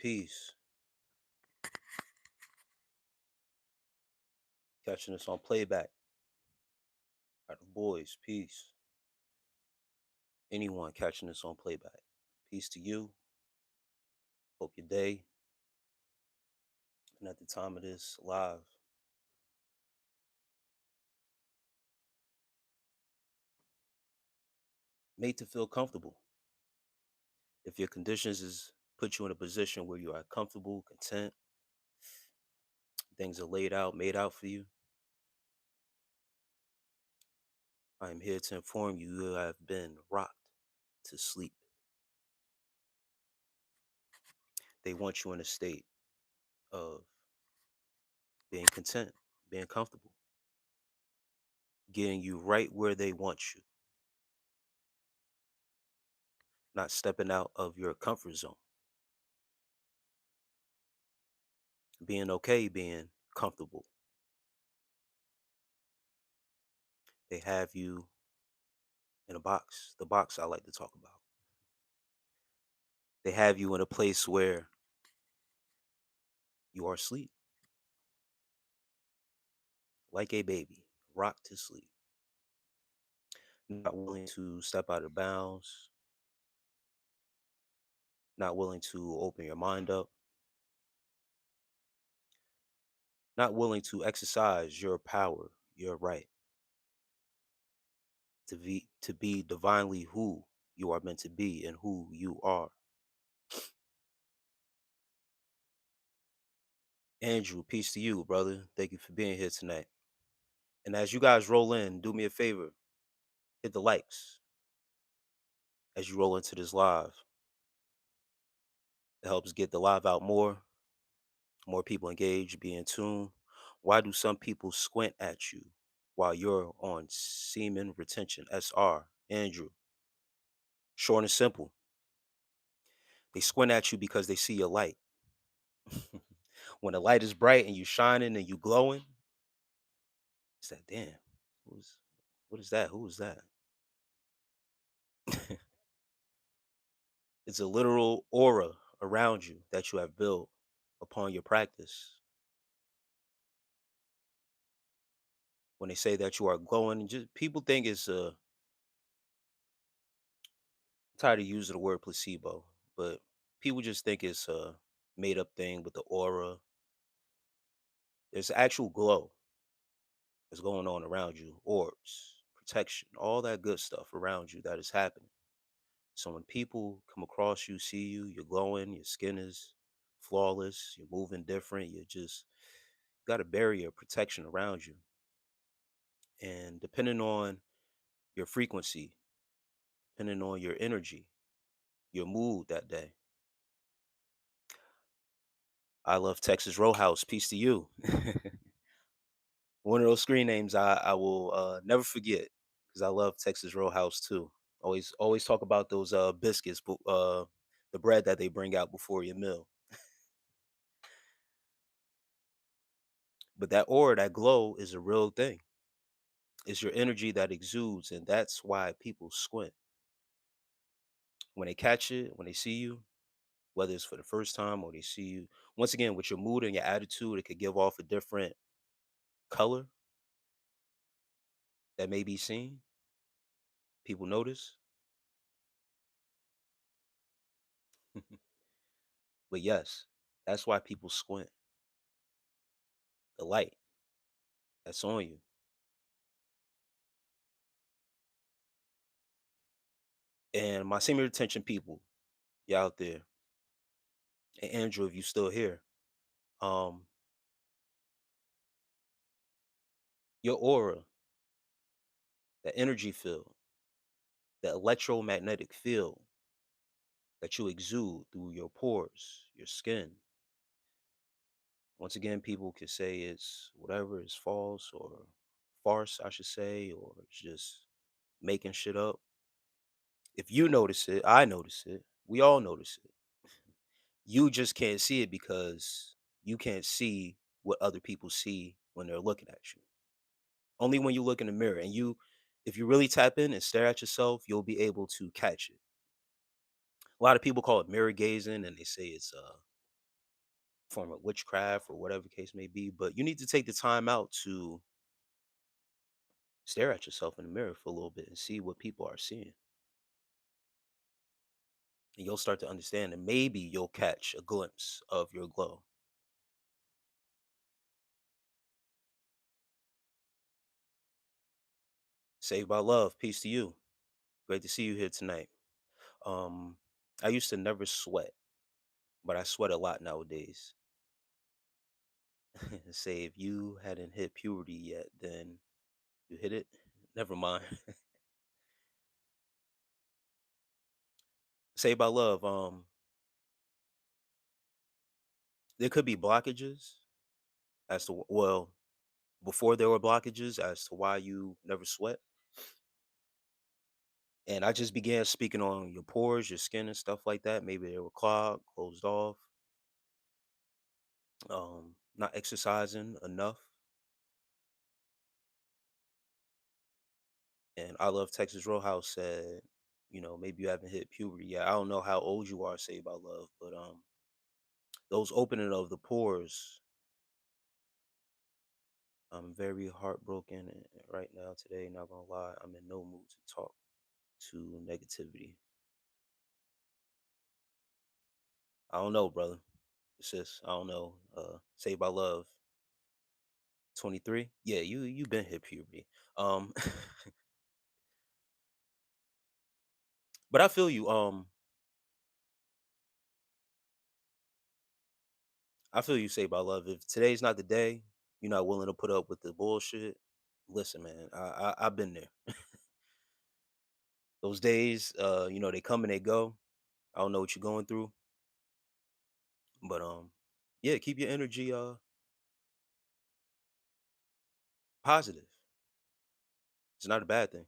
Peace. Catching us on playback. Crowd of Boyz. Peace. Anyone catching us on playback. Peace to you. Hope your day. And at the time of this live, made to feel comfortable. If your conditions is put you in a position where you are comfortable, content, things are laid out, made out for you, I am here to inform you you have been rocked to sleep. They want you in a state of being content, being comfortable, getting you right where they want you, not stepping out of your comfort zone, being okay, being comfortable. They have you in a box, the box I like to talk about. They have you in a place where you are asleep, like a baby, rocked to sleep, not willing to step out of bounds, not willing to open your mind up, not willing to exercise your power, your right to be divinely who you are meant to be and who you are. Andrew, peace to you, brother. Thank you for being here tonight. And as you guys roll in, do me a favor, hit the likes as you roll into this live. It helps get the live out more people engaged, be in tune. Why do some people squint at you while you're on semen retention? SR, Andrew. Short and simple. They squint at you because they see your light. When the light is bright and you shining and you glowing, it's like, damn, who's what is that? Who is that? It's a literal aura around you that you have built upon your practice. When they say that you are glowing, just people think it's tired of using the word placebo, but people just think it's a made up thing with the aura. There's actual glow that's going on around you, orbs, protection, all that good stuff around you that is happening. So when people come across you, see you, you're glowing, your skin is flawless, you're moving different, you're just got a barrier of protection around you. And depending on your frequency, depending on your energy, your mood that day. I love Texas Roadhouse. Peace to you. One of those screen names I will never forget because I love Texas Roadhouse too. Always talk about those biscuits, the bread that they bring out before your meal. But that aura, that glow is a real thing. It's your energy that exudes, and that's why people squint when they catch it, when they see you, whether it's for the first time or they see you. Once again, with your mood and your attitude, it could give off a different color that may be seen. People notice. But yes, that's why people squint. The light that's on you. And my senior attention people, you out there. And Andrew, if you still here, um, your aura, the energy field, the electromagnetic field that you exude through your pores, your skin. Once again, people could say it's whatever is false or farce, I should say, or it's just making shit up. If you notice it, I notice it. We all notice it. You just can't see it because you can't see what other people see when they're looking at you. Only when you look in the mirror and if you really tap in and stare at yourself, you'll be able to catch it. A lot of people call it mirror gazing and they say it's form of witchcraft or whatever the case may be. But you need to take the time out to stare at yourself in the mirror for a little bit and see what people are seeing. And you'll start to understand, and maybe you'll catch a glimpse of your glow. Saved by love. Peace to you. Great to see you here tonight. Um, I used to never sweat, but I sweat a lot nowadays. Say if you hadn't hit puberty yet, then you hit it. Never mind. Saved by love. There could be blockages as to well before there were blockages as to why you never sweat. And I just began speaking on your pores, your skin, and stuff like that. Maybe they were clogged, closed off, not exercising enough. And I love Texas Roadhouse said, maybe you haven't hit puberty yet. I don't know how old you are, Saved by love, but those opening of the pores, I'm very heartbroken right now today. Not gonna lie, I'm in no mood to talk to negativity. I don't know, brother. It's just I don't know. Saved by love, 23. Yeah, you been hit puberty. Um, but I feel you. I feel you, Saved by love. If today's not the day, you're not willing to put up with the bullshit. Listen, man, I've been there. Those days, they come and they go. I don't know what you're going through, but yeah, keep your energy positive. It's not a bad thing,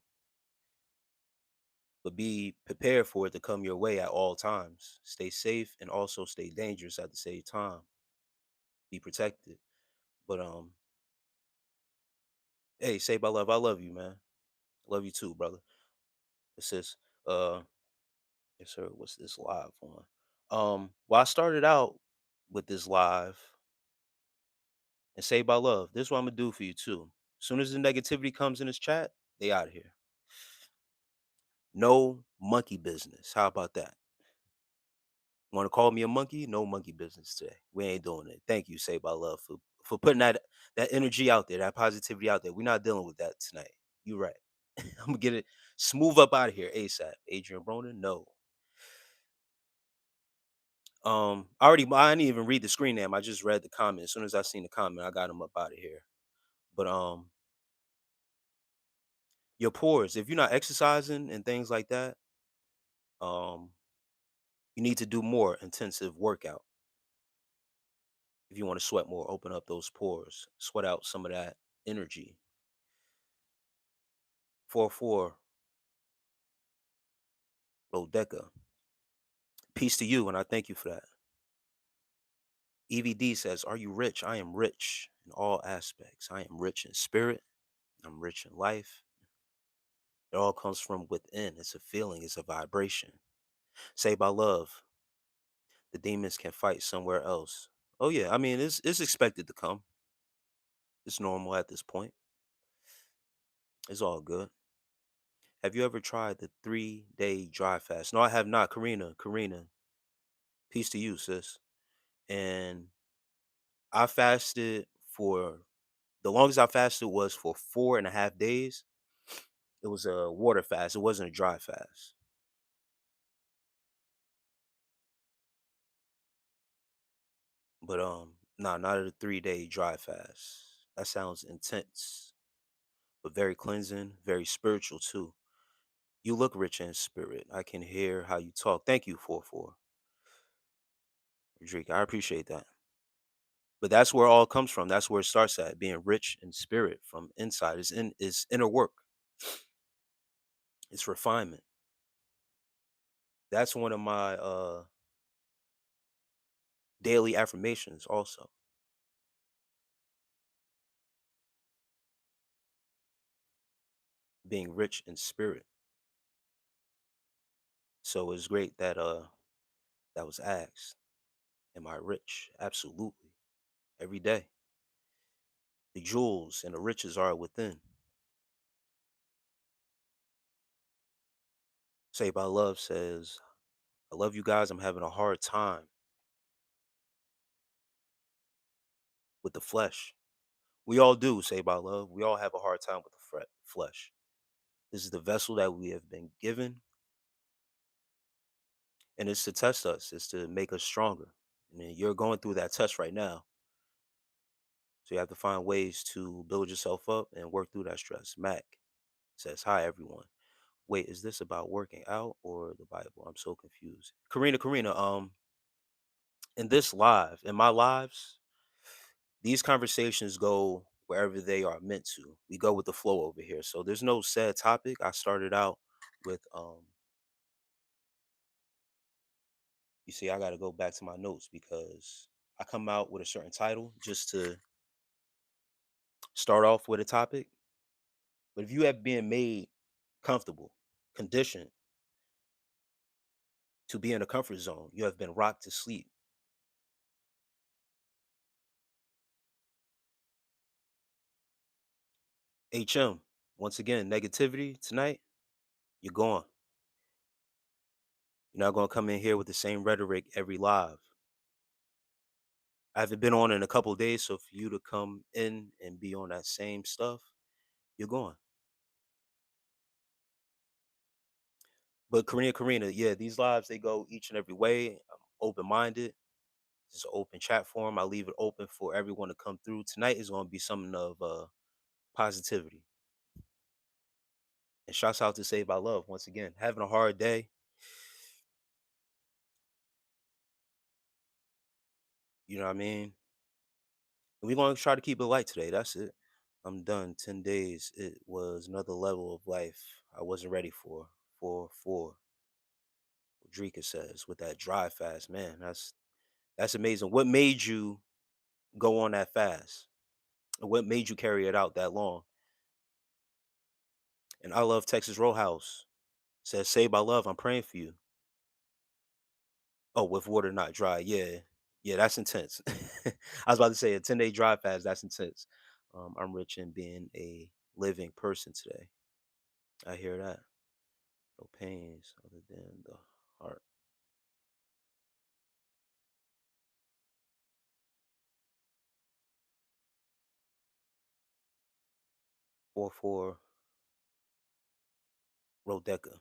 but be prepared for it to come your way at all times. Stay safe and also stay dangerous at the same time. Be protected. But hey, say by love, I love you, man. Love you too, brother. It says, yes, sir. What's this live on? Well, I started out with this live and say by love. This is what I'm gonna do for you too. As soon as the negativity comes in this chat, they out of here. No monkey business. How about that? Want to call me a monkey? No monkey business today. We ain't doing it. Thank you, say by love, for putting that energy out there, that positivity out there. We're not dealing with that tonight. You right. I'm gonna get it smooth up out of here ASAP. Adrian Broner, no. I didn't even read the screen name. I just read the comment. As soon as I seen the comment, I got him up out of here. But your pores, if you're not exercising and things like that, um, you need to do more intensive workout. If you want to sweat more, open up those pores, sweat out some of that energy. 4-4, Deca. Peace to you, and I thank you for that. EVD says, are you rich? I am rich in all aspects. I am rich in spirit. I'm rich in life. It all comes from within. It's a feeling, it's a vibration. Say by love, the demons can fight somewhere else. Oh yeah, I mean it's expected to come. It's normal at this point. It's all good. Have you ever tried the 3-day dry fast? No, I have not. Karina, peace to you, sis. And I fasted for the longest I fasted was for 4.5 days. It was a water fast. It wasn't a dry fast. But nah, not a 3-day dry fast. That sounds intense, but very cleansing, very spiritual too. You look rich in spirit. I can hear how you talk. Thank you, 4-4. Drake, I appreciate that. But that's where it all comes from. That's where it starts at, being rich in spirit from inside. It's inner work. It's refinement. That's one of my daily affirmations also. Being rich in spirit. So it's great that that was asked. Am I rich? Absolutely. Every day. The jewels and the riches are within. Saved by Love says, I love you guys. I'm having a hard time with the flesh. We all do, Saved by Love. We all have a hard time with the flesh. This is the vessel that we have been given, and it's to test us, it's to make us stronger. And then you're going through that test right now. So you have to find ways to build yourself up and work through that stress. Mac says, hi, everyone. Wait, is this about working out or the Bible? I'm so confused. Karina, in this live, in my lives, these conversations go wherever they are meant to. We go with the flow over here. So there's no set topic. I started out with you see, I gotta go back to my notes because I come out with a certain title just to start off with a topic. But if you have been made comfortable, conditioned to be in a comfort zone, you have been rocked to sleep. HM, once again, negativity tonight, you're gone. You're not gonna come in here with the same rhetoric every live. I haven't been on in a couple of days, so for you to come in and be on that same stuff, you're gone. But Karina, yeah, these lives they go each and every way. I'm open minded. It's an open chat forum. I leave it open for everyone to come through. Tonight is going to be something of positivity. And shouts out to Saved by Love once again. Having a hard day, you know what I mean? We're going to try to keep it light today. That's it. I'm done. 10 days. It was another level of life I wasn't ready for. 4-4. Drika says with that dry fast, man, that's amazing. What made you go on that fast? What made you carry it out that long? And I love Texas Roadhouse. Says, Saved by Love, I'm praying for you. Oh, with water not dry. Yeah. Yeah, that's intense. I was about to say a 10-day dry fast, that's intense. I'm rich in being a living person today. I hear that. No pains other than the heart. 4-4 Rodeca.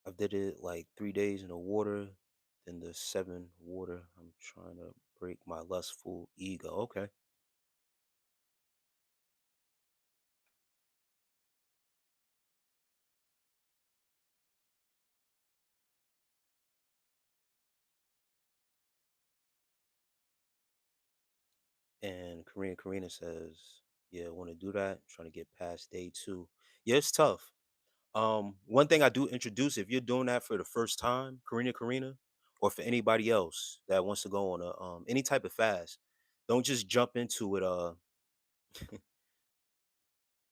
I did it like 3 days in the water, then the 7 water. I'm trying to break my lustful ego. Okay. And Karina says, yeah, want to do that. Trying to get past day 2. Yeah, it's tough. One thing I do introduce if you're doing that for the first time, Karina, or for anybody else that wants to go on a any type of fast, don't just jump into it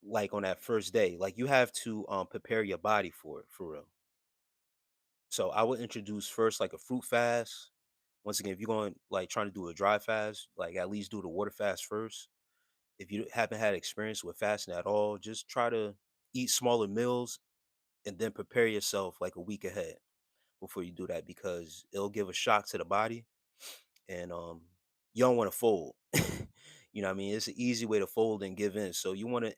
like on that first day. Like you have to prepare your body for it for real. So I would introduce first like a fruit fast. Once again, if you're going like trying to do a dry fast, like at least do the water fast first. If you haven't had experience with fasting at all, just try to eat smaller meals and then prepare yourself like a week ahead before you do that because it'll give a shock to the body and you don't want to fold. You know what I mean? It's an easy way to fold and give in. So you want to,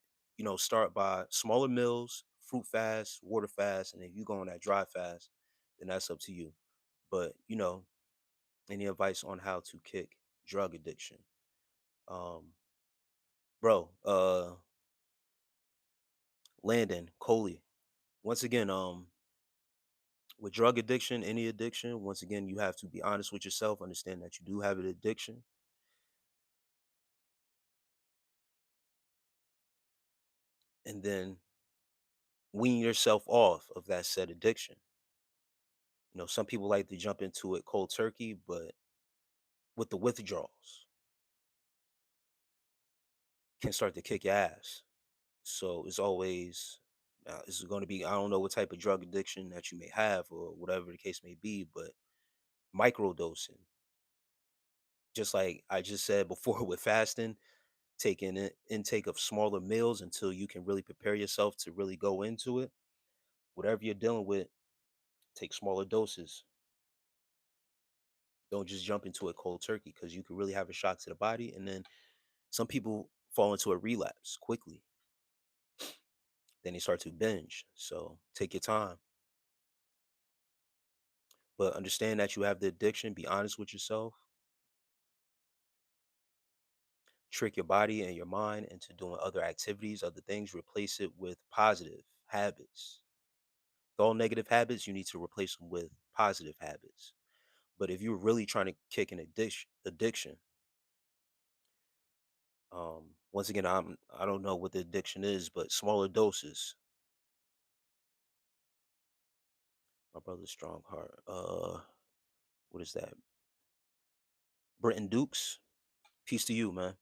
start by smaller meals, fruit fast, water fast, and if you go on that dry fast, then that's up to you. But, any advice on how to kick drug addiction? Um, bro, Landon, Coley. Once again, with drug addiction, any addiction, once again, you have to be honest with yourself, understand that you do have an addiction, and then wean yourself off of that said addiction. Some people like to jump into it cold turkey, but with the withdrawals can start to kick your ass. So it's always it's going to be I don't know what type of drug addiction that you may have or whatever the case may be, but microdosing. Just like I just said before with fasting, taking an intake of smaller meals until you can really prepare yourself to really go into it. Whatever you're dealing with, take smaller doses. Don't just jump into it cold turkey because you can really have a shock to the body. And then some people fall into a relapse quickly. Then they start to binge. So take your time. But understand that you have the addiction. Be honest with yourself. Trick your body and your mind into doing other activities, other things. Replace it with positive habits. With all negative habits, you need to replace them with positive habits. But if you're really trying to kick an addiction, once again, I don't know what the addiction is, but smaller doses. My brother's strong heart. What is that? Brenton Dukes. Peace to you, man.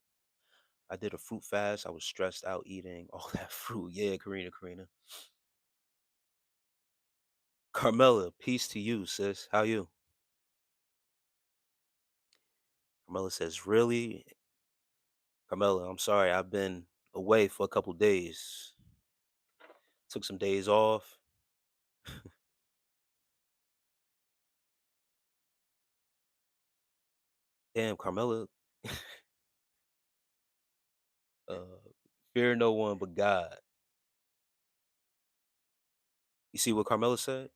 I did a fruit fast. I was stressed out eating all that fruit. Yeah, Karina. Carmela, peace to you, sis. How you? Carmela says, really? Carmela, I'm sorry. I've been away for a couple days. Took some days off. Damn, Carmela. uh, fear no one but God. You see what Carmela said?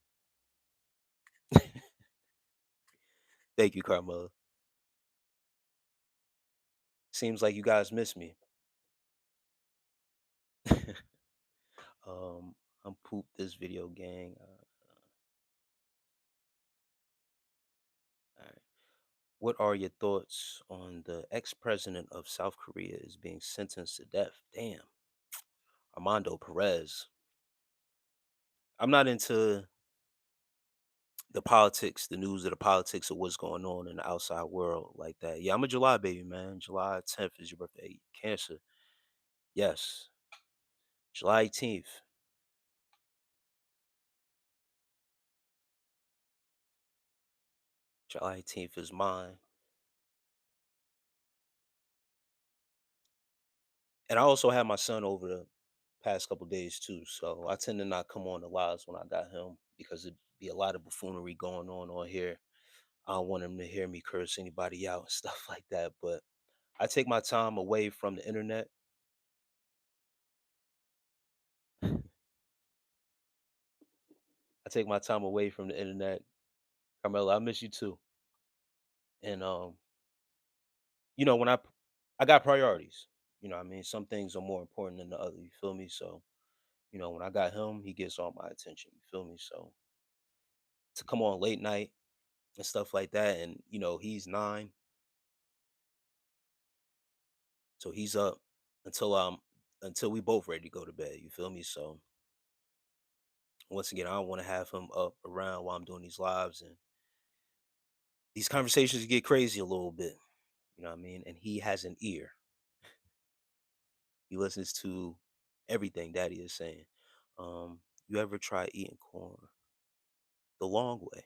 Thank you, Carmela. Seems like you guys miss me. um, I'm poop this video gang. All right. What are your thoughts on the ex-president of South Korea is being sentenced to death? Damn, Armando Perez. I'm not into the politics, the news of the politics of what's going on in the outside world like that. Yeah, I'm a July baby, man. July 10th is your birthday. Cancer. Yes. July 18th. July 18th is mine. And I also had my son over the past couple days too. So I tend to not come on the lives when I got him because it'd be a lot of buffoonery going on here. I don't want him to hear me curse anybody out and stuff like that. But I take my time away from the internet. I take my time away from the internet. Carmela, I miss you too. And when I got priorities. I mean, some things are more important than the other. You feel me? So, when I got him, he gets all my attention. You feel me? So to come on late night and stuff like that, and he's 9, so he's up until until we both ready to go to bed. You feel me? So once again, I don't want to have him up around while I'm doing these lives, and these conversations get crazy a little bit. You know what I mean? And he has an ear. He listens to everything Daddy is saying. You ever try eating corn the long way?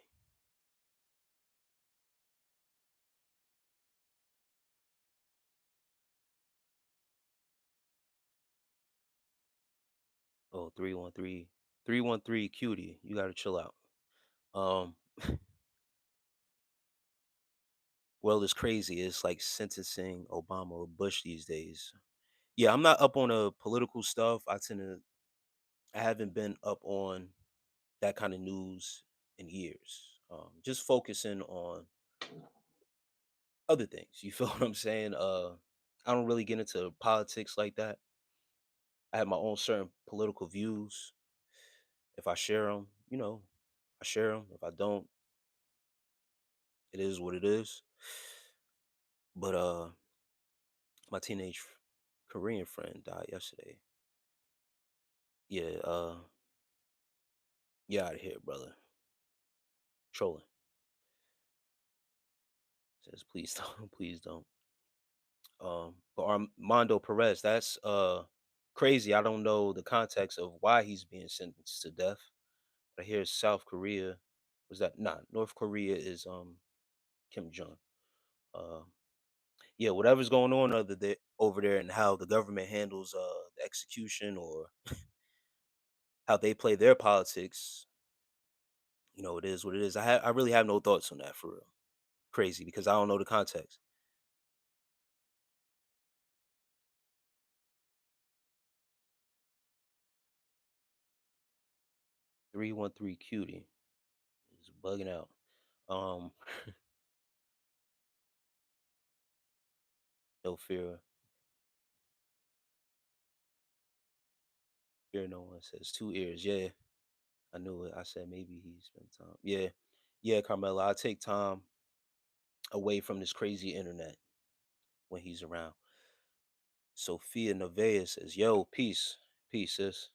Oh, 313 cutie. You gotta chill out. Um, well, it's crazy. It's like sentencing Obama or Bush these days. Yeah, I'm not up on political stuff. I haven't been up on that kind of news in years. Just focusing on other things. You feel what I'm saying? I don't really get into politics like that. I have my own certain political views. If I share them, I share them. If I don't, it is what it is. But my teenage Korean friend died yesterday. Yeah, get out of here, brother. Trolling. Says please don't, please don't. But Armando Perez, that's crazy. I don't know the context of why he's being sentenced to death. But I hear South Korea was that not North Korea is Kim Jong. Uh, yeah, whatever's going on over there and how the government handles the execution or how they play their politics, it is what it is. I really have no thoughts on that for real. Crazy because I don't know the context. 313 cutie is bugging out. Um, no fear no one says 2 ears. Yeah, I knew it. I said maybe he spent time. Yeah, yeah, Carmela. I take time away from this crazy internet when he's around. Sophia Nevaeh says, "Yo, peace, peace, sis.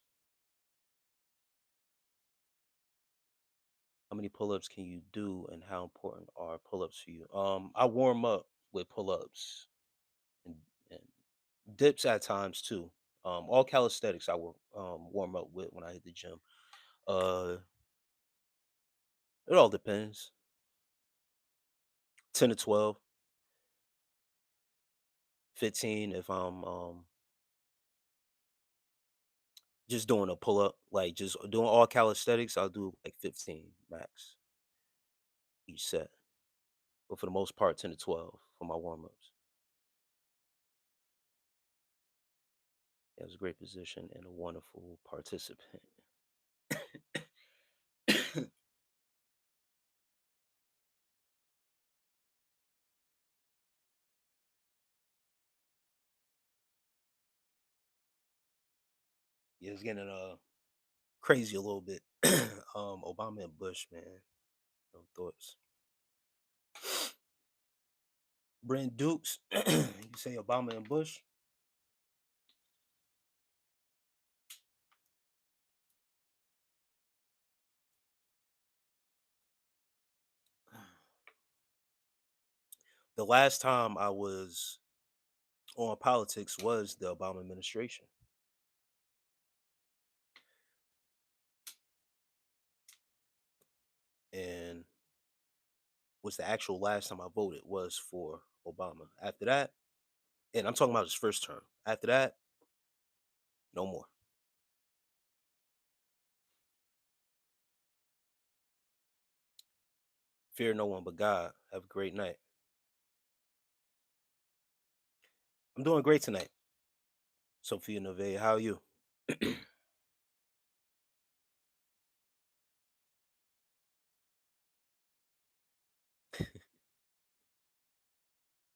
How many pull-ups can you do, and how important are pull-ups for you?" I warm up with pull-ups and, and dips at times too. All calisthenics I will warm up with when I hit the gym. Uh, it all depends. 10 to 12, 15 if I'm just doing a pull-up, like just doing all calisthenics. I'll do like 15 max each set, but for the most part, 10 to 12 for my warm-ups. It was a great position and a wonderful participant. Yeah, it's getting crazy a little bit. Obama and Bush, man. No thoughts. Brent Dukes, you say Obama and Bush. The last time I was on politics was the Obama administration, and was the actual last time I voted was for Obama. After that, and I'm talking about his first term. After that, no more. Fear no one but God. Have a great night. I'm doing great tonight. Sophia Neve, how are you?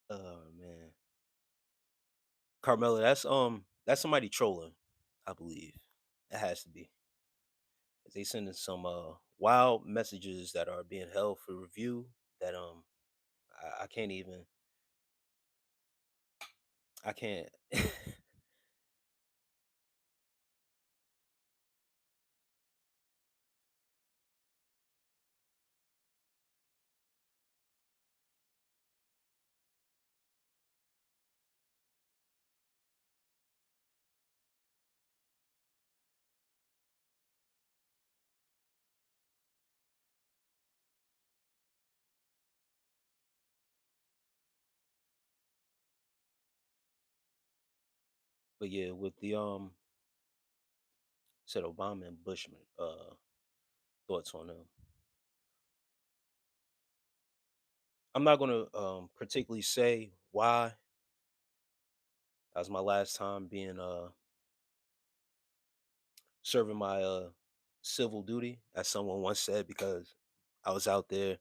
Oh man, Carmela, that's somebody trolling, I believe. It has to be. They sending some wild messages that are being held for review that I can't even I can't. But yeah, with the said Obama and Bushman thoughts on them. I'm not gonna particularly say why. That was my last time being serving my civil duty, as someone once said, because I was out there.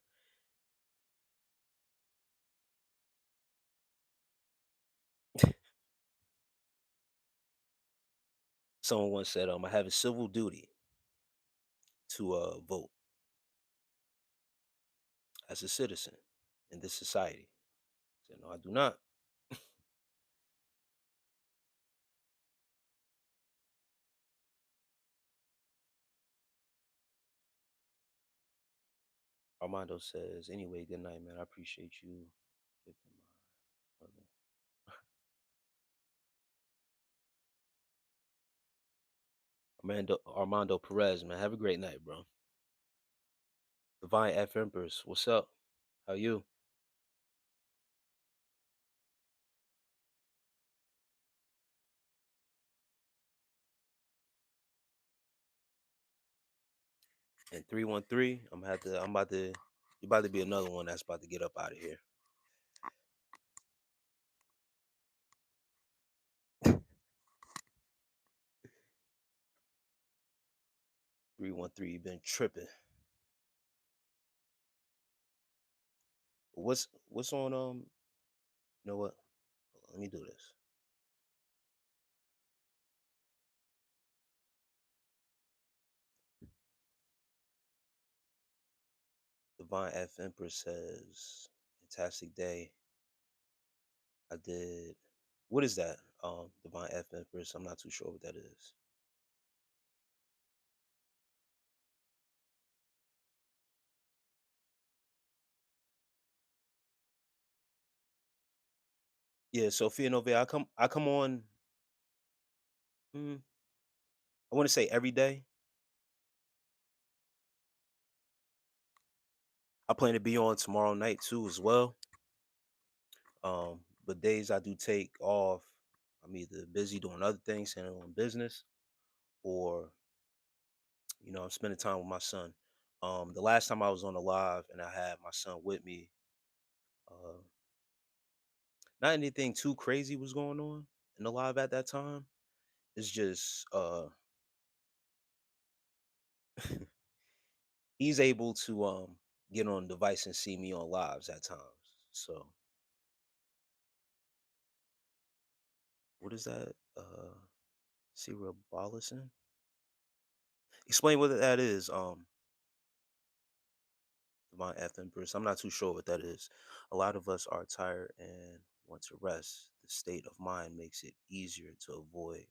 Someone once said, I have a civil duty to vote as a citizen in this society. I said, no, I do not. Armando says, anyway, good night, man. I appreciate you giving my mother. Armando Perez, man. Have a great night, bro. Divine F Empress, what's up? How you? And 313, I'm about to you about to be another one that's about to get up out of here. 313, you been tripping. What's on you know what? Let me do this. Divine F Empress says, fantastic day. I did what is that? Divine F Empress. I'm not too sure what that is. Yeah, Sophia Nova, I come on I want to say every day. I plan to be on tomorrow night too as well. But days I do take off, I'm either busy doing other things, handling business, or I'm spending time with my son. The last time I was on the live and I had my son with me, uh, not anything too crazy was going on in the live at that time. It's just he's able to get on the device and see me on lives at times. So what is that? Cerebrolison? Explain what that is. Divine F Empress. I'm not too sure what that is. A lot of us are tired and want to rest. The state of mind makes it easier to avoid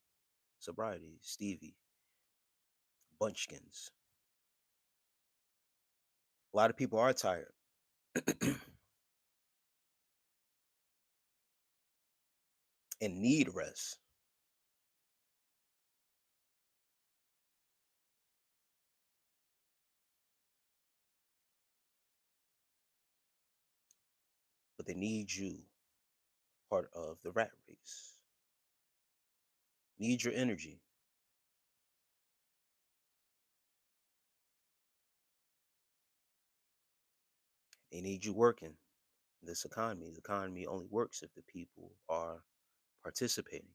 sobriety. Stevie, Bunchkins. A lot of people are tired and need rest, but they need you, part of the rat race. Need your energy. They need you working. This economy. The economy only works if the people are participating.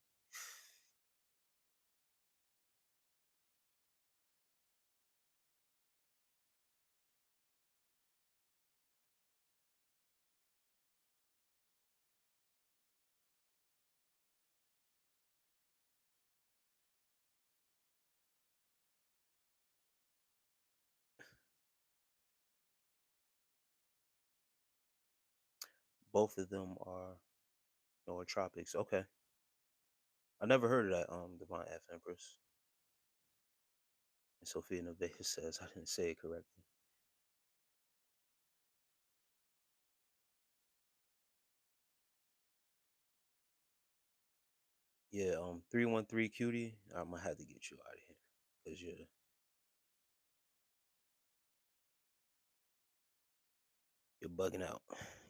Both of them are nootropics. Okay. I never heard of that, Divine F Empress. And Sophia Nevada says I didn't say it correctly. Yeah, 313 cutie. I'm gonna have to get you out of here because you're bugging out.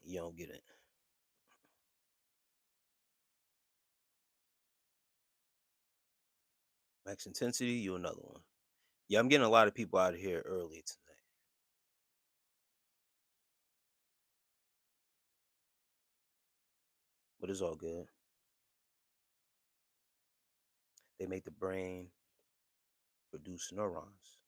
You don't get it. Max intensity, you another one. Yeah, I'm getting a lot of people out of here early tonight, but it's all good. They make the brain produce neurons.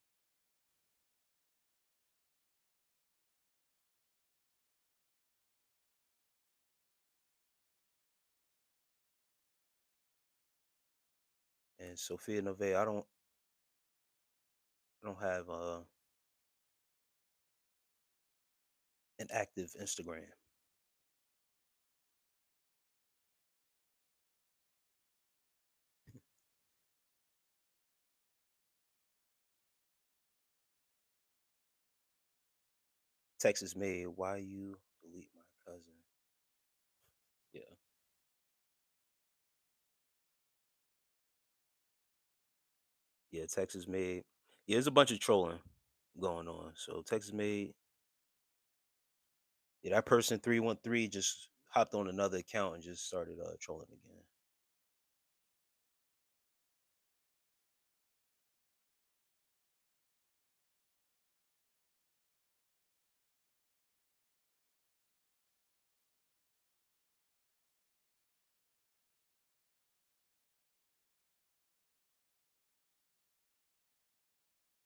And Sophia Nove, I don't have an active Instagram. Texas made. Why you delete my cousin? Yeah, yeah. Texas made. Yeah, there's a bunch of trolling going on. So Texas made. Yeah, that person 313 just hopped on another account and just started trolling again.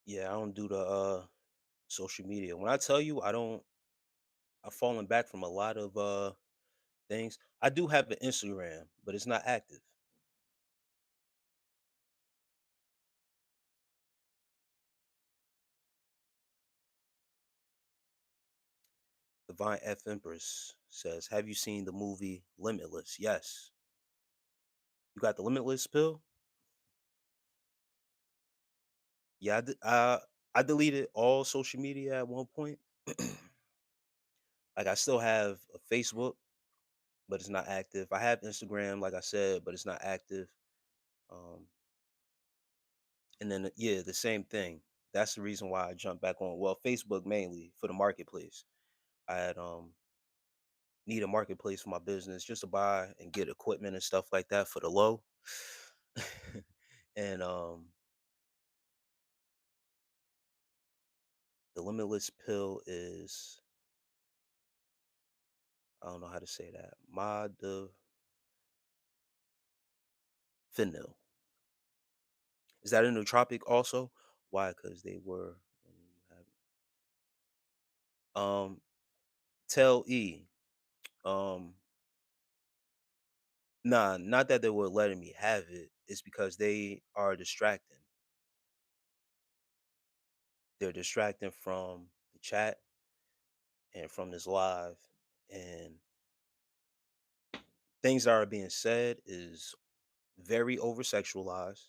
Yeah, I don't do the social media. When I tell you I don't, I've fallen back from a lot of things. I do have an Instagram, but it's not active. Divine F Empress says, "Have you seen the movie Limitless?" Yes. You got the Limitless pill? Yeah, I deleted all social media at one point. Like I still have a Facebook, but it's not active. I have Instagram, like I said, but it's not active. Um, and then yeah, the same thing. That's the reason why I jumped back on. Well, Facebook mainly for the marketplace. I had need a marketplace for my business just to buy and get equipment and stuff like that for the low. And the limitless pill is, I don't know how to say that. Modafinil. Is that a nootropic also? Why? Because they were when you have tell E. Um nah, not that they were letting me have it. It's because they are distracting. They're distracting from the chat and from this live, and things that are being said is very over sexualized,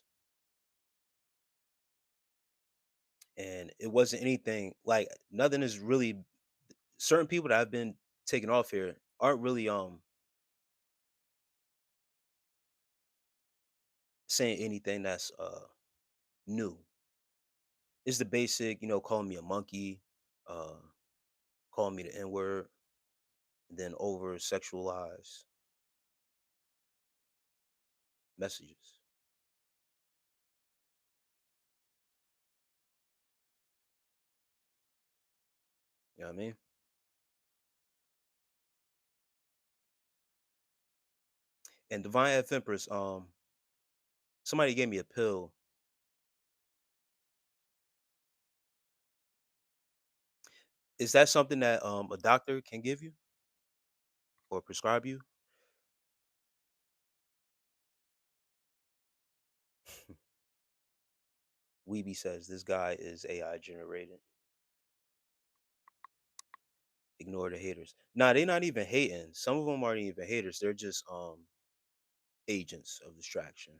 and it wasn't anything like nothing is really, certain people that have been taken off here aren't really saying anything that's new. It's the basic, calling me a monkey, uh calling me the N-word, and then over sexualized messages. You know what I mean? And Divine F Empress, somebody gave me a pill. Is that something that a doctor can give you or prescribe you? Weeby says this guy is AI generated. Ignore the haters. Nah, they're not even hating. Some of them aren't even haters. They're just agents of distraction.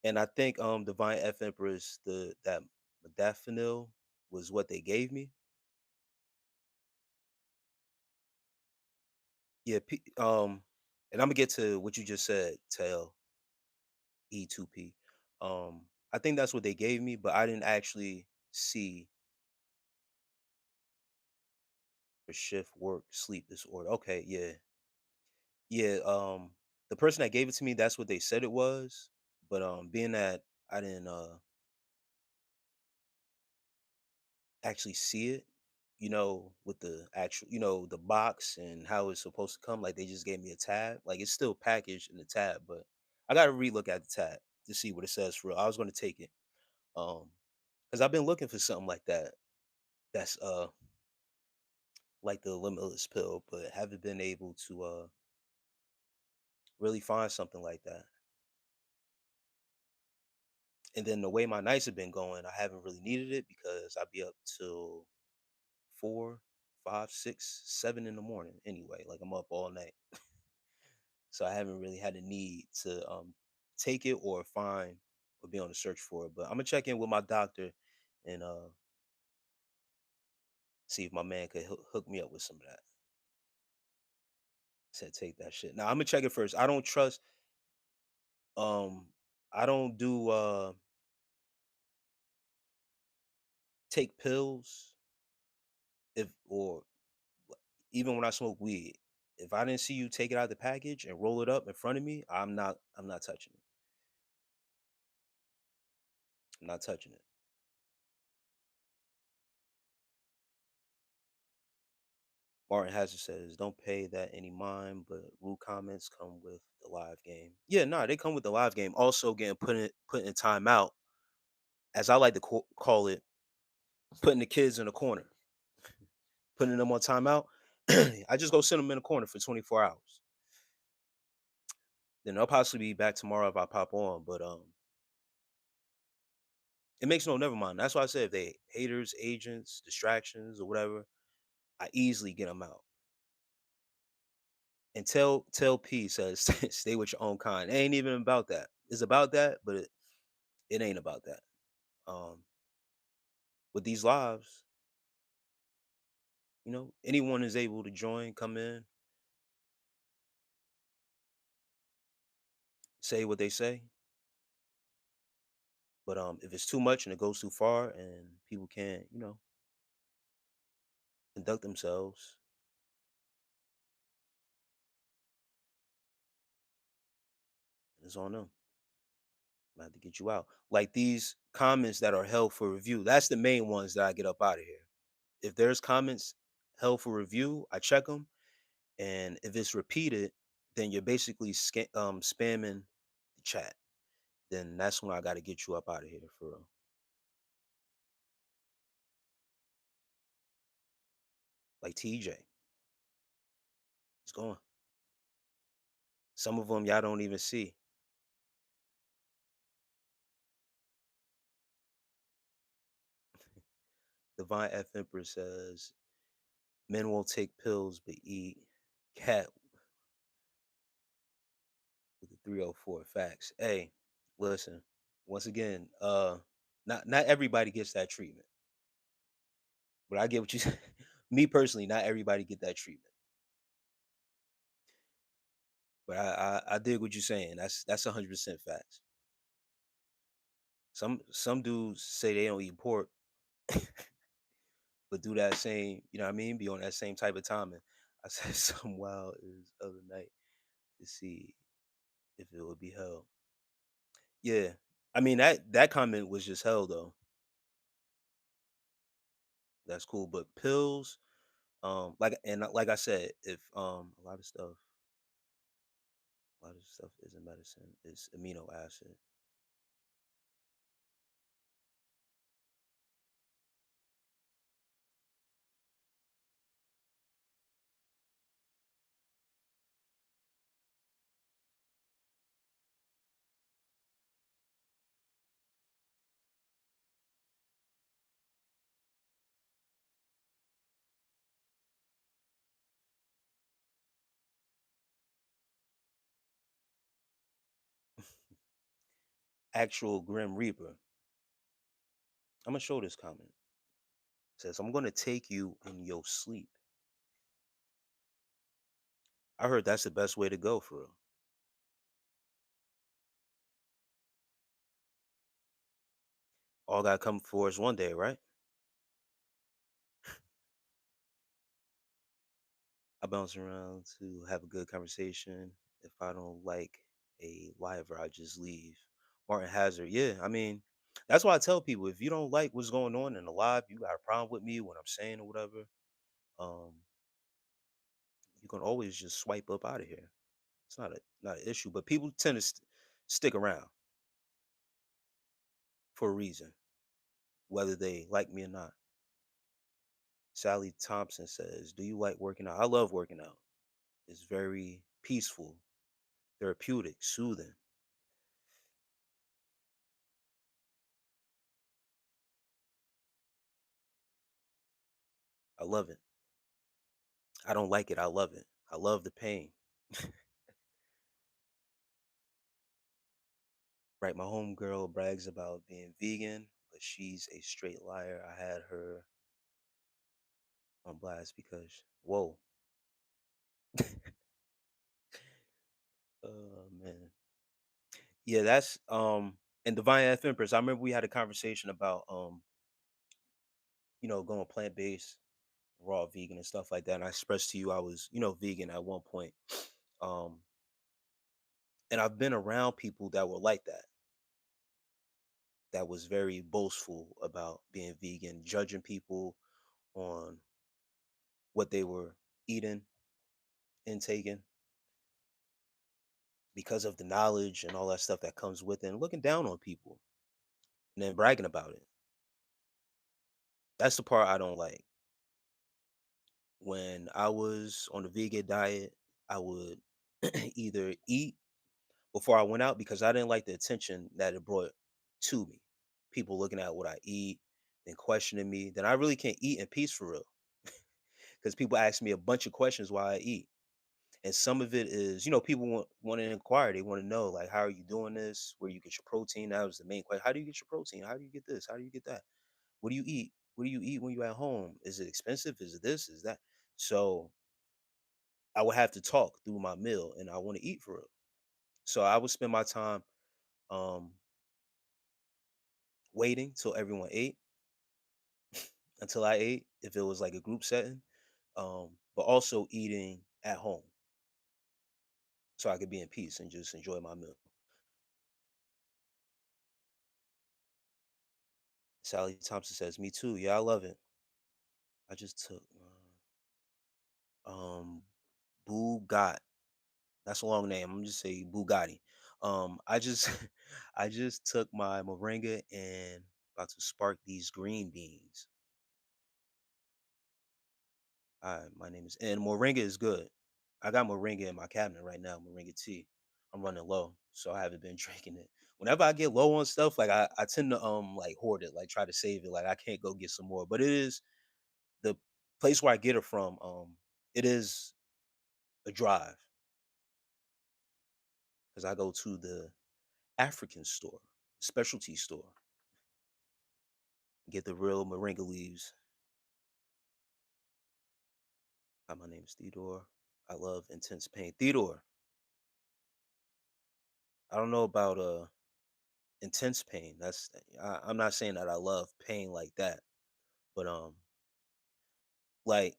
And I think Divine F Empress, the that modafinil was what they gave me. Yeah, and I'm gonna get to what you just said, Tail E2P. I think that's what they gave me, but I didn't actually see for shift work sleep disorder. Okay, yeah, yeah. The person that gave it to me, that's what they said it was. But being that I didn't actually see it, with the actual, the box and how it's supposed to come, like they just gave me a tab. Like it's still packaged in the tab, but I gotta relook at the tab to see what it says for real. I was gonna take it. Because I've been looking for something like that. That's like the limitless pill, but haven't been able to really find something like that. And then the way my nights have been going, I haven't really needed it because I'd be up till 4, 5, 6, 7 in the morning anyway. Like I'm up all night. So I haven't really had a need to take it or find or be on the search for it. But I'm gonna check in with my doctor and see if my man could hook me up with some of that. Said take that shit. Now I'm gonna check it first. I don't trust um I don't do take pills if or even when I smoke weed. If I didn't see you take it out of the package and roll it up in front of me, I'm not touching it. I'm not touching it. Martin Hazard says, "Don't pay that any mind, but rude comments come with the live game." Yeah, no, they come with the live game. Also, getting put in timeout, as I like to call it, putting the kids in a corner, putting them on timeout. I just go sit them in a corner for 24 hours. Then they'll possibly be back tomorrow if I pop on. But it makes no never mind. That's why I said if they haters, agents, distractions, or whatever, I easily get them out. And tell P says stay with your own kind. It ain't even about that. It's about that, but it ain't about that. Um, with these lives, anyone is able to join, come in, say what they say. But if it's too much and it goes too far and people can't, conduct themselves, it's on them. I have to get you out. Like these comments that are held for review. That's the main ones that I get up out of here. If there's comments held for review, I check them, and if it's repeated, then you're basically spamming the chat. Then that's when I got to get you up out of here for real. Like TJ, it's going. Some of them y'all don't even see. Divine F Emperor says men won't take pills but eat cat with the 304 facts. Hey, listen, once again, not everybody gets that treatment. But I get what you said. Me personally, not everybody get that treatment. But I dig what you're saying. That's 100% facts. Some dudes say they don't eat pork, but do that same, you know what I mean? Be on that same type of timing. I said something wild is other night to see if it would be hell. Yeah. I mean that comment was just hell though. That's cool. But pills, like I said, if a lot of stuff isn't medicine, it's amino acid. Actual Grim Reaper. I'm gonna show this comment. It says, "I'm gonna take you in your sleep." I heard that's the best way to go for real. All gotta come for us one day, right? I bounce around to have a good conversation. If I don't like a liver, I just leave. Martin Hazard, yeah. I mean, that's why I tell people if you don't like what's going on in the live, you got a problem with me, what I'm saying or whatever, um, you can always just swipe up out of here. It's not an issue. But people tend to stick around for a reason, whether they like me or not. Sally Thompson says, "Do you like working out?" I love working out. It's very peaceful, therapeutic, soothing. I love it. I don't like it. I love it. I love the pain. Right. My homegirl brags about being vegan, but she's a straight liar. I had her on blast because, whoa. Oh, man. Yeah, that's, and Divine F Empress. I remember we had a conversation about, going plant based, raw vegan and stuff like that. And I expressed to you I was, vegan at one point. Um, and I've been around people that were like that was very boastful about being vegan, judging people on what they were. eating, intaking, because of the knowledge and all that stuff that comes with it, and looking down on people and then bragging about it. That's the part I don't like. When I was on the vegan diet, I would either eat before I went out because I didn't like the attention that it brought to me. People looking at what I eat and questioning me. Then I really can't eat in peace for real because people ask me a bunch of questions while I eat. And some of it is, people want to inquire. They want to know, like, how are you doing this? Where you get your protein? That was the main question. How do you get your protein? How do you get this? How do you get that? What do you eat? What do you eat when you're at home? Is it expensive? Is it this? Is that? So I would have to talk through my meal, and I want to eat for real. So I would spend my time um, waiting till everyone ate until I ate, if it was like a group setting, but also eating at home so I could be in peace and just enjoy my meal. Sally Thompson says, "Me too. Yeah, I love it. I just took um Bugat. That's a long name. I'm just say Bugatti. I just I just took my moringa and about to spark these green beans. My name is and moringa is good. I got moringa in my cabinet right now. Moringa tea. I'm running low, so I haven't been drinking it. Whenever I get low on stuff, like I tend to like hoard it, like try to save it. Like I can't go get some more. But it is the place where I get it from. It is a drive because I go to the African store, specialty store, get the real moringa leaves. Hi, my name is Theodore. I love intense pain. Theodore, I don't know about intense pain. I'm not saying that I love pain like that, but like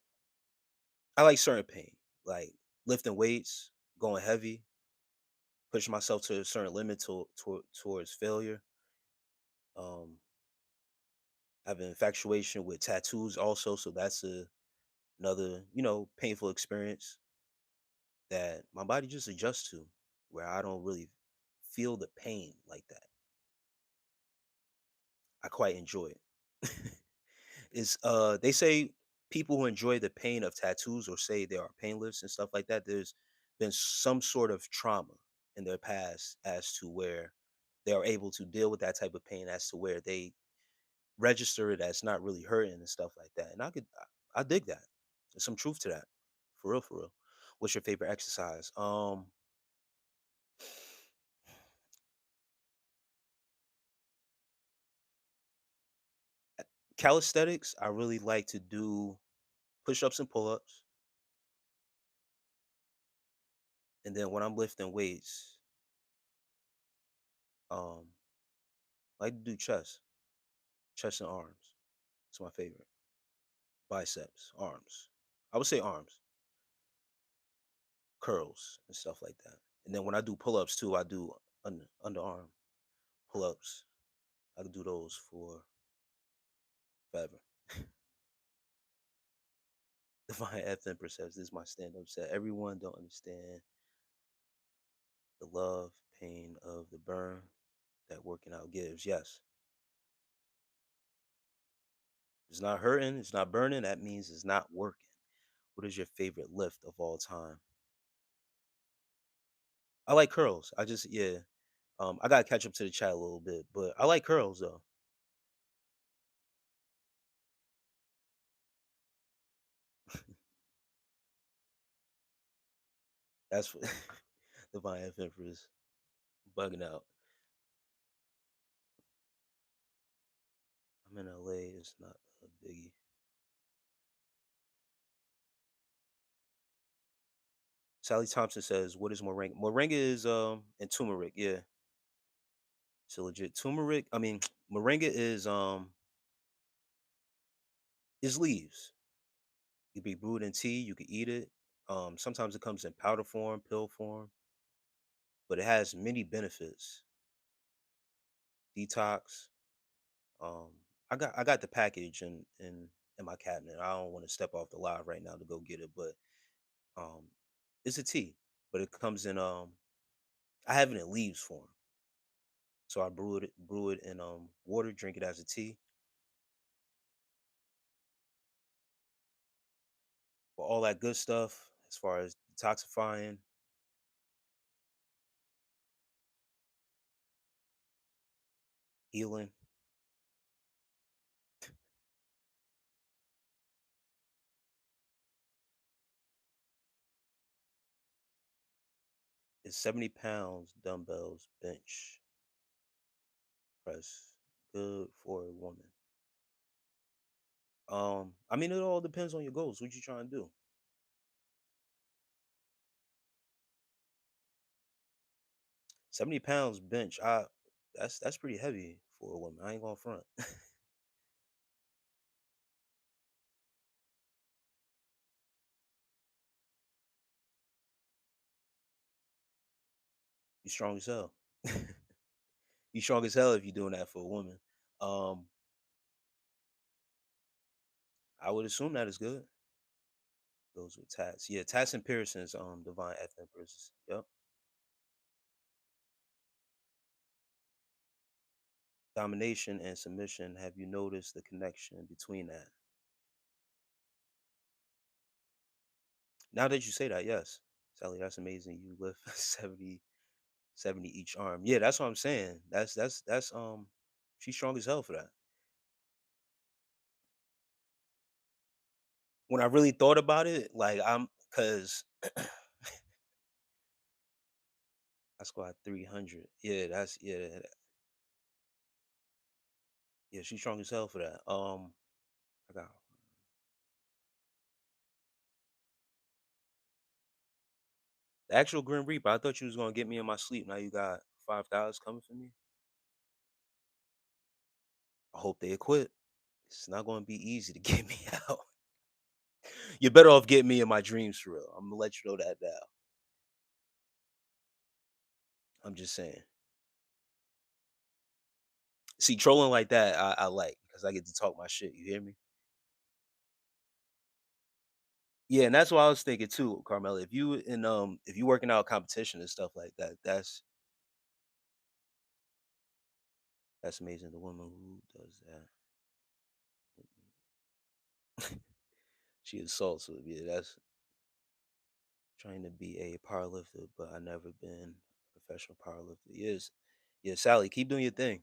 I like certain pain, like lifting weights, going heavy, pushing myself to a certain limit towards failure. Um, I have an infatuation with tattoos also, so that's another painful experience that my body just adjusts to, where I don't really feel the pain like that. I quite enjoy it. Is they say people who enjoy the pain of tattoos or say they are painless and stuff like that, there's been some sort of trauma in their past as to where they are able to deal with that type of pain as to where they register it as not really hurting and stuff like that. And I dig that. There's some truth to that. For real, for real. What's your favorite exercise? Calisthenics, I really like to do push-ups and pull-ups. And then when I'm lifting weights, um, I like to do chest and arms. It's my favorite. Biceps, arms. I would say arms, curls, and stuff like that. And then when I do pull-ups too, I do underarm pull-ups. I can do those for forever. Divine F Empress says this is my stand-up set. Everyone don't understand the love, pain of the burn that working out gives. Yes. It's not hurting, it's not burning, that means it's not working. What is your favorite lift of all time? I like curls. I just yeah. I gotta catch up to the chat a little bit, but I like curls though. That's what Divine F Empress bugging out. I'm in LA, it's not a biggie. Sally Thompson says, what is moringa? Moringa is and turmeric, yeah. So legit turmeric, I mean moringa is leaves. It can be brewed in tea, you can eat it. Sometimes it comes in powder form, pill form, but it has many benefits. Detox. Um, I got the package in my cabinet. I don't want to step off the live right now to go get it, but Um, it's a tea, but it comes in I have it in leaves form. So I brew it in water, drink it as a tea. For all that good stuff as far as detoxifying, healing, is 70 pounds dumbbells bench press good for a woman? I mean it all depends on your goals. What you trying to do? 70 pounds bench, that's pretty heavy for a woman. I ain't gonna front. You strong as hell. You strong as hell if you're doing that for a woman. Um, I would assume that is good. Goes with tats. Yeah, tats and piercings, divine ethnic piercings. Yep. Domination and submission. Have you noticed the connection between that? Now that you say that, yes. Sally, that's amazing. You lift 70 each arm. Yeah, that's what I'm saying. That's she's strong as hell for that. When I really thought about it, like I'm cause I squat 300. Yeah, yeah, she's strong as hell for that. I got the actual Grim Reaper. I thought you was gonna get me in my sleep. Now you got $5 coming for me. I hope they equip. It's not gonna be easy to get me out. You're better off getting me in my dreams for real. I'm gonna let you know that now. I'm just saying. See, trolling like that, I like because I get to talk my shit. You hear me? Yeah, and that's what I was thinking too, Carmela. If you working out competition and stuff like that, that's amazing. The woman who does that, she assaults. So yeah, that's trying to be a powerlifter, but I never been a professional powerlifter. Yes, yeah, Sally, keep doing your thing.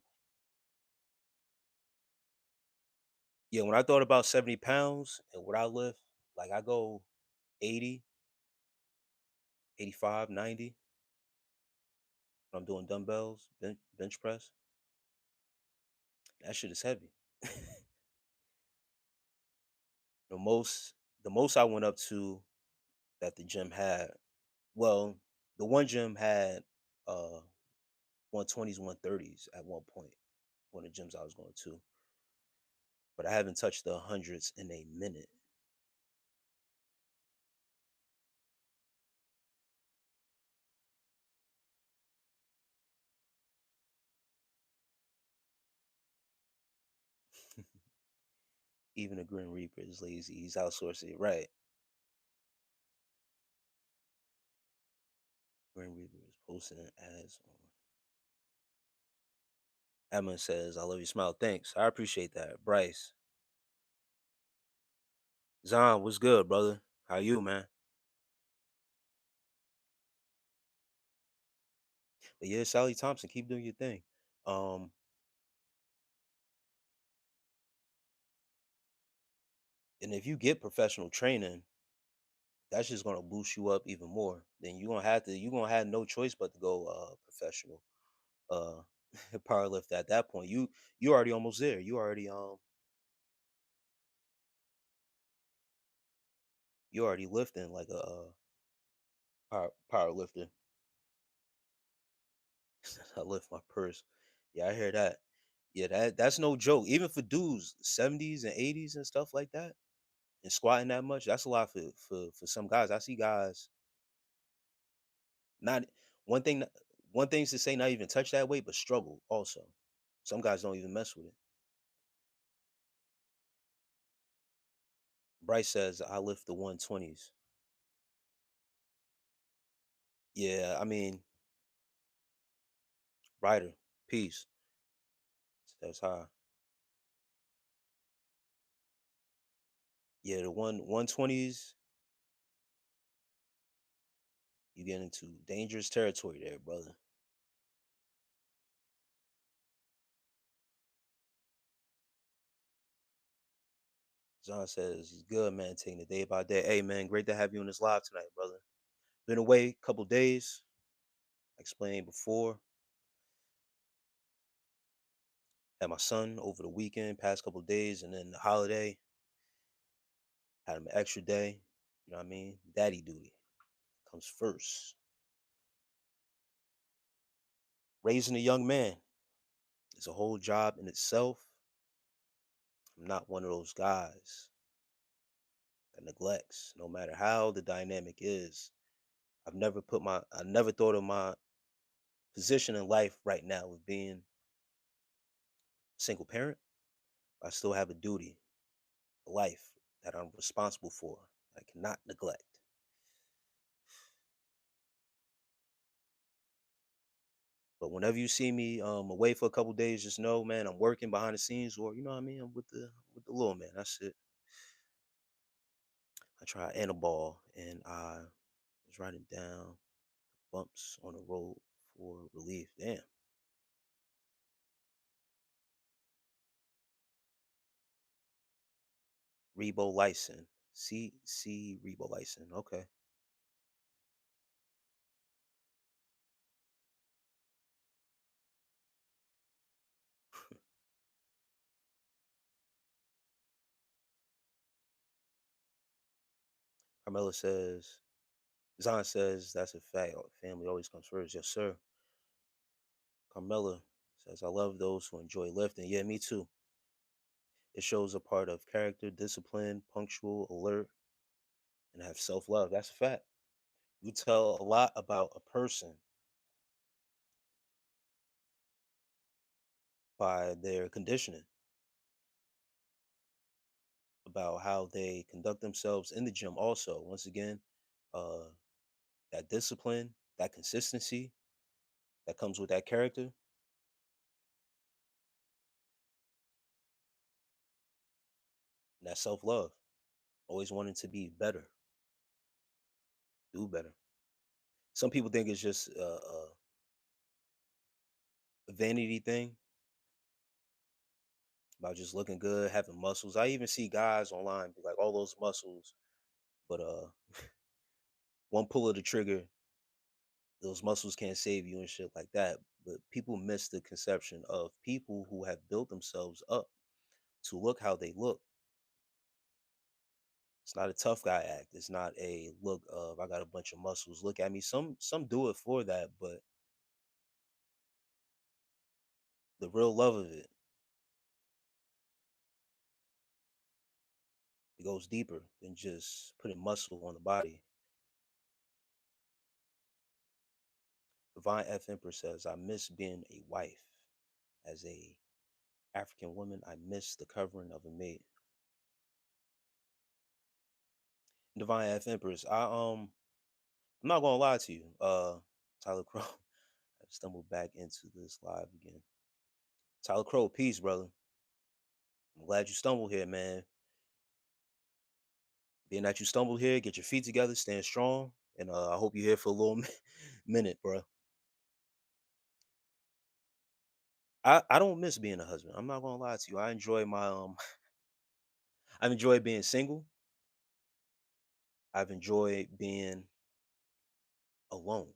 Yeah, when I thought about 70 pounds and what I lift, like I go 80, 85, 90. When I'm doing dumbbells, bench press. That shit is heavy. the most the most I went up to that the gym had, well, the one gym had 120s, 130s at one point, one of the gyms I was going to, but I haven't touched the hundreds in a minute. Even the Grim Reaper is lazy. He's outsourcing it. Right. Grim Reaper is posting ads on. Emma says, I love your smile. Thanks. I appreciate that. Bryce. Zon, what's good, brother? How you, man? But yeah, Sally Thompson, keep doing your thing. Um, and if you get professional training, that's just gonna boost you up even more. Then you're gonna have no choice but to go professional uh power lift at that point. You already almost there. You already lifting like a power lifter. I lift my purse. Yeah, I hear that. Yeah, that's no joke. Even for dudes, 70s and 80s and stuff like that, and squatting that much, that's a lot for some guys. I see guys not one thing one thing's to say not even touch that weight, but struggle also. Some guys don't even mess with it. Bryce says I lift the 120s. Yeah, I mean, writer, peace. That's high. Yeah, the 120s, you get into dangerous territory there, brother. John says he's good, man, taking it day by day. Hey, man, great to have you on this live tonight, brother. Been away a couple days. I explained before. Had my son over the weekend, past couple days, and then the holiday had him an extra day. You know what I mean? Daddy duty comes first. Raising a young man is a whole job in itself. I'm not one of those guys that neglects, no matter how the dynamic is. I never thought of my position in life right now of being a single parent. I still have a duty, a life that I'm responsible for. I cannot neglect. But whenever you see me away for a couple days, just know, man, I'm working behind the scenes, or you know what I mean. I'm with the little man. That's it. I tried Annaball, and I was writing down bumps on the road for relief. Damn, Rebolysin, C Rebolysin. Okay, Carmela says. Zahn says that's a fact. Family always comes first. Yes, sir. Carmela says I love those who enjoy lifting. Yeah, me too. It shows a part of character, discipline, punctual, alert, and have self love. That's a fact. You tell a lot about a person by their conditioning, about how they conduct themselves in the gym. Also, once again, uh, that discipline, that consistency that comes with that character, and that self love. Always wanting to be better, do better. Some people think it's just a vanity thing about just looking good, having muscles. I even see guys online be like, all those muscles, but one pull of the trigger, those muscles can't save you and shit like that. But people miss the conception of people who have built themselves up to look how they look. It's not a tough guy act. It's not a look of I got a bunch of muscles. Look at me. Some do it for that, but the real love of it, it goes deeper than just putting muscle on the body. Divine F Emperor says, I miss being a wife. As a African woman, I miss the covering of a mate. Divine F Empress, I'm not gonna lie to you. Tyler Crow. I stumbled back into this live again. Tyler Crow, peace, brother. I'm glad you stumbled here, man. Being that you stumbled here, get your feet together, stand strong, and I hope you're here for a little minute, bro. I don't miss being a husband. I'm not gonna lie to you. I enjoy my I've enjoyed being single. I've enjoyed being alone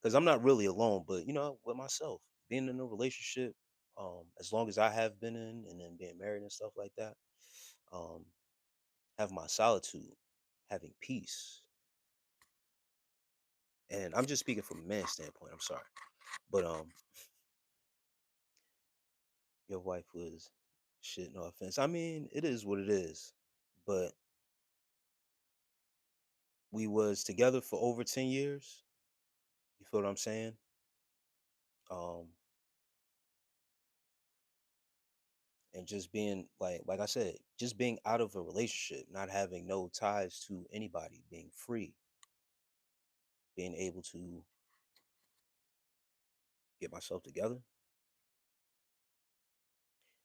because I'm not really alone, but you know, with myself, being in a relationship, as long as I have been in, and then being married and stuff like that, um, have my solitude, having peace, and I'm just speaking from a man's standpoint. I'm sorry, but your wife was shit. No offense. I mean, it is what it is, but we was together for over 10 years. You feel what I'm saying? Um, and just being like I said, just being out of a relationship, not having no ties to anybody, being free, being able to get myself together,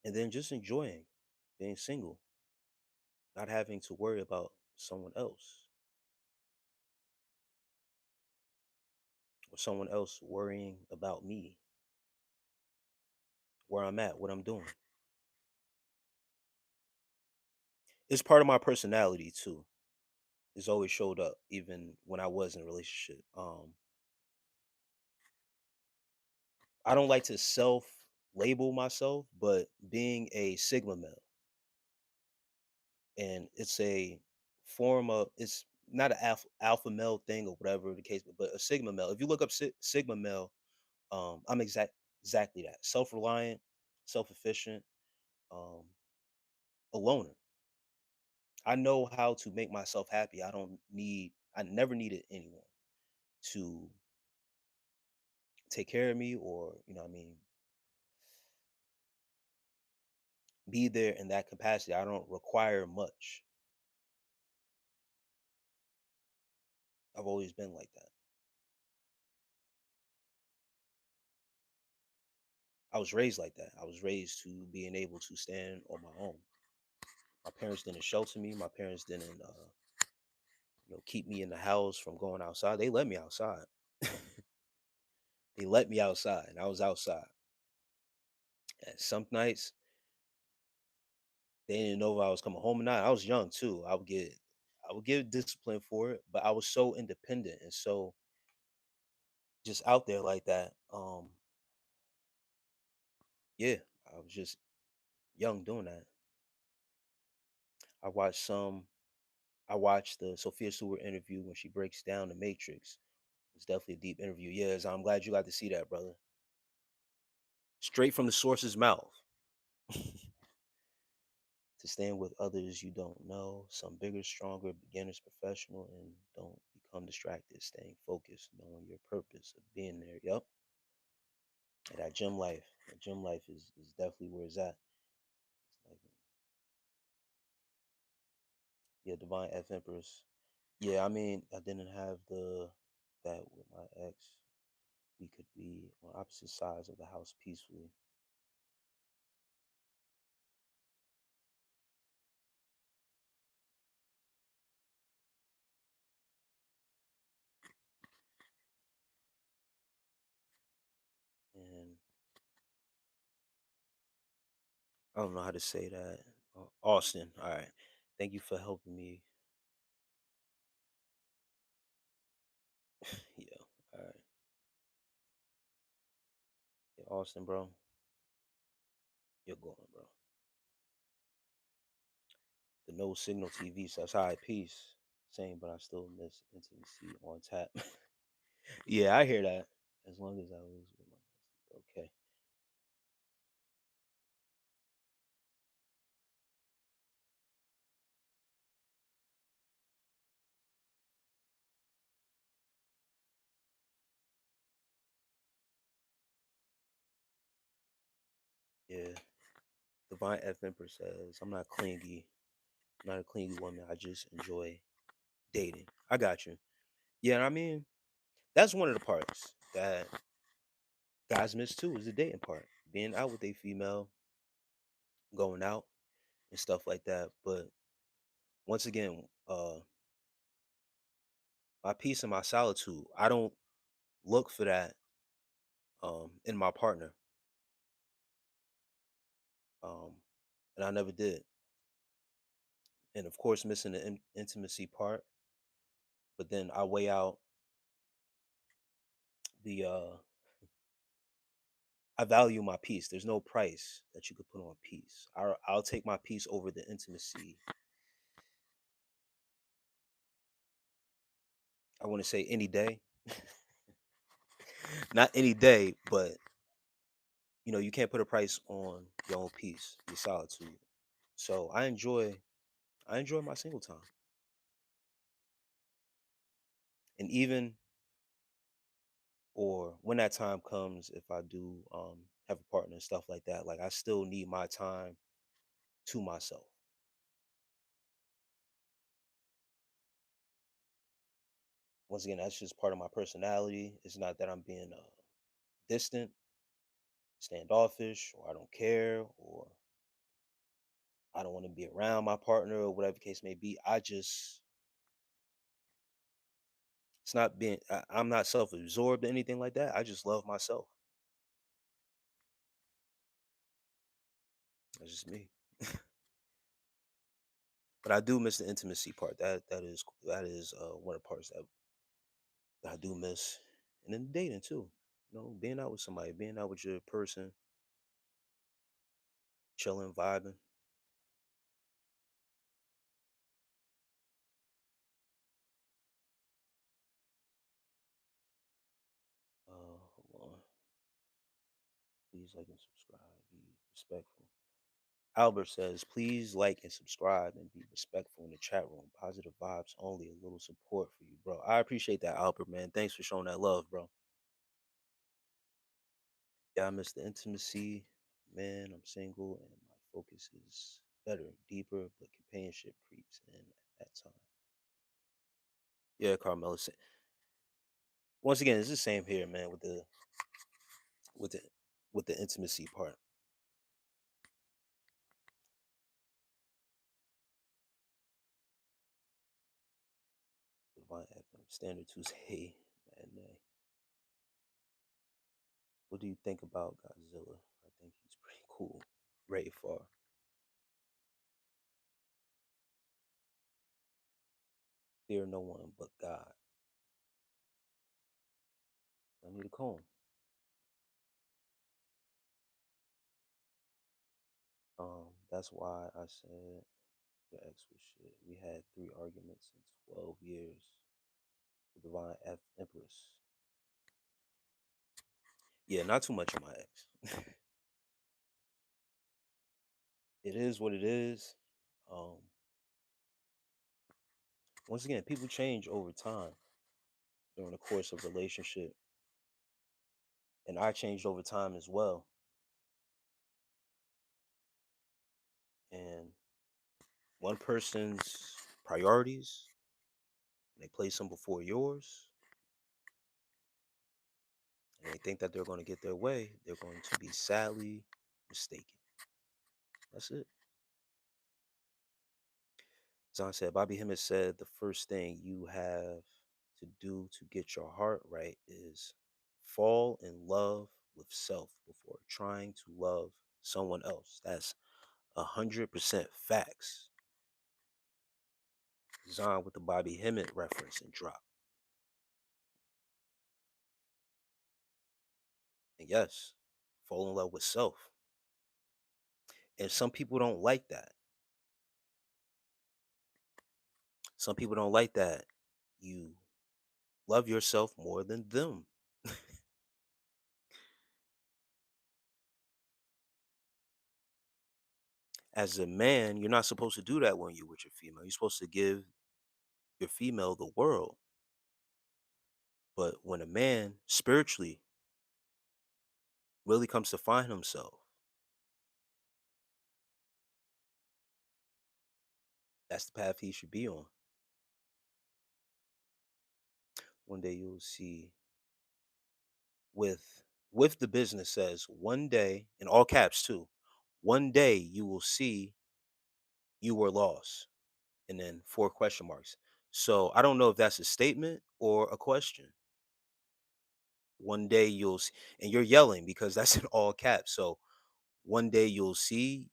and then just enjoying being single, not having to worry about someone else or someone else worrying about me, where I'm at, what I'm doing. It's part of my personality too. It's always showed up even when I was in a relationship. I don't like to self label myself, but being a sigma male, and it's a form of, it's not an alpha male thing or whatever the case, but a sigma male. If you look up sigma male, I'm exactly that: self reliant, self efficient, um, a loner. I know how to make myself happy. I never needed anyone to take care of me, or what I mean, be there in that capacity. I don't require much. I've always been like that. I was raised like that. I was raised to being able to stand on my own. My parents didn't shelter me. My parents didn't, keep me in the house from going outside. They let me outside. They let me outside, and I was outside. And some nights they didn't know if I was coming home or not. I was young too. I would get disciplined for it, but I was so independent and so just out there like that. Yeah, I was just young doing that. I watched some. I watched the Sophia Stewart interview when she breaks down the Matrix. It's definitely a deep interview. Yes, I'm glad you got to see that, brother. Straight from the source's mouth. To stand with others you don't know, some bigger, stronger, beginners, professional, and don't become distracted, staying focused, knowing your purpose of being there. Yep. And that gym life is definitely where it's at. It's like, yeah, Divine F Empress. Yeah, I mean, I didn't have that with my ex. We could be on opposite sides of the house peacefully. And I don't know how to say that. Austin, all right. Thank you for helping me. Yeah, all right. Yeah, Austin, bro, you're going, bro. The no signal TV says hi, peace. Same, but I still miss intimacy on tap. Yeah, I hear that. As long as I was with my okay. Yeah. Divine F Emperor says, I'm not clingy. I'm not a clingy woman. I just enjoy dating. I got you. Yeah, I mean, that's one of the parts that guys miss too, is the dating part. Being out with a female, going out and stuff like that. But once again, my peace and my solitude, I don't look for that in my partner. Um, and I never did. And of course, missing the intimacy part. But then I weigh out the I value my peace. There's no price that you could put on peace. I'll take my peace over the intimacy. I want to say any day, not any day, but you can't put a price on your own peace, your solitude. So I enjoy my single time, and even or when that time comes, if I do have a partner and stuff like that, like I still need my time to myself. Once again, that's just part of my personality. It's not that I'm being distant, standoffish, or I don't care, or I don't want to be around my partner, or whatever the case may be. It's not being, I'm not self absorbed or anything like that. I just love myself. That's just me. But I do miss the intimacy part. That is one of the parts that I do miss. And then dating too. Being out with somebody, being out with your person, chilling, vibing. Hold on. Please like and subscribe. Be respectful. Albert says, please like and subscribe and be respectful in the chat room. Positive vibes only. A little support for you, bro. I appreciate that, Albert, man. Thanks for showing that love, bro. Yeah, I miss the intimacy. Man, I'm single and my focus is better, deeper, but companionship creeps in at times. Yeah, Carmela said. Once again, it's the same here, man, with the with the intimacy part. Divine FM Standard Tuesday. Man, what do you think about Godzilla? I think he's pretty cool. Rated far. Fear no one but God. I need a comb. That's why I said your ex was shit. We had 3 arguments in 12 years. The Divine Empress. Yeah, not too much of my ex. It is what it is. Um, Once again, people change over time during the course of relationship, and I changed over time as well. And one person's priorities, they place them before yours, and they think that they're going to get their way, they're going to be sadly mistaken. That's it. Zahn said, Bobby Hemmett said the first thing you have to do to get your heart right is fall in love with self before trying to love someone else. That's 100% facts. Zahn with the Bobby Hemmett reference and drop. And yes, fall in love with self. And some people don't like that. Some people don't like that. You love yourself more than them. As a man, you're not supposed to do that when you're with your female. You're supposed to give your female the world. But when a man spiritually really comes to find himself, that's the path he should be on. One day you'll see with the business says one day in all caps too. One day you will see you were lost and then 4 question marks. So I don't know if that's a statement or a question. One day you'll see, and you're yelling because that's in all caps. So one day you'll see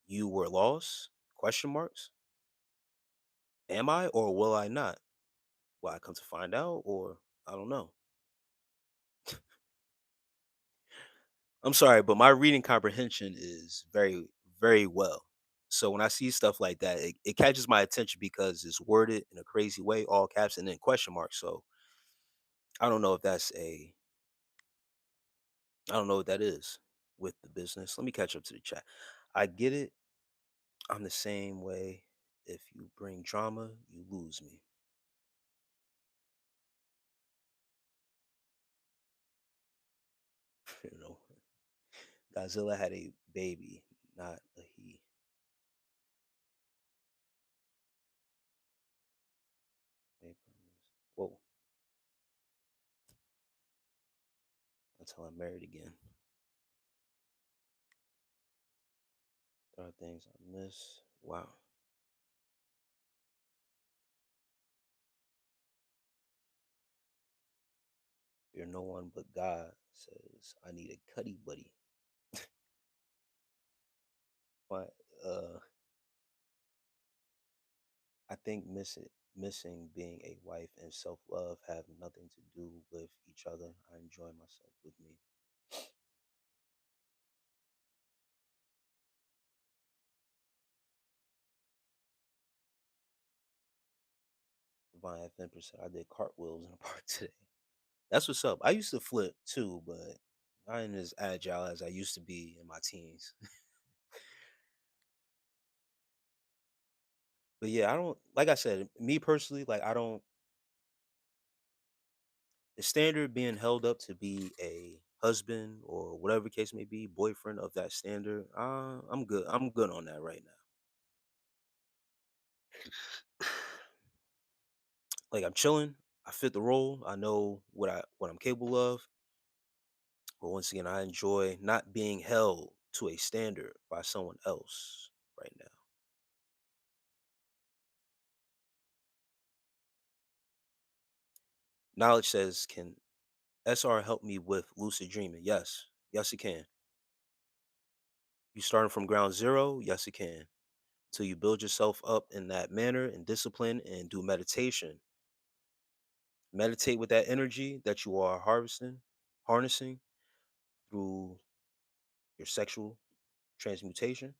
you were lost? Question marks. Am I or will I not? Will I come to find out or I don't know. I'm sorry, but my reading comprehension is very, very well. So when I see stuff like that, it catches my attention because it's worded in a crazy way, all caps and then question marks. So I don't know if I don't know what that is with the business. Let me catch up to the chat. I get it. I'm the same way. If you bring drama, you lose me. you know, Godzilla had a baby, not a he. till I'm married again. There are things I miss. Wow. Fear no one but God says I need a cuddy buddy. But I think missing being a wife and self love have nothing to do with each other. I enjoy myself with me. Divine FM%. I did cartwheels in the park today. That's what's up. I used to flip too, but I ain't as agile as I used to be in my teens. But yeah, I don't like I said, me personally, like I don't the standard being held up to be a husband or whatever case may be, boyfriend of that standard. I'm good. I'm good on that right now. Like I'm chilling. I fit the role. I know what I'm capable of. But once again, I enjoy not being held to a standard by someone else right now. Knowledge says, can SR help me with lucid dreaming? Yes. Yes, it can. You starting from ground zero? Yes, it can. Till you build yourself up in that manner and discipline and do meditation. Meditate with that energy that you are harnessing through your sexual transmutation.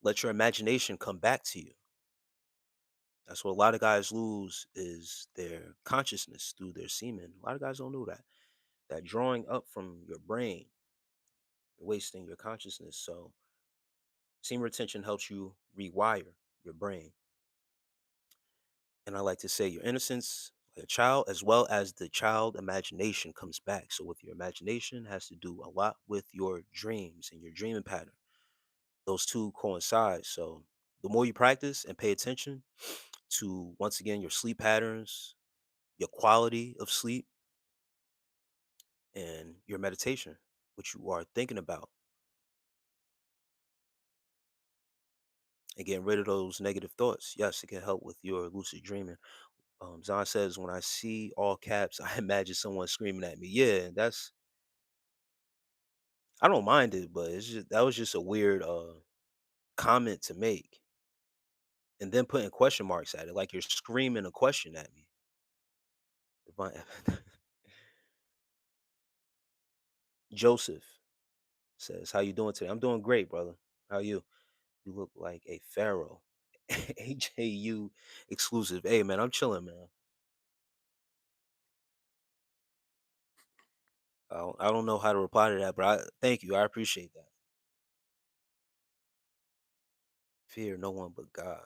Let your imagination come back to you. That's what a lot of guys lose is their consciousness through their semen. A lot of guys don't know that. That drawing up from your brain, you're wasting your consciousness. So semen retention helps you rewire your brain. And I like to say your innocence, like a child, as well as the child imagination comes back. So with your imagination has to do a lot with your dreams and your dreaming pattern. Those two coincide. So the more you practice and pay attention to once again your sleep patterns, your quality of sleep, and your meditation, what you are thinking about, and getting rid of those negative thoughts. Yes, it can help with your lucid dreaming. Zahn says, when I see all caps, I imagine someone screaming at me. Yeah, I don't mind it, but it's just that was just a weird comment to make. And then putting question marks at it, like you're screaming a question at me. Divine- Joseph says, how you doing today? I'm doing great, brother. How you? You look like a pharaoh. AJU exclusive. Hey man, I'm chilling, man. I don't know how to reply to that, but I thank you. I appreciate that. Fear no one but God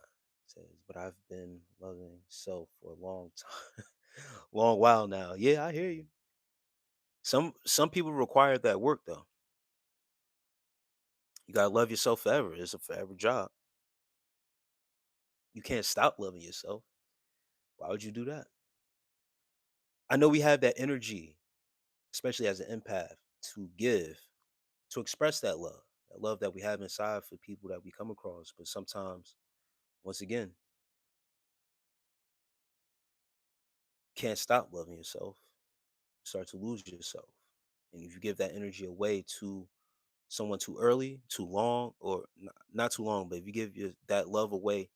says, but I've been loving self for a long time, long while now. Yeah, I hear you. Some people require that work though. You gotta love yourself forever. It's a forever job. You can't stop loving yourself. Why would you do that? I know we have that energy, especially as an empath, to give, to express that love that we have inside for people that we come across. But sometimes, once again, can't stop loving yourself. You start to lose yourself. And if you give that energy away to someone too early, too long, or not too long, but if you give that love away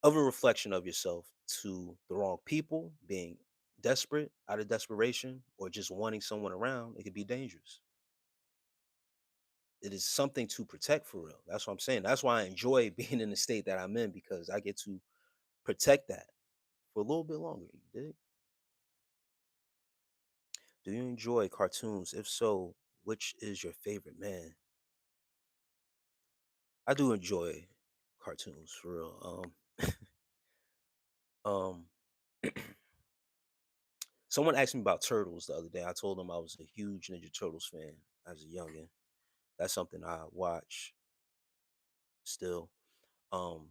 of a reflection of yourself to the wrong people, being desperate out of desperation, or just wanting someone around, it could be dangerous. It is something to protect for real. That's what I'm saying. That's why I enjoy being in the state that I'm in because I get to protect that for a little bit longer. You dig? Do you enjoy cartoons? If so, which is your favorite? Man, I do enjoy cartoons for real. Um, someone asked me about turtles the other day. I told them I was a huge Ninja Turtles fan as a youngin. That's something I watch still. Um,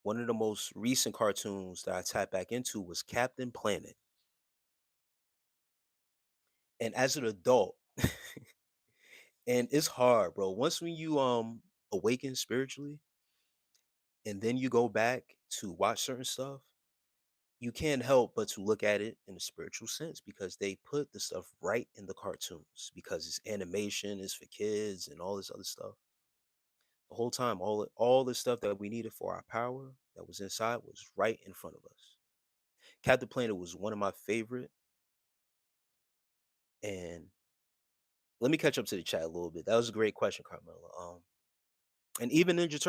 one of the most recent cartoons that I tapped back into was Captain Planet. And as an adult, and it's hard, bro. Once when you awaken spiritually and then you go back to watch certain stuff, you can't help but to look at it in a spiritual sense because they put the stuff right in the cartoons because it's animation, it's for kids and all this other stuff. The whole time, all the stuff that we needed for our power that was inside was right in front of us. Captain Planet was one of my favorite, and let me catch up to the chat a little bit. That was a great question, Carmela. And even Ninja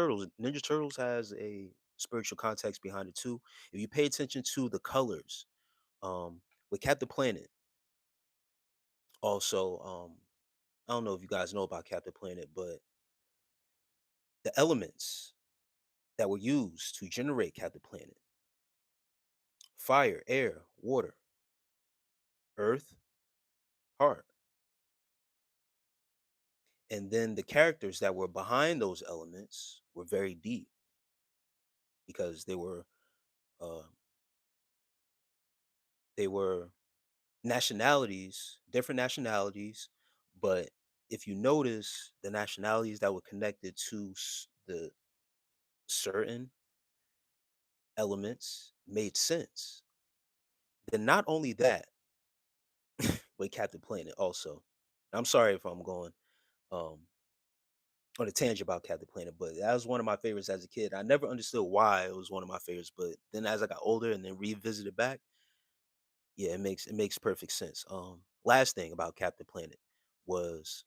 Turtles has a spiritual context behind it too. If you pay attention to the colors, with Captain Planet, also, I don't know if you guys know about Captain Planet, but the elements that were used to generate Captain Planet: fire, air, water, earth, heart. And then the characters that were behind those elements were very deep because uh, they were nationalities, different nationalities, but if you notice the nationalities that were connected to the certain elements made sense. Then not only that, with Captain Planet also. I'm sorry if I'm going um on a tangent about Captain Planet, but that was one of my favorites as a kid. I never understood why it was one of my favorites, but then as I got older and then revisited back, yeah, it makes perfect sense. Last thing about Captain Planet was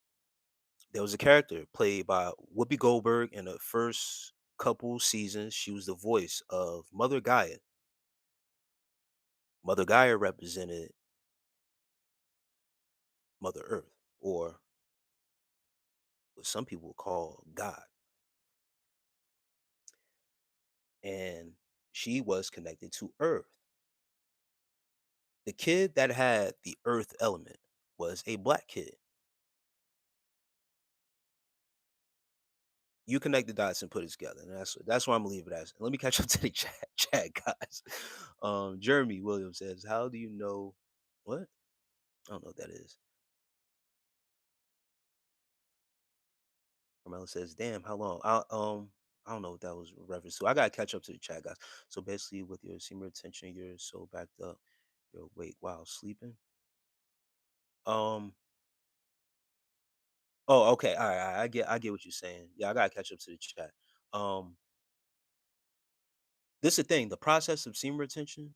there was a character played by Whoopi Goldberg in the first couple seasons. She was the voice of Mother Gaia. Mother Gaia represented Mother Earth, or what some people call God, and she was connected to Earth. The kid that had the Earth element was a black kid. You connect the dots and put it together, and that's why I'm gonna leave it as. Let me catch up to the chat, guys. Jeremy Williams says, "How do you know what? I don't know what that is." Carmela says, "Damn, how long? I don't know what that was a reference to. I gotta catch up to the chat, guys. So basically, with your semen retention, you're so backed up, you're awake while sleeping. Um, oh, okay, all right, I get what you're saying. Yeah, I gotta catch up to the chat. Um, this is the thing. The process of semen retention,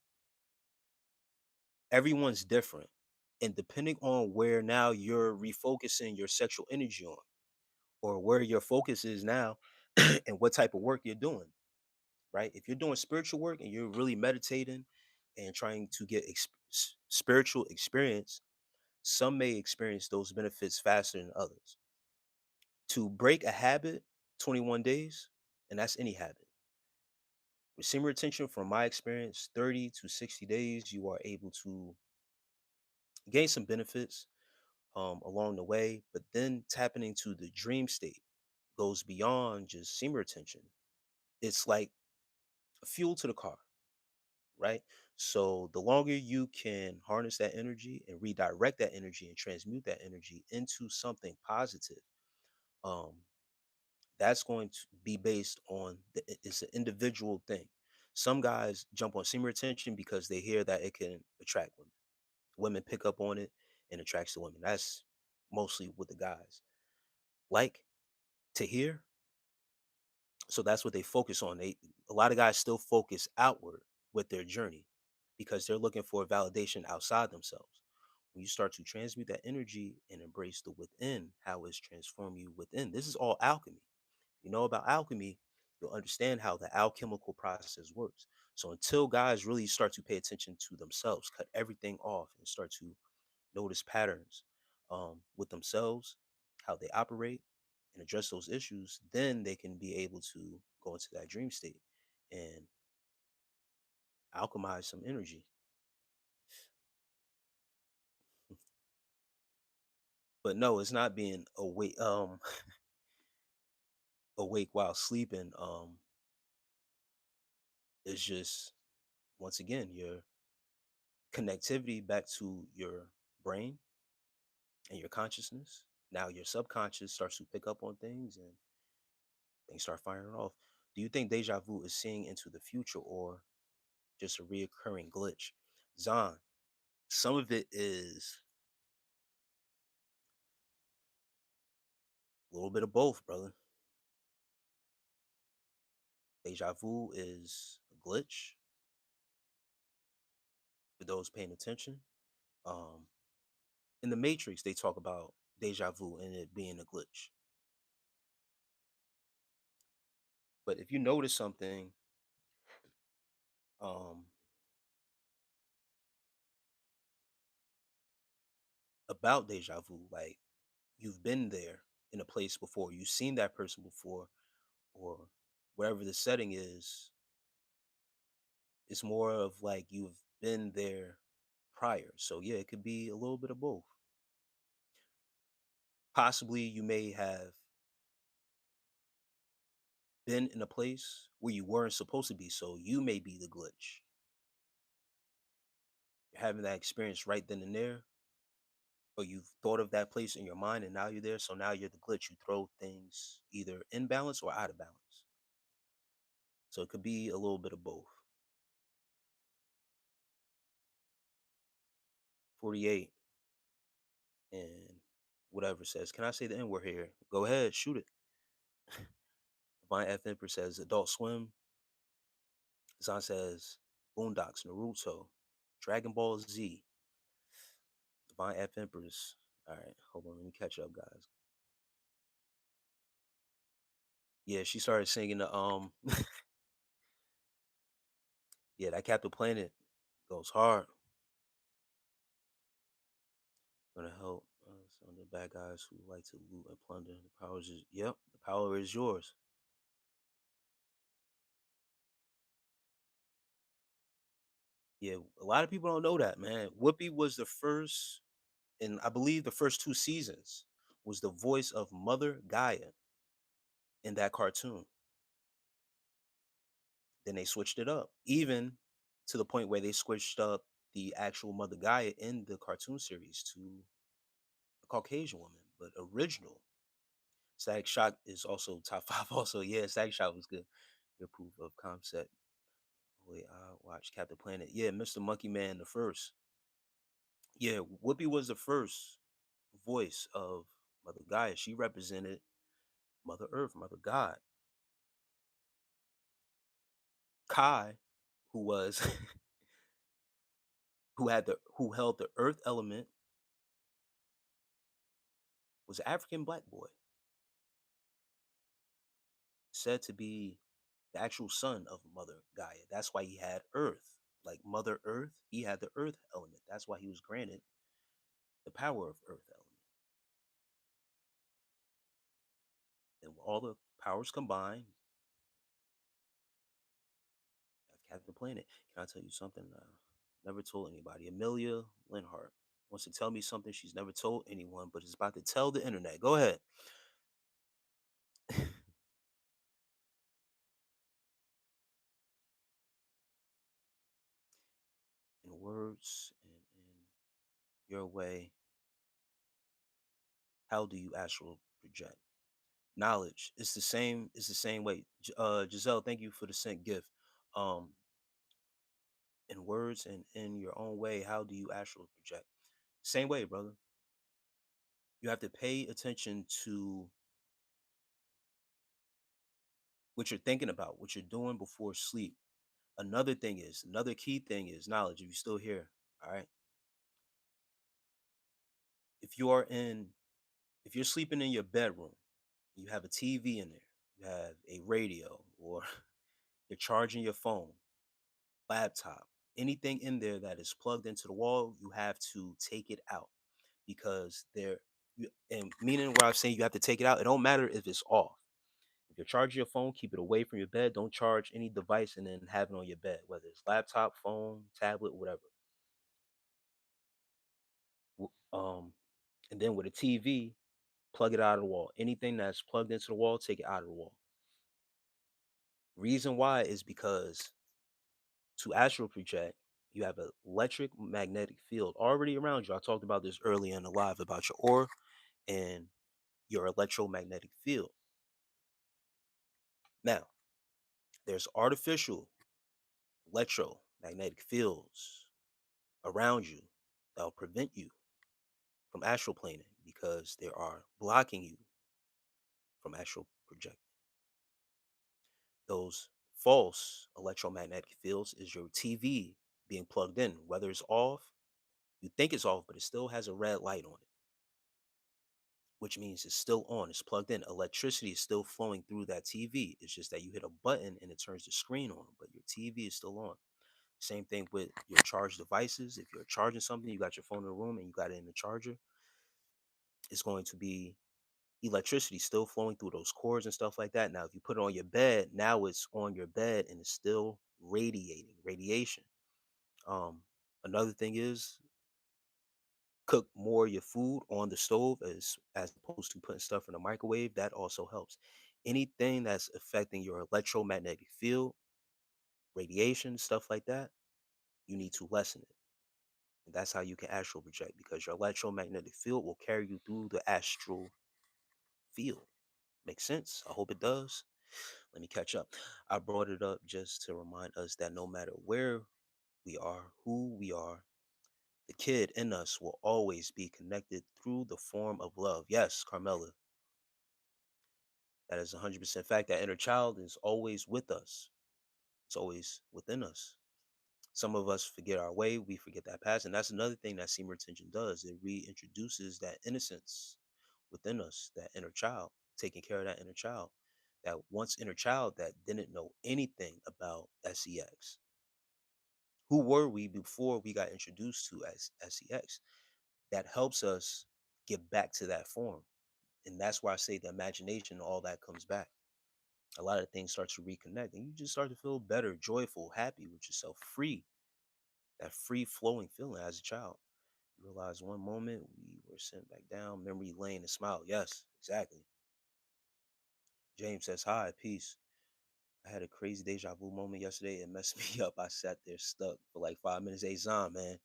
everyone's different, and depending on where now you're refocusing your sexual energy on, or where your focus is now, and what type of work you're doing. Right? If you're doing spiritual work and you're really meditating and trying to get spiritual experience, some may experience those benefits faster than others. To break a habit, 21 days, and that's any habit. With semen retention, from my experience, 30 to 60 days, you are able to gain some benefits along the way, but then tapping into the dream state goes beyond just semen retention. It's like fuel to the car, right? So the longer you can harness that energy and redirect that energy and transmute that energy into something positive, um, that's going to be based on it's an individual thing. Some guys jump on semen retention because they hear that it can attract women. Women pick up on it and attracts the women. That's mostly what the guys like to hear. So that's what they focus on. A lot of guys still focus outward with their journey because they're looking for validation outside themselves. When you start to transmute that energy and embrace the within, how it's transform you within. This is all alchemy. You know about alchemy, you'll understand how the alchemical process works. So until guys really start to pay attention to themselves, cut everything off and start to notice patterns with themselves, how they operate, and address those issues, then they can be able to go into that dream state and alchemize some energy. But no, it's not being awake awake while sleeping. It's just once again your connectivity back to your brain and your consciousness. Now your subconscious starts to pick up on things and things start firing off. Do you think deja vu is seeing into the future or just a reoccurring glitch? Zahn, some of it is a little bit of both, brother. Deja vu is a glitch for those paying attention. Um, in the Matrix, they talk about deja vu and it being a glitch. But if you notice something um, about deja vu, like you've been there in a place before, you've seen that person before, or wherever the setting is, it's more of like you've been there prior. So yeah, it could be a little bit of both. Possibly you may have been in a place where you weren't supposed to be, so you may be the glitch. You're having that experience right then and there, or you've thought of that place in your mind and now you're there, so now you're the glitch. You throw things either in balance or out of balance. So it could be a little bit of both. 48 and whatever says, can I say the N word here? Go ahead, shoot it. Divine F Emperor says Adult Swim. Zan says Boondocks, Naruto, Dragon Ball Z, Divine F Empress. All right, hold on, let me catch up, guys. Yeah, she started singing the yeah, that Captain Planet goes hard. Gonna help some of the bad guys who like to loot and plunder. The power is yep, the power is yours. Yeah, a lot of people don't know that, man. Whoopi was the first, and I believe the first two seasons was the voice of Mother Gaia in that cartoon. Then they switched it up, even to the point where they switched up the actual Mother Gaia in the cartoon series to a Caucasian woman, but original. Static Shock is also top five. Also, yeah, Static Shock was good. Good proof of concept. Wait, I watched Captain Planet. Yeah, Mr. Monkey Man the first. Yeah, Whoopi was the first voice of Mother Gaia. She represented Mother Earth, Mother God. Kai, who was who held the Earth element, was an African black boy, said to be the actual son of Mother Gaia. That's why he had Earth, like Mother Earth. He had the Earth element. That's why he was granted the power of Earth element. And all the powers combined, Captain Planet. Can I tell you something? Never told anybody. Amelia Linhart wants to tell me something she's never told anyone, but is about to tell the internet. Go ahead. In words and in your way, how do you astral project? Knowledge. It's the same. It's the same way. Giselle, thank you for the sent gift. Um, in words and in your own way, how do you astral project? Same way, brother. You have to pay attention to what you're thinking about, what you're doing before sleep. Another key thing is knowledge. If you're still here, all right. If you are in, if you're sleeping in your bedroom, you have a TV in there, you have a radio, or you're charging your phone, laptop, anything in there that is plugged into the wall, you have to take it out because and meaning what I'm saying, you have to take it out. It don't matter if it's off. If you're charging your phone, keep it away from your bed. Don't charge any device and then have it on your bed, whether it's laptop, phone, tablet, whatever. Um, and then with a TV, plug it out of the wall. Anything that's plugged into the wall, take it out of the wall. Reason why is because to astral project, You have an electric magnetic field already around you. I talked about this earlier in the live about your aura and your electromagnetic field. Now, there's artificial electromagnetic fields around you that will prevent you from astral planing because they are blocking you from astral projecting. Those false electromagnetic fields is your TV being plugged in, whether it's off, you think it's off, but it still has a red light on it, which means it's still on, it's plugged in. Electricity is still flowing through that TV. It's just that you hit a button and it turns the screen on, but your TV is still on. Same thing with your charged devices. If you're charging something, you got your phone in the room and you got it in the charger, it's going to be electricity still flowing through those cords and stuff like that. Now, if you put it on your bed, now it's on your bed and it's still radiating radiation. Um, Another thing is cook more of your food on the stove as opposed to putting stuff in the microwave. That also helps. Anything that's affecting your electromagnetic field, radiation, stuff like that, you need to lessen it. And that's how you can astral project because your electromagnetic field will carry you through the astral field. Makes sense? I hope it does. Let me catch up. I brought it up just to remind us that no matter where we are, who we are, the kid in us will always be connected through the form of love. Yes, Carmela, that is 100% fact. That inner child is always with us, it's always within us. Some of us forget our way, we forget that past. And that's another thing that semen retention does. It reintroduces that innocence within us, that inner child, taking care of that inner child. That once inner child that didn't know anything about sex. Who were we before we got introduced to as sex? That helps us get back to that form. And that's why I say the imagination, all that comes back. A lot of things start to reconnect and you just start to feel better, joyful, happy with yourself, free. That free flowing feeling as a child. You realize one moment we were sent back down, memory lane and smile. Yes, exactly. James says, hi, peace. I had a crazy deja vu moment yesterday. It messed me up. I sat there stuck for like 5 minutes. Hey, Zon, man,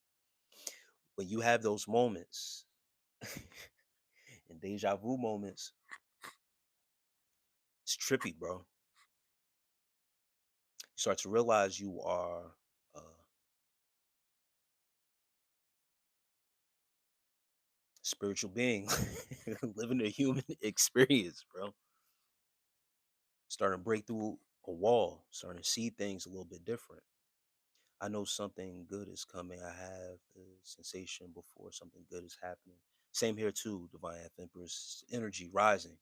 when you have those moments and deja vu moments, it's trippy, bro. You start to realize you are a spiritual being living a human experience, bro. Starting to break through a wall, starting to see things a little bit different. I know something good is coming. I have the sensation before something good is happening. Same here too, Divine F Empress. Energy rising,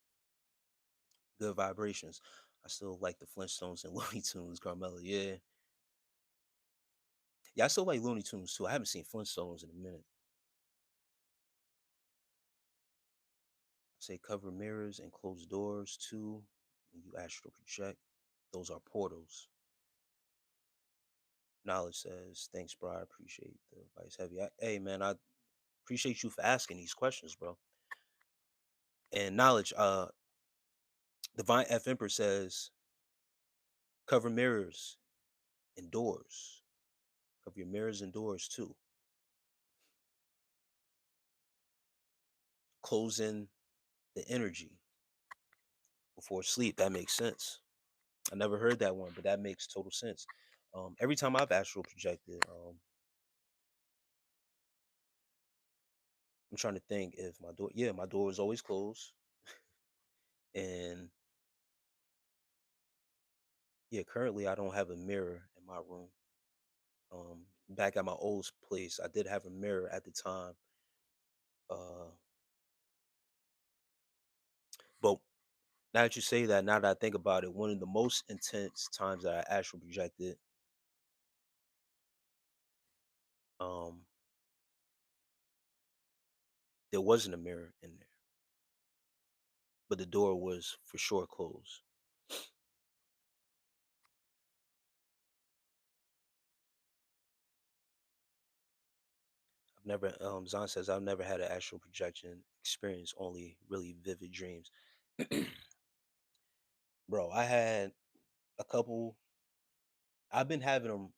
good vibrations. I still like the Flintstones and Looney Tunes, Carmela. Yeah. Yeah, I still like Looney Tunes too. I haven't seen Flintstones in a minute. Say cover mirrors and close doors too. When you astral project, those are portals. Knowledge says, thanks, bro. I appreciate the advice. Heavy. Hey, man, I appreciate you for asking these questions, bro. And knowledge, Divine F Emperor says, cover mirrors and doors. Cover your mirrors and doors too. Close in the energy before sleep. That makes sense. I never heard that one, but that makes total sense. Every time I've astral projected, I'm trying to think if my door, yeah, my door is always closed. And yeah, currently I don't have a mirror in my room. Back at my old place, I did have a mirror at the time. Uh, but now that you say that, now that I think about it, one of the most intense times that I astral projected, um, there wasn't a mirror in there, but the door was for sure closed. I've never, Zahn says, I've never had an astral projection experience, only really vivid dreams. Bro, I had a couple, I've been having them,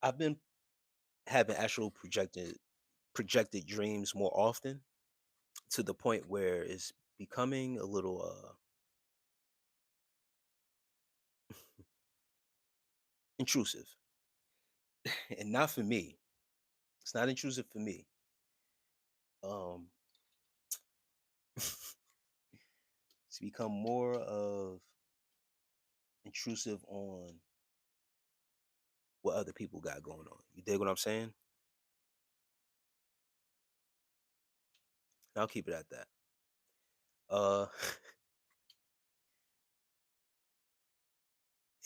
I've been having actual projected dreams more often, to the point where it's becoming a little intrusive. And not for me. It's not intrusive for me. Um it's become more of intrusive on what other people got going on. You dig what I'm saying? I'll keep it at that. Uh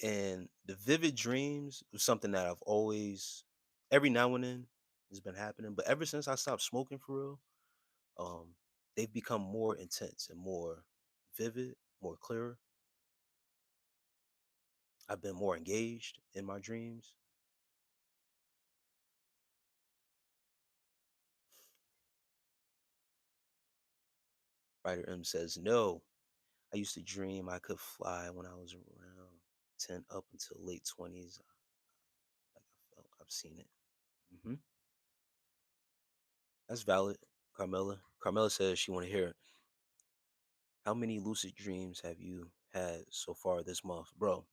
and the vivid dreams was something that I've always, every now and then, has been happening, but ever since I stopped smoking for real, um they've become more intense and more vivid, more clearer. I've been more engaged in my dreams. Writer M says, no, I used to dream I could fly when I was around 10 up until late 20s. Like I've seen it. Hmm. That's valid, Carmela. Carmela says she want to hear, how many lucid dreams have you had so far this month? Bro,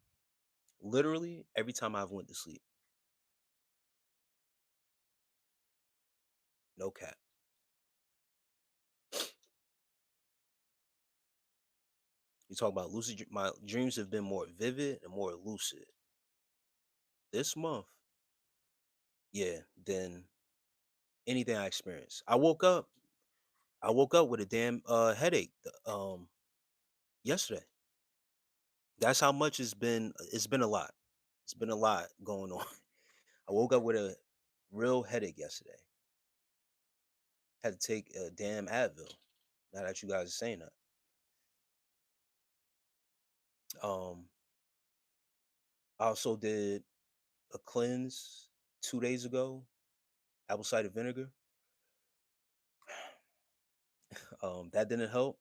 literally every time I've went to sleep. No cap. You talk about lucid, my dreams have been more vivid and more lucid this month, yeah, than anything I experienced. I woke up with a damn headache yesterday. That's how much it's been a lot. It's been a lot going on. I woke up with a real headache yesterday. Had to take a damn Advil. Now that you guys are saying that. Um I also did a cleanse 2 days ago, apple cider vinegar. That didn't help.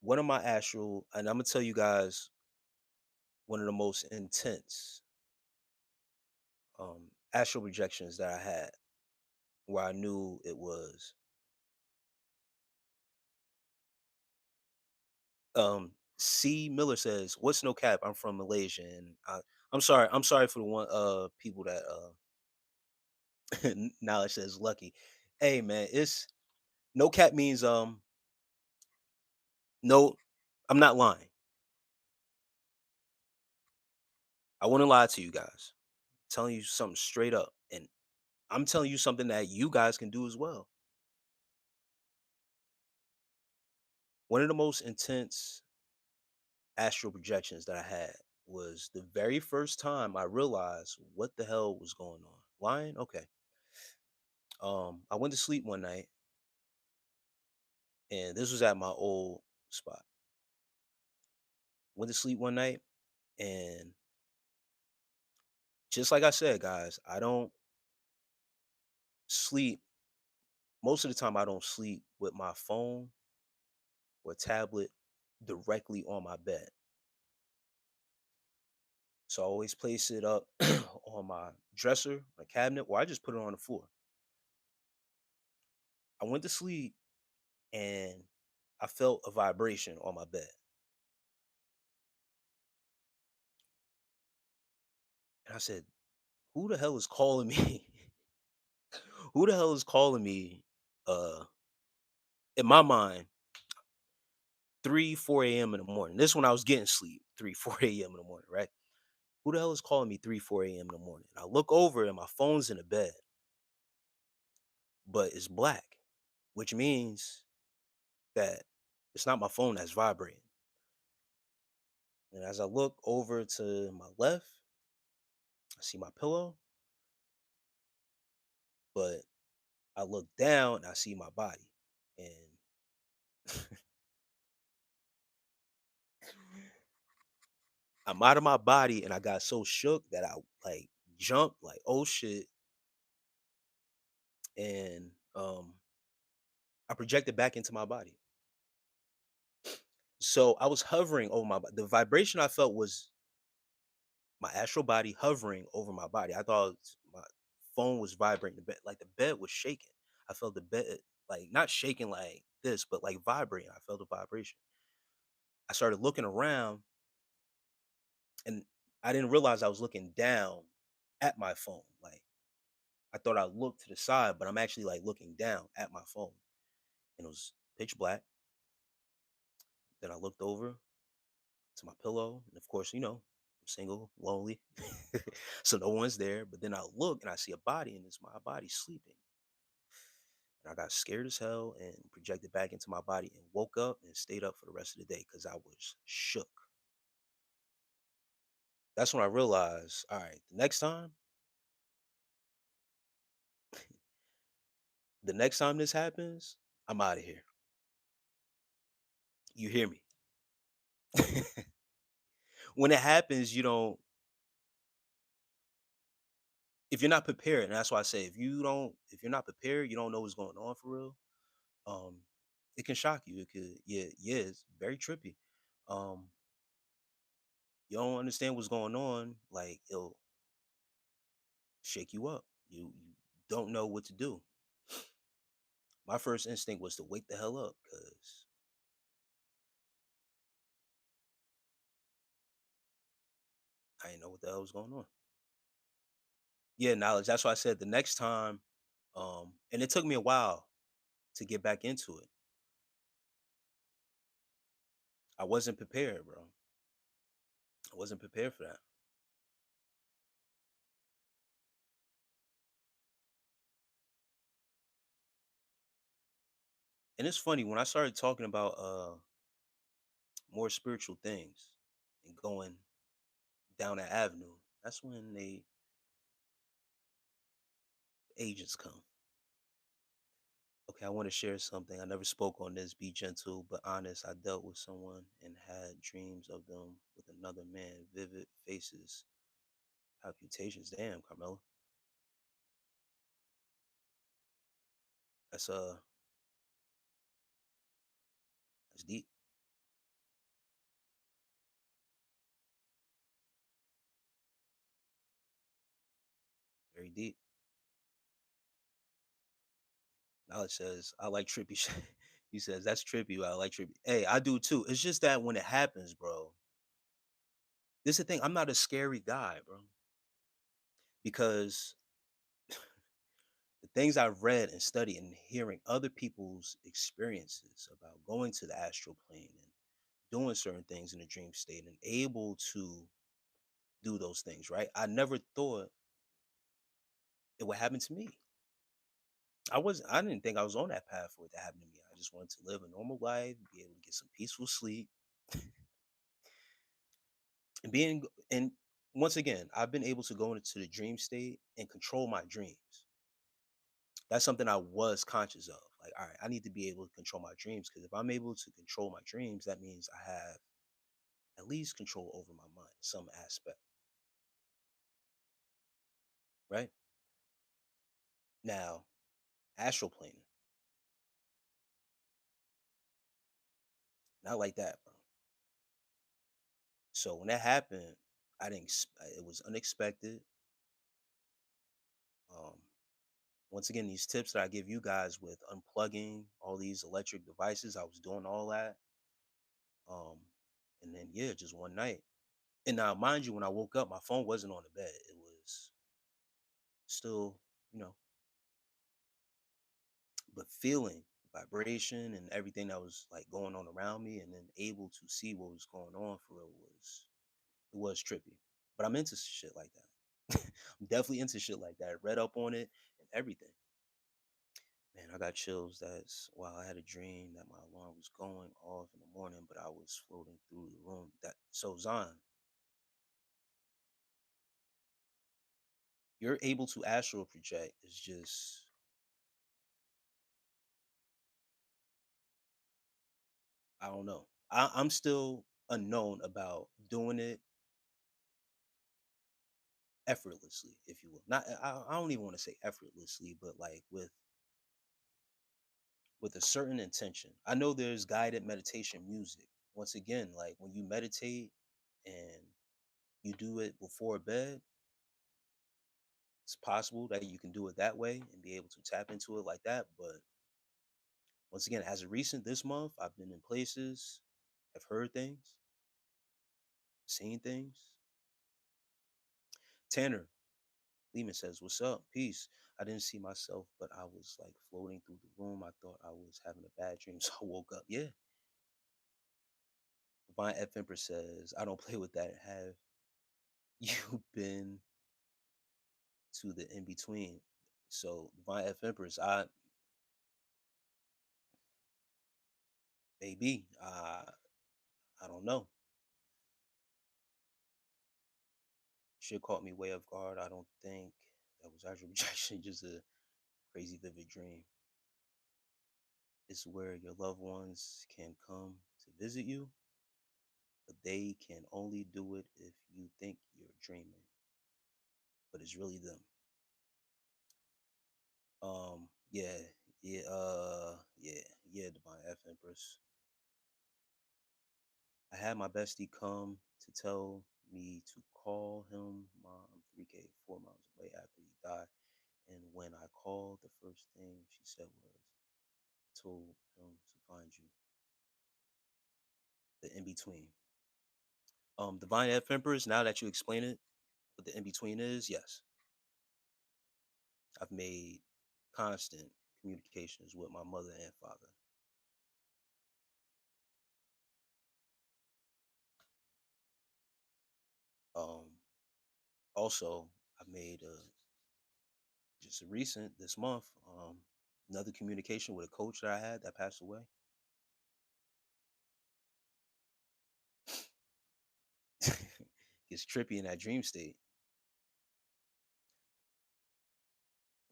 One of my astral, and I'm gonna tell you guys, one of the most intense astral projections that I had, where I knew it was. C Miller says, "What's no cap? I'm from Malaysia, and I'm sorry. I'm sorry for the one people that knowledge says lucky. Hey man, it's no cap means no. I'm not lying. I wouldn't lie to you guys. Telling you something straight up, and I'm telling you something that you guys can do as well. One of the most intense astral projections that I had was the very first time I realized what the hell was going on. Lying? Okay. I went to sleep one night, and this was at my old spot. Went to sleep one night, and just like I said, guys, I don't sleep. Most of the time, I don't sleep with my phone or tablet directly on my bed. So I always place it up on my dresser, my cabinet, or I just put it on the floor. I went to sleep, and I felt a vibration on my bed. And I said, who the hell is calling me? Who the hell is calling me? In my mind, 3, 4 a.m. in the morning. This when I was getting sleep, 3, 4 a.m. in the morning, right? Who the hell is calling me 3, 4 a.m. in the morning? I look over and my phone's in the bed, but it's black, which means that it's not my phone that's vibrating. And as I look over to my left, I see my pillow, but I look down and I see my body. And I'm out of my body and I got so shook that I like jumped, like, oh shit. And I projected back into my body. So I was hovering over my the vibration I felt was my astral body hovering over my body. I thought my phone was vibrating. The bed was shaking. I felt the bed like not shaking like this, but like vibrating. I felt a vibration. I started looking around, and I didn't realize I was looking down at my phone. Like I thought I looked to the side, but I'm actually like looking down at my phone, and it was pitch black. Then I looked over to my pillow, and of course, I'm single, lonely, so no one's there. But then I look and I see a body, and it's my body sleeping. And I got scared as hell and projected back into my body and woke up and stayed up for the rest of the day because I was shook. That's when I realized, all right, the next time this happens, I'm out of here. You hear me? When it happens, you don't. If you're not prepared, and that's why I say if you're not prepared, you don't know what's going on for real. Um, it can shock you. It could, yeah, it's very trippy. Um, you don't understand what's going on, like it'll shake you up. You don't know what to do. My first instinct was to wake the hell up because I didn't know what the hell was going on. Yeah, knowledge. That's why I said the next time, and it took me a while to get back into it. I wasn't prepared, bro. I wasn't prepared for that. And it's funny when I started talking about more spiritual things and going down that avenue. That's when they agents come. Okay, I want to share something. I never spoke on this. Be gentle but honest. I dealt with someone and had dreams of them with another man. Vivid faces, palpitations. Damn, Carmela. That's that's deep. Very deep. Knowledge says I like trippy shit. He says that's trippy. But I like trippy. Hey, I do too. It's just that when it happens, bro. This is the thing. I'm not a scary guy, bro, because the things I've read and studied and hearing other people's experiences about going to the astral plane and doing certain things in the dream state and able to do those things, right? I never thought it would happen to me. I didn't think I was on that path for it to happen to me. I just wanted to live a normal life, be able to get some peaceful sleep, and and once again, I've been able to go into the dream state and control my dreams. That's something I was conscious of. Like, all right, I need to be able to control my dreams because if I'm able to control my dreams, that means I have at least control over my mind, some aspect, right? Now, astral planing, not like that, bro. So when that happened, I didn't. It was unexpected. Um, Once again, these tips that I give you guys with unplugging all these electric devices, I was doing all that. Um, and then yeah, just one night. And now, mind you, when I woke up, my phone wasn't on the bed. It was still, you know, but feeling vibration and everything that was like going on around me, and then able to see what was going on for real was trippy. But I'm into shit like that. I'm definitely into shit like that. I read up on it and everything. Man, I got chills. That's wow. I had a dream that my alarm was going off in the morning, but I was floating through the room. That so Zion, you're able to astral project. It's just I don't know. I'm still unknown about doing it effortlessly, if you will. Not I don't even want to say effortlessly, but like with a certain intention. I know there's guided meditation music. Once again, like when you meditate and you do it before bed, it's possible that you can do it that way and be able to tap into it like that. But once again, as of recent this month, I've been in places, have heard things, seen things. Tanner Lehman says, "What's up? Peace. I didn't see myself, but I was like floating through the room. I thought I was having a bad dream, so I woke up." Yeah. Divine F Empress says, "I don't play with that. Have you been to the in between?" So Divine F Empress, maybe I don't know. Shit caught me way off guard. I don't think that was actual rejection, just a crazy vivid dream. It's where your loved ones can come to visit you, but they can only do it if you think you're dreaming, but it's really them. Yeah, yeah, Divine F Empress. I had my bestie come to tell me to call him mom 3K 4 miles away after he died. And when I called, the first thing she said was, told him to find you. The in between. Divine F Empress, now that you explain it, what the in between is, yes. I've made constant communications with my mother and father. Um, Also, I've made just recent this month, another communication with a coach that I had that passed away. Gets trippy in that dream state.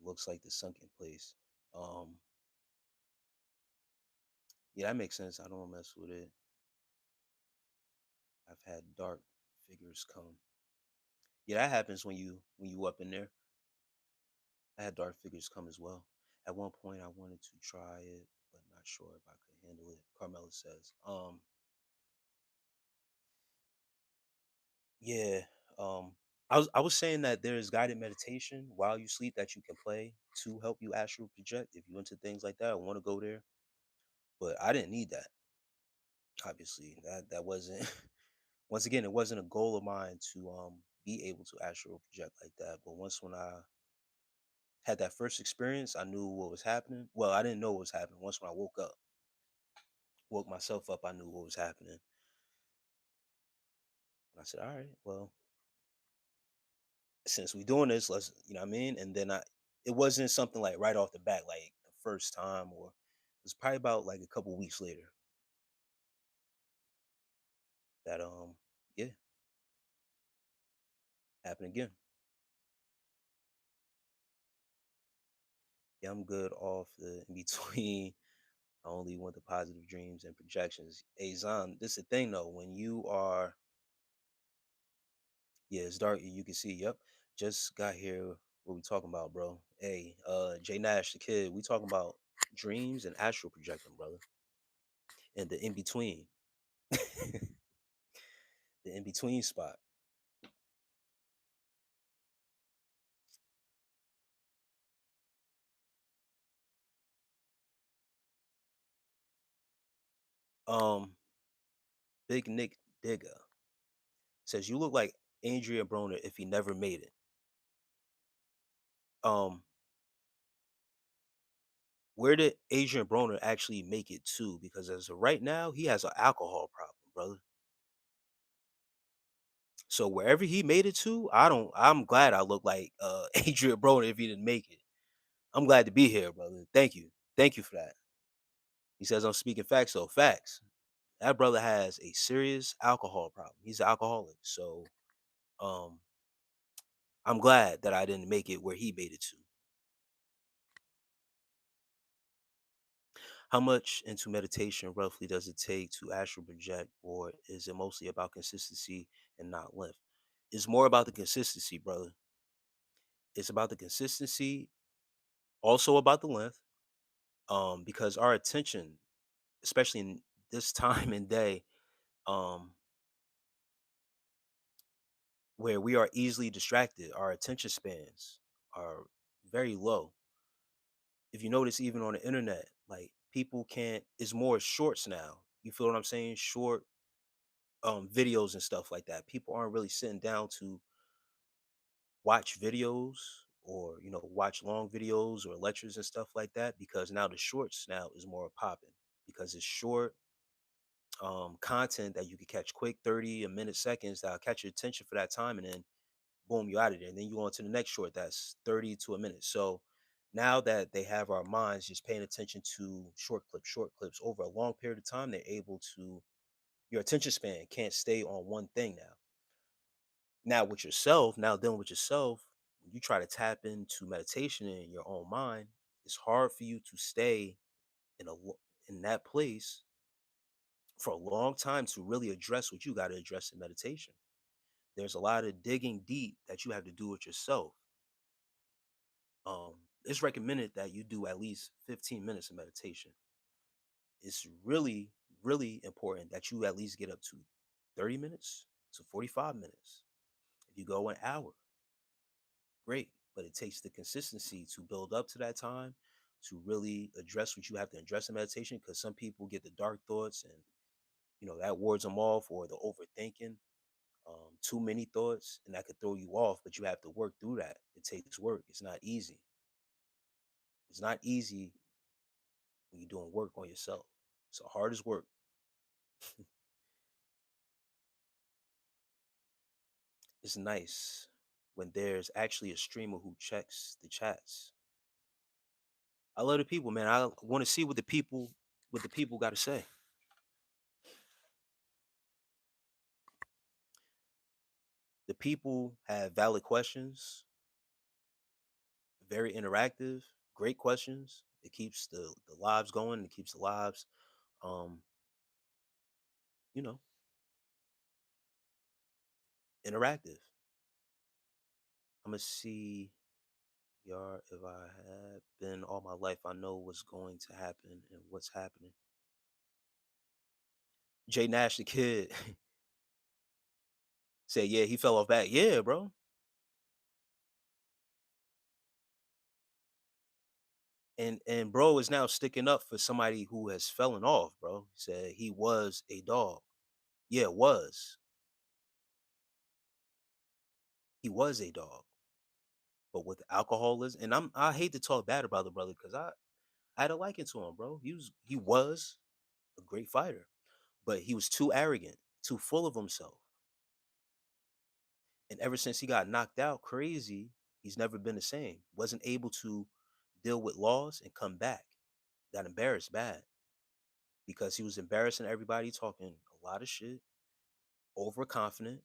Looks like the sunken place. Um, yeah, that makes sense. I don't mess with it. I've had dark figures come. Yeah, that happens when you up in there. I had dark figures come as well. At one point, I wanted to try it, but not sure if I could handle it. Carmela says, yeah, um, I was saying that there is guided meditation while you sleep that you can play to help you astral project if you into things like that. I want to go there, but I didn't need that. Obviously, that wasn't. Once again, it wasn't a goal of mine to be able to astral project like that. But once when I had that first experience, I knew what was happening. Well, I didn't know what was happening. Once when I woke myself up, I knew what was happening. And I said, "All right, well, since we doing this, let's, you know what I mean?" And then it wasn't something like right off the bat, like the first time, or it was probably about like a couple weeks later that yeah, happened again. Yeah, I'm good off the in between. I only want the positive dreams and projections. Hey Zan, this is the thing though. When you are, yeah, it's dark. You can see. Yep, just got here. What we talking about, bro? Hey, Jay Nash, the kid. We talking about dreams and astral projecting, brother, and the in between, the in between spot. Um, Big Nick Digger says you look like Adrian Broner if he never made it. Um, where did Adrian Broner actually make it to? Because as of right now, he has an alcohol problem, brother. So wherever he made it to, I don't. I'm glad I look like Adrian Broner if he didn't make it. I'm glad to be here, brother. Thank you for that. He says I'm speaking facts, so facts. That brother has a serious alcohol problem. He's an alcoholic, so um, I'm glad that I didn't make it where he made it to. How much into meditation roughly does it take to astral project, or is it mostly about consistency and not length? It's more about the consistency, brother. It's about the consistency, also about the length, because our attention, especially in this time and day, um, where we are easily distracted. Our attention spans are very low. If you notice, even on the internet, like people can't, it's more shorts now. You feel what I'm saying? Short videos and stuff like that. People aren't really sitting down to watch videos, or watch long videos or lectures and stuff like that, because now the shorts now is more popping, because it's short content that you can catch quick, 30 a minute seconds, that'll catch your attention for that time, and then boom, you out of there, and then you on to the next short that's 30 to a minute. So now that they have our minds just paying attention to short clips over a long period of time, they're able to, your attention span can't stay on one thing now. Now with yourself, now dealing with yourself, when you try to tap into meditation in your own mind, it's hard for you to stay in that place for a long time to really address what you got to address in meditation. There's a lot of digging deep that you have to do with yourself. It's recommended that you do at least 15 minutes of meditation. It's really, really important that you at least get up to 30 minutes to 45 minutes. If you go an hour, great. But it takes the consistency to build up to that time, to really address what you have to address in meditation. Because some people get the dark thoughts, and that wards them off, or the overthinking, too many thoughts, and that could throw you off. But you have to work through that. It takes work. It's not easy. It's not easy when you're doing work on yourself. It's the hardest work. It's nice when there's actually a streamer who checks the chats. I love the people, man. I want to see what the people got to say. The people have valid questions, very interactive, great questions. It keeps the lives going. It keeps the lives, um, you know, interactive. I'm gonna see y'all. If I had been all my life, I know what's going to happen and what's happening. Jay Nash, the kid, said, "Yeah, he fell off back. Yeah, bro. And bro is now sticking up for somebody who has fallen off, bro. He said he was a dog. Yeah, was. He was a dog. But with alcoholism, and I hate to talk bad about the brother, because I had a liking to him, bro. He was a great fighter, but he was too arrogant, too full of himself. And ever since he got knocked out crazy, he's never been the same. Wasn't able to deal with loss and come back. Got embarrassed bad, because he was embarrassing everybody, talking a lot of shit, overconfident,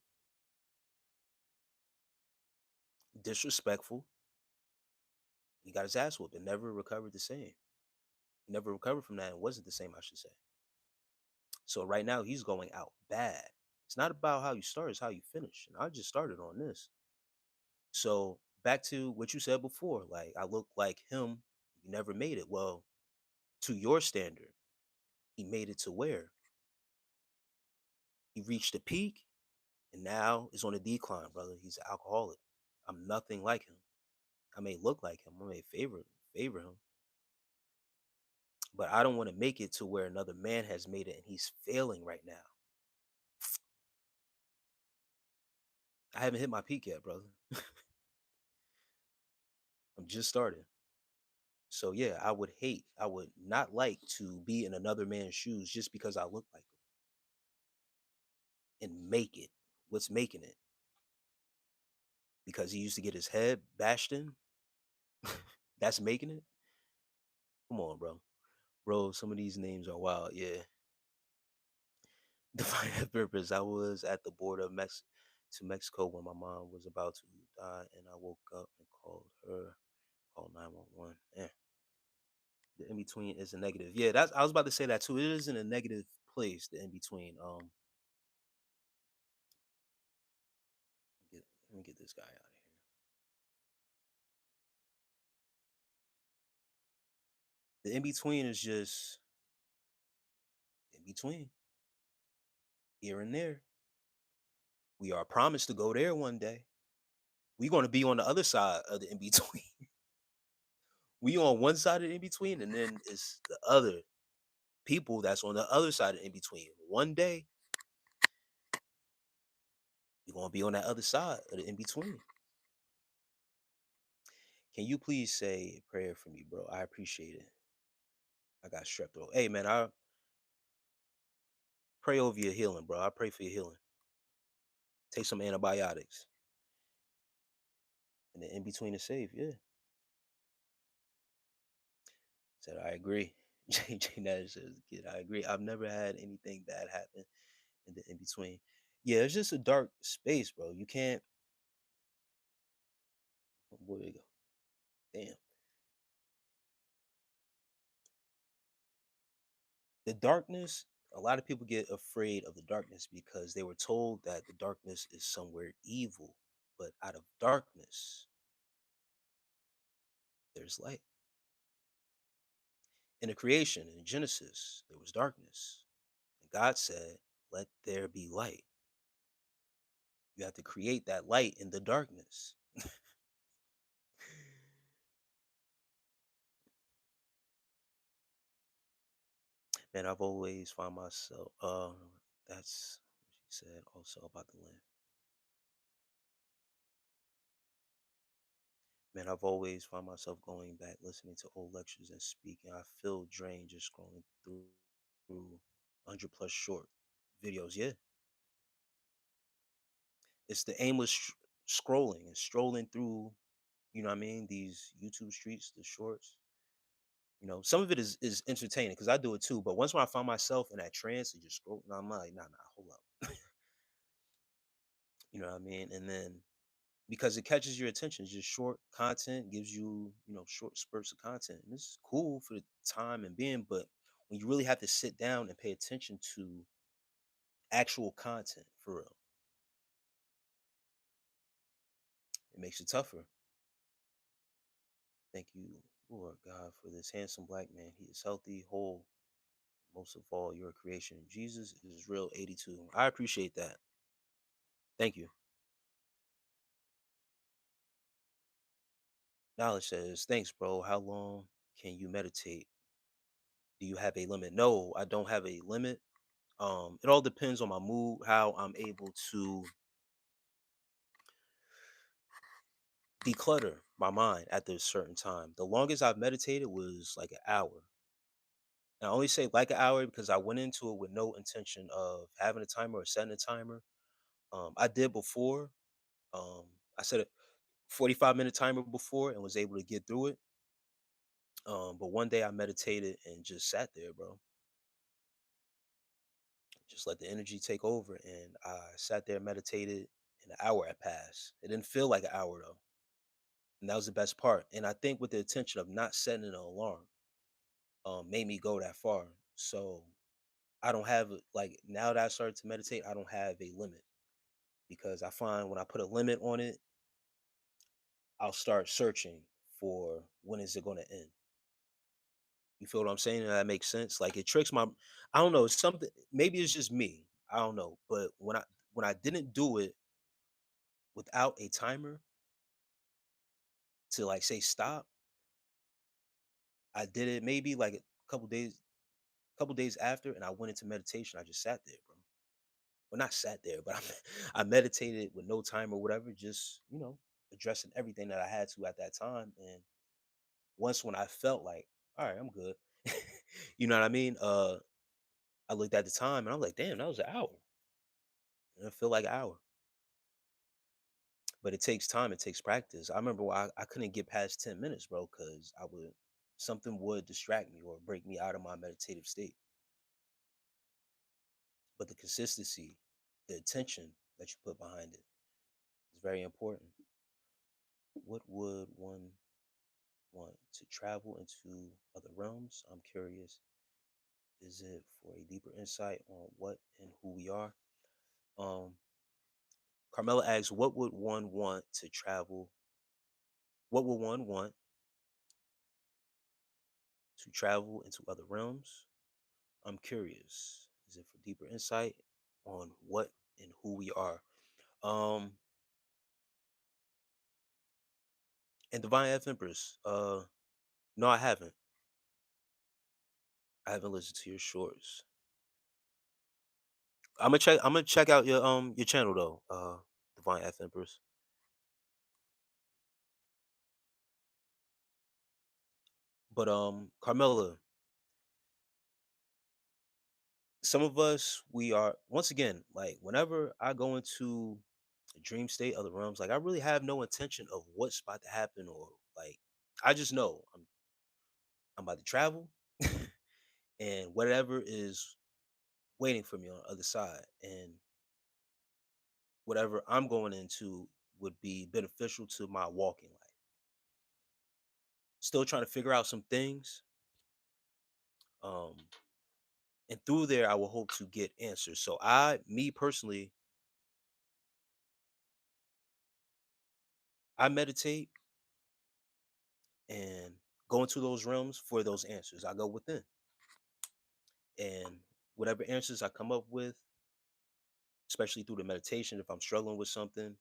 disrespectful. He got his ass whooped and never recovered the same. He never recovered from that and wasn't the same, I should say. So right now he's going out bad. It's not about how you start, it's how you finish. And I just started on this. So back to what you said before, like I look like him, you never made it. Well, to your standard, he made it to where? He reached the peak and now is on a decline, brother. He's an alcoholic. I'm nothing like him. I may look like him. I may favor him, but I don't want to make it to where another man has made it and he's failing right now. I haven't hit my peak yet, brother. I'm just starting. So yeah, I would not like to be in another man's shoes just because I look like him and make it. What's making it? Because he used to get his head bashed in. That's making it. Come on, bro. Bro, some of these names are wild. Yeah. Define that purpose. I was at the border of to Mexico when my mom was about to die, and I woke up and called 911. Yeah. The in between is a negative. Yeah, that's I was about to say that too. It is in a negative place, the in between. Let me get this guy out of here. The in between is just in between, here and there. We are promised to go there one day. We're going to be on the other side of the in between. We on one side of the in between, and then it's the other people that's on the other side of the in between. One day, we're going to be on that other side of the in between. Can you please say a prayer for me, bro? I appreciate it. I got strep throat. Hey, man, I pray over your healing, bro. I pray for your healing. Take some antibiotics. And the in between is safe. Yeah. Said, I agree. JJ Nash says, kid, I agree. I've never had anything bad happen in the in between. Yeah, it's just a dark space, bro. You can't. Where we go? Damn. The darkness, a lot of people get afraid of the darkness because they were told that the darkness is somewhere evil. But out of darkness, there's light. In the creation, in Genesis, there was darkness. And God said, let there be light. You have to create that light in the darkness. Man, I've always found myself, that's what she said also about the land. Man, I've always found myself going back, listening to old lectures and speaking. I feel drained just scrolling through 100 plus short videos. Yeah, it's the aimless scrolling and strolling through, you know what I mean? These YouTube streets, the shorts. You know, some of it is entertaining because I do it too. But once when I find myself in that trance and just scroll, and I'm like, nah, hold up. You know what I mean? And then because it catches your attention, it's just short content, gives you, you know, short spurts of content. And it's cool for the time and being, but when you really have to sit down and pay attention to actual content for real, it makes it tougher. Thank you, Lord God, for this handsome black man. He is healthy, whole, most of all, your creation. Jesus is real 82. I appreciate that. Thank you. Knowledge says, thanks, bro. How long can you meditate? Do you have a limit? No, I don't have a limit. It all depends on my mood, how I'm able to declutter my mind at this certain time. The longest I've meditated was like an hour. And I only say like an hour because I went into it with no intention of having a timer or setting a timer. I did before. Um, I set a 45-minute timer before and was able to get through it. But one day I meditated and just sat there, bro. Just let the energy take over. And I sat there, meditated, and an hour had passed. It didn't feel like an hour though. And that was the best part. And I think with the intention of not setting an alarm, made me go that far. So I don't have like now that I started to meditate, I don't have a limit because I find when I put a limit on it, I'll start searching for when is it going to end. You feel what I'm saying? And that makes sense. Like it tricks my, I don't know, it's something. Maybe it's just me. I don't know. But when I didn't do it without a timer to like say stop, I did it maybe like a couple days after, and I went into meditation. I just sat there, bro. Well, not sat there, but I meditated with no time or whatever, just, you know, addressing everything that I had to at that time. And once when I felt like, all right, I'm good, you know what I mean? I looked at the time and I'm like, damn, that was an hour. And it felt like an hour. But it takes time, it takes practice. I remember I couldn't get past 10 minutes, bro, because something would distract me or break me out of my meditative state. But the consistency, the attention that you put behind it is very important. What would one want to travel into other realms? I'm curious. Is it for a deeper insight on what and who we are? Um, Carmela asks, what would one want to travel? What would one want to travel into other realms? I'm curious. Is it for deeper insight on what and who we are? Um, and Divine F Empress. No, I haven't. I haven't listened to your shorts. I'm gonna check out your channel though. Divine F Empress. But Carmela, some of us we are once again like whenever I go into a dream state, other realms, like I really have no intention of what's about to happen or like I just know I'm about to travel and whatever is waiting for me on the other side and whatever I'm going into would be beneficial to my walking life. Still trying to figure out some things. Um, and through there, I will hope to get answers. So me personally, I meditate and go into those realms for those answers. I go within, and whatever answers I come up with, especially through the meditation, if I'm struggling with something,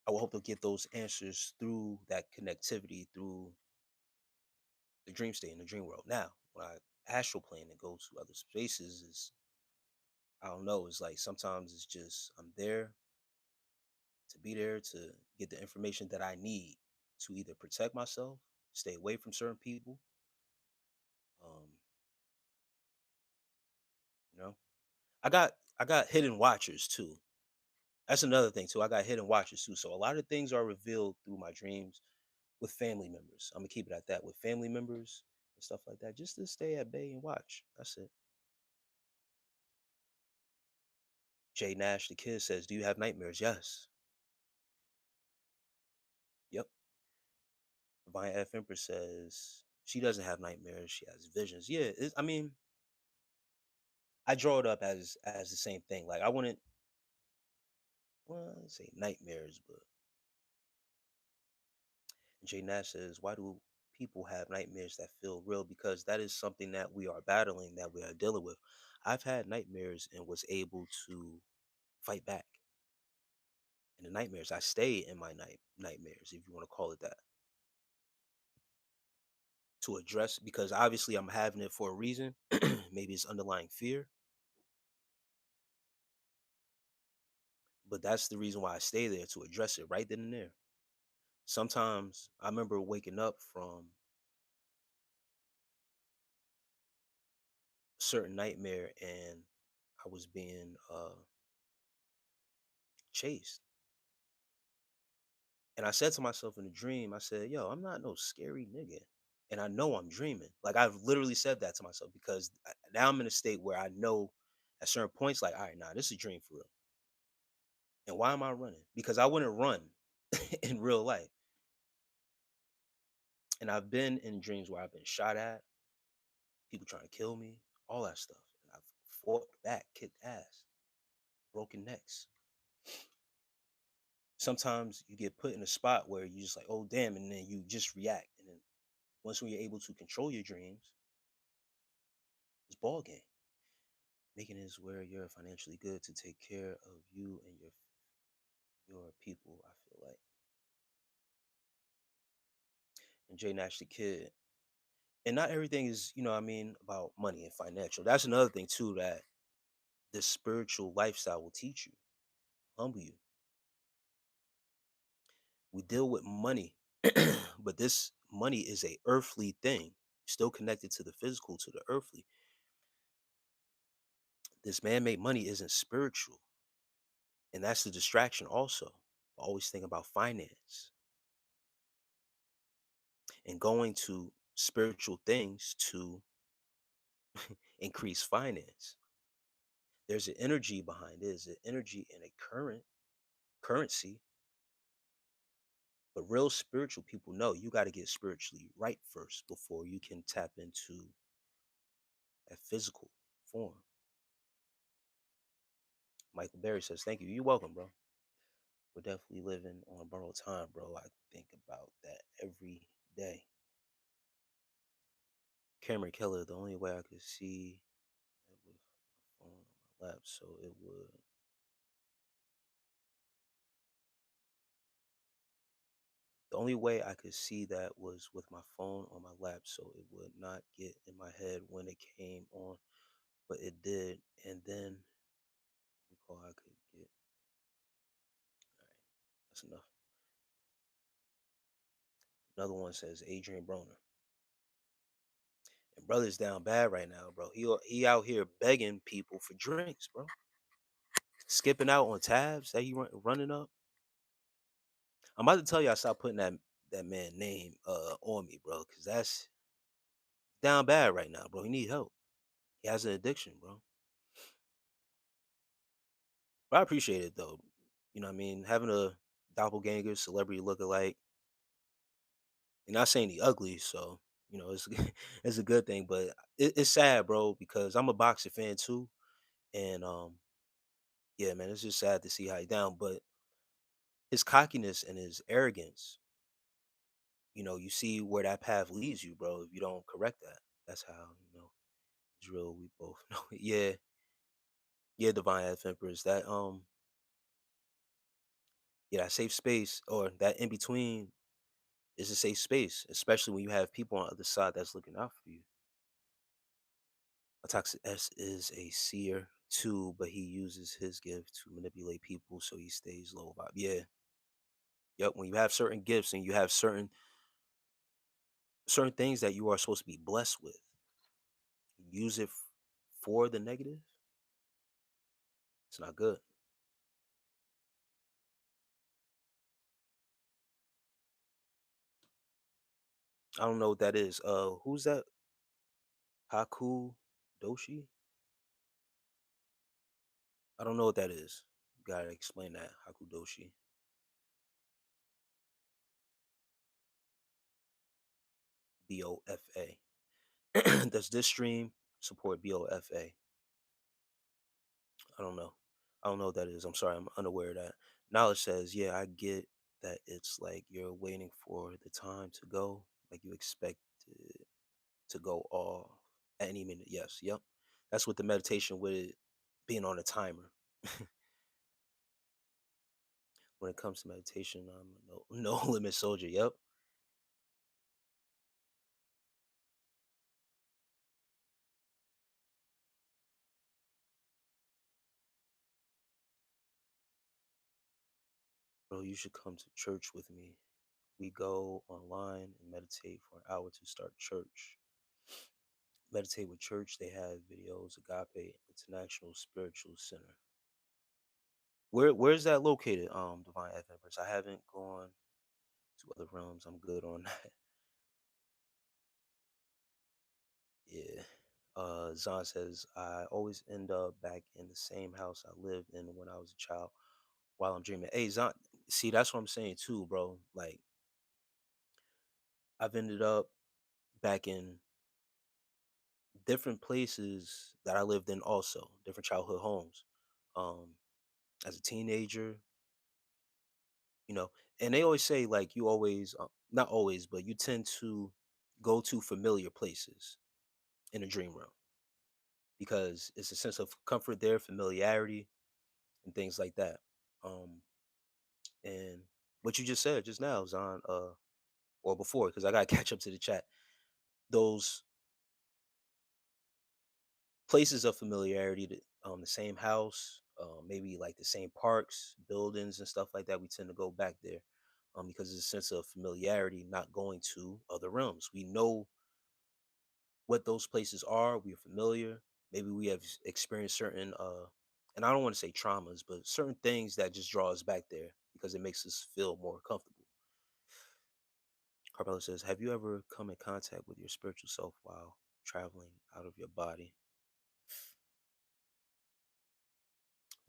I will hope to get those answers through that connectivity through the dream state in the dream world. Now, when I astral plane and go to other spaces, is I don't know. It's like sometimes it's just I'm there to be there to get the information that I need to either protect myself, stay away from certain people. Um, you know, I got hidden watchers too. That's another thing too. I got hidden watchers too. So a lot of things are revealed through my dreams with family members. I'm gonna keep it at that with family members and stuff like that, just to stay at bay and watch. That's it. Jay Nash, the kid says, "Do you have nightmares?" Yes. Yep. Divine F Empress says she doesn't have nightmares. She has visions. Yeah. I mean, I draw it up as the same thing. Like I wouldn't, well, I'd say nightmares, but Jay Nash says, why do people have nightmares that feel real? Because that is something that we are battling, that we are dealing with. I've had nightmares and was able to fight back. And the nightmares, I stay in my nightmares, if you want to call it that, to address because obviously I'm having it for a reason. Maybe it's underlying fear, but that's the reason why I stay there to address it right then and there. Sometimes I remember waking up from a certain nightmare and I was being chased. And I said to myself in a dream, I said, yo, I'm not no scary nigga. And I know I'm dreaming. Like I've literally said that to myself because now I'm in a state where I know at certain points, like, all right, nah, this is a dream for real. And why am I running? Because I wouldn't run in real life. And I've been in dreams where I've been shot at, people trying to kill me, all that stuff. And I've fought back, kicked ass, broken necks. Sometimes you get put in a spot where you just like, oh damn, and then you just react. And then once when you're able to control your dreams, it's ball game. Making it where you're financially good to take care of you and your people, I feel like. And Jay Nash the kid. And not everything is, you know what I mean, about money and financial. That's another thing too that this spiritual lifestyle will teach you, humble you. We deal with money, but this money is a earthly thing, still connected to the physical, to the earthly. This man-made money isn't spiritual, and that's the distraction also. Always think about finance and going to spiritual things to increase finance. There's an energy behind it. There's an energy and a currency. But real spiritual people know you got to get spiritually right first before you can tap into a physical form. Michael Berry says, thank you. You're welcome, bro. We're definitely living on borrowed time, bro. I think about that every day. Cameron Keller, the only way I could see it with my phone on my lap, so it would. The only way I could see that was with my phone on my lap, so it would not get in my head when it came on, but it did. And then recall I could get. All right, that's enough. Another one says Adrian Broner. And brother's down bad right now, bro. He out here begging people for drinks, bro. Skipping out on tabs that he running up. I'm about to tell you I stopped putting that man name on me, bro, because that's down bad right now, bro. He need help. He has an addiction, bro. But I appreciate it though. You know what I mean? Having a doppelganger, celebrity lookalike. You're not saying he ugly, so it's it's a good thing. But it's sad, bro, because I'm a boxer fan too, and yeah, man, it's just sad to see how he down. But his cockiness and his arrogance, you see where that path leads you, bro. If you don't correct that, that's how it's real. We both know it. Yeah, yeah, divine F emperors. Yeah, that safe space or that in between is a safe space, especially when you have people on the other side that's looking out for you. A toxic S is a seer too, but he uses his gift to manipulate people so he stays low vibe. Yeah. Yep. When you have certain gifts and you have certain things that you are supposed to be blessed with, use it for the negative, it's not good. I don't know what that is. Who's that? Haku Doshi? I don't know what that is. You gotta explain that. Haku Doshi. BOFA. Does this stream support BOFA? I don't know. I don't know what that is. I'm sorry. I'm unaware of that. Knowledge says, yeah, I get that it's like you're waiting for the time to go, like you expect it to go off at any minute. Yes. Yep. That's what the meditation with it being on a timer. When it comes to meditation, I'm a no, no limit soldier. Yep. Bro, you should come to church with me. We go online and meditate for an hour to start church. Meditate with church. They have videos. Agape International Spiritual Center. Where's that located? Divine F Empress. I haven't gone to other realms. I'm good on that. Yeah. Zahn says I always end up back in the same house I lived in when I was a child while I'm dreaming. Hey Zahn, see that's what I'm saying too, bro. Like I've ended up back in different places that I lived in also, different childhood homes. Um, as a teenager, you know, and they always say like you always, not always, but you tend to go to familiar places in a dream realm because it's a sense of comfort there, familiarity, and things like that. Um, and what you just said just now is on, or before, because I got to catch up to the chat. Those places of familiarity, the same house, maybe like the same parks, buildings, and stuff like that. We tend to go back there because it's a sense of familiarity, not going to other realms. We know what those places are. We're familiar. Maybe we have experienced certain, and I don't want to say traumas, but certain things that just draw us back there because it makes us feel more comfortable. Carmela says, "Have you ever come in contact with your spiritual self while traveling out of your body?"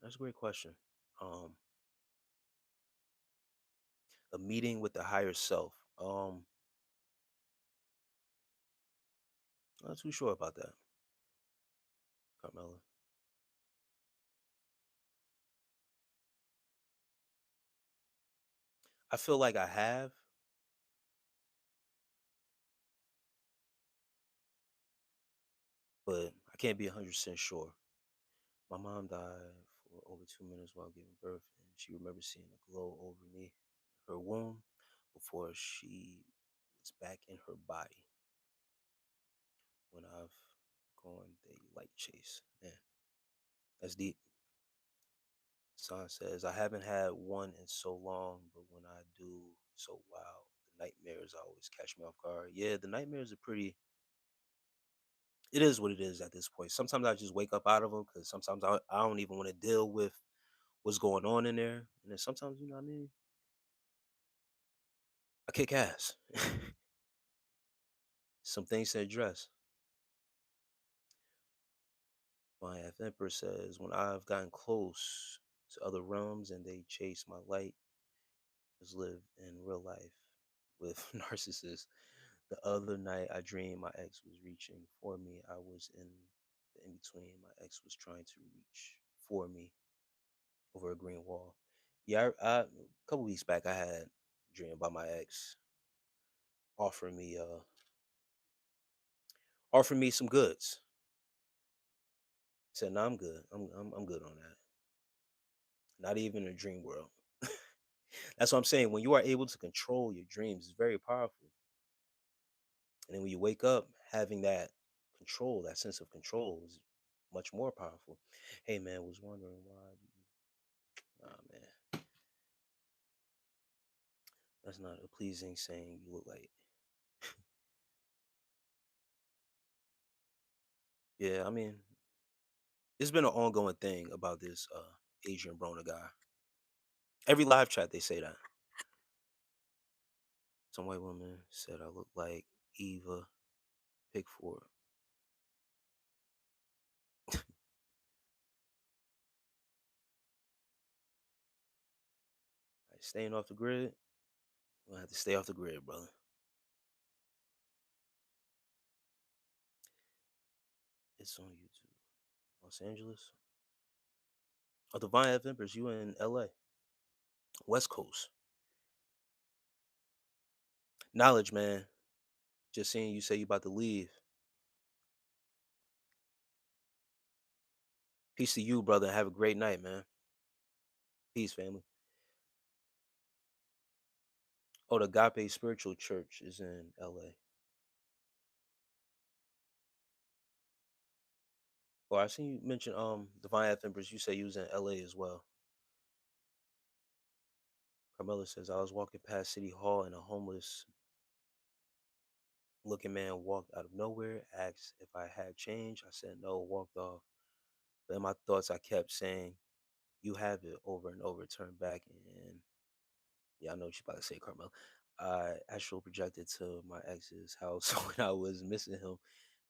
That's a great question. Um, a meeting with the higher self. Not too sure about that, Carmela. I feel like I have, but I can't be 100% sure. My mom died for over 2 minutes while giving birth, and she remembers seeing a glow over me, her womb. before she was back in her body when I've gone the light chase. Man, that's deep. Son says, I haven't had one in so long, but when I do, it's so wild. The nightmares always catch me off guard. Yeah, the nightmares are pretty. It is what it is at this point. Sometimes I just wake up out of them because sometimes I don't even want to deal with what's going on in there. And then sometimes, you know what I mean? I kick ass. Some things to address. My F Emperor says, when I've gotten close to other realms and they chase my light, just live in real life with narcissists. The other night, I dreamed my ex was reaching for me. I was in the in between. My ex was trying to reach for me over a green wall. Yeah, a couple weeks back, I had a dream about my ex offering me offering me some goods. Said, "No, I'm good. I'm good on that. Not even in a dream world." That's what I'm saying. When you are able to control your dreams, it's very powerful. And then when you wake up, having that control, that sense of control, is much more powerful. Hey man, was wondering why. Nah, man, that's not a pleasing saying. You look like. Yeah, I mean, it's been an ongoing thing about this Adrian Broner guy. Every live chat they say that. Some white woman said I look like Eva Pickford. Like, staying off the grid. We'll have to stay off the grid, brother. It's on YouTube. Los Angeles. Oh, Divine F Empress, you in LA. West Coast. Knowledge, man. Just seeing you say you about to leave. Peace to you, brother. Have a great night, man. Peace, family. Oh, the Agape Spiritual Church is in LA. Well, I seen you mention Divine F Empress. You say you was in LA as well. Carmela says I was walking past City Hall and a homeless looking man walked out of nowhere, asked if I had change. I said no, walked off. But in my thoughts, I kept saying, "You have it," over and over. Turned back and yeah, I know what you about to say, Carmel. I astral projected to my ex's house when I was missing him.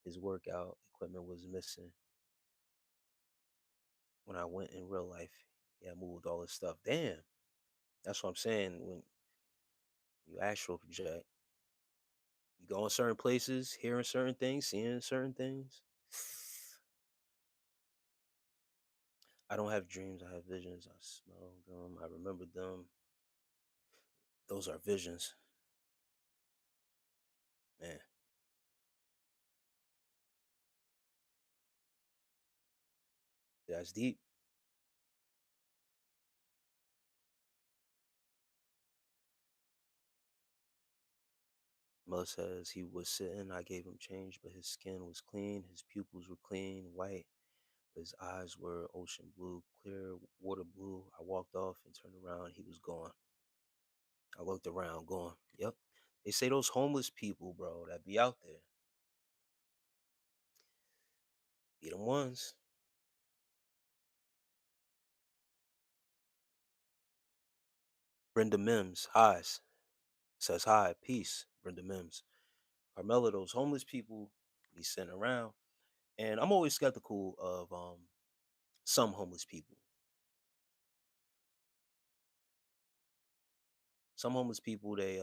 His workout equipment was missing. When I went in real life, yeah, I moved all this stuff. Damn, that's what I'm saying. When you astral project, you go in certain places, hearing certain things, seeing certain things. I don't have dreams. I have visions. I smell them. I remember them. Those are visions, man. That's deep. Mother says he was sitting. I gave him change, but his skin was clean. His pupils were clean, white. But his eyes were ocean blue, clear water blue. I walked off and turned around. He was gone. I looked around, going, "Yep." They say those homeless people, bro, that be out there, be them ones. Brenda Mims, hi, says hi, peace. Brenda Mims. Carmela, those homeless people be sitting around. And I'm always skeptical of some homeless people. Some homeless people, they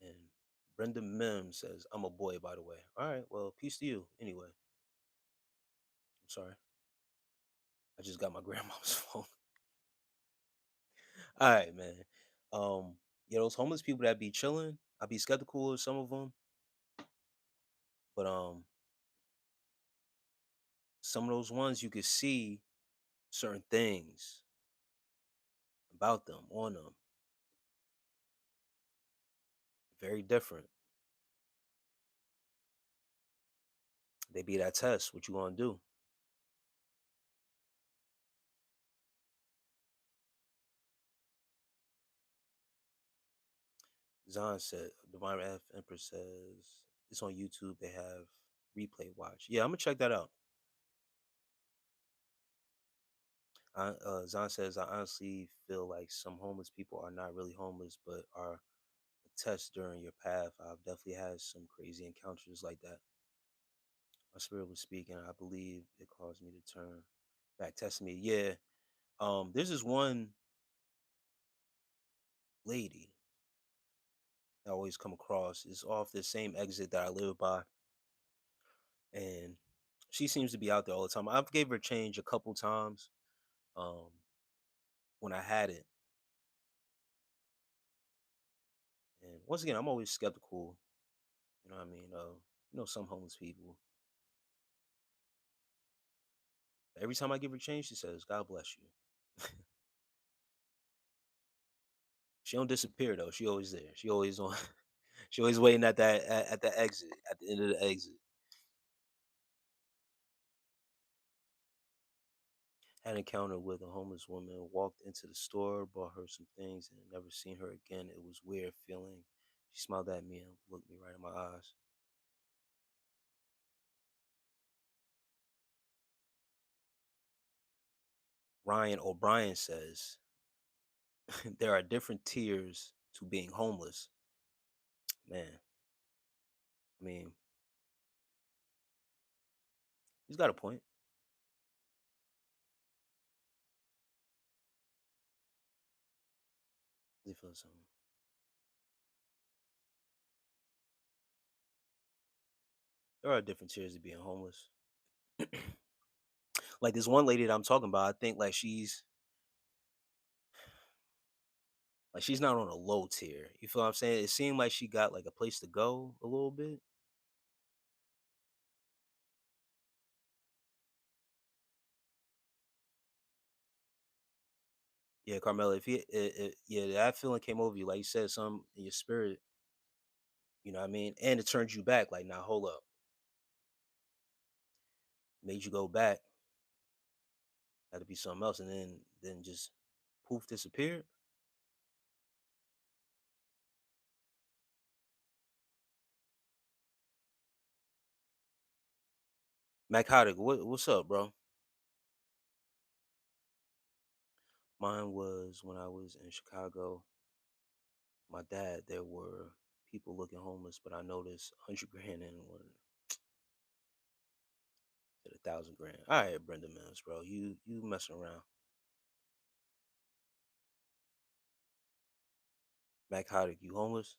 and Brenda Mims says, I'm a boy, by the way. All right, well, peace to you. Anyway, I'm sorry. I just got my grandma's phone. All right, man. Yeah, those homeless people that be chilling, I be skeptical of some of them, but some of those ones you could see certain things about them on them, very different. They be that test. What you gonna do? Zahn said, Divine F Empress says it's on YouTube. They have replay watch. Yeah, I'm gonna check that out. Zahn says, I honestly feel like some homeless people are not really homeless, but are a test during your path. I've definitely had some crazy encounters like that. My spirit was speaking. I believe it caused me to turn back, testing me. Yeah. There's this one lady I always come across. It's off the same exit that I live by, and she seems to be out there all the time. I've gave her change a couple times. Um, when I had it, and once again, I'm always skeptical. You know what I mean? Some homeless people. Every time I give her change, she says, "God bless you." She don't disappear though. She always there. She always on. She always waiting at at the exit, at the end of the exit. Had an encounter with a homeless woman, walked into the store, bought her some things, and never seen her again. It was weird feeling. She smiled at me and looked me right in my eyes. Ryan O'Brien says there are different tiers to being homeless. Man, I mean, he's got a point. He feels something. There are different tiers to being homeless. Like this one lady that I'm talking about, I think like she's not on a low tier. You feel what I'm saying? It seemed like she got like a place to go a little bit. Yeah, Carmela, if yeah, that feeling came over you, like you said, something in your spirit, you know what I mean? And it turned you back, like, now hold up. Made you go back, had to be something else, and then just poof disappeared. Mac Haddock, what's up, bro? Mine was when I was in Chicago. My dad, there were people looking homeless, but I noticed 100 grand in one to 1,000 grand. All right, Brenda Mills, bro, you messing around. Mac Haddock, you homeless?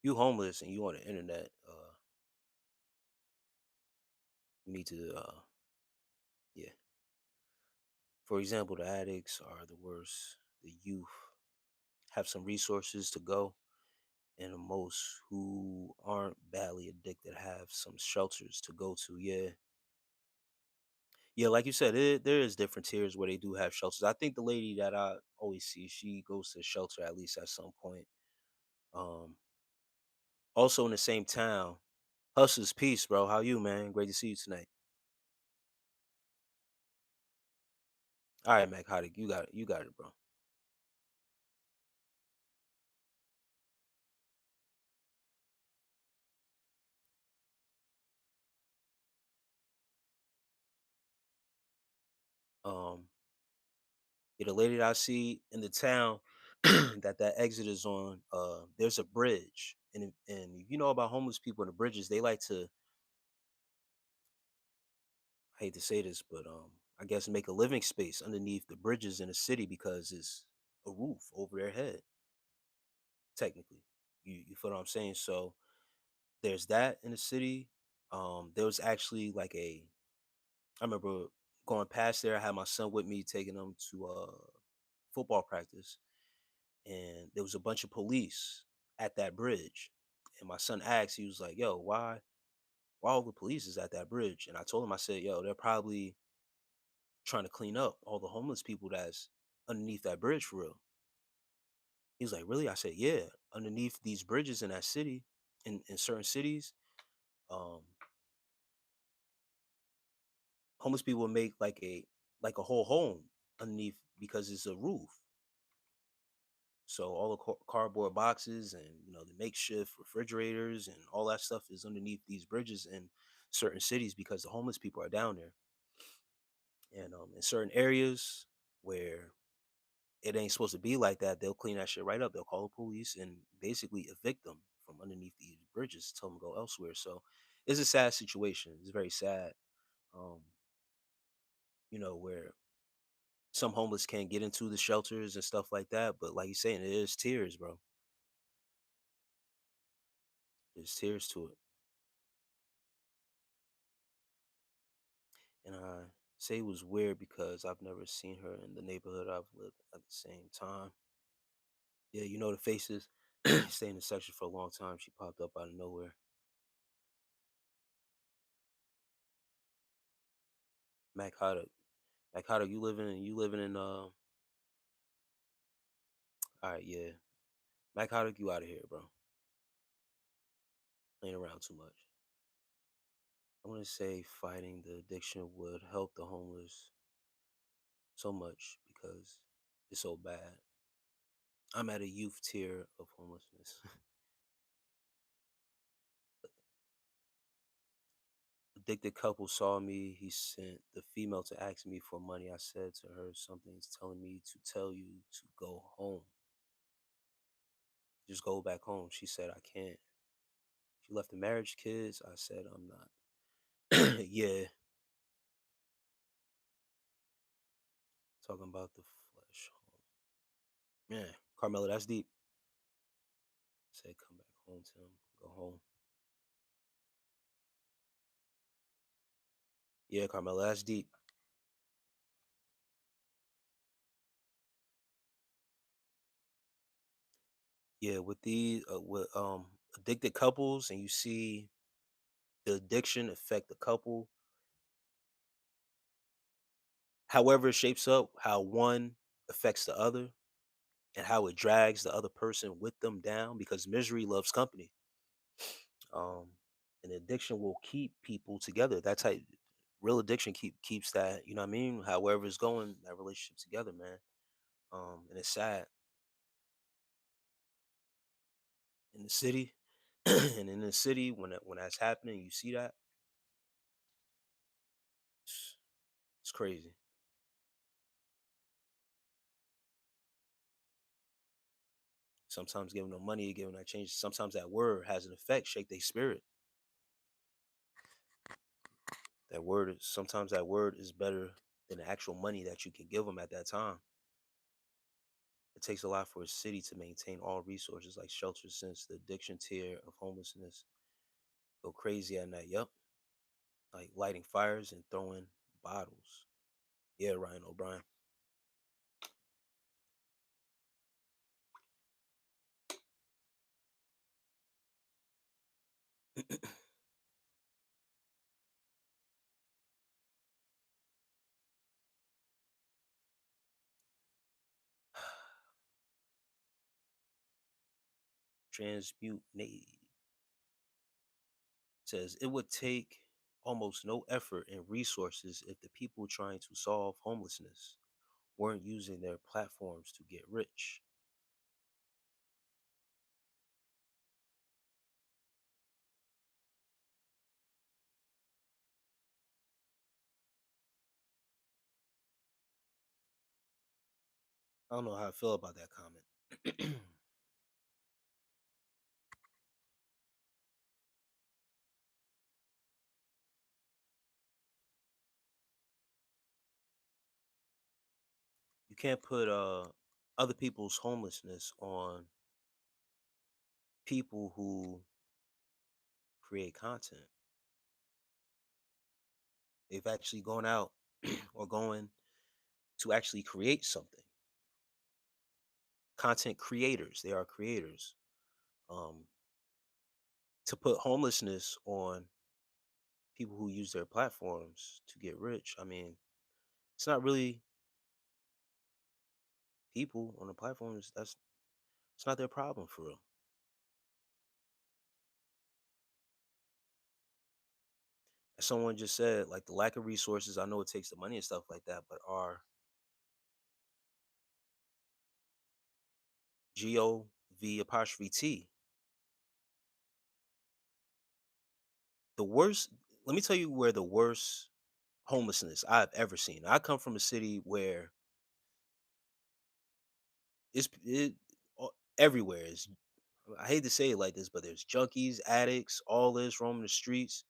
You homeless and you on the internet? You need to, yeah. For example, the addicts are the worst. The youth have some resources to go, and the most who aren't badly addicted have some shelters to go to. Yeah, yeah, like you said, there is different tiers where they do have shelters. I think the lady that I always see, she goes to the shelter at least at some point. Um, Also in the same town, Hustler's Peace, bro. How you, man? Great to see you tonight. All right, Mac Haddock, you got it. You got it, bro. Um, yeah, the lady that I see in the town that exit is on, there's a bridge, and if you know about homeless people in the bridges, they like to, I hate to say this, but I guess make a living space underneath the bridges in the city because it's a roof over their head. Technically, you feel what I'm saying? So there's that in the city. There was actually like I remember going past there. I had my son with me, taking him to football practice, and there was a bunch of police. at that bridge. And my son asked, he was like, "Yo, why all the police is at that bridge?" And I told him, I said, "Yo, they're probably trying to clean up all the homeless people that's underneath that bridge for real." He was like, "Really?" I said, "Yeah, underneath these bridges in that city, in certain cities, um, homeless people make like a whole home underneath because it's a roof. So all the cardboard boxes and the makeshift refrigerators and all that stuff is underneath these bridges in certain cities because the homeless people are down there. And in certain areas where it ain't supposed to be like that, they'll clean that shit right up. They'll call the police and basically evict them from underneath these bridges, tell them to go elsewhere. So it's a sad situation. It's very sad. Um, where some homeless can't get into the shelters and stuff like that. But like you're saying, it is tears, bro. There's tears to it. And I say it was weird because I've never seen her in the neighborhood I've lived at the same time. Yeah, the faces. Stayed in the section for a long time. She popped up out of nowhere. Mac Hatta. Mac Hatta, you living in all right, yeah. Mac Hatta, you out of here, bro. Ain't around too much. I wanna say fighting the addiction would help the homeless so much because it's so bad. I'm at a youth tier of homelessness. Addicted couple saw me. He sent the female to ask me for money. I said to her, "Something's telling me to tell you to go home. Just go back home." She said, "I can't." She left the marriage, kids. I said, "I'm not." Yeah, talking about the flesh. Man, Carmela, that's deep. Said, "Come back home, Tim. Go home." Yeah, Carmela, that's deep. Yeah, with the with addicted couples, and you see the addiction affect the couple, however it shapes up, how one affects the other, and how it drags the other person with them down because misery loves company. Um, and addiction will keep people together. That's how real addiction keeps that. You know what I mean? However it's going, that relationship together, man. And it's sad in the city, and in the city when that's happening, you see that it's crazy. Sometimes giving them money, giving that change. Sometimes that word has an effect, shake their spirit. Sometimes that word is better than the actual money that you can give them at that time. It takes a lot for a city to maintain all resources like shelters since the addiction tier of homelessness go crazy at night. Yup. Like lighting fires and throwing bottles. Yeah, Ryan O'Brien. Transmute Nate says it would take almost no effort and resources if the people trying to solve homelessness weren't using their platforms to get rich. I don't know how I feel about that comment. You can't put other people's homelessness on people who create content. They've actually gone out or going to actually create something. Content creators, they are creators. Um, to put homelessness on people who use their platforms to get rich, I mean, it's not really people on the platforms. That's it's not their problem for real. As someone just said, like the lack of resources. I know it takes the money and stuff like that, but are GOV apostrophe T the worst? Let me tell you where the worst homelessness I've ever seen. I come from a city where it everywhere is. I hate to say it like this, but there's junkies, addicts, all this roaming the streets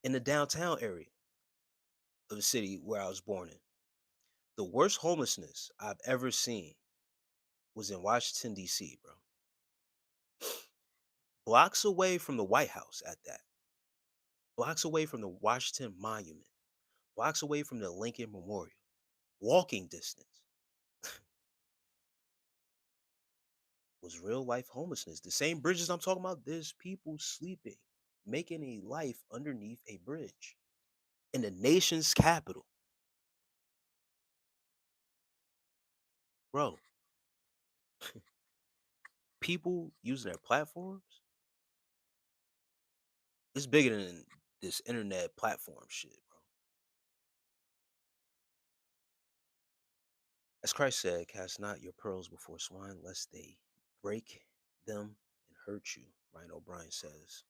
in the downtown area of the city where I was born in. The worst homelessness I've ever seen was in Washington D.C., bro. Blocks away from the White House at that. Blocks away from the Washington Monument. Blocks away from the Lincoln Memorial. Walking distance was real life homelessness. The same bridges I'm talking about, there's people sleeping, making a life underneath a bridge in the nation's capital. Bro, people using their platforms, it's bigger than this internet platform shit, bro. As Christ said, cast not your pearls before swine, lest they break them and hurt you. Ryan O'Brien says.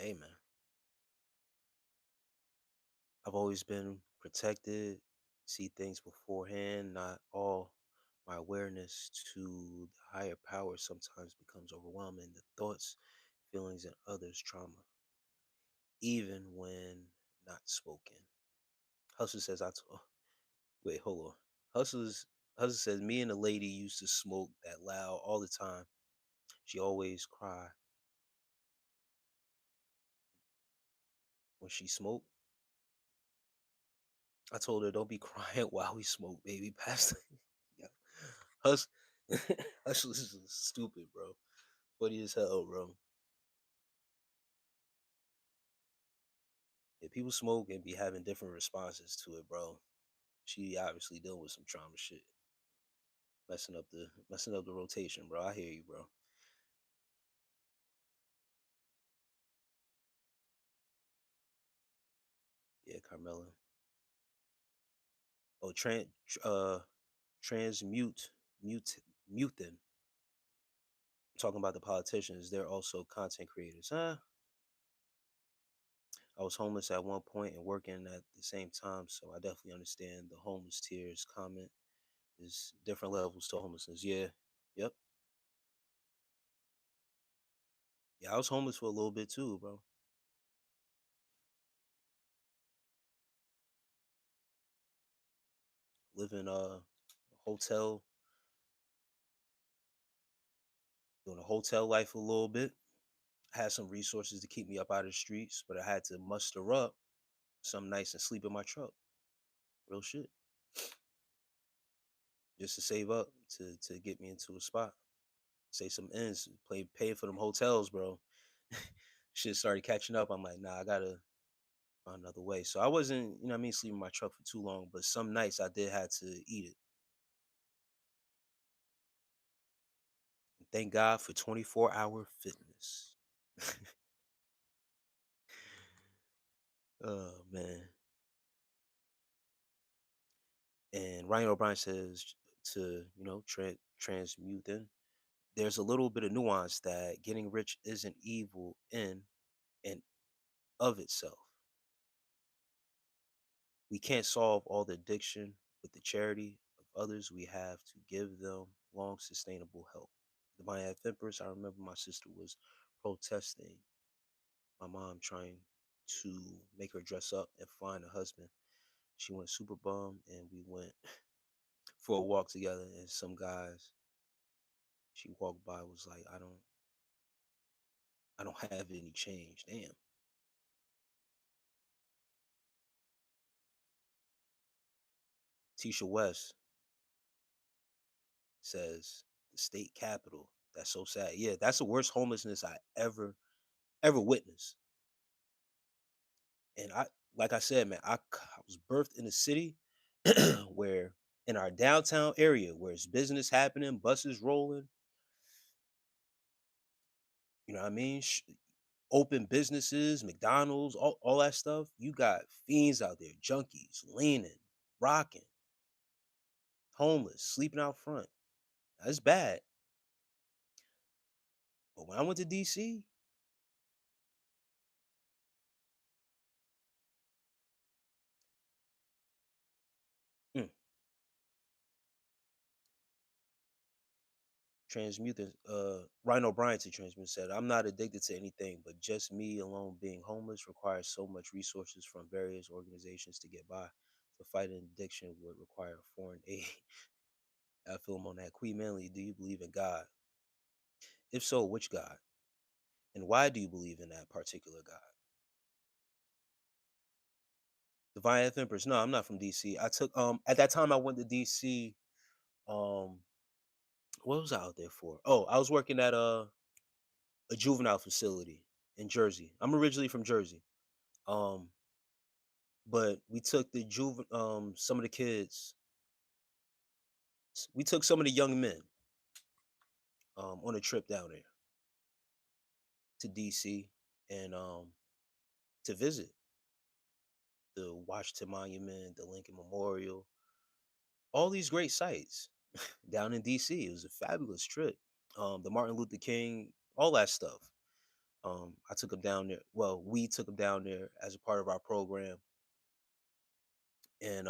Amen. I've always been protected, see things beforehand, not all my awareness to the higher power sometimes becomes overwhelming. The thoughts, feelings, and others' trauma, even when not spoken. Hustle says, wait, hold on. Hustle's, Hustle says, me and the lady used to smoke that loud all the time. She always cry when she smoked. I told her, don't be crying while we smoke, baby. Pass the yeah. Hustle, Hustle is stupid, bro. Funny as hell, bro. Yeah, people smoke and be having different responses to it, bro. She obviously dealing with some trauma shit, messing up the rotation, bro. I hear you, bro. Yeah, Carmela. Oh, transmute, mute, muting. Talking about the politicians, they're also content creators, huh? I was homeless at one point and working at the same time, so I definitely understand the homeless tears comment. There's different levels to homelessness. Yeah, yep. Yeah, I was homeless for a little bit too, bro. Living hotel, doing a hotel life a little bit. I had some resources to keep me up out of the streets, but I had to muster up some nights and sleep in my truck. Real shit. Just to save up to get me into a spot. Say some ends, pay for them hotels, bro. Shit started catching up. I'm like, nah, I gotta find another way. So I wasn't, you know what I mean, sleeping in my truck for too long, but some nights I did have to eat it. And thank God for 24-hour fitness. Oh man. And Ryan O'Brien says to, transmute them. There's a little bit of nuance that getting rich isn't evil in and of itself. We can't solve all the addiction with the charity of others. We have to give them long, sustainable help. The Maya Empress, I remember my sister was protesting my mom trying to make her dress up and find a husband. She went super bummed and we went for a walk together and some guys she walked by was like, I don't have any change. Damn. Tisha West. says the state capital. That's so sad. Yeah, that's the worst homelessness I ever witnessed. And like I said, man, I was birthed in a city where in our downtown area where it's business happening, buses rolling, you know what I mean? Open businesses, McDonald's, all that stuff. You got fiends out there, junkies, leaning, rocking, homeless, sleeping out front. That's bad. But when I went to DC, mm, Transmuter, Rhino Bryant to Transmuter said, I'm not addicted to anything, but just me alone being homeless requires so much resources from various organizations to get by. To fight an addiction would require foreign aid. I feel him on that. Queen Manly, do you believe in God? If so, which God? And why do you believe in that particular God? Divine F Empress. No, I'm not from DC. I took at that time I went to DC. Um what was I out there for? Oh, I was working at a juvenile facility in Jersey. I'm originally from Jersey. Um but we took the some of the kids, we took some of the young men on a trip down there to DC and to visit the Washington Monument, the Lincoln Memorial, all these great sites down in DC. It was a fabulous trip. The Martin Luther King, all that stuff. I took them down there. Well, we took them down there as a part of our program, and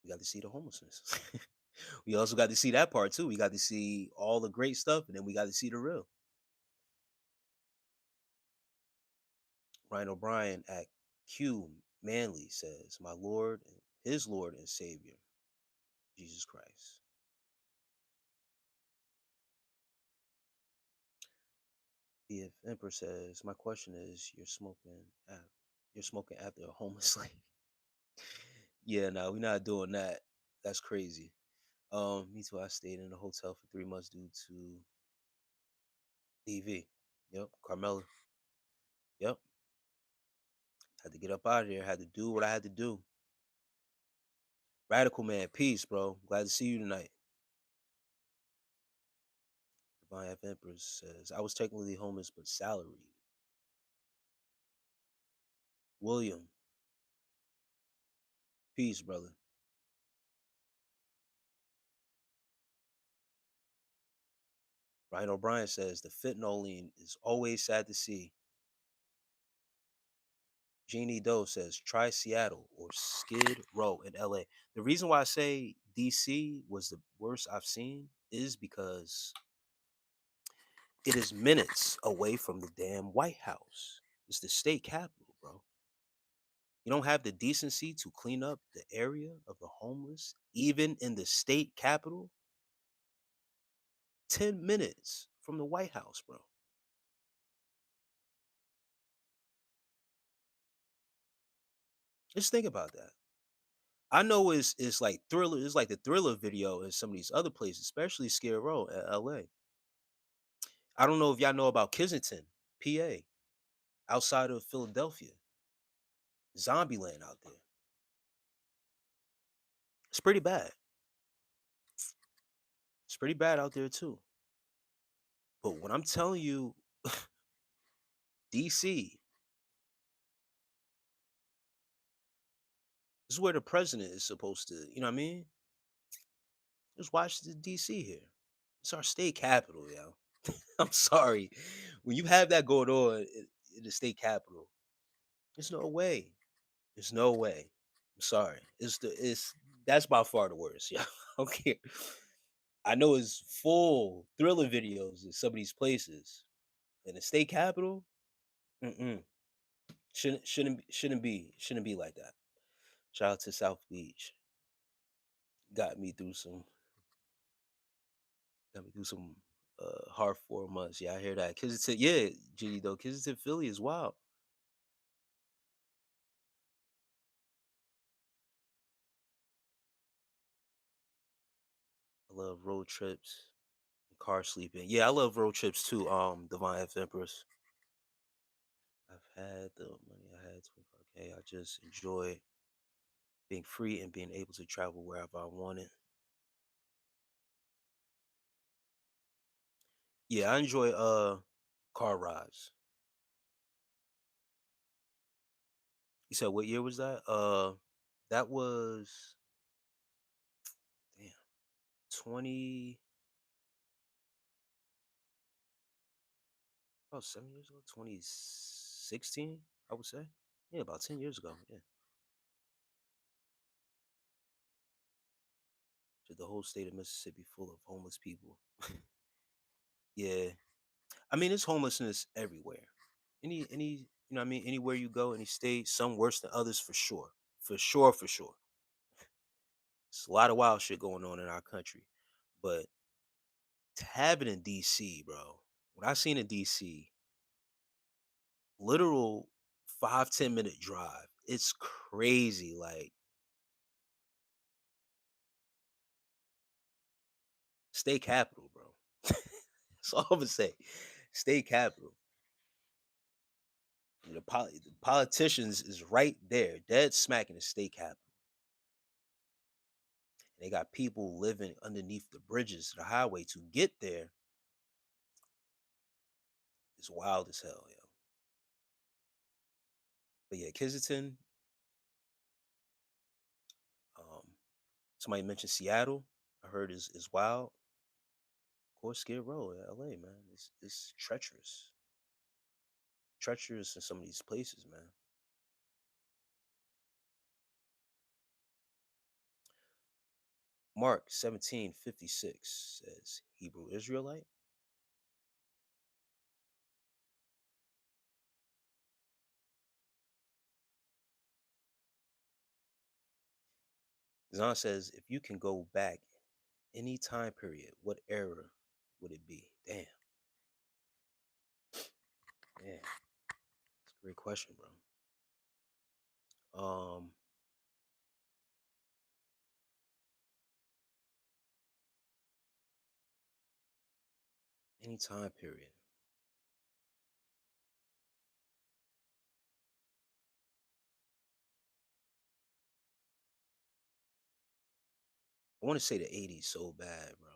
we got to see the homelessness. We also got to see that part too. We got to see all the great stuff, and then we got to see the real. Ryan O'Brien at Q Manley says, "My Lord, His Lord and Savior, Jesus Christ." The Emperor says, "My question is, you're smoking after a homeless lady." Yeah, no, we're not doing that. That's crazy. Me too. I stayed in a hotel for 3 months due to DV. Yep, Carmela. Yep, had to get up out of there. Had to do what I had to do. Radical man, peace, bro. Glad to see you tonight. Divine F Empress says, I was technically homeless but salaried. William, peace, brother. Ryan O'Brien says, the fentanyl is always sad to see. Jeannie Doe says, try Seattle or Skid Row in LA. The reason why I say DC was the worst I've seen is because it is minutes away from the damn White House. It's the state capitol, bro. You don't have the decency to clean up the area of the homeless, even in the state capitol. 10 minutes from the White House, bro. Just think about that. I know it's like thriller, it's like the thriller video in some of these other places, especially Skid Row at LA. I don't know if y'all know about Kensington, PA, outside of Philadelphia. Zombieland out there. It's pretty bad. It's pretty bad out there too. But when I'm telling you, DC, this is where the president is supposed to, you know what I mean? Just watch the DC here. It's our state capital, yo. I'm sorry. When you have that going on in the state capital, there's no way. There's no way. I'm sorry. It's that's by far the worst. Yeah. Okay. I know it's full thriller videos in some of these places. In the state capital, mm-mm. Shouldn't be like that. Shout out to South Beach. Got me through some hard 4 months. Yeah, I hear that. Kensington, yeah, G though. Kensington, Philly is wild. love road trips, car sleeping. Yeah, I love road trips too. Divine F Empress. I've had the money. I had 25K. I just enjoy being free and being able to travel wherever I wanted. Yeah, I enjoy car rides. You said what year was that? That was damn 20 about 7 years ago. 2016, I would say. Yeah, about 10 years ago. Yeah, just the whole state of Mississippi full of homeless people. Yeah, I mean it's homelessness everywhere. Any you know what I mean anywhere you go, any state, some worse than others for sure. For sure, for sure. It's a lot of wild shit going on in our country. But to have it in DC, bro. What I seen in DC, literal 5-10 minute drive. It's crazy. Like state capital, bro. That's all I'm gonna say. State capital. The politicians is right there, dead smack in the state capital. And they got people living underneath the bridges, the highway to get there. It's wild as hell, yo. But yeah, Kensington. Um, somebody mentioned Seattle. I heard is wild. Of course, Skid Row, LA, man. It's treacherous. Treacherous in some of these places, man. Mark 17:56 says Hebrew Israelite. Zahn says if you can go back any time period, what era would it be? Damn, yeah, it's a great question, bro. Um, any time period. I want to say the '80s so bad, bro.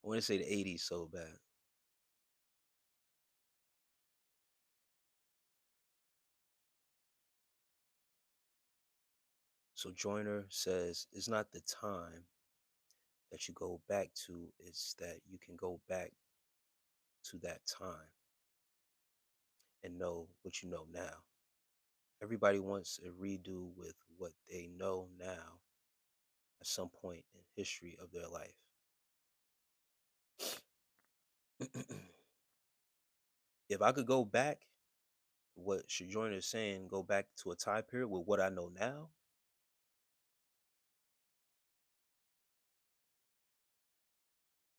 I want to say the '80s so bad. So Joiner says it's not the time that you go back to, it's that you can go back to that time and know what you know now. Everybody wants a redo with what they know now at some point in history of their life. If I could go back, what Sojourner is saying, go back to a time period with what I know now.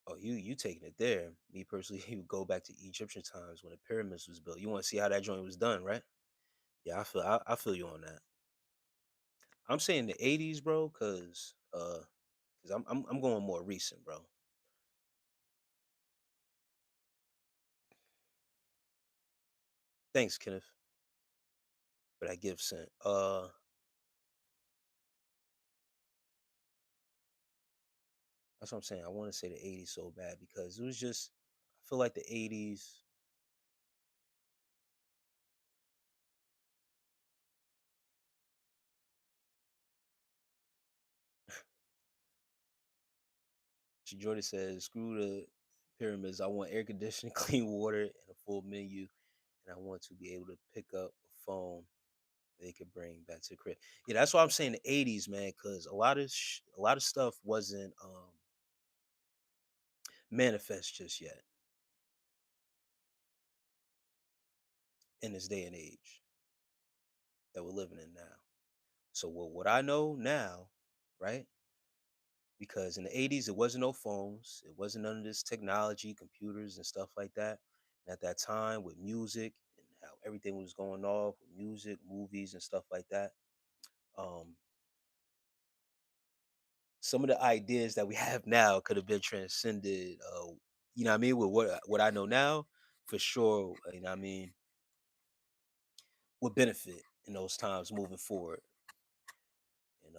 Oh, you taking it there. Me personally, you go back to Egyptian times when the pyramids was built. You want to see how that joint was done, right? Yeah, I feel you on that. I'm saying the '80s, bro, cause I'm going more recent, bro. Thanks, Kenneth, for that gift sent. That's what I'm saying. I want to say the '80s so bad because it was just I feel like the '80s. Jordan says, "Screw the pyramids. I want air conditioning, clean water, and a full menu, and I want to be able to pick up a phone they could bring back to the crib." Yeah, that's why I'm saying the '80s, man, because a lot of stuff wasn't manifest just yet in this day and age that we're living in now. So what I know now, right? Because in the '80s it wasn't no phones, it wasn't none of this technology, computers and stuff like that. And at that time with music and how everything was going off with music, movies and stuff like that, um, some of the ideas that we have now could have been transcended. You know what I mean? With what I know now, for sure. You know what I mean? Would benefit in those times moving forward and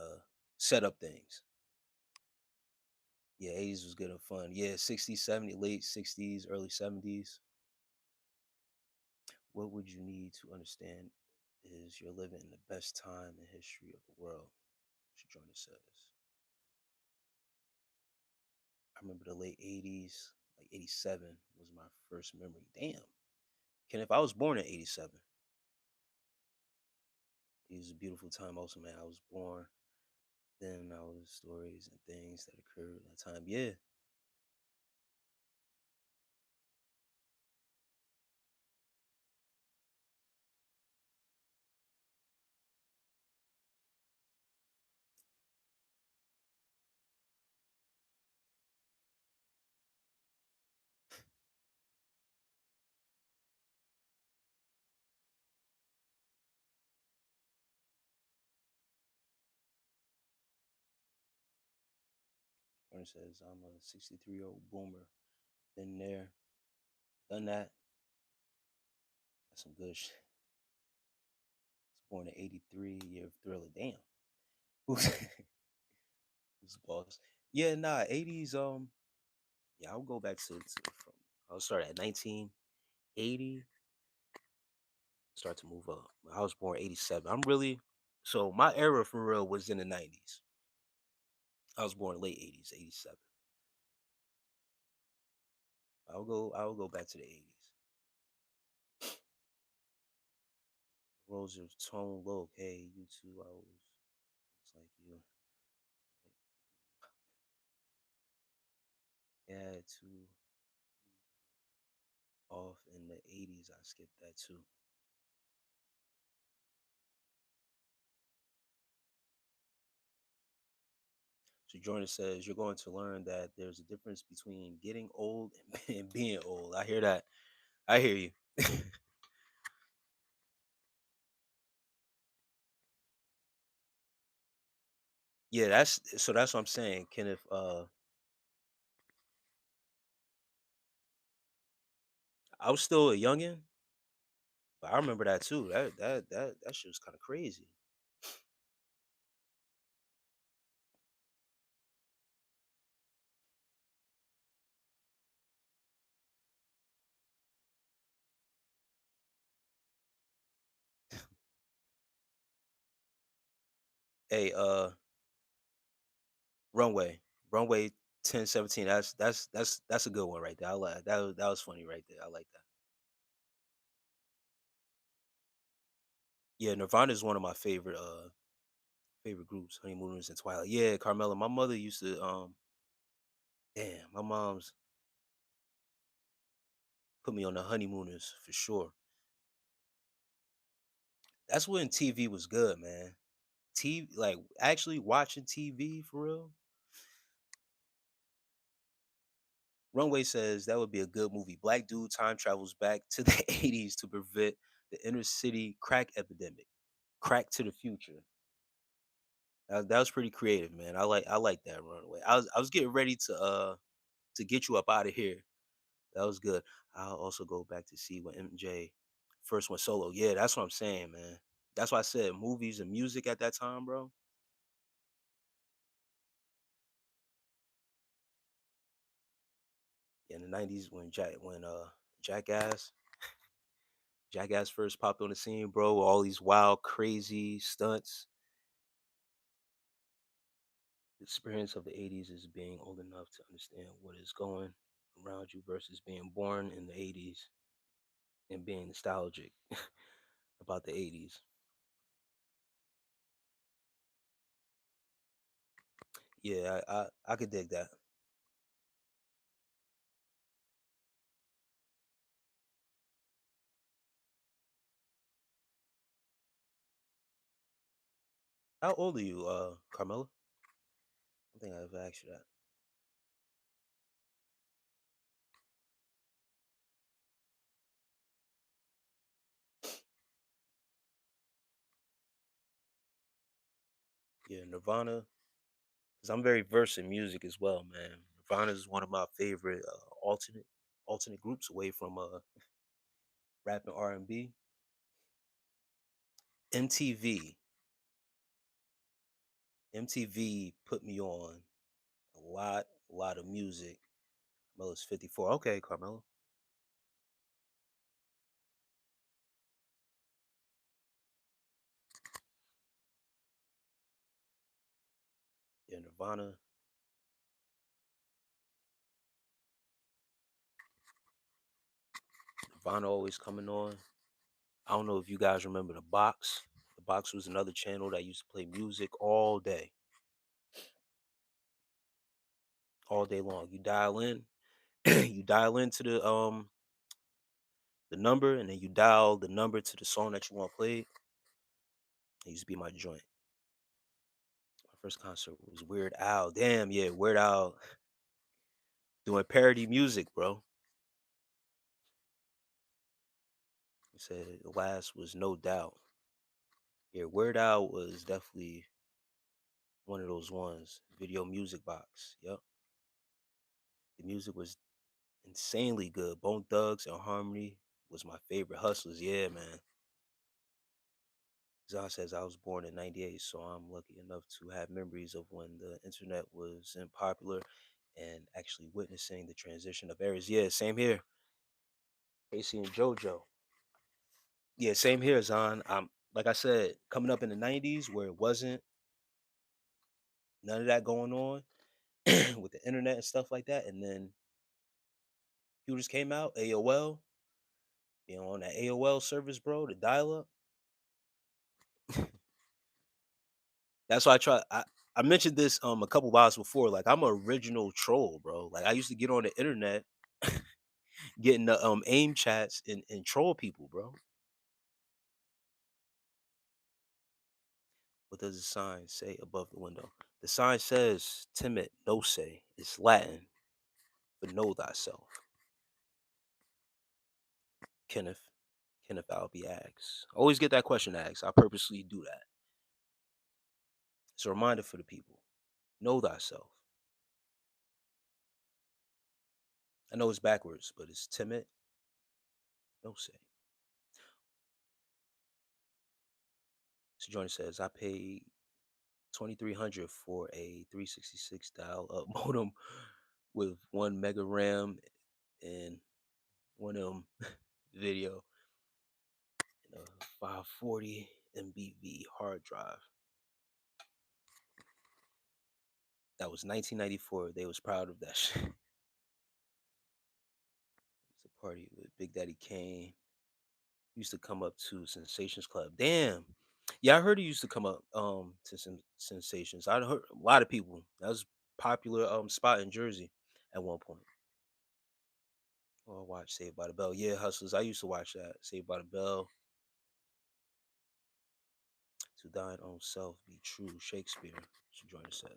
set up things. Yeah, 80s was good and fun. Yeah, 60s, 70s, late 60s, early 70s. What would you need to understand is you're living in the best time in history of the world? Joyner says. I remember the late 80s, like 87 was my first memory. Damn. Ken, if I was born in 87, it was a beautiful time also, man. I was born. Then I was stories and things that occurred at that time. Yeah. Joyner says, I'm a 63-year-old boomer. Been there, done that. That's some good shit. Was born in 83, year of thriller. Damn. Who's who's the boss? Yeah, nah, 80s, yeah, I'll go back to from I'll start at 1980, start to move up. I was born 87. I'm really so my era for real was in the 90s. I was born late 80s, 87. I'll go back to the 80s. Rose of tone low. Hey, you too. I was like you. Yeah, too off in the 80s. I skipped that too. So Jordan says you're going to learn that there's a difference between getting old and being old. I hear that. I hear you. Yeah, that's what I'm saying. Kenneth, I was still a youngin', but I remember that too. That shit was kind of crazy. Hey, runway, runway 1017. That's a good one right there. I like that. That was funny right there. I like that. Yeah, Nirvana is one of my favorite groups. Honeymooners and Twilight. Yeah, Carmela. My mother used to damn. My mom's put me on the Honeymooners for sure. That's when TV was good, man. TV, like actually watching TV for real. Runway says that would be a good movie. Black dude time travels back to the 80s to prevent the inner city crack epidemic. Crack to the future. That was pretty creative, man. I like that Runway. I was getting ready to get you up out of here. That was good. I'll also go back to see when MJ first went solo. Yeah, that's what I'm saying, man. That's why I said movies and music at that time, bro. Yeah, in the '90s when Jackass Jackass first popped on the scene, bro. All these wild, crazy stunts. The experience of the '80s is being old enough to understand what is going around you versus being born in the '80s and being nostalgic about the '80s. Yeah, I could dig that. How old are you, Carmela? I think I've asked you that. Yeah, Nirvana. because I'm very versed in music as well, man. Nirvana is one of my favorite alternate groups away from rap and R&B. MTV, MTV put me on a lot of music. Carmelo's 54. Okay, Carmelo. Yeah, Nirvana always coming on. I don't know if you guys remember the box. The box was another channel that used to play music all day long. You dial in, you dial into the number, and then you dial the number to the song that you want played. It used to be my joint. My first concert was Weird Al. Damn, yeah, Weird Al doing parody music, bro. He said the last was No Doubt. Yeah, Weird Al was definitely one of those ones. Video music box. Yep. The music was insanely good. Bone Thugs and Harmony was my favorite. Hustlers, yeah, man. Zah says I was born in '98, so I'm lucky enough to have memories of when the internet wasn't popular and actually witnessing the transition of eras. Yeah, same here. Casey and JoJo. Yeah, same here, Zahn. Like I said, coming up in the '90s where it wasn't none of that going on with the internet and stuff like that, and then computers came out, AOL, on that AOL service, bro, the dial-up. That's why I mentioned this a couple of hours before. Like I'm an original troll, bro. Like I used to get on the internet, getting the aim chats and troll people, bro. What does the sign say above the window? The sign says timid no say. It's Latin for know thyself. Kenneth. Kenneth Albee asks. Always get that question asked. I purposely do that. It's a reminder for the people. Know thyself. I know it's backwards, but it's timid no say. So Johnny says, I paid 2,300 for a 366 dial up modem with 1 mega RAM and one video and a 540 MBV hard drive. That was 1994. They was proud of that shit. It's a party with Big Daddy Kane. Used to come up to Sensations Club. Damn. Yeah, I heard he used to come up to some Sensations. I heard a lot of people. That was popular spot in Jersey at one point. Oh, I watched Saved by the Bell. Yeah, Hustlers. I used to watch that. Saved by the Bell. To thine own self be true. Shakespeare. Joyner says.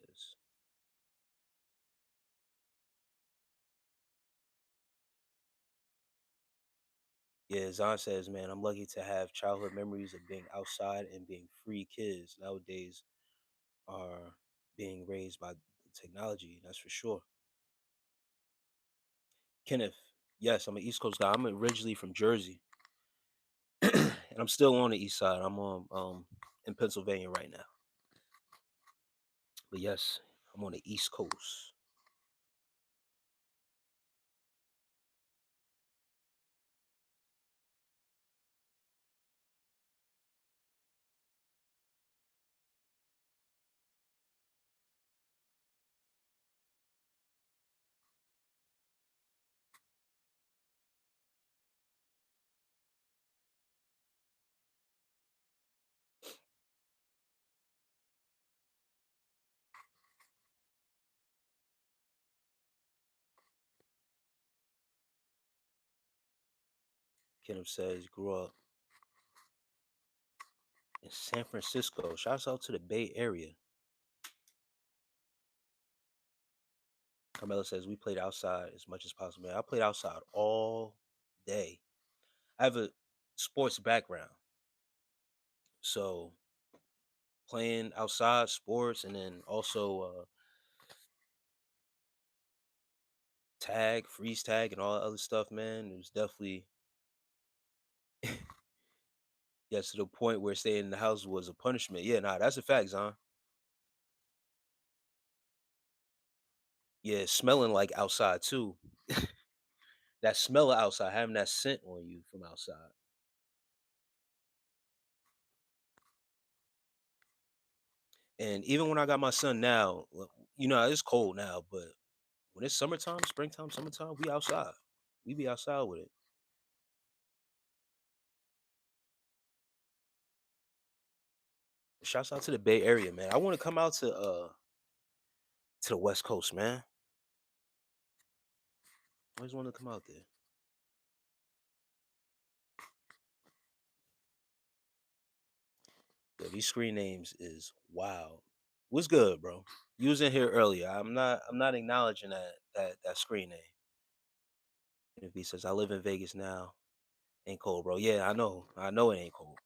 Yeah, Zahn says, man, I'm lucky to have childhood memories of being outside and being free. Kids nowadays are being raised by technology. That's for sure. Kenneth, yes, I'm an East Coast guy. I'm originally from Jersey, and I'm still on the East Side. I'm on in Pennsylvania right now. But yes, I'm on the East Coast. Kenneth says grew up in San Francisco. Shouts out to the Bay Area. Carmela says we played outside as much as possible. Man, I played outside all day. I have a sports background, so playing outside sports, and then also tag, freeze tag, and all that other stuff, man. It was definitely yes to the point where staying in the house was a punishment. Yeah, nah, that's a fact, Zon. Yeah, smelling like outside too. That smell of outside, having that scent on you from outside. And even when I got my son now, it's cold now, but when it's summertime, springtime, summertime, we outside. We be outside with it. Shouts out to the Bay Area, man. I want to come out to the West Coast, man. I always want to come out there. Yo, these screen names is wild. What's good, bro? You was in here earlier. I'm not acknowledging that screen name. And if he says I live in Vegas now, ain't cold, bro. Yeah, I know. I know it ain't cold.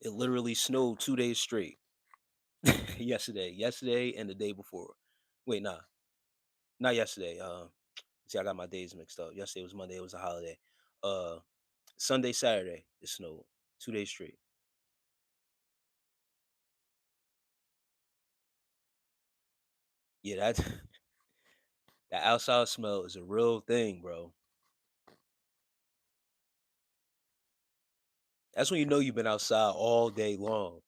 It literally snowed 2 days straight. Yesterday and the day before. Wait, nah, not yesterday. See, I got my days mixed up. Yesterday was Monday. It was a holiday. Uh, Sunday, Saturday, it snowed 2 days straight. Yeah, that that outside smell is a real thing, bro. That's when you know you've been outside all day long.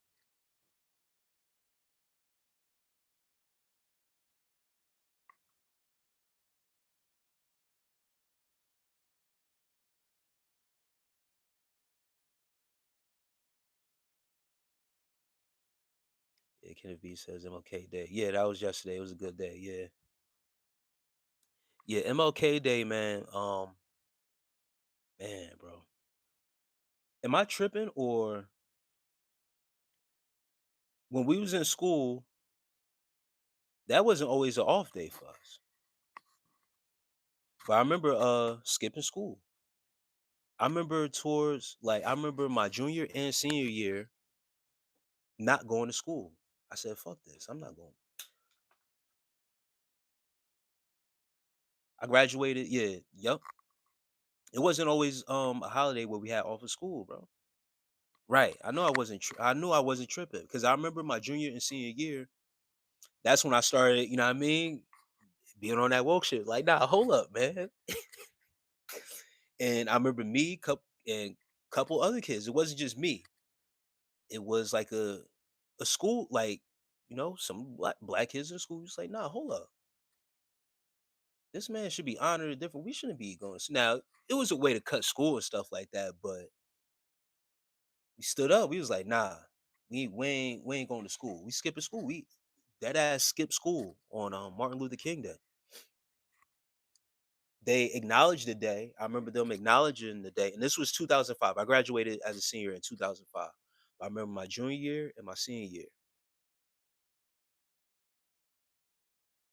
Yeah, Kenneth B says MLK Day. Yeah, that was yesterday. It was a good day. Yeah, yeah, MLK Day, man. Man, bro, am I tripping or when we was in school, that wasn't always an off day for us. But I remember skipping school. I remember my junior and senior year not going to school. I said, fuck this. I'm not going. I graduated, yeah, yup. It wasn't always a holiday where we had off of school, bro. Right. I knew I wasn't tripping because I remember my junior and senior year. That's when I started, you know what I mean, being on that woke shit. Like, nah, hold up, man. And I remember me, and couple other kids. It wasn't just me. It was like a school, like, some black kids in school. Just like, nah, hold up. This man should be honored different. We shouldn't be going. Now, it was a way to cut school and stuff like that, but we stood up. We was like, nah, we ain't going to school. We skipping school. We that ass skipped school on Martin Luther King Day. They acknowledged the day. I remember them acknowledging the day, and this was 2005. I graduated as a senior in 2005. I remember my junior year and my senior year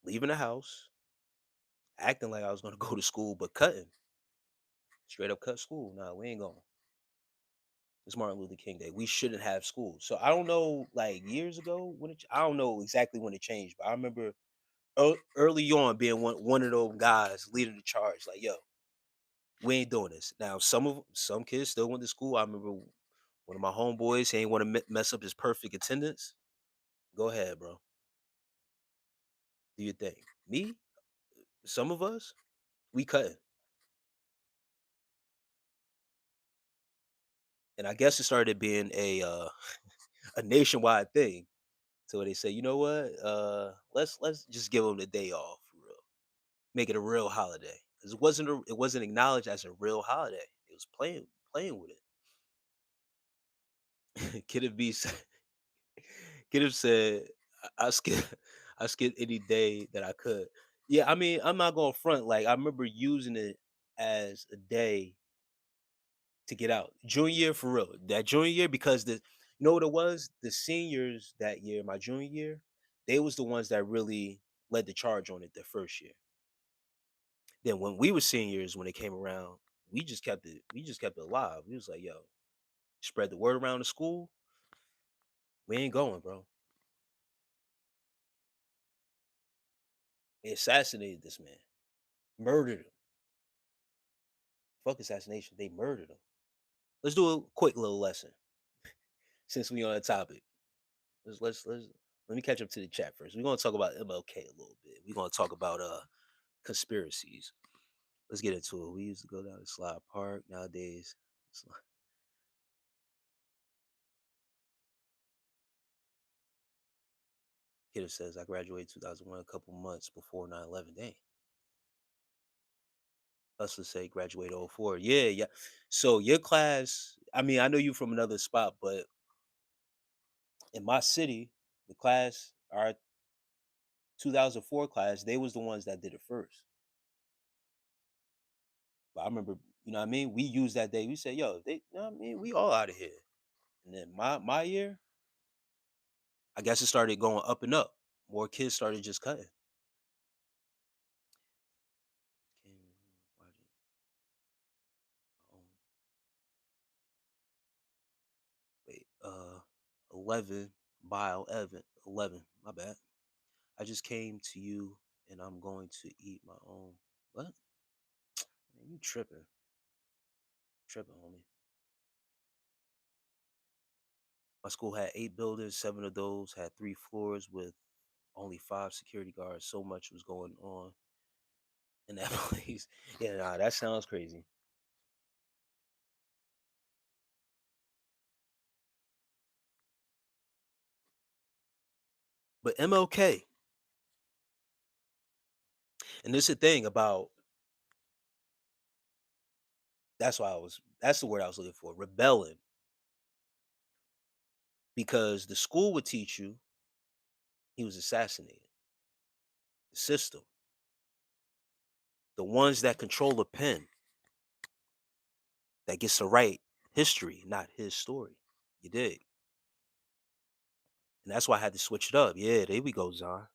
leaving the house, acting like I was going to go to school, but cutting straight up cut school. Nah, we ain't going. It's Martin Luther King Day. We shouldn't have school. So I don't know, like years ago I don't know exactly when it changed, but I remember early on being one of those guys leading the charge. Like, yo, we ain't doing this. Now, some kids still went to school. I remember one of my homeboys. He ain't want to mess up his perfect attendance. Go ahead, bro. Do your thing. Me, some of us, we cutting, and I guess it started being a nationwide thing. So they say, you know what? Let's just give them the day off for real. Make it a real holiday because it wasn't acknowledged as a real holiday. It was playing with it. Kid have be Kid have said I skip I skip any day that I could. Yeah, I mean I'm not going to front. Like I remember using it as a day to get out. Junior year for real. That junior year because you know what it was? The seniors that year, my junior year, they was the ones that really led the charge on it the first year. Then when we were seniors, when it came around, we just kept it alive. We was like, yo, spread the word around the school. We ain't going, bro. They assassinated this man, murdered him. Fuck assassination. They murdered him. Let's do a quick little lesson since we on the topic. Let's let me catch up to the chat first. We're gonna talk about MLK a little bit. We're gonna talk about conspiracies. Let's get into it. We used to go down to Slide Park. Nowadays, Kidder says I graduated 2001, a couple months before 9/11. Dang. Hustler say graduated '04. Yeah, yeah. So your class, I mean, I know you from another spot, but in my city, the class, our 2004 class, they was the ones that did it first. But I remember, you know what I mean? We used that day. We said, yo, they, you know what I mean? We all out of here. And then my year, I guess it started going up and up. More kids started just cutting. Wait, 11, Bile, Evan, 11. My bad. I just came to you and I'm going to eat my own. What? Man, you tripping. Tripping, homie. My school had 8 buildings. 7 of those had 3 floors with only 5 security guards. So much was going on in that place. Yeah, nah, that sounds crazy. But MLK, and this is the thing about, that's the word I was looking for, rebelling. Because the school would teach you he was assassinated. The system, the ones that control the pen, that gets to write history, not his story. You dig? And that's why I had to switch it up. Yeah, there we go, Zon.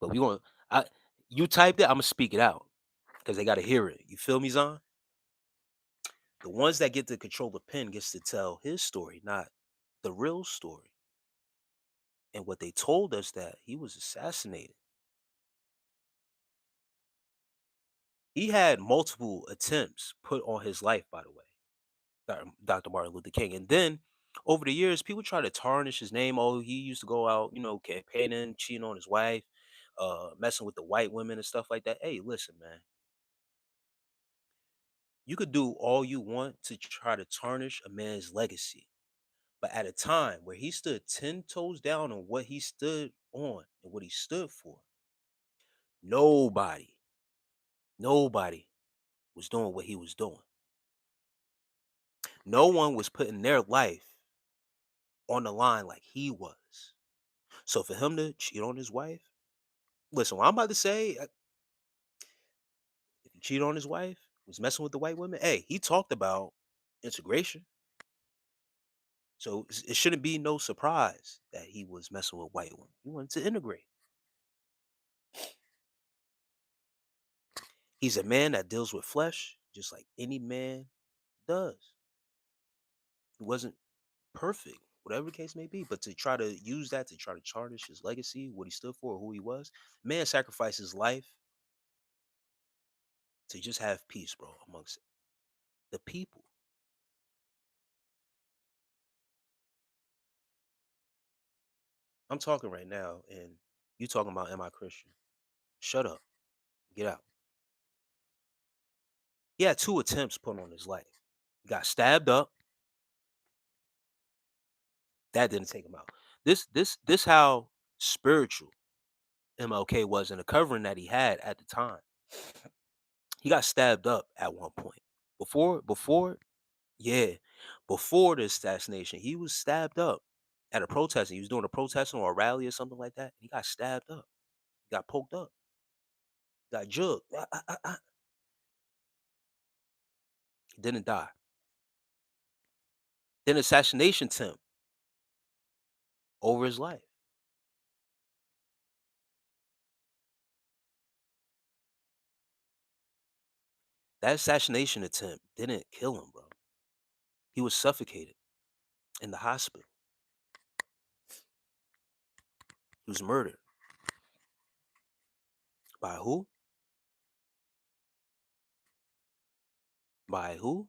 But we want I you typed it, I'm gonna speak it out. Because they gotta hear it. You feel me, Zon? The ones that get to control the pen gets to tell his story, not the real story. And what they told us that he was assassinated. He had multiple attempts put on his life, by the way, Dr. Martin Luther King. And then over the years, people try to tarnish his name. Oh, he used to go out, campaigning, cheating on his wife, messing with the white women and stuff like that. Hey, listen, man. You could do all you want to try to tarnish a man's legacy. But at a time where he stood 10 toes down on what he stood on and what he stood for, nobody, nobody was doing what he was doing. No one was putting their life on the line like he was. So for him to cheat on his wife, listen, what I'm about to say, if he cheated on his wife, was messing with the white women, hey, he talked about integration. So it shouldn't be no surprise that he was messing with white women. He wanted to integrate. He's a man that deals with flesh just like any man does. He wasn't perfect, whatever the case may be, but to try to use that to try to tarnish his legacy, what he stood for, who he was, man sacrificed his life to just have peace, bro, amongst the people. I'm talking right now, and you talking about am I Christian? Shut up. Get out. He had 2 attempts put on his life. He got stabbed up. That didn't take him out. This how spiritual MLK was in the covering that he had at the time. He got stabbed up at one point. Yeah, before the assassination, he was stabbed up at a protest. He was doing a protest or a rally or something like that. He got stabbed up. He got poked up. Got jugged. He didn't die. Then assassination attempt over his life. That assassination attempt didn't kill him, bro. He was suffocated in the hospital. He was murdered. By who? By who?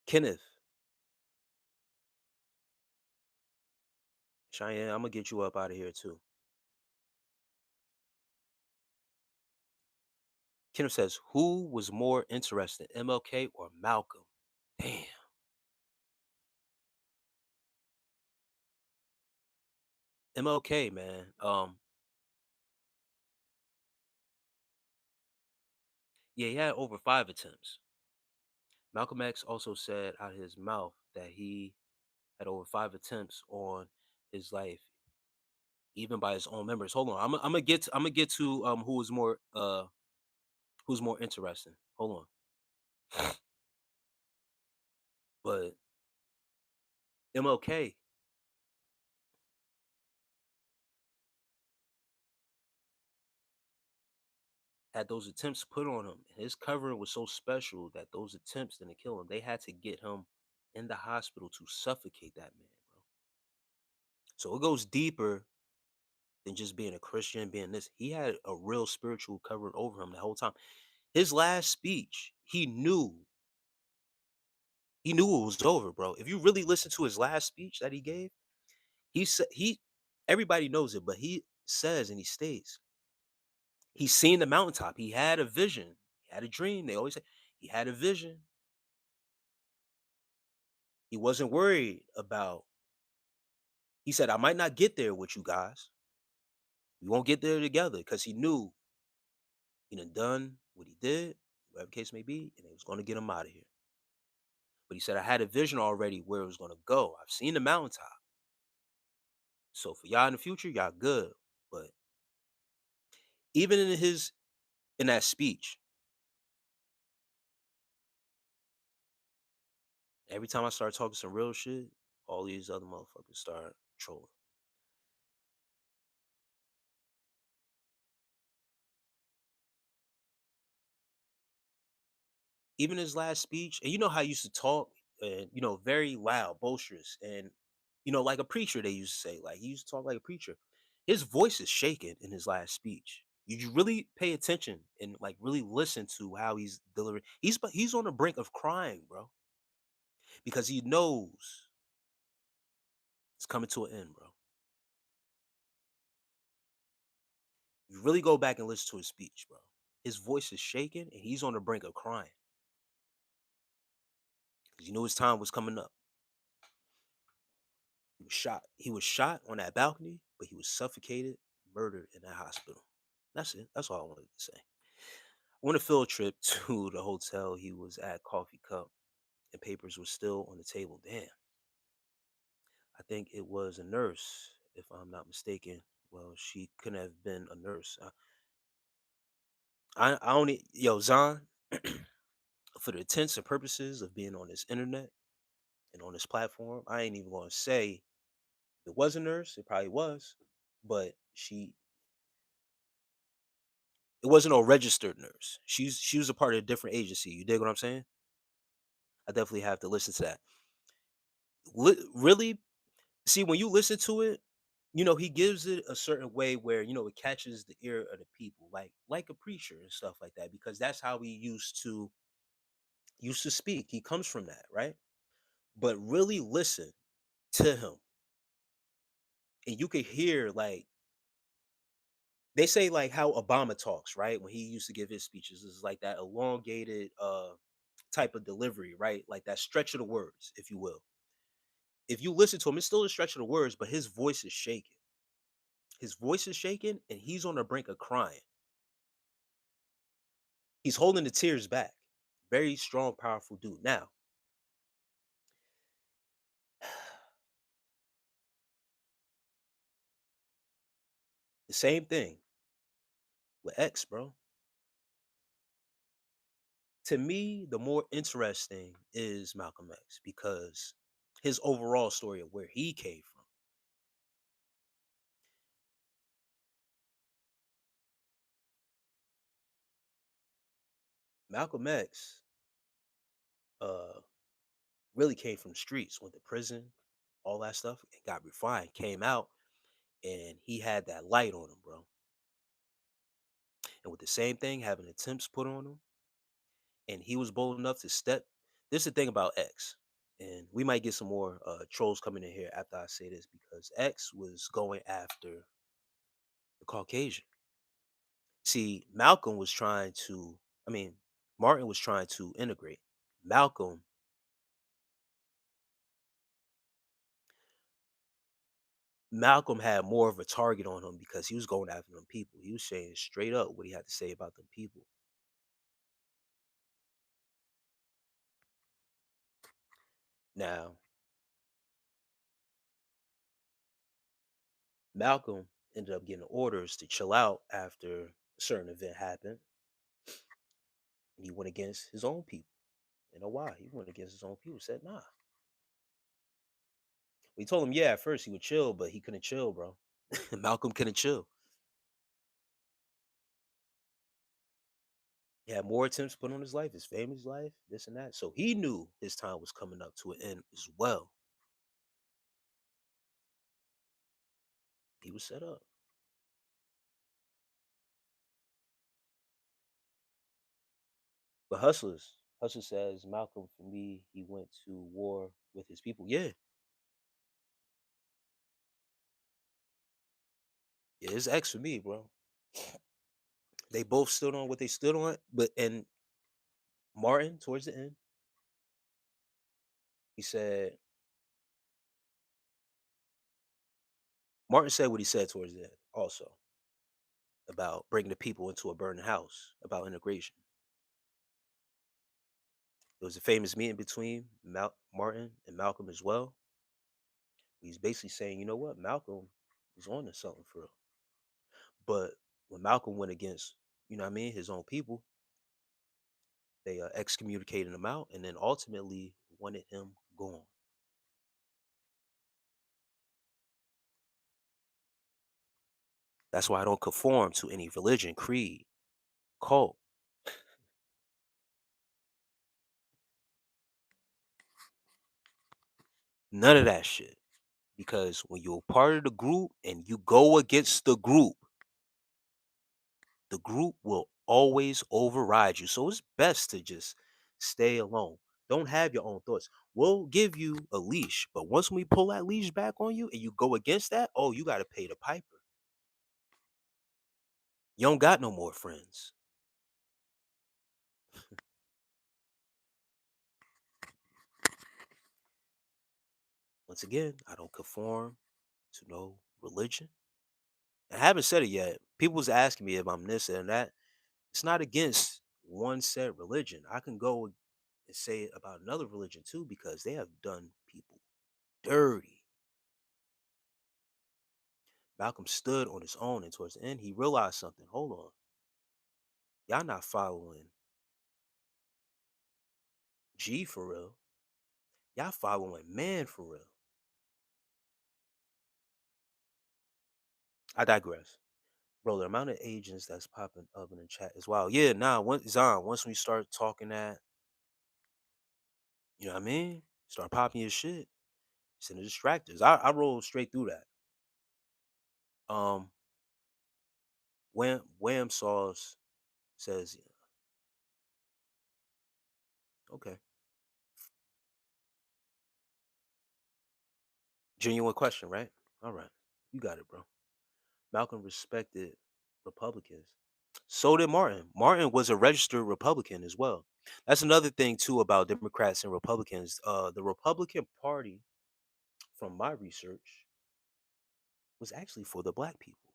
Kenneth. Cheyenne, I'm gonna get you up out of here too. Kenneth says, who was more interested, MLK or Malcolm? Damn. MLK, man. Yeah, he had over 5 attempts. Malcolm X also said out of his mouth that he had over 5 attempts on his life, even by his own members. Hold on, I'm gonna get to who's more interesting. Hold on, but MLK had those attempts put on him. His covering was so special that those attempts didn't kill him. They had to get him in the hospital to suffocate that man, bro. So it goes deeper than just being a Christian, being this. He had a real spiritual covering over him the whole time. His last speech, he knew it was over, bro. If you really listen to his last speech that he gave, he said everybody knows it, but he says and he states he's seen the mountaintop. He had a vision. He had a dream. They always say he had a vision. He wasn't worried about. He said, "I might not get there with you guys. We won't get there together," because he knew he done what he did, whatever the case may be, and it was going to get him out of here. But he said, "I had a vision already where it was going to go. I've seen the mountaintop. So for y'all in the future, y'all good." But even in that speech, every time I start talking some real shit, all these other motherfuckers start trolling. Even his last speech, and you know how he used to talk, and very loud, boisterous, and like a preacher. They used to say, like he used to talk like a preacher. His voice is shaking in his last speech. You really pay attention and like really listen to how he's delivering. He's on the brink of crying, bro, because he knows it's coming to an end, bro. You really go back and listen to his speech, bro. His voice is shaking and he's on the brink of crying because he knew his time was coming up. He was shot. He was shot on that balcony, but he was suffocated, murdered in that hospital. That's it. That's all I wanted to say. I went a field trip to the hotel he was at, Coffee Cup, and papers were still on the table. Damn. I think it was a nurse, if I'm not mistaken. Well, she couldn't have been a nurse. I only, yo, Zahn, for the intents and purposes of being on this internet and on this platform, I ain't even going to say it was a nurse. It probably was, but it wasn't a registered nurse. She was a part of a different agency. You dig what I'm saying? I definitely have to listen to that. Really, see when you listen to it, he gives it a certain way where it catches the ear of the people, like a preacher and stuff like that, because that's how he used to speak. He comes from that, right? But really listen to him, and you could hear like they say like how Obama talks, right? When he used to give his speeches, is like that elongated type of delivery, right? Like that stretch of the words, if you will. If you listen to him, it's still a stretch of the words, but his voice is shaking. His voice is shaking, and he's on the brink of crying. He's holding the tears back. Very strong, powerful dude. Now, the same thing with X, bro. To me, the more interesting is Malcolm X because his overall story of where he came from. Malcolm X uh really came from the streets, went to prison, all that stuff, and got refined, came out, and he had that light on him, bro. And with the same thing, having attempts put on him, and he was bold enough to step. This is the thing about X, and we might get some more trolls coming in here after I say this because X was going after the Caucasian. See, Malcolm was trying to, I mean, Martin was trying to integrate. Malcolm, Malcolm had more of a target on him because he was going after them people. He was saying straight up what he had to say about them people. Now, Malcolm ended up getting orders to chill out after a certain event happened, and he went against his own people. You know why? He went against his own people. Said nah. We told him yeah. At first he would chill, but he couldn't chill, bro. Malcolm couldn't chill. He had more attempts put on his life, his family's life, this and that. So he knew his time was coming up to an end as well. He was set up. But Hustler says Malcolm for me, he went to war with his people. Yeah, yeah, it's X for me, bro. They both stood on what they stood on, but and Martin towards the end, he said Martin said what he said towards the end also about bringing the people into a burning house, about integration. There was a famous meeting between Martin and Malcolm as well. He's basically saying, you know what, Malcolm was on to something for real. But when Malcolm went against, you know what I mean, his own people, they excommunicated him out and then ultimately wanted him gone. That's why I don't conform to any religion, creed, cult, none of that shit. Because when you're part of the group and you go against the group will always override you. So it's best to just stay alone. Don't have your own thoughts. We'll give you a leash, but once we pull that leash back on you and you go against that, oh, you got to pay the piper. You don't got no more friends. Once again, I don't conform to no religion. I haven't said it yet. People was asking me if I'm this and that. It's not against one set religion. I can go and say it about another religion too because they have done people dirty. Malcolm stood on his own, and towards the end, he realized something. Hold on, y'all not following G for real. Y'all following man for real. I digress, bro. The amount of agents that's popping up in the chat is wild. Yeah, nah. Once Zion, once we start talking that, you know what I mean? Start popping your shit. Send the distractors. I roll straight through that. Um, Wham Sauce says, okay, genuine question, right? All right, you got it, bro. Malcolm respected Republicans. So did Martin. Martin was a registered Republican as well. That's another thing too about Democrats and Republicans. The Republican Party, from my research, was actually for the black people.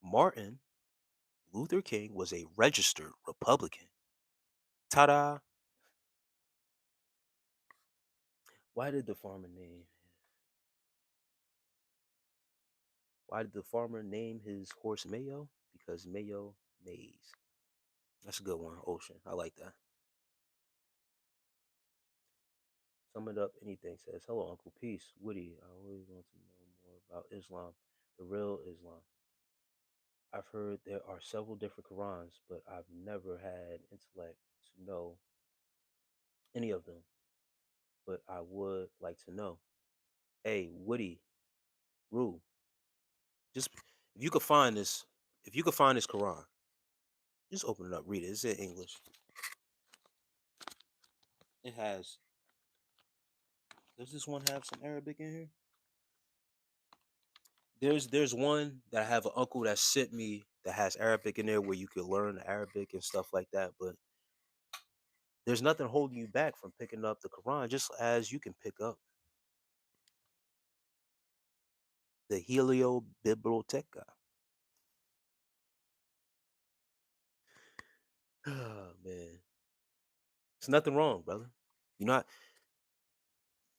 Martin Luther King was a registered Republican. Ta-da! Why did the farmer name? Why did the farmer name his horse Mayo? Because Mayo neighs. That's a good one, Ocean. I like that. Sum it up. Anything says, "Hello, Uncle Peace, Woody. I always want to know more about Islam, the real Islam. I've heard there are several different Qurans, but I've never had intellect to know any of them. but I would like to know. Hey, Woody, Rue, just if you could find this, if you could find this Quran, just open it up, read it. It's in English. It has. Does this one have some Arabic in here? There's one that I have an uncle that sent me that has Arabic in there where you could learn Arabic and stuff like that. But there's nothing holding you back from picking up the Quran, just as you can pick up the Helio Biblioteca. Oh man, there's nothing wrong, brother. You're not.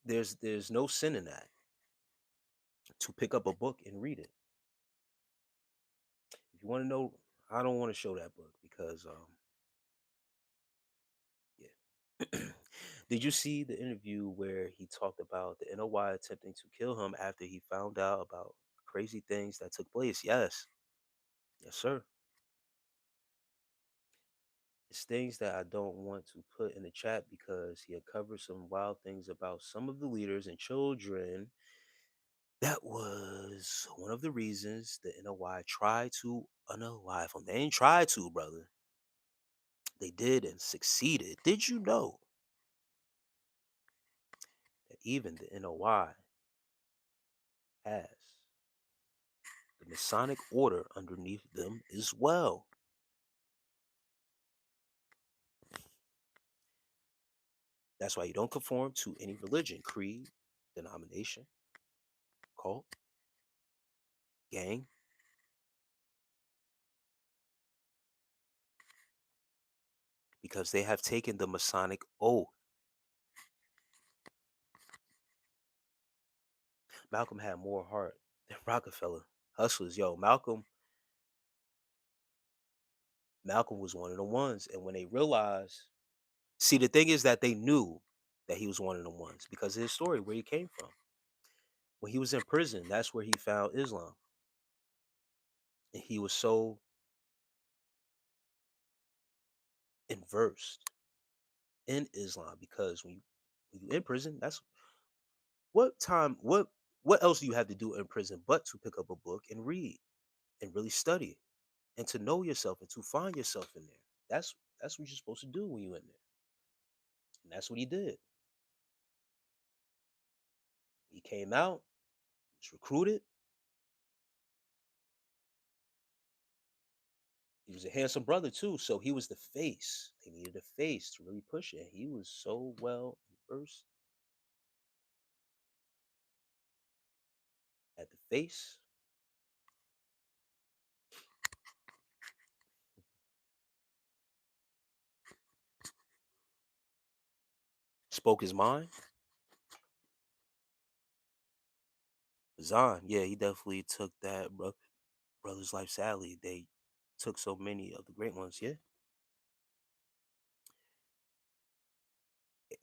There's no sin in that to pick up a book and read it. If you want to know, I don't want to show that book because yeah. Did you see the interview where he talked about the NOI attempting to kill him after he found out about crazy things that took place? Yes. Yes, sir. It's things that I don't want to put in the chat because he had covered some wild things about some of the leaders and children. That was one of the reasons the NOI tried to unalive him. They ain't tried to, brother. They did and succeeded. Did you know that even the NOI has the Masonic order underneath them as well? That's why you don't conform to any religion, creed, denomination, cult, gang, because they have taken the Masonic oath. Malcolm had more heart than Rockefeller. Hustlers, yo, Malcolm was one of the ones. And when they realized, see, the thing is that they knew that he was one of the ones because of his story, where he came from. When he was in prison, that's where he found Islam. And he was so inversed in Islam because when you in prison, that's what time what else do you have to do in prison but to pick up a book and read and really study and to know yourself and to find yourself in there. That's what you're supposed to do when you're in there. And that's what he did. He came out, was recruited. He was a handsome brother too, so he was the face. They needed a face to really push it. He was so well versed at the face. Spoke his mind. Zahn, yeah, he definitely took that brother's life sadly. They took so many of the great ones, yeah.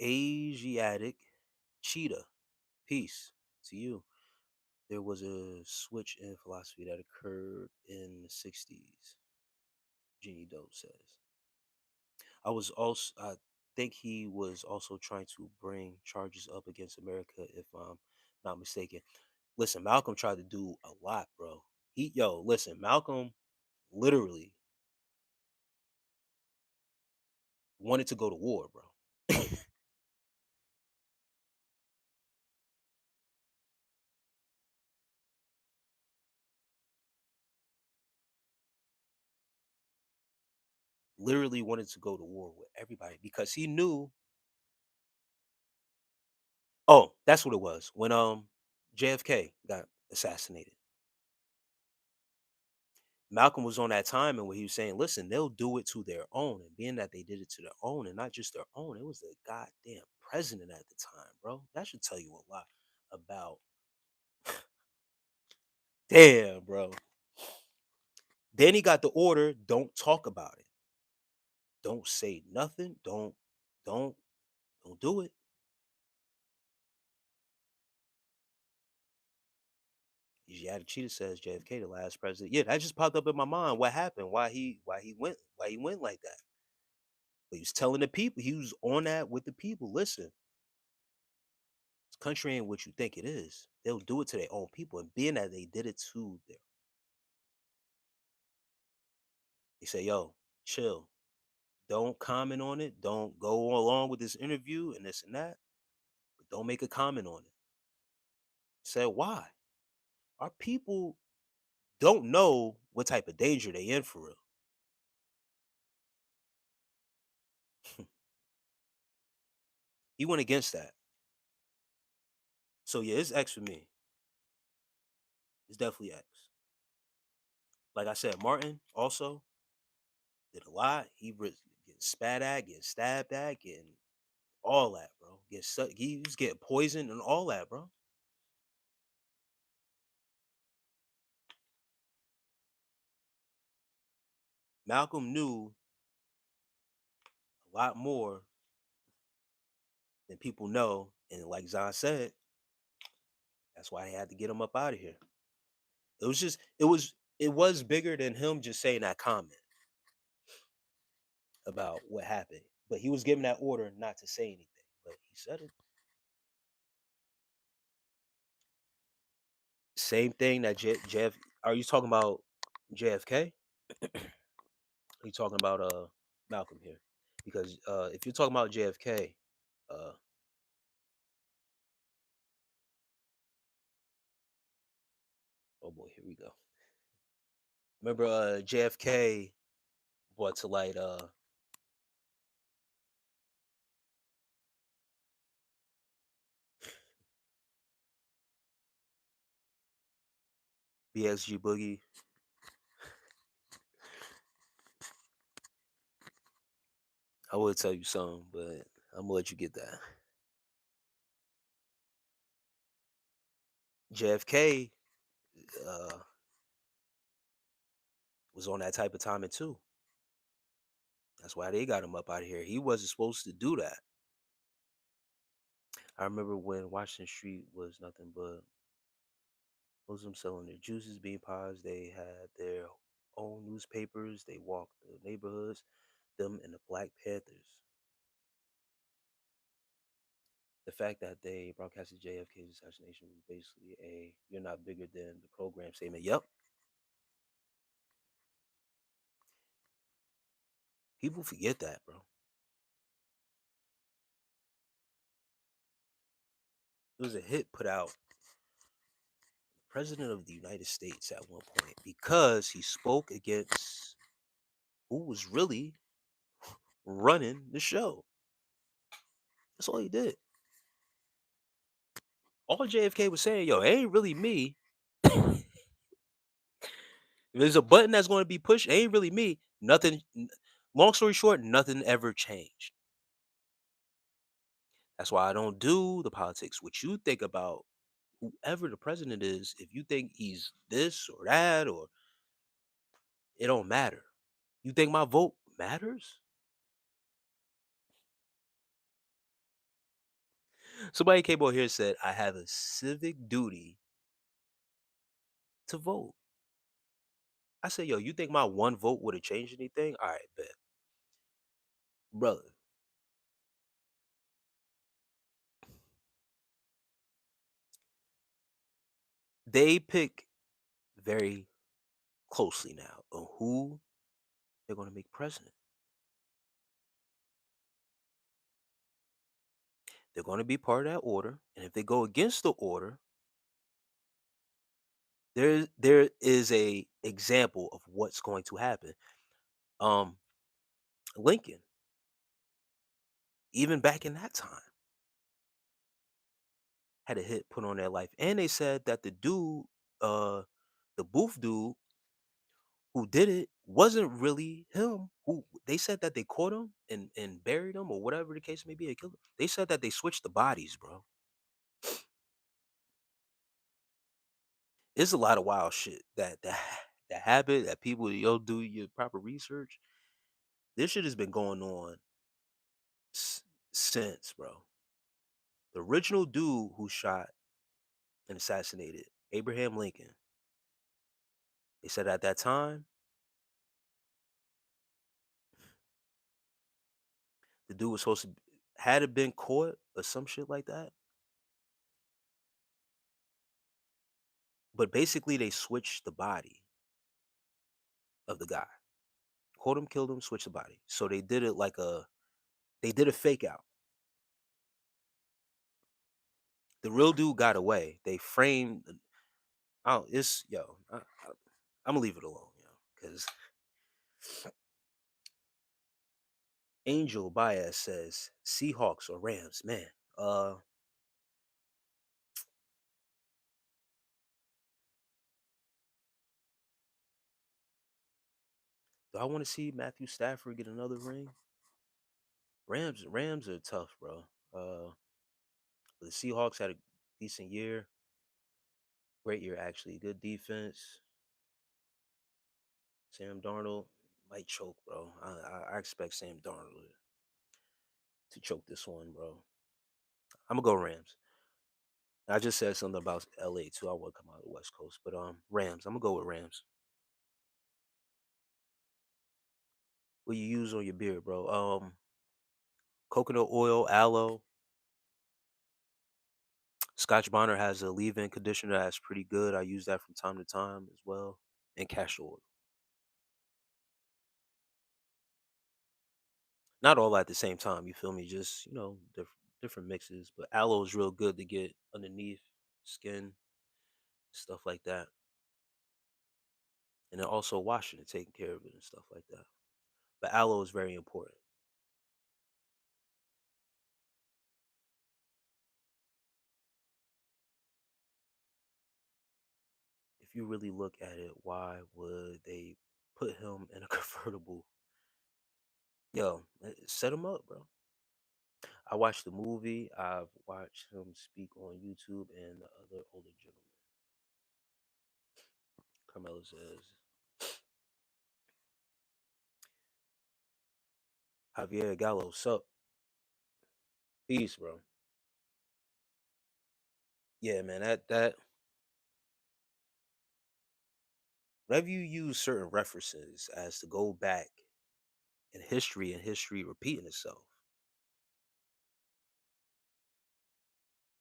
Asiatic cheetah, peace to you. There was a switch in philosophy that occurred in the 60s. Jeannie Doe says. I think he was also trying to bring charges up against America, if I'm not mistaken. Listen, Malcolm tried to do a lot, bro. Listen, Malcolm literally wanted to go to war, bro. Literally wanted to go to war with everybody because he knew. Oh, that's what it was. When JFK got assassinated. Malcolm was on that time and where he was saying, listen, they'll do it to their own. And being that they did it to their own and not just their own, it was the goddamn president at the time, bro. That should tell you a lot about damn, bro. Then he got the order, don't talk about it. Don't say nothing. Don't don't do it. Yeah, the cheetah says JFK, the last president. Yeah, that just popped up in my mind. What happened? Why he went like that? But he was telling the people, he was on that with the people. Listen. Country ain't what you think it is. They'll do it to their own people. And being that they did it to them, they say, yo, chill. Don't comment on it. Don't go along with this interview and this and that. But don't make a comment on it. Say why? Our people don't know what type of danger they in for real. He went against that. So yeah, it's X for me. It's definitely X. Like I said, Martin also did a lot. Getting spat at, getting stabbed at, getting all that, bro. He was getting poisoned and all that, bro. Malcolm knew a lot more than people know, and like Zahn said, that's why they had to get him up out of here. It was bigger than him just saying that comment about what happened. But he was given that order not to say anything. But he said it. Same thing that JF. Are you talking about JFK? Are you talking about Malcolm here? Because if you're talking about JFK, uh, oh boy, here we go. Remember JFK brought to light BSG Boogie. I would tell you something, but I'm gonna let you get that. JFK uh, was on that type of timing too. That's why they got him up out of here. He wasn't supposed to do that. I remember when Washington Street was nothing but Muslims selling their juices, bean pies. They had their own newspapers. They walked the neighborhoods. Them and the Black Panthers. The fact that they broadcasted JFK's assassination was basically a "you're not bigger than the program" statement. Yep, people forget that, bro. It was a hit put out president of the United States at one point because he spoke against who was really running the show. That's all he did. All JFK was saying, yo, it ain't really me. If there's a button that's going to be pushed, it ain't really me. Nothing. Long story short, nothing ever changed. That's why I don't do the politics. What you think about whoever the president is, if you think he's this or that, or it don't matter. You think my vote matters? Somebody came on here and said, I have a civic duty to vote. I said, yo, you think my one vote would have changed anything? All right, bet. Brother, they pick very closely now on who they're going to make president. They're going to be part of that order. And if they go against the order, there is a example of what's going to happen. Um, Lincoln, even back in that time, had a hit put on their life. And they said that uh, the booth dude who did it wasn't really him. Who they said that they caught him and buried him or whatever the case may be, and killed him. They said that they switched the bodies, bro. It's a lot of wild shit that happened. That people do your proper research. This shit has been going on s- since, bro. The original dude who shot and assassinated Abraham Lincoln. They said at that time the dude was supposed to had it been caught or some shit like that. But basically, they switched the body of the guy. Caught him, killed him, switched the body. So they did it like they did a fake out. The real dude got away. They framed. Oh, it's yo. I'm gonna leave it alone, because Angel Baez says Seahawks or Rams. Man, uh, do I want to see Matthew Stafford get another ring? Rams are tough, bro. The Seahawks had a decent year, great year actually. Good defense. Sam Darnold might choke, bro. I expect Sam Darnold to choke this one, bro. I'm gonna go Rams. I just said something about LA too. I want to come out of the West Coast, but Rams. I'm gonna go with Rams. What you use on your beard, bro? Coconut oil, aloe. Scotch Bonner has a leave-in conditioner that's pretty good. I use that from time to time as well, and castor oil. Not all at the same time. You feel me? Just different mixes. But aloe is real good to get underneath skin, stuff like that, and then also washing it, taking care of it, and stuff like that. But aloe is very important. If you really look at it, why would they put him in a convertible? Yo, set him up, bro. I watched the movie. I've watched him speak on YouTube and the other older gentleman. Carmelo says, Javier Gallo, sup? Peace, bro. Yeah, man. That whenever you use certain references as to go back in history and history repeating itself,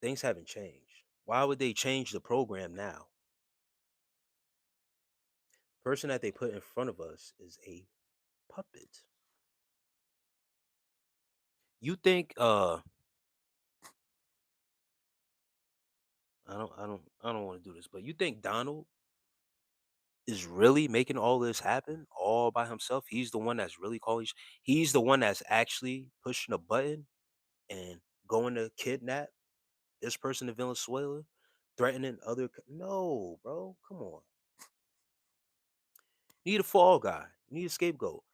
things haven't changed. Why would they change the program now? The person that they put in front of us is a puppet. You think I don't want to do this, but you think Donald is really making all this happen all by himself? He's the one that's really calling. He's the one that's actually pushing a button and going to kidnap this person in Venezuela, threatening other. No, bro, come on. You need a fall guy. You need a scapegoat.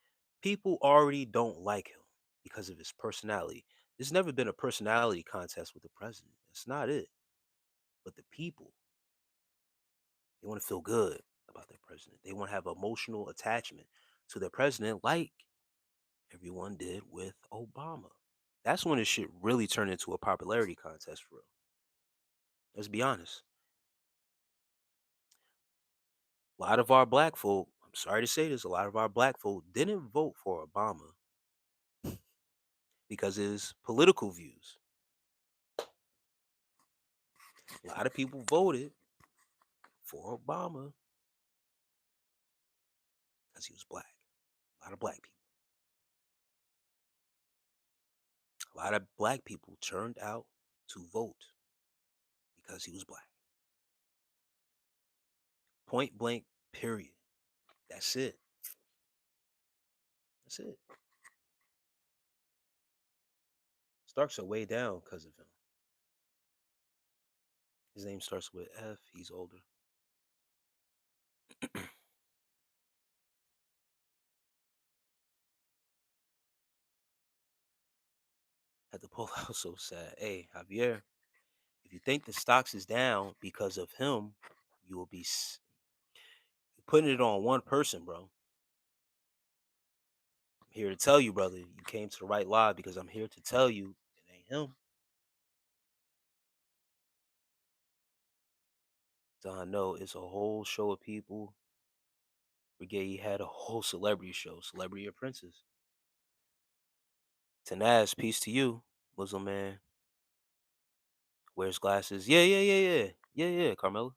People already don't like him because of his personality. There's never been a personality contest with the president. That's not it. But the people, they want to feel good about their president. They want to have emotional attachment to their president, like everyone did with Obama. That's when it should really turn into a popularity contest for real. Let's be honest. A lot of our black folk, I'm sorry to say this, a lot of our black folk didn't vote for Obama because of his political views. A lot of people voted for Obama because he was black. A lot of black people. A lot of black people turned out to vote because he was black. Point blank, period. That's it. That's it. Starks are way down because of him. His name starts with F. He's older. Had to pull out so sad. Hey, Javier, if you think the stocks is down because of him, you will be putting it on one person, bro. I'm here to tell you, brother, you came to the right live because I'm here to tell you it ain't him. So I know it's a whole show of people. Forget he had a whole celebrity show, Celebrity Apprentice. Tanaz, peace to you, Muslim man. Wears glasses. Yeah, yeah, yeah, yeah. Yeah, yeah, Carmela.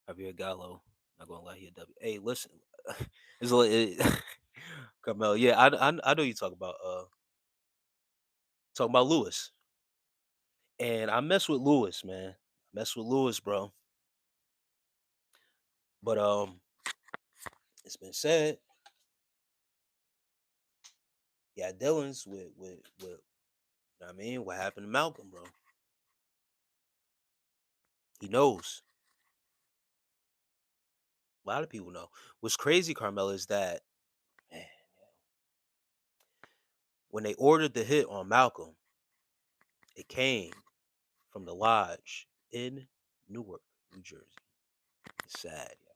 Javier Gallo. Not gonna lie, he a W. Hey, listen, it's a it, Carmel. Yeah, I know you talking about Lewis, and I mess with Lewis, man. Mess with Lewis, bro. But it's been said, yeah, Dylan's with you know what I mean, what happened to Malcolm, bro. He knows. A lot of people know. What's crazy, Carmela, is that man, when they ordered the hit on Malcolm, it came from the lodge in Newark, New Jersey. It's sad, yo.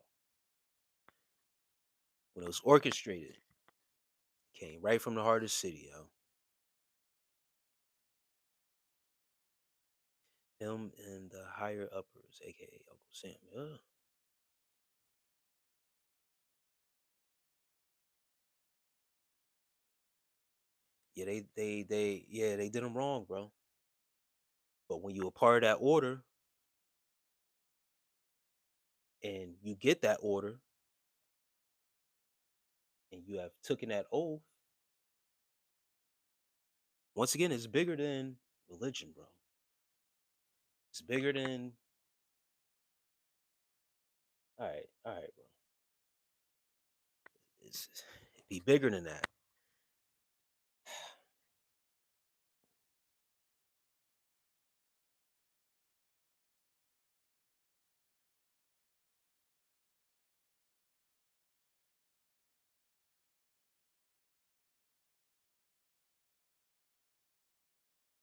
When it was orchestrated, it came right from the heart of the city, yo. Him and the higher uppers, aka Uncle Sam. Yeah, yeah, they did him wrong, bro. But when you a part of that order and you get that order and you have taken that oath, once again, it's bigger than religion, bro. It's bigger than all right, bro. It'd be bigger than that.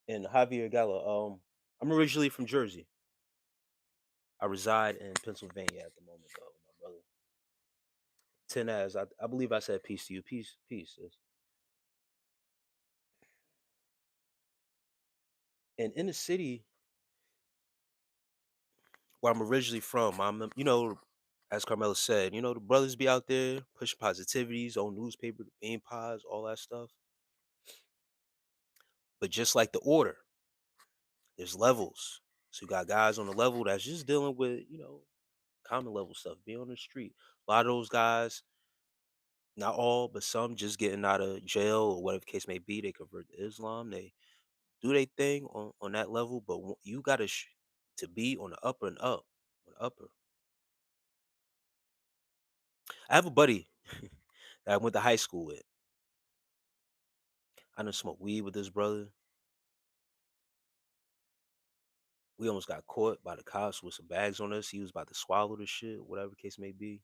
And Javier Gallo, I'm originally from Jersey. I reside in Pennsylvania at the moment, though, my brother. Ten as I believe I said peace to you. Peace, peace. Sis. And in the city where I'm originally from, as Carmela said, the brothers be out there pushing positivities on newspaper, the bean pies, all that stuff. But just like the order, there's levels. So you got guys on the level that's just dealing with, common level stuff, being on the street. A lot of those guys, not all, but some just getting out of jail or whatever the case may be, they convert to Islam. They do their thing on that level, but you got to be on the upper and up, on the upper. I have a buddy that I went to high school with. I done smoked weed with this brother. We almost got caught by the cops with some bags on us. He was about to swallow the shit, whatever the case may be,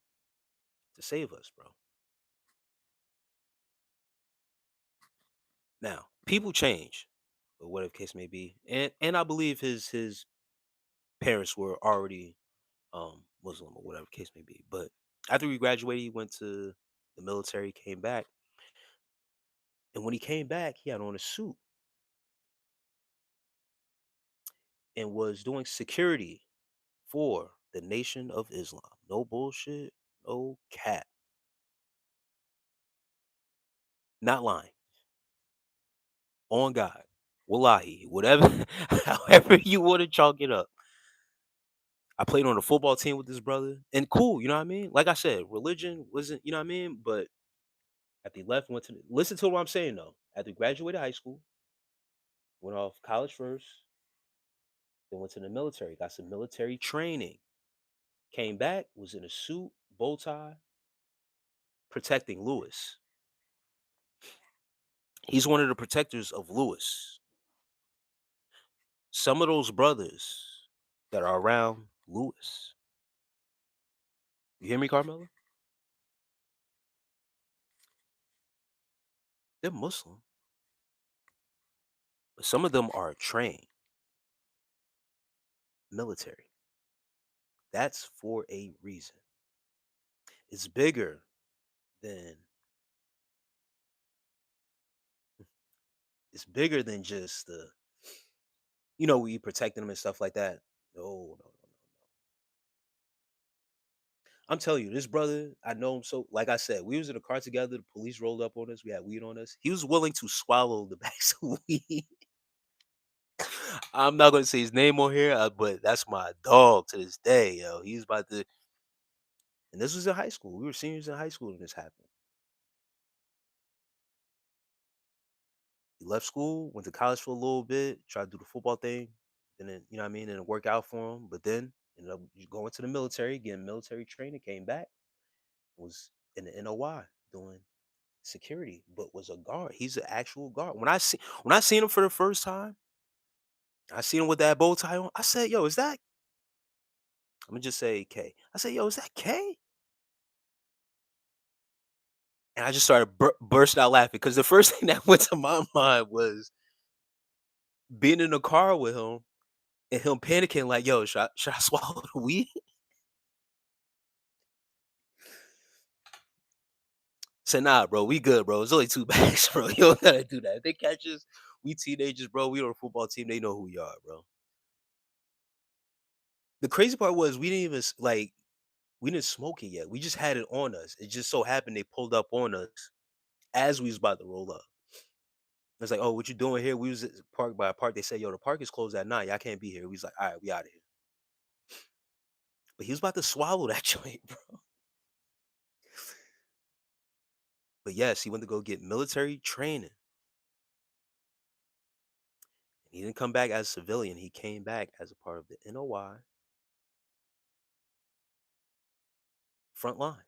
to save us, bro. Now, people change, or whatever the case may be, and I believe his parents were already Muslim or whatever the case may be. But after we graduated, he went to the military, came back, and when he came back, he had on a suit and was doing security for the Nation of Islam. No bullshit, no cap, not lying, on God, wallahi, whatever, however you want to chalk it up. I played on the football team with this brother, and cool, you know what I mean. Like I said, religion wasn't, you know what I mean. But after he left, went to listen to what I'm saying though. After he graduated high school, went off college first, then went to the military, got some military training, came back, was in a suit, bow tie, protecting Lewis. He's one of the protectors of Lewis. Some of those brothers that are around Lewis, you hear me, Carmela? They're Muslim, but some of them are trained military. That's for a reason. It's bigger than just we protecting them and stuff like that. No, no, no. I'm telling you, this brother, I know him so. Like I said, we was in a car together. The police rolled up on us. We had weed on us. He was willing to swallow the bags of weed. I'm not gonna say his name on here, but that's my dog to this day, yo. He's about to. And this was in high school. We were seniors in high school when this happened. He left school, went to college for a little bit, tried to do the football thing, and then you know what I mean, and it worked out for him. But then ended up going to the military, getting military training, came back, was in the NOI doing security, but was a guard. He's an actual guard. When I seen him for the first time, I seen him with that bow tie on. I said, "Yo, is that?" I'm gonna just say K. I said, "Yo, is that K?" And I just started bursting out laughing because the first thing that went to my mind was being in the car with him and him panicking like, "Yo, should I swallow the weed?" Said, "Nah, bro, we good, bro. It's only 2 bags, bro. You don't gotta do that. If they catch us, we teenagers, bro. We on a football team. They know who we are, bro." The crazy part was we didn't even we didn't smoke it yet. We just had it on us. It just so happened they pulled up on us as we was about to roll up. It's like, "Oh, what you doing here?" We was parked by a park. They said, "Yo, the park is closed at 9. Y'all can't be here." We was like, "All right, we out of here." But he was about to swallow that joint, bro. But yes, he went to go get military training. He didn't come back as a civilian. He came back as a part of the NOI front line.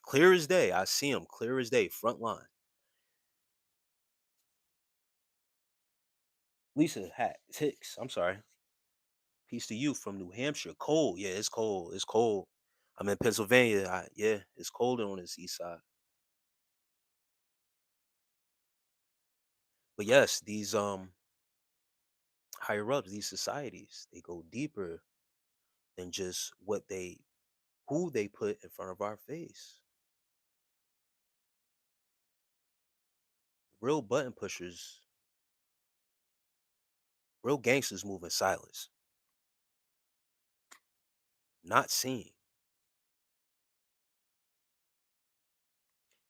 Clear as day. I see him clear as day, front line. Lisa Hicks. I'm sorry. Peace to you from New Hampshire. Cold. Yeah, it's cold. It's cold. I'm in Pennsylvania. Yeah, it's cold on this east side. But yes, these higher ups, these societies, they go deeper than just who they put in front of our face. Real button pushers, real gangsters move in silence, not seen.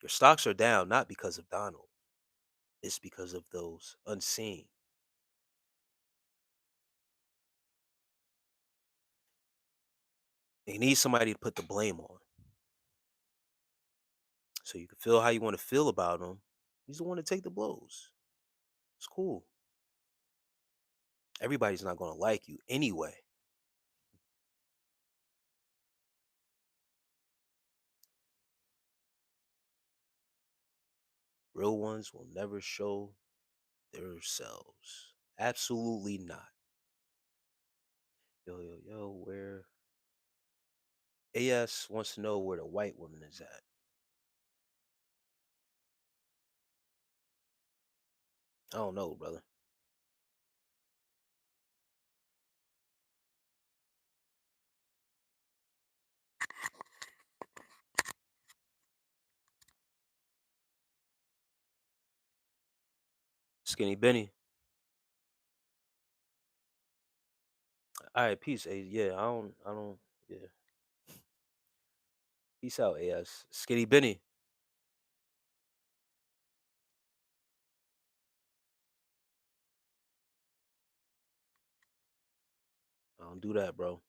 Your stocks are down not because of Donald. It's because of those unseen. They need somebody to put the blame on. So you can feel how you want to feel about him. He's the one to take the blows. It's cool. Everybody's not going to like you anyway. Real ones will never show themselves. Absolutely not. Yo, yo, yo, where AS wants to know where the white woman is at. I don't know, brother. Skinny Benny. All right, peace. Yeah, I don't. Yeah, peace out, AS. Skinny Benny. I don't do that, bro.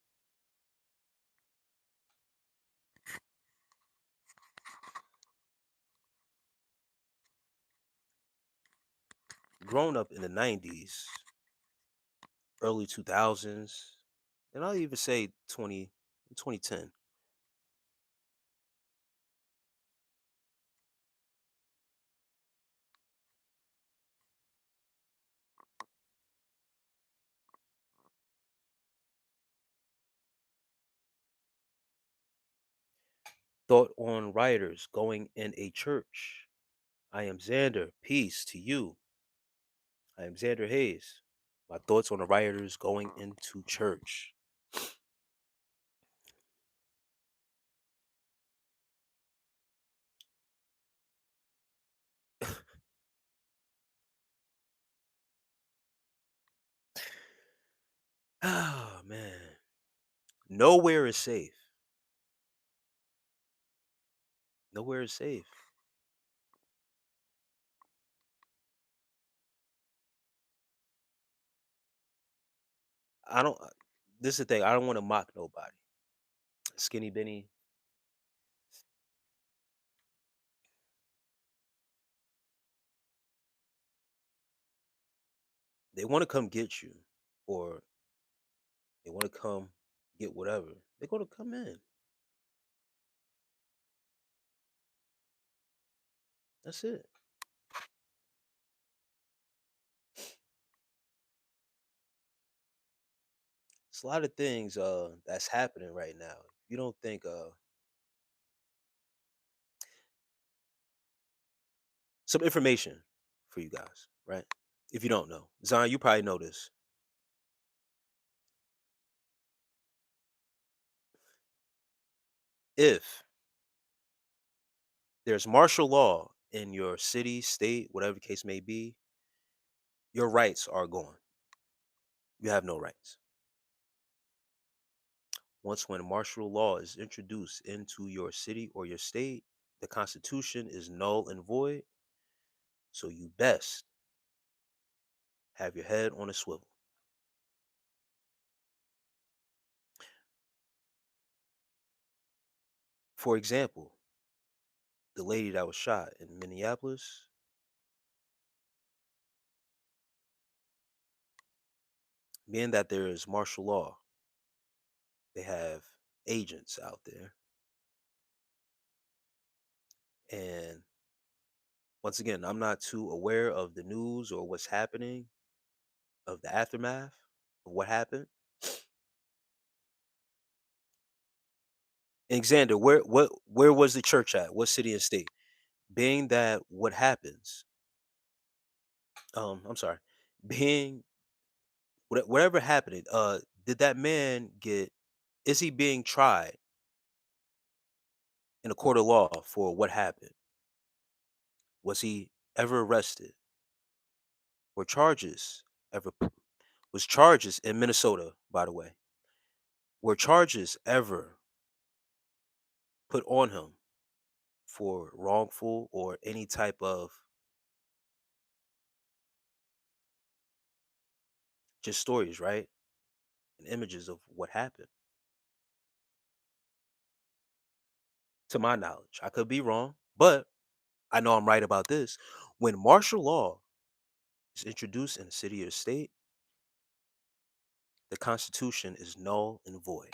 Grown up in the '90s, early 2000s, and I'll even say 2010. Thought on rioters going in a church. I am Xander. Peace to you. I am Xander Hayes. My thoughts on the rioters going into church. Oh man. Nowhere is safe. Nowhere is safe. I don't this is the thing. I don't want to mock nobody. skinny Benny. They want to come get you, or they want to come get whatever. They're going to come in. That's it. It's a lot of things that's happening right now. You don't think some information for you guys, right? If you don't know, Zion, you probably know this. If there's martial law in your city, state, whatever the case may be, your rights are gone. You have no rights. Once when martial law is introduced into your city or your state, the Constitution is null and void. So you best have your head on a swivel. For example, the lady that was shot in Minneapolis, being that there is martial law, they have agents out there. And once again, I'm not too aware of the news or what's happening, of the aftermath of what happened. And Xander, where was the church at? What city and state? Being that what happens, I'm sorry, being whatever happened, did that man get, is he being tried in a court of law for what happened? Was he ever arrested? Were charges ever was charges in Minnesota, by the way? Were charges ever put on him for wrongful or any type of just stories, right? And images of what happened. To my knowledge, I could be wrong, but I know I'm right about this. When martial law is introduced in a city or state, the Constitution is null and void.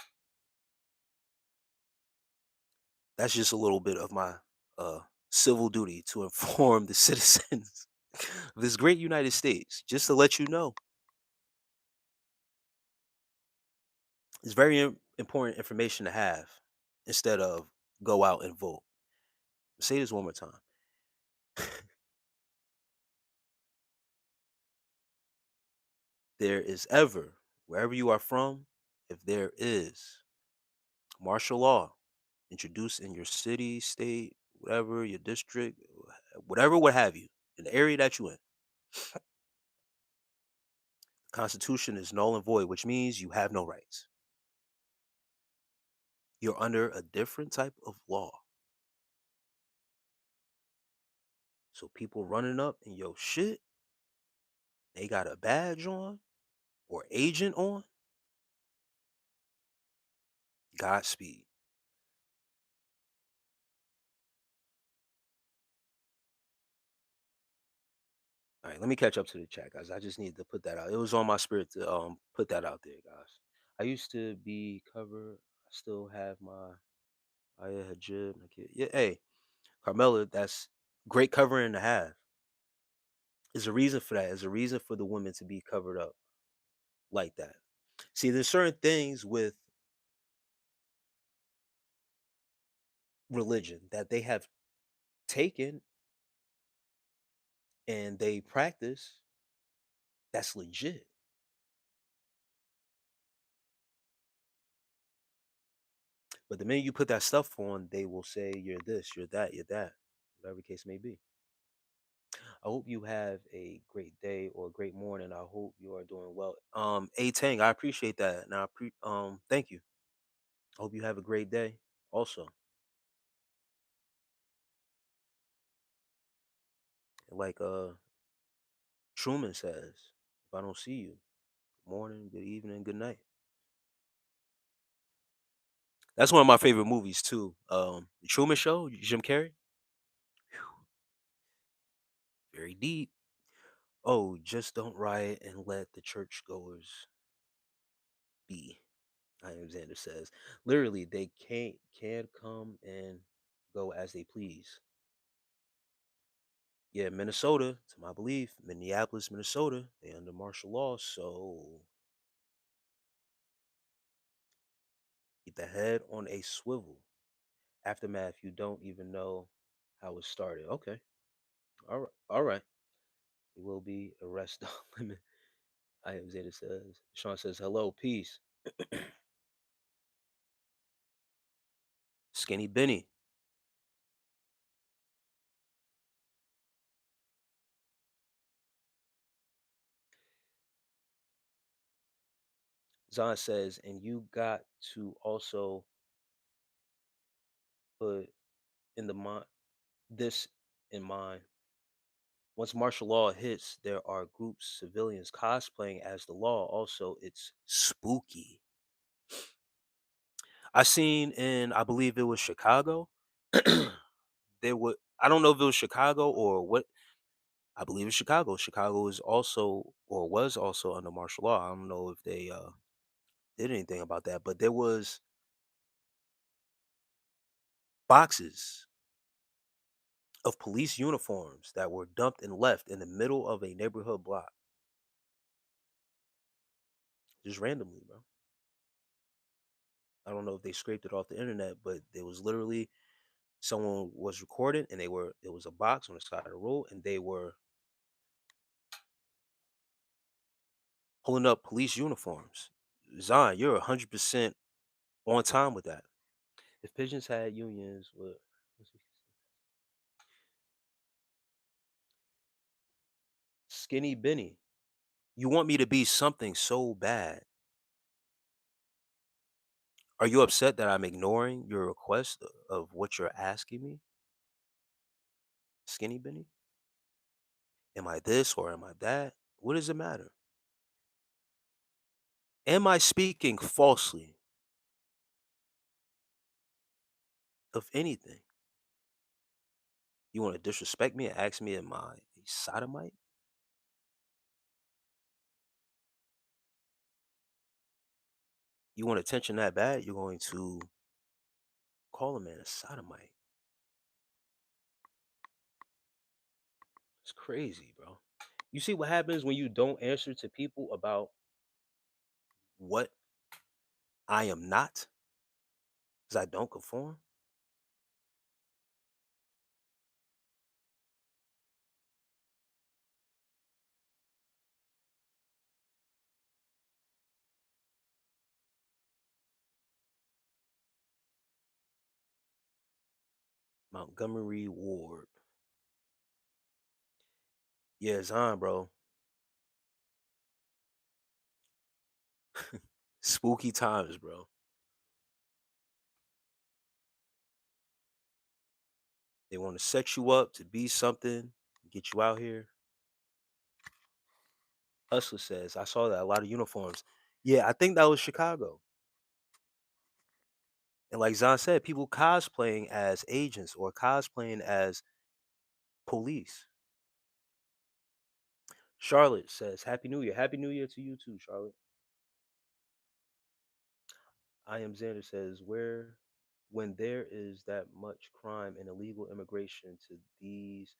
That's just a little bit of my uh, civil duty to inform the citizens of this great United States, just to let you know. It's very important information to have instead of go out and vote. Say this one more time. There is ever, wherever you are from, if there is martial law introduced in your city, state, whatever, your district, whatever, what have you, in the area that you in, the Constitution is null and void, which means you have no rights. You're under a different type of law. So people running up in your shit, they got a badge on or agent on, Godspeed. All right, let me catch up to the chat, guys. I just need to put that out. It was on my spirit to put that out there, guys. I used to be covered. I still have my Aya Hajib. Yeah, hey, Carmela, that's great covering to have. There's a reason for that. There's a reason for the women to be covered up like that. See, there's certain things with religion that they have taken and they practice that's legit. But the minute you put that stuff on, they will say you're this, you're that, you're that, whatever the case may be. I hope you have a great day or a great morning. I hope you are doing well. A Tang, I appreciate that. Now, thank you. I hope you have a great day. Also, like Truman says, if I don't see you, good morning, good evening, good night. That's one of my favorite movies too. The Truman Show, Jim Carrey. Whew, very deep. Oh, just don't riot and let the churchgoers be. Alexander says. Literally, they can come and go as they please. Yeah, Minnesota, to my belief, Minneapolis, Minnesota, they under martial law, so keep the head on a swivel. Aftermath, you don't even know how it started. Okay. All right. All right. It will be arrest on limit. I am Zeta says. Sean says, hello, peace. Skinny Benny. Zahn says, and you got to also put in the mind this in mind. Once martial law hits, there are groups, civilians cosplaying as the law. Also, it's spooky. I seen in, I believe it was Chicago. There would, I don't know if it was Chicago or what. I believe it's Chicago. Chicago is also or was also under martial law. I don't know if they did anything about that, but there was boxes of police uniforms that were dumped and left in the middle of a neighborhood block, just randomly, bro. I don't know if they scraped it off the internet, but there was literally someone was recording and they were it was a box on the side of the road and they were pulling up police uniforms. Zion, you're 100% on time with that. If pigeons had unions, what? Skinny Benny, you want me to be something so bad. Are you upset that I'm ignoring your request of what you're asking me, Skinny Benny? Am I this or am I that? What does it matter? Am I speaking falsely of anything? You want to disrespect me and ask me, am I a sodomite? You want attention that bad? You're going to call a man a sodomite. It's crazy, bro. You see what happens when you don't answer to people about what I am not? Because I don't conform? Montgomery Ward. Yeah, it's on, bro. Spooky times, bro. They want to set you up to be something, get you out here. Hustler says, I saw that a lot of uniforms. Yeah, I think that was Chicago. And like Zahn said, people cosplaying as agents or cosplaying as police. Charlotte says, Happy New Year. Happy New Year to you too, Charlotte. I am Xander says, where when there is that much crime and illegal immigration to these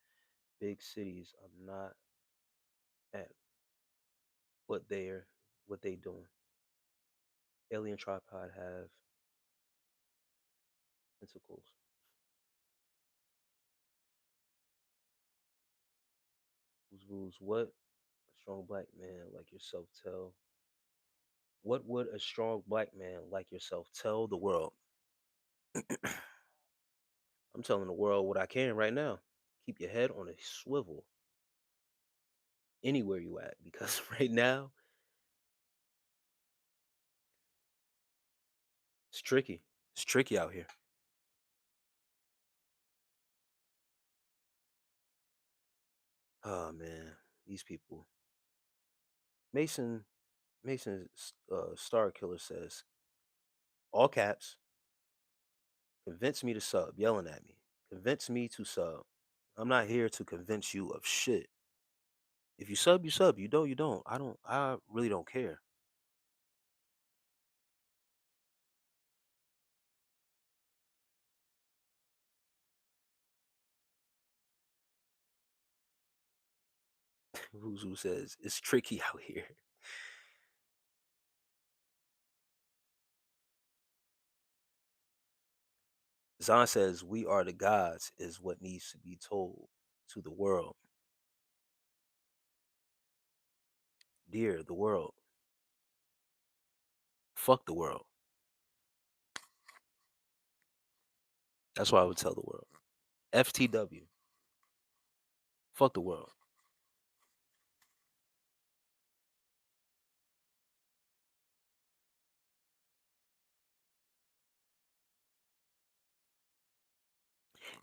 big cities, I'm not at what they're what they doing. Alien tripod have tentacles. Who's rules what? A strong black man like yourself tell. What would a strong black man like yourself tell the world? I'm telling the world what I can right now. Keep your head on a swivel anywhere you at because right now it's tricky. It's tricky out here. Oh man, these people. Mason Mason Star Killer says all caps. Convince me to sub, yelling at me. Convince me to sub. I'm not here to convince you of shit. If you sub, you sub. You don't, you don't. I really don't care. Who says it's tricky out here. Zahn says we are the gods is what needs to be told to the world. Dear the world. Fuck the world. That's what I would tell the world. FTW. Fuck the world.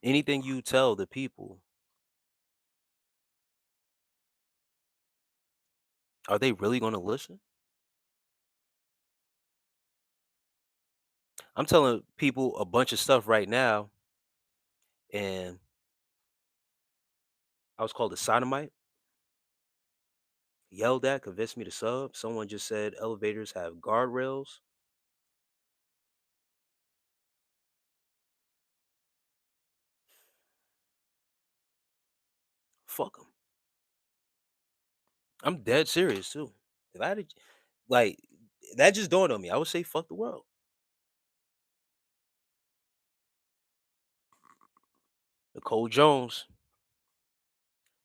Anything you tell the people, are they really going to listen? I'm telling people a bunch of stuff right now, and I was called a sodomite, yelled at, convinced me to sub. Someone just said elevators have guardrails. Fuck them. I'm dead serious too. If I had to, like, that just dawned on me. I would say fuck the world. Nicole Jones,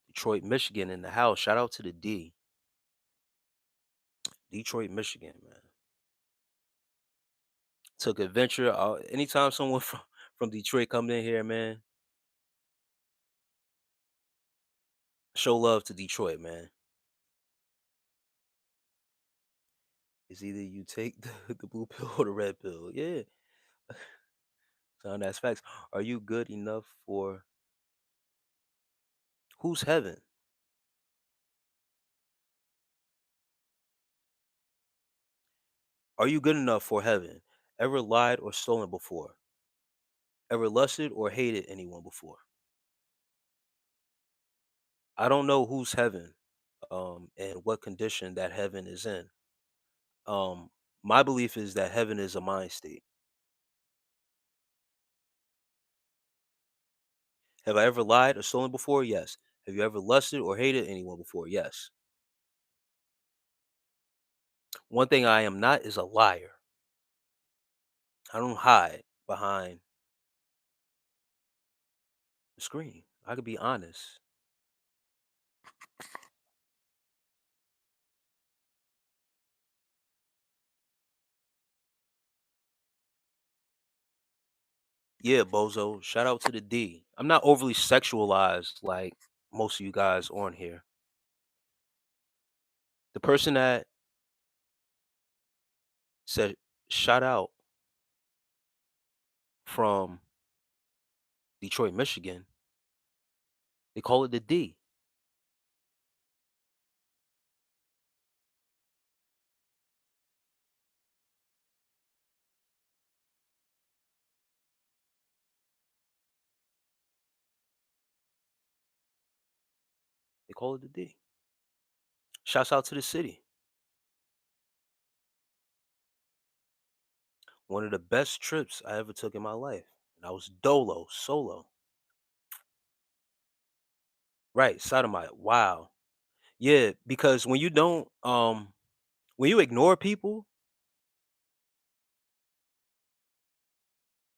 Detroit, Michigan, in the house. Shout out to the D. Detroit, Michigan, man. Took adventure. Anytime someone from Detroit come in here, man, show love to Detroit, man. It's either you take the blue pill or the red pill. Yeah, son, that's facts. Are you good enough for who's heaven? Are you good enough for heaven? Ever lied or stolen before? Ever lusted or hated anyone before? I don't know who's heaven, and what condition that heaven is in. Um, my belief is that heaven is a mind state. Have I ever lied or stolen before? Yes. Have you ever lusted or hated anyone before? Yes. One thing I am not is a liar. I don't hide behind the screen. I could be honest. Yeah, bozo. Shout out to the D. I'm not overly sexualized like most of you guys on here. The person that said shout out from Detroit, Michigan, they call it the D. They call it the D. Shouts out to the city. One of the best trips I ever took in my life. And I was dolo, solo. Right, sodomite. Wow. Yeah, because when you ignore people,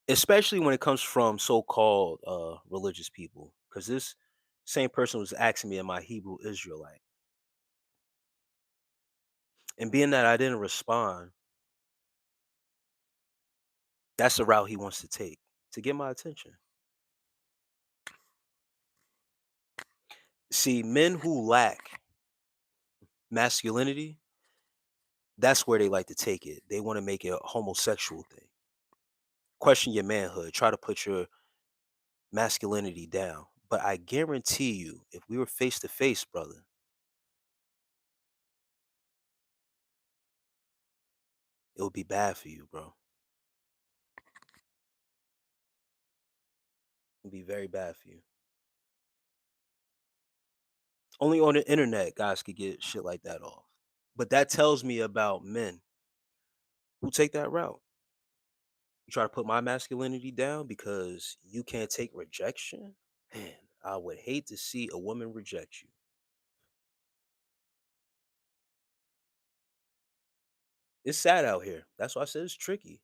especially when it comes from so-called religious people, because this same person was asking me, am I Hebrew Israelite? And being that I didn't respond, that's the route he wants to take to get my attention. See, men who lack masculinity, that's where they like to take it. They want to make it a homosexual thing. Question your manhood, try to put your masculinity down. But I guarantee you, if we were face to face, brother, it would be bad for you, bro. It'd be very bad for you. Only on the internet, guys could get shit like that off. But that tells me about men who take that route. You try to put my masculinity down because you can't take rejection? Man, I would hate to see a woman reject you. It's sad out here. That's why I said it's tricky.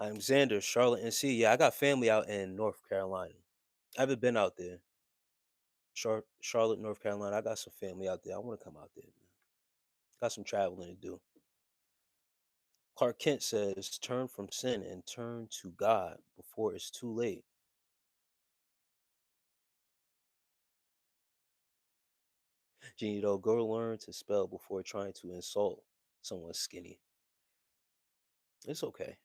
I'm Xander, Charlotte, NC. Yeah, I got family out in North Carolina. I haven't been out there. Charlotte, North Carolina. I got some family out there. I want to come out there, man. Got some traveling to do. Clark Kent says, turn from sin and turn to God before it's too late. Genie, though, go learn to spell before trying to insult someone skinny. It's okay.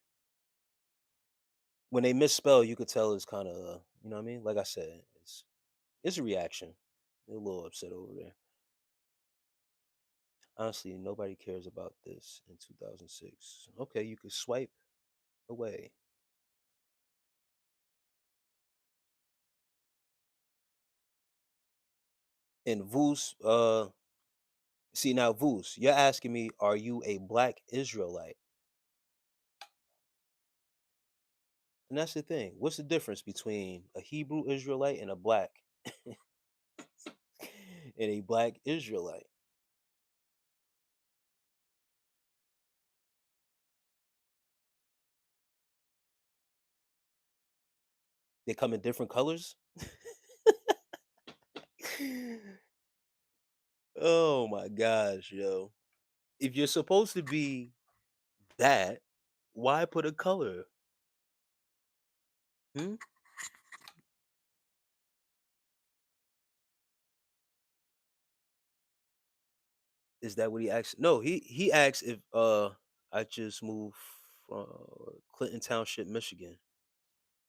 When they misspell, you could tell it's kind of, you know what I mean? Like I said, it's a reaction. They're a little upset over there. Honestly, nobody cares about this in 2006. Okay, you could swipe away. And Voos, see now, Voos, you're asking me, are you a black Israelite? And that's the thing. What's the difference between a Hebrew Israelite and a black and a black Israelite? They come in different colors. Oh my gosh, yo. If you're supposed to be that, why put a color? Hmm? Is that what he asked? No, he asked if I just moved from Clinton Township, Michigan.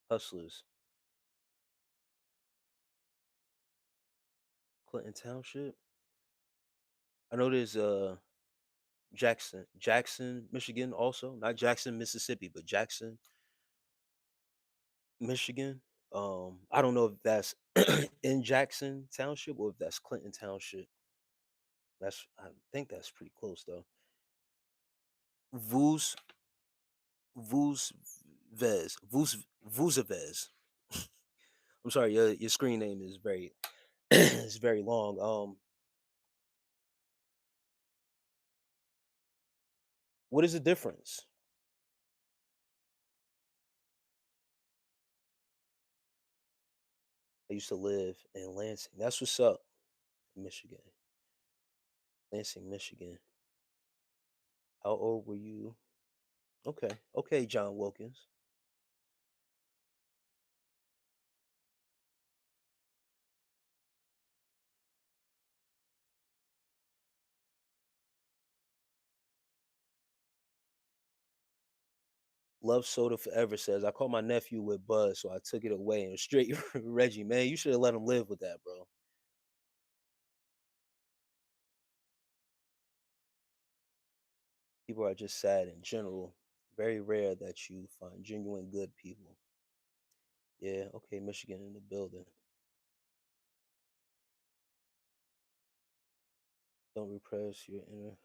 Hustlers. Clinton Township. I know there's Jackson, Michigan also. Not Jackson, Mississippi, but Jackson, Michigan. I don't know if that's in Jackson Township or if that's Clinton Township. I think that's pretty close though. Vuz Vuz Vuzavez. I'm sorry, your screen name is very is very long. What is the difference? I used to live in Lansing. That's what's up, Michigan. Lansing, Michigan. How old were you? Okay, okay, John Wilkins. Love Soda Forever says, I caught my nephew with Buzz, so I took it away and straight Reggie. Man, you should have let him live with that, bro. People are just sad in general. Very rare that you find genuine good people. Yeah, okay, Michigan in the building. Don't repress your inner.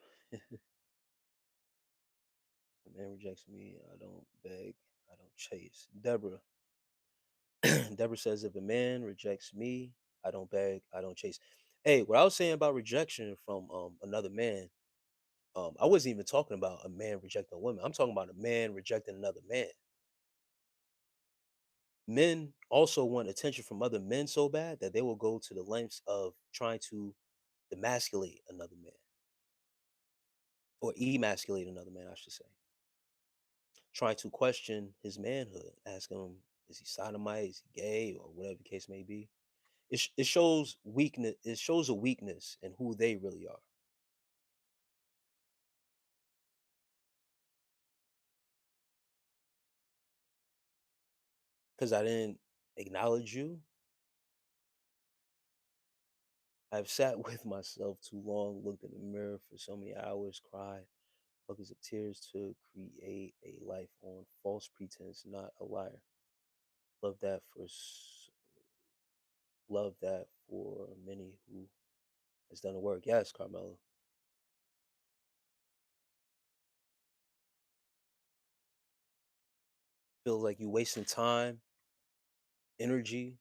A man rejects me, I don't beg, I don't chase. Deborah. Deborah says, if a man rejects me, I don't beg, I don't chase. Hey, what I was saying about rejection from another man, I wasn't even talking about a man rejecting a woman. I'm talking about a man rejecting another man. Men also want attention from other men so bad that they will go to the lengths of trying to emasculate another man or emasculate another man, I should say. Trying to question his manhood, ask him, is he sodomite, is he gay, or whatever the case may be. It shows weakness. It shows a weakness in who they really are. Because I didn't acknowledge you. I've sat with myself too long, looked in the mirror for so many hours, cried buckets of tears to create a life on false pretense, not a liar. Love that for love that for many who has done the work. Yes, Carmela. Feels like you wasting time, energy,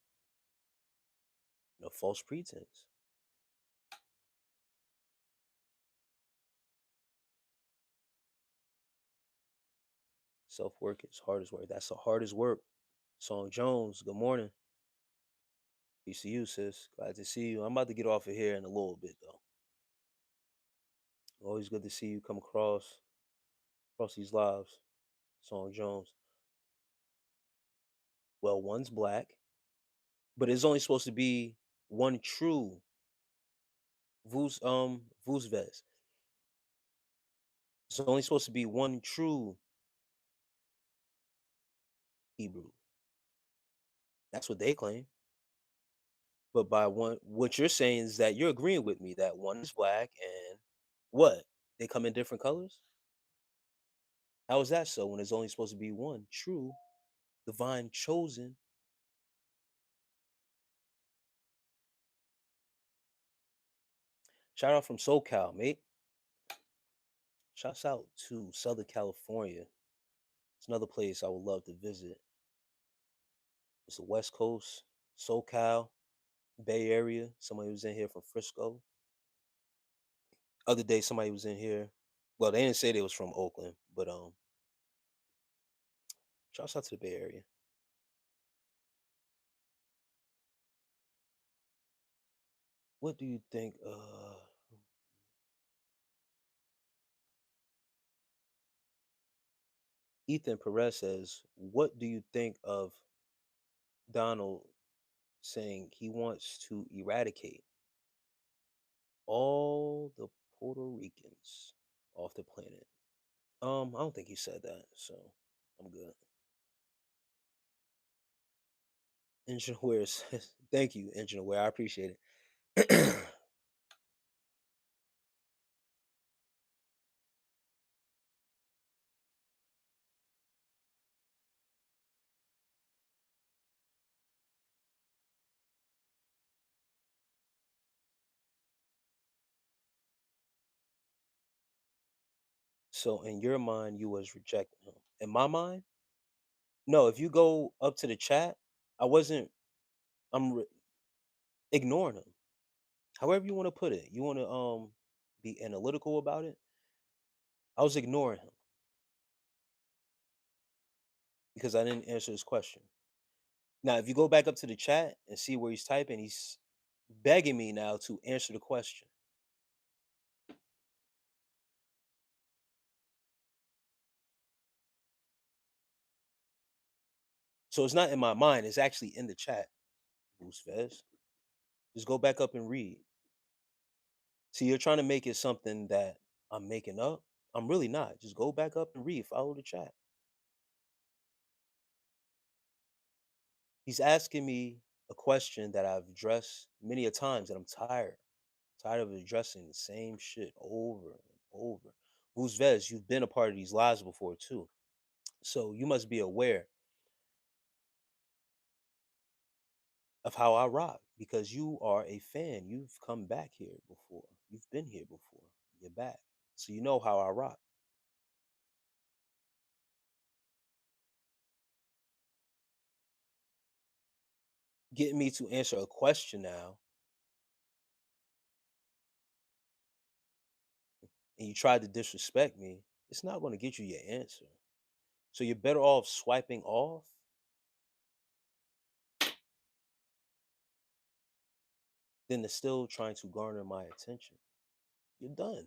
false pretense. Self work is hardest work. That's the hardest work. Song Jones, good morning. Peace to you, sis. Glad to see you. I'm about to get off of here in a little bit though. Always good to see you come across these lives. Song Jones. Well, one's black, but it's only supposed to be one true Vuz. It's only supposed to be one true Hebrew. That's what they claim. But by one, what you're saying is that you're agreeing with me that one is black and what? They come in different colors? How is that so when it's only supposed to be one true, divine, chosen? Shout out from SoCal, mate. Shouts out to Southern California. It's another place I would love to visit. It's the West Coast, SoCal, Bay Area. Somebody was in here from Frisco. Other day, somebody was in here. Well, they didn't say they was from Oakland, but shouts out to the Bay Area. What do you think? Ethan Perez says, "What do you think of Donald saying he wants to eradicate all the Puerto Ricans off the planet?" I don't think he said that, so I'm good. Engine Aware says, "Thank you, Engine Aware. I appreciate it." So, in your mind, you was rejecting him. In my mind, no. If you go up to the chat, I wasn't. Ignoring him. However you want to put it. You want to be analytical about it. I was ignoring him because I didn't answer his question. Now, if you go back up to the chat and see where he's typing, he's begging me now to answer the question. So it's not in my mind, it's actually in the chat. Bruce Vez. Just go back up and read. See, you're trying to make it something that I'm making up. I'm really not. Just go back up and read. Follow the chat. He's asking me a question that I've addressed many a times, and I'm tired. Tired of addressing the same shit over and over. Bruce Vez, you've been a part of these lives before too. So you must be aware of how I rock because you are a fan. You've come back here before. You've been here before. You're back. So you know how I rock. Getting me to answer a question now, and you tried to disrespect me, it's not going to get you your answer. So you're better off swiping off than to still trying to garner my attention. You're done.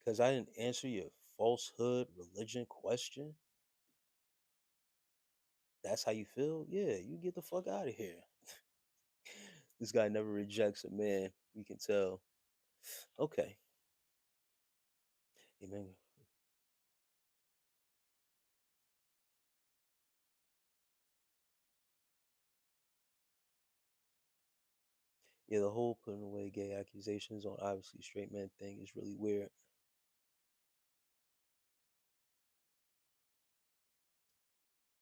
Because I didn't answer your falsehood religion question. That's how you feel? Yeah, you get the fuck out of here. This guy never rejects a man. We can tell. Okay. Amen. Yeah, the whole putting away gay accusations on obviously straight men thing is really weird.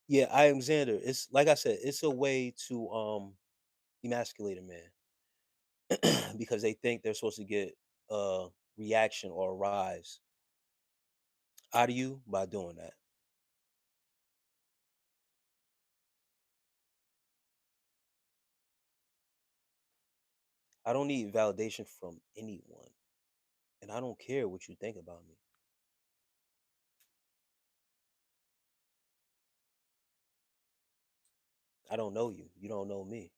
Yeah, I am Xander. It's like I said, it's a way to emasculate a man because they think they're supposed to get a reaction or a rise out of you by doing that. I don't need validation from anyone, and I don't care what you think about me. I don't know you. You don't know me.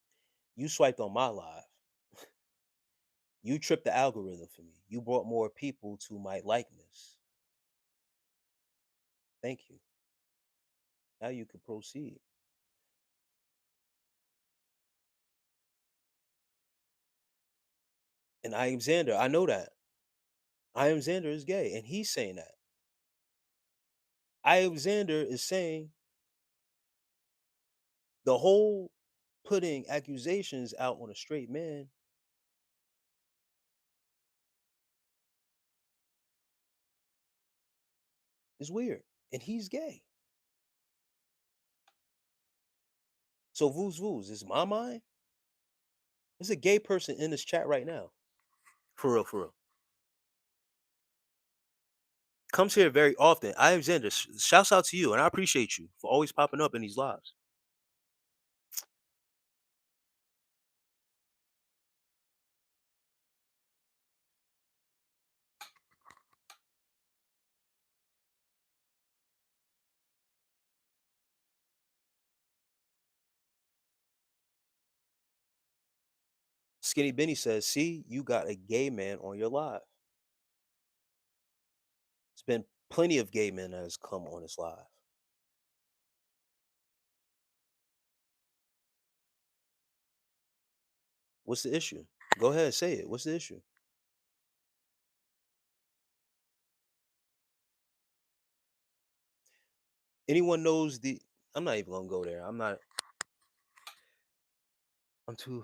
You swiped on my live. You tripped the algorithm for me. You brought more people to my likeness. Thank you. Now you can proceed. And I am Xander. I know that. I am Xander is gay, and he's saying that. I am Xander is saying the whole putting accusations out on a straight man is weird, and he's gay. So Vooz Vooz is my mind. There's a gay person in this chat right now. For real, for real. Comes here very often. I am Xander. Shouts out to you, and I appreciate you for always popping up in these lives. Skinny Benny says, "See, you got a gay man on your live. It's been plenty of gay men that has come on this live. What's the issue? Go ahead, say it. What's the issue? Anyone knows the? I'm not even gonna go there. I'm not. I'm too.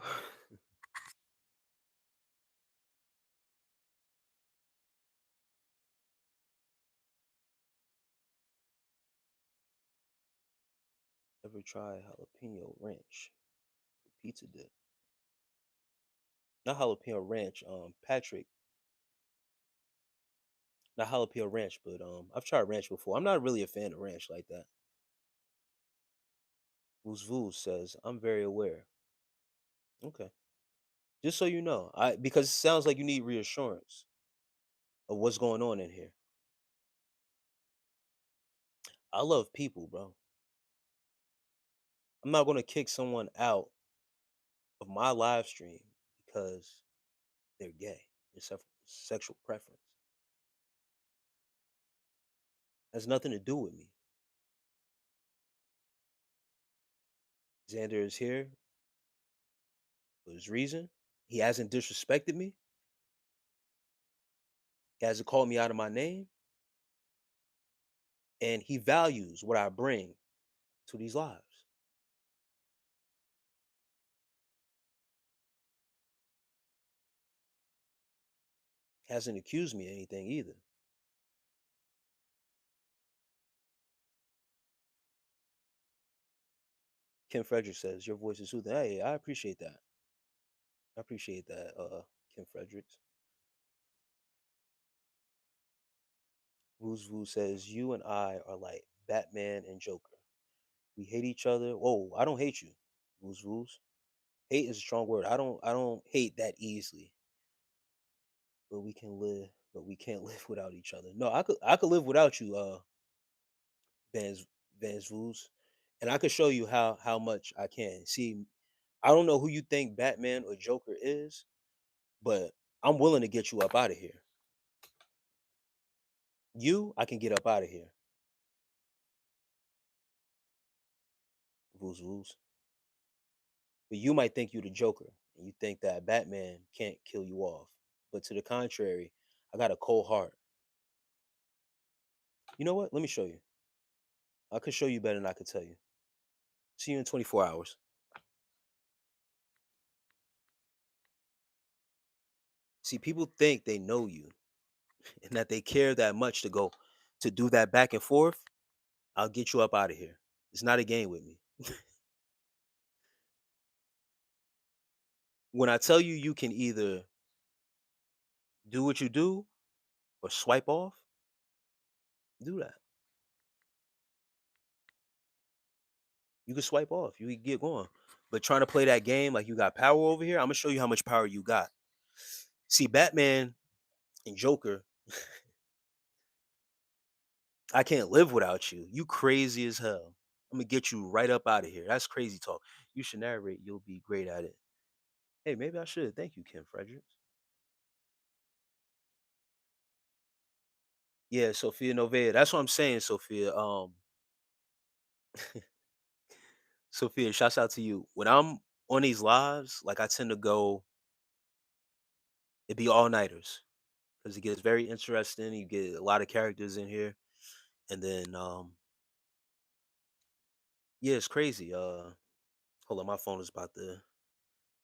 Ever try jalapeno ranch for pizza dip? Not jalapeno ranch. Patrick, not jalapeno ranch, but I've tried ranch before. I'm not really a fan of ranch like that. Vooz Vooz says, "I'm very aware." Okay, just so you know, I because it sounds like you need reassurance of what's going on in here. I love people, bro. I'm not gonna kick someone out of my live stream because they're gay. It's a sexual preference. Has nothing to do with me. Xander is here for his reason. He hasn't disrespected me. He hasn't called me out of my name, and he values what I bring to these lives. He hasn't accused me of anything either. Kim Frederick says, "Your voice is soothing." Hey, I appreciate that. I appreciate that, Kim Fredericks. Wooz Woo says, "You and I are like Batman and Joker. We hate each other." Whoa, I don't hate you, Wooz Woos. Hate is a strong word. I don't hate that easily. But we can live, but we can't live without each other. No, I could live without you, Vans Vans Voos. And I could show you how much I can. See, I don't know who you think Batman or Joker is, but I'm willing to get you up out of here. You, I can get up out of here. Voos Voos. But you might think you the Joker, and you think that Batman can't kill you off. But to the contrary, I got a cold heart. You know what? Let me show you. I could show you better than I could tell you. See you in 24 hours. See, people think they know you and that they care that much to go to do that back and forth. I'll get you up out of here. It's not a game with me. When I tell you you can either do what you do or swipe off, do that. You can swipe off. You can get going. But trying to play that game like you got power over here, I'm gonna show you how much power you got. See, Batman and Joker, I can't live without you. You crazy as hell. I'm gonna get you right up out of here. That's crazy talk. You should narrate. You'll be great at it. Hey, maybe I should. Thank you, Kim Fredericks. Yeah, Sophia Novea. That's what I'm saying, Sophia. Sophia, shouts out to you. When I'm on these lives, like I tend to go, it be all nighters because it gets very interesting. You get a lot of characters in here, and then yeah, it's crazy. Hold on, my phone is about to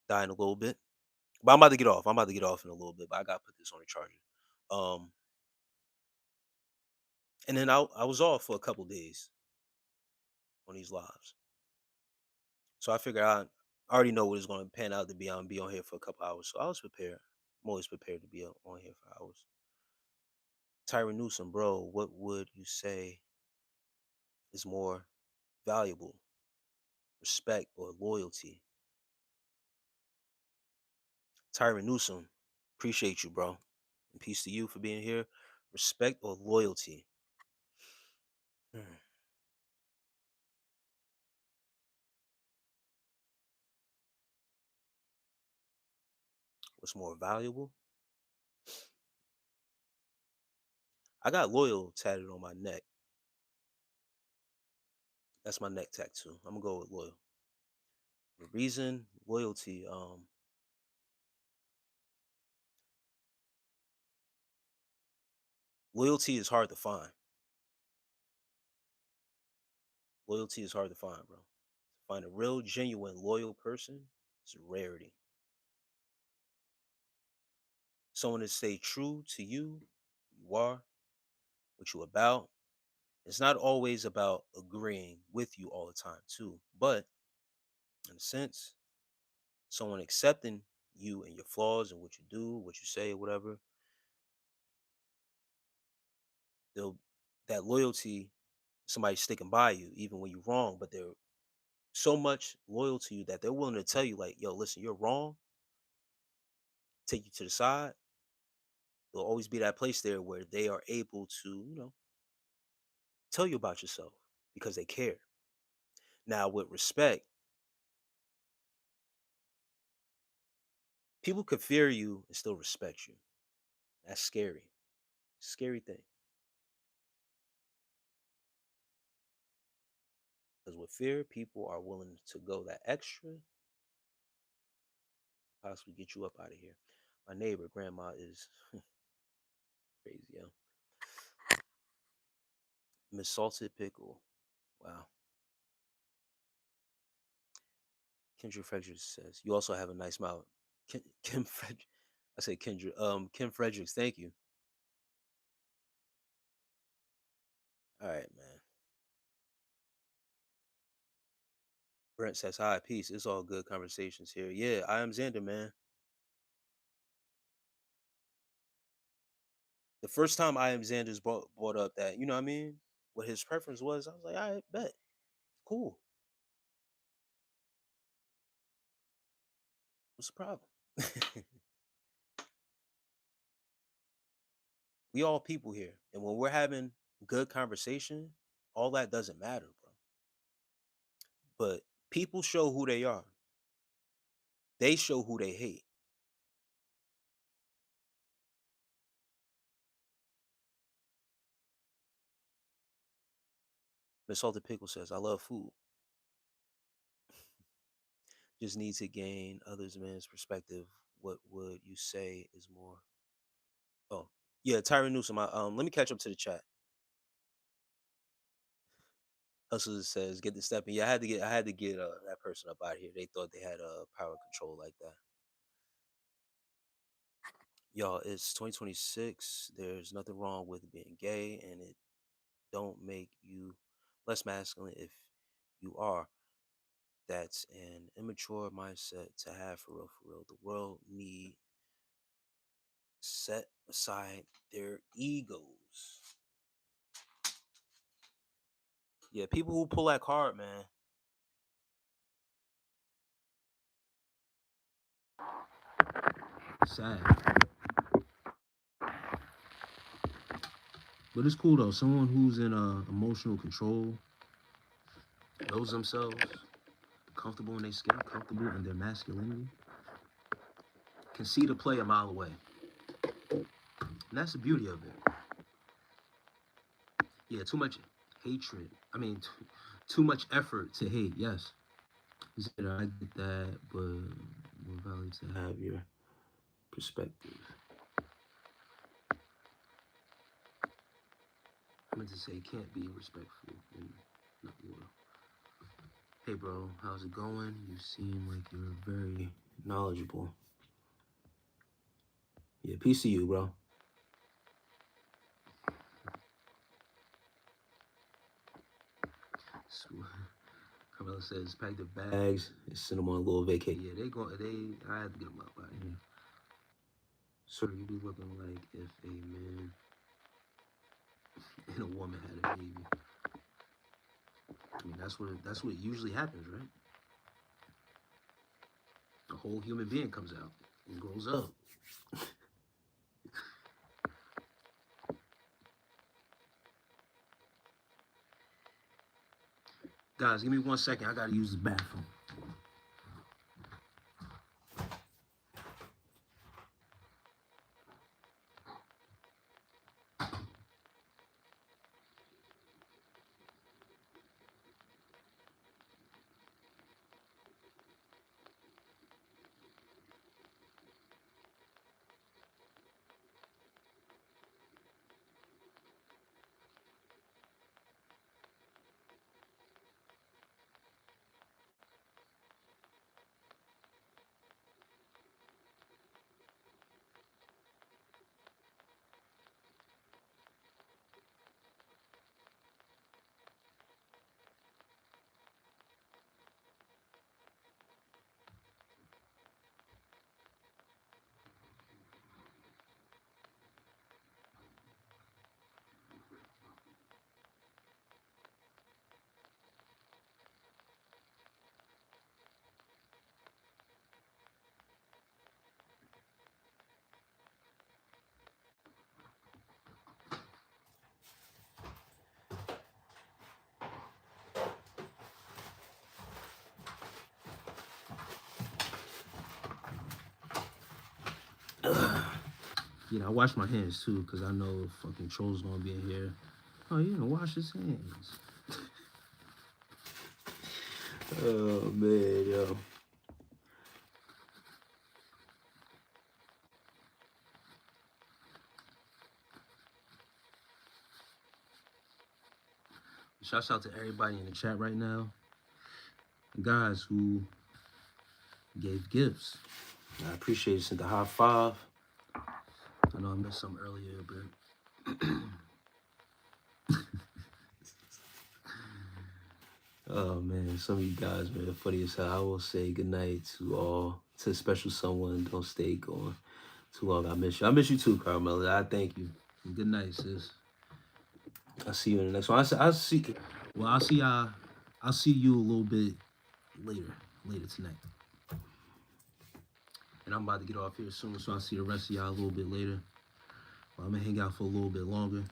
die in a little bit, but I'm about to get off. I'm about to get off in a little bit, but I gotta put this on the charger. Um, and then I was off for a couple days on these lives, so I figured I already know what it's going to pan out to be. I'm gonna be on here for a couple hours, so I was prepared. I'm always prepared to be on here for hours. Tyron Newsom, bro, what would you say is more valuable, respect or loyalty? Tyron Newsom, appreciate you, bro. And peace to you for being here. Respect or loyalty? Hmm, what's more valuable? I got loyal tatted on my neck. That's my neck tattoo. I'm gonna go with loyal. The reason loyalty, loyalty is hard to find. Loyalty is hard to find, bro. Find a real, genuine, loyal person is a rarity. Someone to stay true to you, you are, what you about. It's not always about agreeing with you all the time, too. But in a sense, someone accepting you and your flaws and what you do, what you say, whatever, they'll that loyalty, somebody sticking by you even when you're wrong, but they're so much loyal to you that they're willing to tell you, like, yo, listen, you're wrong, take you to the side. There'll always be that place there where they are able to, tell you about yourself because they care. Now, with respect, people could fear you and still respect you. That's scary. Scary thing. Because with fear, people are willing to go that extra, possibly get you up out of here. My neighbor, grandma, is crazy, yo. Miss Salted Pickle. Wow. Kendra Fredericks says, you also have a nice mouth. Kim Fredericks. I say Kendra. Kim Fredericks, thank you. All right, man. Brent says, hi, peace. It's all good conversations here. Yeah, I am Xander, man. The first time I am Xander's brought up that, you know what I mean? What his preference was, I was like, all right, bet. Cool. What's the problem? We all people here. And when we're having good conversation, all that doesn't matter, bro. But people show who they are. They show who they hate. Miss Salted Pickle says, I love food. Just need to gain others' man's perspective. What would you say is more? Oh, yeah, Tyron Newsom. Let me catch up to the chat. Hustle says, get the step in. Yeah, I had to get that person up out of here. They thought they had power control like that. Y'all, it's 2026. There's nothing wrong with being gay, and it don't make you less masculine if you are. That's an immature mindset to have for real, for real. The world need set aside their egos. Yeah, people who pull that card, man. Sad. But it's cool though. Someone who's in emotional control, knows themselves, comfortable in their skin, comfortable in their masculinity, can see the play a mile away. And that's the beauty of it. Yeah, too much hatred. I mean, too much effort to hate. Yes. I get that, but more value to have your perspective. I meant to say can't be respectful and not loyal. Hey bro, how's it going? You seem like you're very knowledgeable. Yeah, peace to you, bro. So, Carmela says pack their bags and send them on a little vacation. Yeah, I had to get them up out of here. Sir, you be looking like if a man and a woman had a baby. I mean, that's what usually happens, right? A whole human being comes out and grows up. Guys, give me 1 second. I gotta use the bathroom. You know, I wash my hands too, because I know fucking trolls gonna be in here. Oh, you know, wash his hands. Oh man, yo. Shouts out to everybody in the chat right now. Guys who gave gifts. I appreciate it. Sent the high five. I know I missed some earlier, but oh man, some of you guys, man, funny as hell. I will say goodnight to all, to a special someone. Don't stay going too long. I miss you. I miss you too, Carmela. I thank you. Good night, sis. I'll see you in the next one. I'll see. Well, I'll see you a little bit later tonight. And I'm about to get off here soon, so I'll see the rest of y'all a little bit later. Well, I'm gonna hang out for a little bit longer.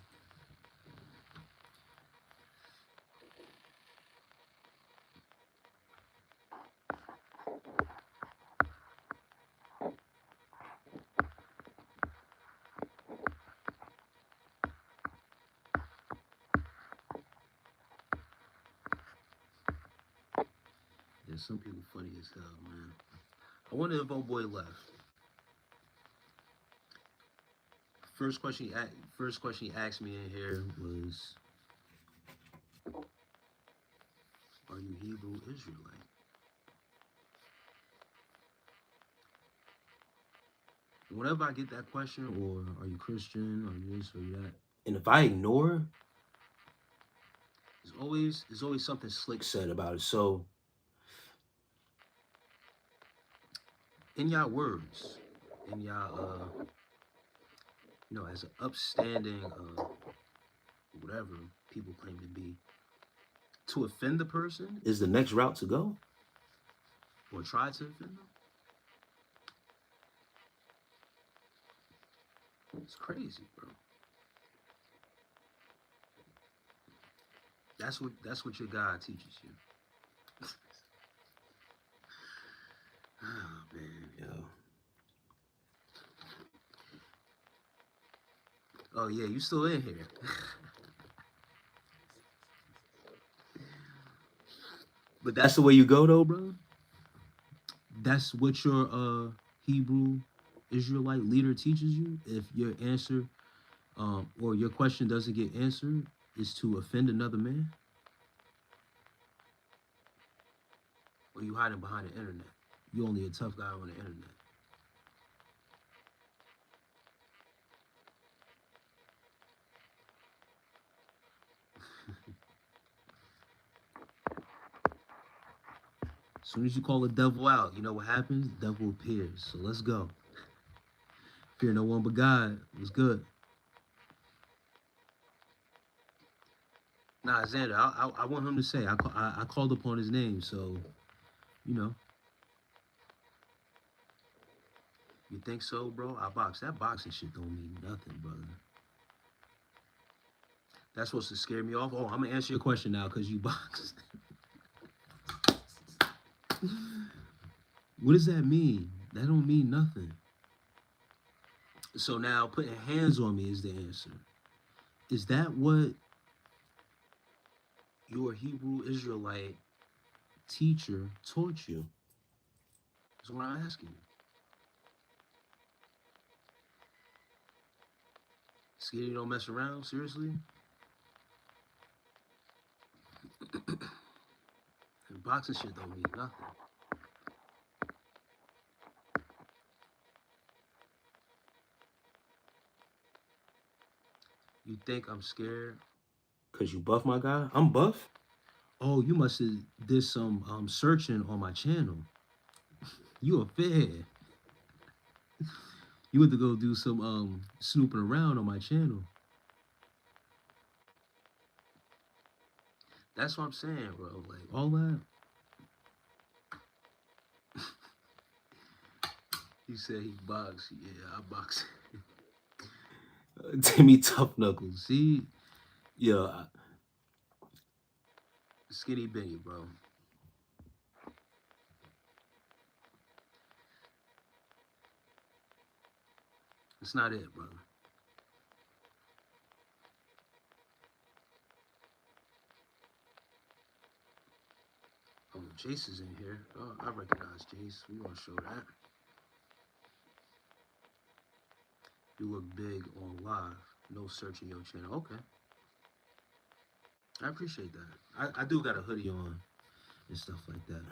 Yeah, some people funny as hell, man. I wonder if old boy left. First question he asked me in here was, "Are you Hebrew Israelite?" Whenever I get that question, or are you Christian, or you this or you that, and if I ignore, there's always something slick said about it. So in y'all words, in y'all as an upstanding whatever people claim to be, to offend the person is the next route to go, or try to offend them. It's crazy, bro. That's what your God teaches you. Oh man, yo. Oh yeah, you still in here. But that's the way you go though, bro. That's what your Hebrew Israelite leader teaches you. If your answer or your question doesn't get answered, is to offend another man, or you hiding behind the internet. You only a tough guy on the internet. As soon as you call the devil out, you know what happens? The devil appears. So let's go. Fear no one but God. It was good. Nah, Xander, I want him to say I called upon his name, so you know. You think so, bro? I box. That boxing shit don't mean nothing, brother. That's supposed to scare me off. Oh, I'm gonna answer your question now because you box. What does that mean? That don't mean nothing. So now putting hands on me is the answer. Is that what your Hebrew Israelite teacher taught you? That's what I'm asking you. Skinny don't mess around? Seriously? And boxing shit don't mean nothing. You think I'm scared because you buff my guy? I'm buff. Oh, you must have did some searching on my channel. You a fed. You went to go do some snooping around on my channel. That's what I'm saying, bro. Like all that. He said he box. Yeah, I box. Timmy Tough Knuckles. See, yeah, Skinny Benny, bro. It's not it, brother. Oh, Jace is in here. Oh, I recognize Jace. We gonna show that. You look big on live. No searching your channel. Okay. I appreciate that. I do got a hoodie on and stuff like that.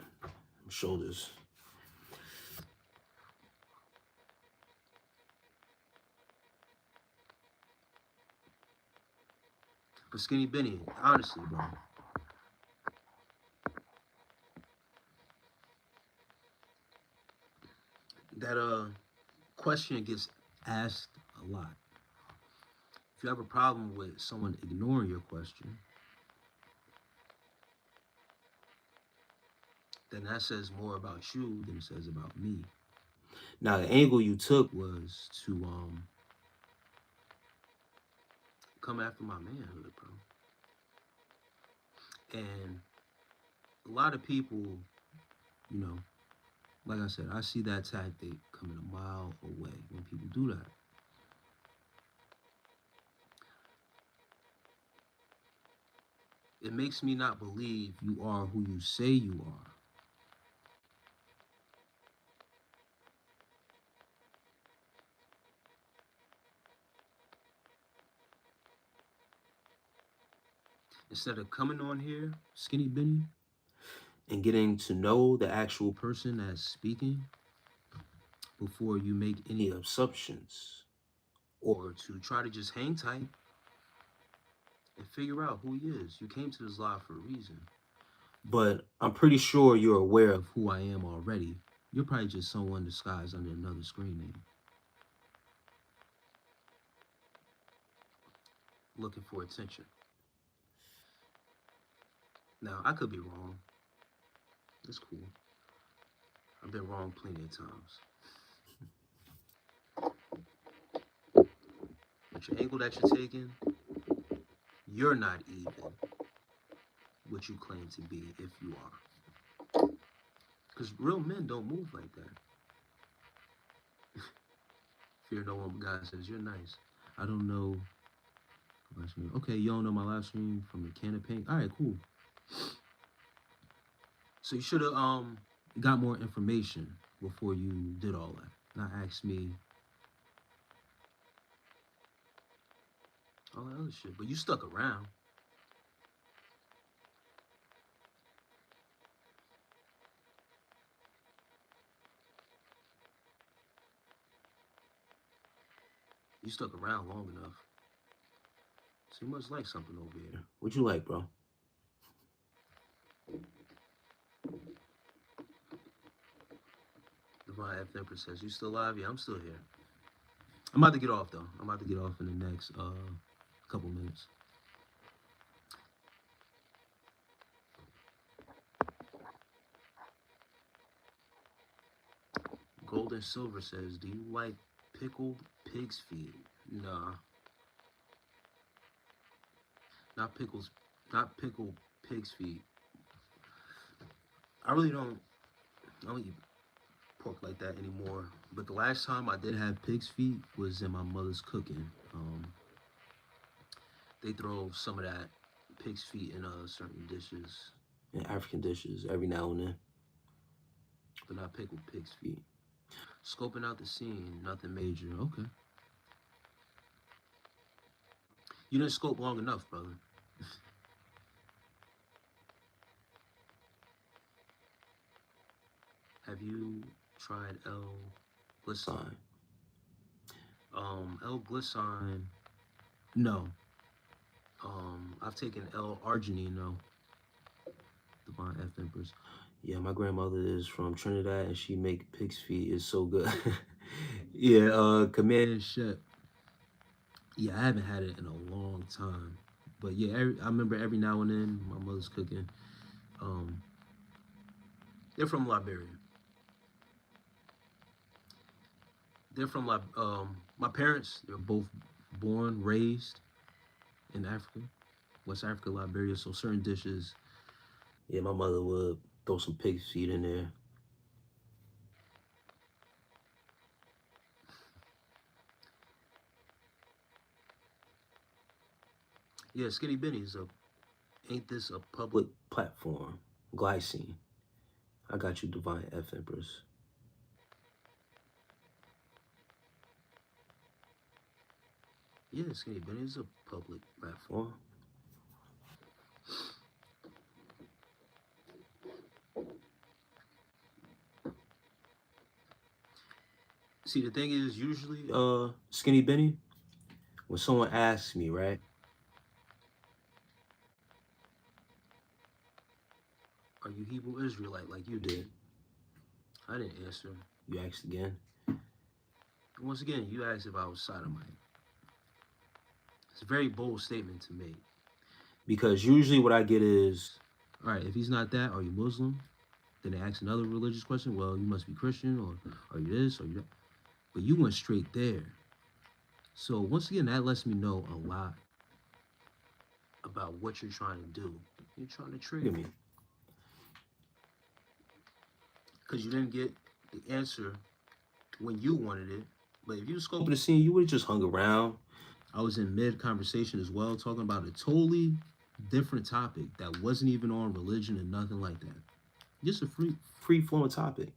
Shoulders. But Skinny Benny, honestly, bro. That question gets asked a lot. If you have a problem with someone ignoring your question, then that says more about you than it says about me. Now the angle you took was to come after my manhood, bro. And a lot of people, you know, like I said, I see that tactic coming a mile away when people do that. It makes me not believe you are who you say you are. Instead of coming on here, Skinny Benny, and getting to know the actual person that's speaking, before you make any assumptions or to try to just hang tight and figure out who he is. You came to this live for a reason. But I'm pretty sure you're aware of who I am already. You're probably just someone disguised under another screen name, looking for attention. Now, I could be wrong. It's cool. I've been wrong plenty of times. But your angle that you're taking, you're not even what you claim to be if you are. Because real men don't move like that. Fear no one, God says, you're nice. I don't know. Okay, you don't know my live stream from the can of paint? All right, cool. So you should have got more information before you did all that. Not ask me all that other shit. But you stuck around. You stuck around long enough. So you must like something over here. What you like, bro? Divine F Empress says, you still alive? Yeah, I'm still here. I'm about to get off, though. I'm about to get off in the next couple minutes. Gold and Silver says, do you like pickled pig's feet? Nah. Not pickled pig's feet. I don't eat pork like that anymore. But the last time I did have pig's feet was in my mother's cooking. They throw some of that pig's feet in certain dishes, in African dishes, every now and then. But not pickled pig's feet. Scoping out the scene, nothing major. Okay. You didn't scope long enough, brother. Have you tried L-glycine? L-glycine, no. I've taken L-arginine, no. Divine F Empress. Yeah, my grandmother is from Trinidad, and she make pig's feet. It's so good. Yeah, Commune chef. Yeah, I haven't had it in a long time. But yeah, I remember every now and then my mother's cooking. They're from Liberia. They're from my parents. They're both born, raised in Africa, West Africa, Liberia. So certain dishes. Yeah, my mother would throw some pig's feet in there. Yeah, Skinny Benny's ain't this a public platform? Glycine. I got you, Divine F Empress. Yeah, Skinny Benny is a public platform. See, the thing is, usually, Skinny Benny, when someone asks me, right, are you Hebrew Israelite like you did? I didn't answer. You asked again. Once again, you asked if I was sodomite. It's a very bold statement to make. Because usually what I get is, all right, if he's not that, are you Muslim? Then they ask another religious question. Well, you must be Christian, or are you this, or you that? But you went straight there. So once again, that lets me know a lot about what you're trying to do. You're trying to trigger me. Because you didn't get the answer when you wanted it. But if you was scoping the scene, you would have just hung around. I was in mid-conversation as well, talking about a totally different topic that wasn't even on religion and nothing like that. Just a free-flowing topic.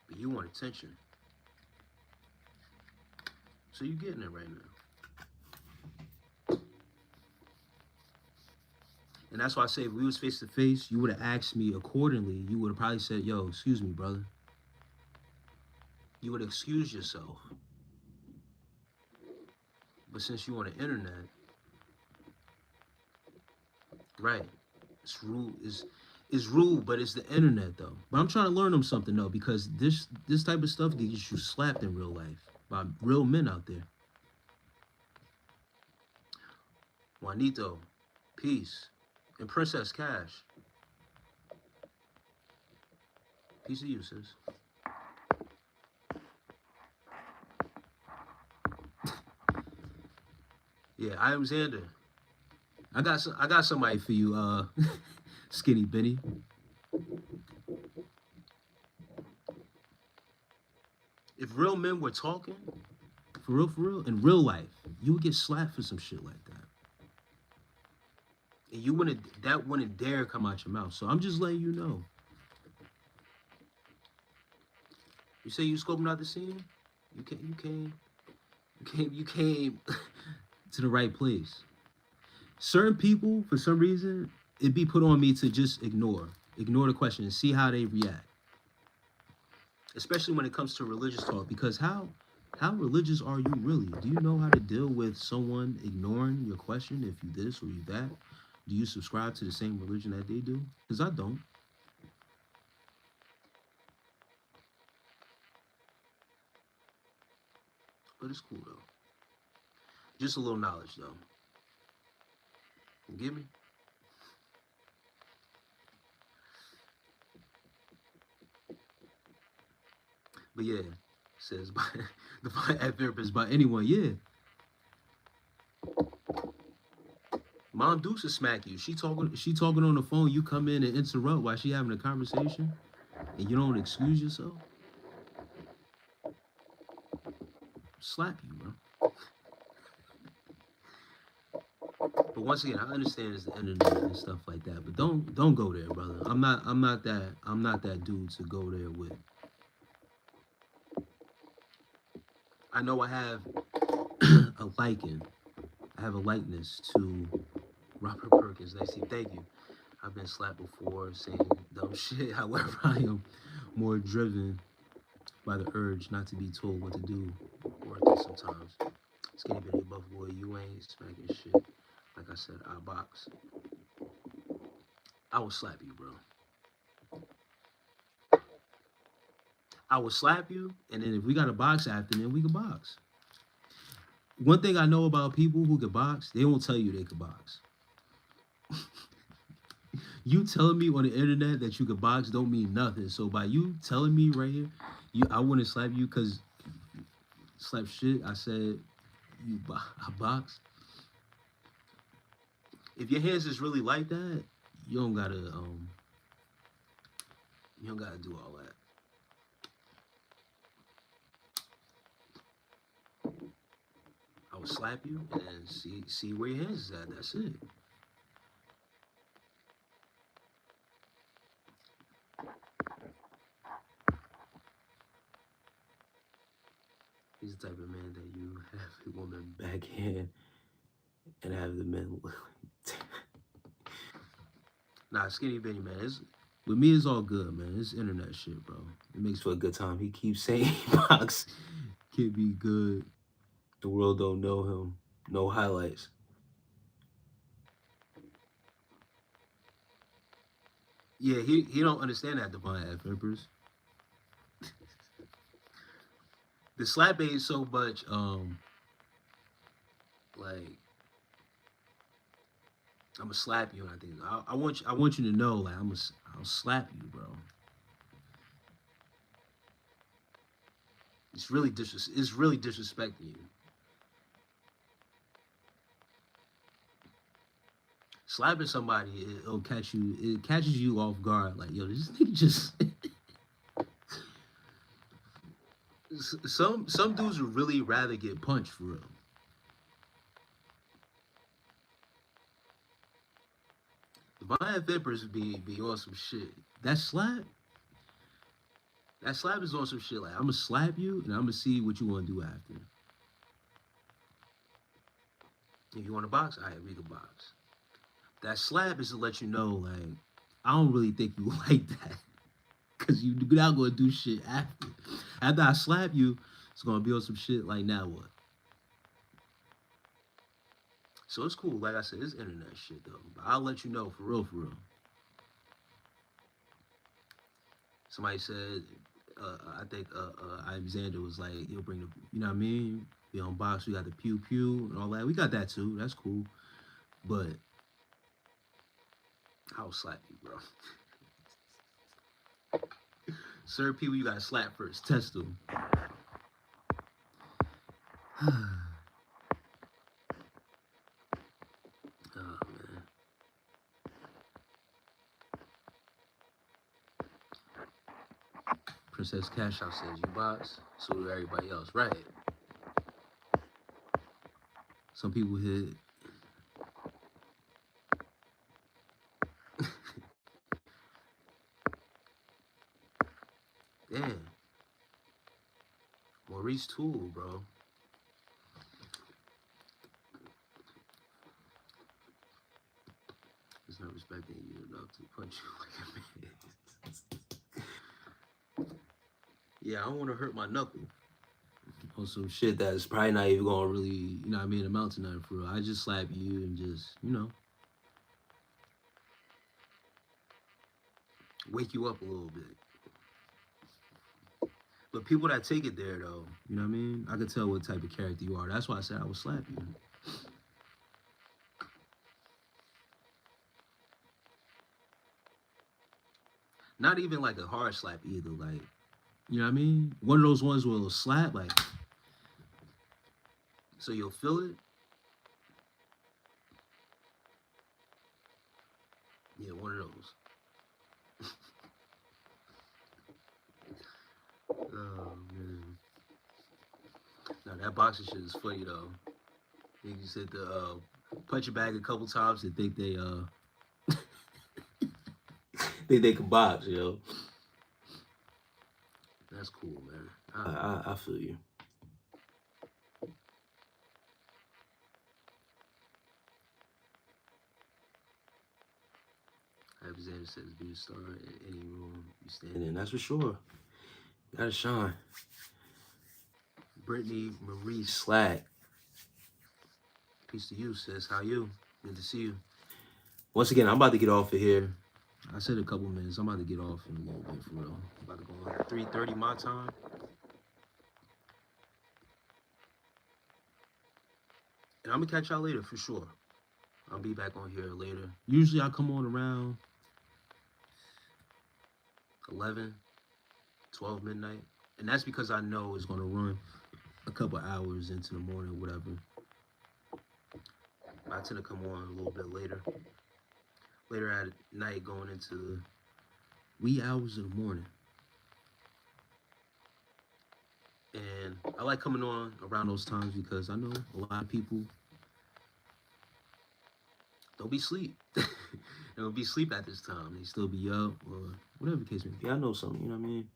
But you want attention. So you're getting it right now. And that's why I say if we was face to face, you would have asked me accordingly. You would have probably said, "Yo, excuse me, brother." You would excuse yourself. But since you on the internet, right? It's rude. Is rude, but it's the internet though. But I'm trying to learn them something though, because this type of stuff gets you slapped in real life by real men out there. Juanito, peace, and Princess Cash, peace to you, sis. Yeah, I am Xander. I got somebody for you, Skinny Benny. If real men were talking, for real, in real life, you would get slapped for some shit like that. And you wouldn't that wouldn't dare come out your mouth. So I'm just letting you know. You say you scoping out the scene? You came to the right place. Certain people, for some reason, it be put on me to just ignore the question and see how they react. Especially when it comes to religious talk, because how religious are you really? Do you know how to deal with someone ignoring your question if you this or you that? Do you subscribe to the same religion that they do? Because I don't. But it's cool though. Just a little knowledge though. You get me? But yeah, says by the therapist by anyone. Yeah, Mom Dukes will smack you. She talking on the phone. You come in and interrupt while she having a conversation, and you don't excuse yourself. Slap you, bro. But once again, I understand it's the internet and stuff like that. But don't go there, brother. I'm not that dude to go there with. I know I have a liking. I have a likeness to Robert Perkins. They say thank you. I've been slapped before saying dumb shit. However, I am more driven by the urge not to be told what to do or think sometimes. Skinny Bitty Buff Boy, you ain't smacking shit. Like I said, I box. I will slap you, bro. I will slap you, and then if we got a box after, then we can box. One thing I know about people who can box, they won't tell you they can box. You telling me on the internet that you can box don't mean nothing. So by you telling me right here, I wouldn't slap you because slap shit. I said I box. If your hands is really like that, you don't gotta you don't gotta do all that. I would slap you and see where your hands is at. That's it. He's the type of man that you have a woman backhand and have the men. Nah, Skinny Benny, man. With me, it's all good, man. It's internet shit, bro. It makes for a good time. He keeps saying box can't be good. The world don't know him. No highlights. Yeah, he don't understand that, Divine F. Empress. The slap ain't so much like I'm gonna slap you, and I think I want you to know like I'll slap you, bro. It's really disrespecting you. Slapping somebody, it'll catch you. It catches you off guard. Like, yo, this nigga just. Some dudes would really rather get punched for real. Divine Vipers be on some shit. That slap, that slap is on some shit. Like, I'm gonna slap you, and I'm gonna see what you want to do after. If you want to box, all right, we can box. That slap is to let you know, like, I don't really think you like that. Cause you not gonna do shit after. After I slap you, it's gonna be on some shit like now what? So it's cool. Like I said, it's internet shit though. But I'll let you know for real, for real. Somebody said, I think Alexander was like, he'll bring the, you know what I mean? We unbox, we got the pew pew and all that. We got that too. That's cool. But I'll slap you, bro. Certain people you gotta slap first. Test them. Oh man. Princess CASHAPP says you box, so do everybody else. Right. Some people hit. Damn. Maurice Toole, bro. He's not respecting you enough to punch you like a man. Yeah, I don't want to hurt my knuckle. On some shit that's probably not even gonna really, you know what I mean, amount to nothing for real. I just slap you and just, wake you up a little bit. But people that take it there though, you know what I mean? I could tell what type of character you are. That's why I said I would slap you. Not even like a hard slap either. Like, you know what I mean? One of those ones where it'll slap, like, so you'll feel it. Yeah, one of those. Oh man. Now that boxing shit is funny though. You said the punch your bag a couple times and think they think they can box, yo. That's cool, man. I feel you. Alexander says be a star in any room you stand in. That's for sure. Gotta shine. Brittany Marie Slack. Peace to you, sis. How you? Good to see you. Once again, I'm about to get off of here. I said a couple minutes. I'm about to get off in a little bit for real. I'm about to go on 3:30 my time. And I'm gonna catch y'all later for sure. I'll be back on here later. Usually I come on around 11, 12 midnight. And that's because I know it's gonna run a couple hours into the morning, whatever. I tend to come on a little bit later. Later at night, going into the wee hours of the morning. And I like coming on around those times because I know a lot of people don't be sleep. They don't be sleep at this time. They still be up or whatever the case may be. I know some, you know what I mean?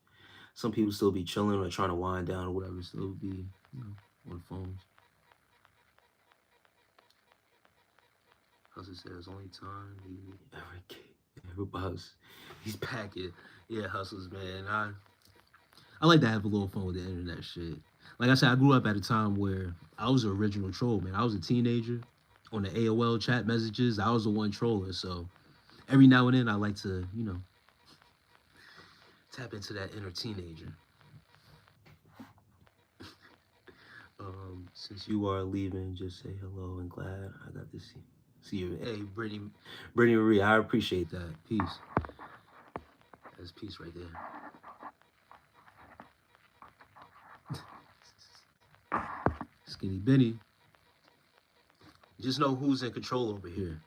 Some people still be chilling or trying to wind down or whatever. Still be, on the phones. Hustle says only time he ever boss. He's packing. Yeah, hustles, man. I like to have a little fun with the internet shit. Like I said, I grew up at a time where I was an original troll, man. I was a teenager on the AOL chat messages. I was the one trolling, so every now and then I like to, tap into that inner teenager. Since you are leaving, just say hello and glad I got to see you. Hey, Brittany Marie, I appreciate that. Peace. That's peace right there. Skinny Benny. Just know who's in control over here.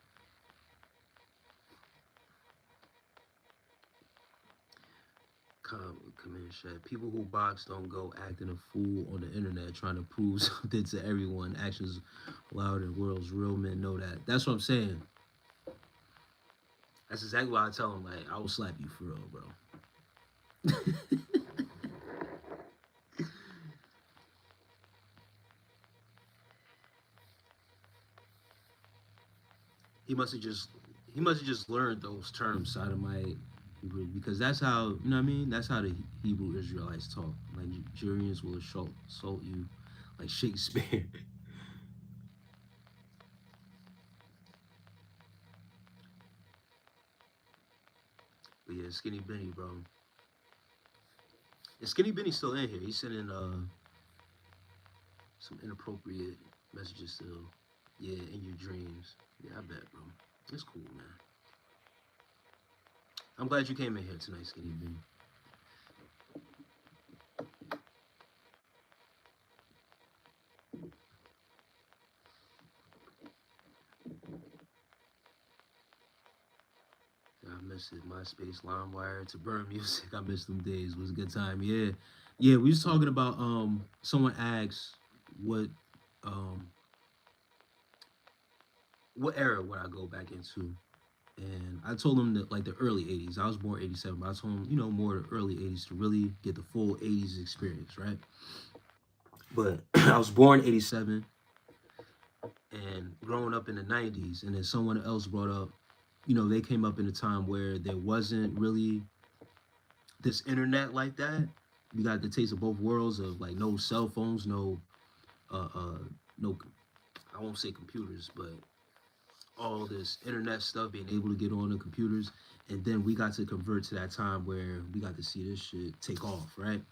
Commune chat. People who box don't go acting a fool on the internet trying to prove something to everyone. Actions louder than words. Real men know that. That's what I'm saying. That's exactly why I tell them, like, I will slap you for real, bro. He must have just he must have just learned those terms, sodomite, because that's how, you know what I mean. That's how the Hebrew Israelites talk. Like Nigerians will assault you, like Shakespeare. But yeah, Skinny Benny, bro. And Skinny Benny's still in here. He's sending some inappropriate messages still. Yeah, in your dreams. Yeah, I bet, bro. It's cool, man. I'm glad you came in here tonight, Skinny Benny. Yeah, I miss it. MySpace, LimeWire, to burn music. I miss them days. It was a good time. Yeah, yeah. We was talking about Someone asked what um what era would I go back into, and I told him that like the early '80s. I was born '87, but I told him more the early '80s to really get the full '80s experience, right? But I was born '87 and growing up in the '90s, and then someone else brought up, they came up in a time where there wasn't really this internet like that. We got the taste of both worlds of like no cell phones, uh, uh, no, I won't say computers, but all this internet stuff, being able to get on the computers. And then we got to convert to that time where we got to see this shit take off, right?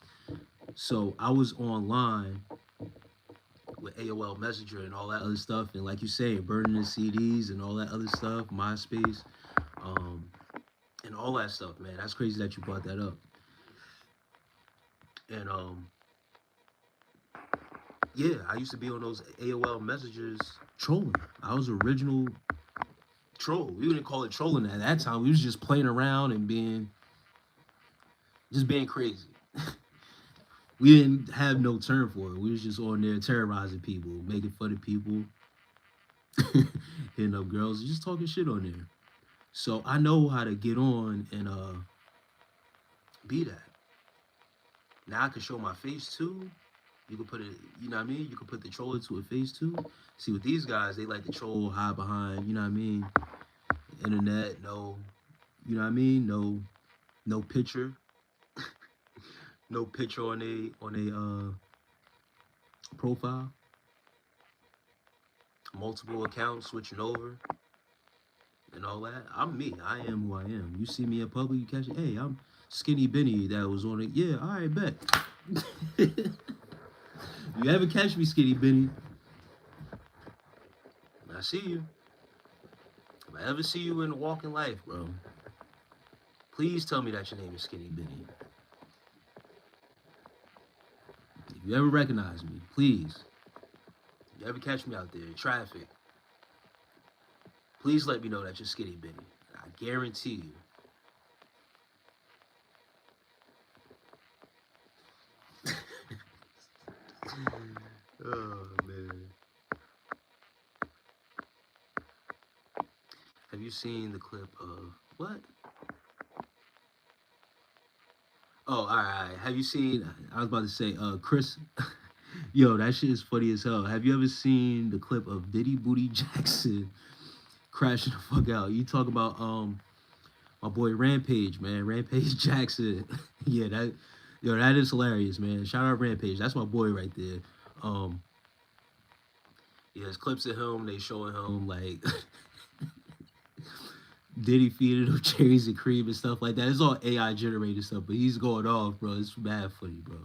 So I was online with AOL Messenger and all that other stuff. And like you say, burning the CDs and all that other stuff, MySpace, um, and all that stuff, man. That's crazy that you brought that up. And yeah, I used to be on those AOL messages trolling. I was original troll. We didn't call it trolling at that time. We was just playing around and being crazy. We didn't have no term for it. We was just on there terrorizing people, making fun of people, hitting up girls, just talking shit on there. So I know how to get on and be that. Now I can show my face too. You can put it, you know what I mean? You can put the troll into a face too. See, with these guys, they like the troll hide behind, you know what I mean? Internet, no, you know what I mean? No picture, no picture on a profile. Multiple accounts switching over and all that. I'm me. I am who I am. You see me in public, you catch it. Hey, I'm Skinny Benny that was on it. Yeah, all right, bet. You ever catch me, Skinny Benny? I see you. If I ever see you in walking life, bro, please tell me that your name is Skinny Benny. If you ever recognize me, please. If you ever catch me out there in traffic, please let me know that you're Skinny Benny. I guarantee you. Oh man. Have you seen the clip of what? Oh, all right. Have you seen? I was about to say, Chris. Yo, that shit is funny as hell. Have you ever seen the clip of Diddy Booty Jackson crashing the fuck out? You talk about my boy Rampage, man, Rampage Jackson. Yeah, that is hilarious, man. Shout out Rampage. That's my boy right there. Um, yeah, there's clips of him. They showing him like Diddy feeding him cherries and cream and stuff like that. It's all AI generated stuff, but he's going off, bro. It's mad funny, bro.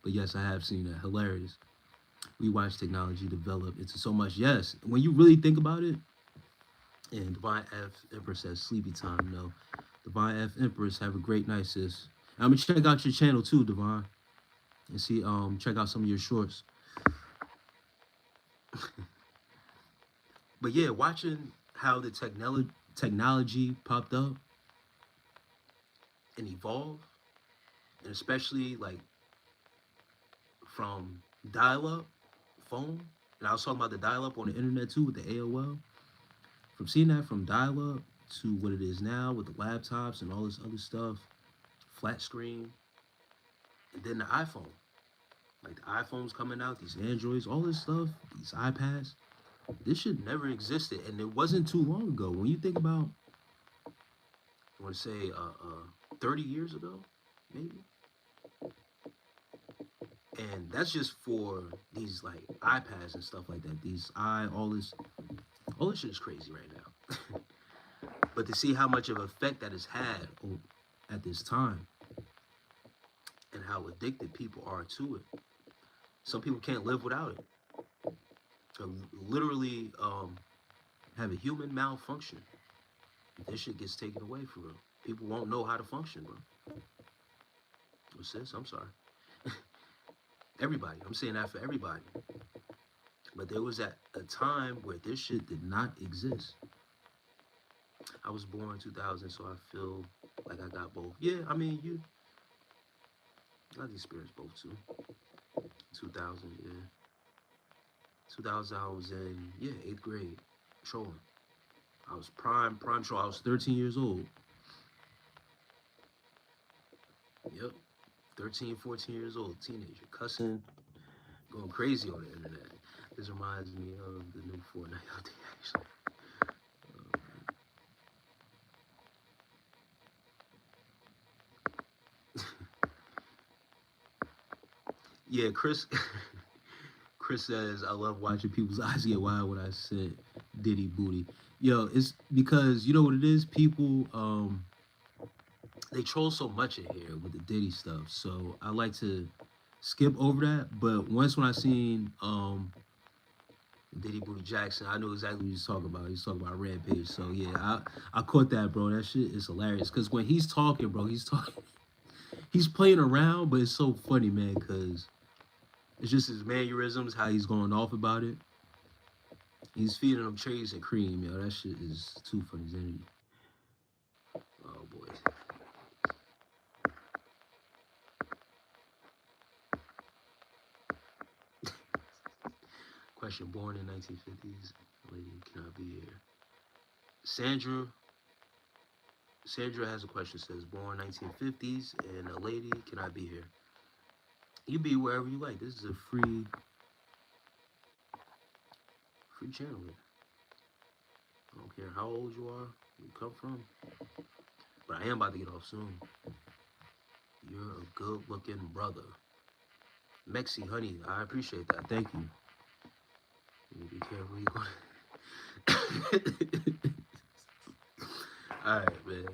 But yes, I have seen that. Hilarious. We watch technology develop into so much. Yes, when you really think about it, and Divine F Empress says sleepy time. No, Divine F Empress, have a great night, sis. I'm gonna check out your channel too, Divine, and see check out some of your shorts. But yeah, watching how the technology popped up and evolved, and especially like from dial-up phone, and I was talking about the dial-up on the internet too with the AOL. From seeing that from dial-up to what it is now with the laptops and all this other stuff, flat screen, and then the iPhone. Like the iPhones coming out, these Androids, all this stuff, these iPads. This shit never existed, and it wasn't too long ago. When you think about, I want to say, 30 years ago, maybe, and that's just for these like iPads and stuff like that. All this shit is crazy right now. But to see how much of effect that has had at this time, and how addicted people are to it. Some people can't live without it. Literally have a human malfunction. This shit gets taken away for real. People won't know how to function, bro. What's this? I'm sorry. Everybody. I'm saying that for everybody. But there was at a time where this shit did not exist. I was born in 2000, so I feel like I got both. Yeah, I mean, I experienced both too. 2000, yeah. 2000, I was in, 8th grade, trolling. I was prime troll. I was 13 years old. Yep. 13, 14 years old, teenager, cussing, going crazy on the internet. This reminds me of the new Fortnite update, actually. Yeah, Chris. Chris says, I love watching people's eyes get wide when I said Diddy booty. Yo, it's because you know what it is? People, they troll so much in here with the Diddy stuff. So I like to skip over that. But once when I seen Diddy Booty Jackson, I knew exactly what he was talking about. He was talking about Rampage. So yeah, I caught that, bro. That shit is hilarious. Cause when he's talking, bro, he's playing around, but it's so funny, man, cause it's just his mannerisms, how he's going off about it. He's feeding them cherries and cream, yo. That shit is too funny, Zenny. Oh boy. Question: born in 1950s, lady cannot be here. Sandra. Sandra has a question. Says born 1950s and a lady cannot be here. You be wherever you like. This is a free channel. I don't care how old you are, you come from. But I am about to get off soon. You're a good-looking brother. Mexi, honey, I appreciate that. Thank you. You be careful. You going. All right, man.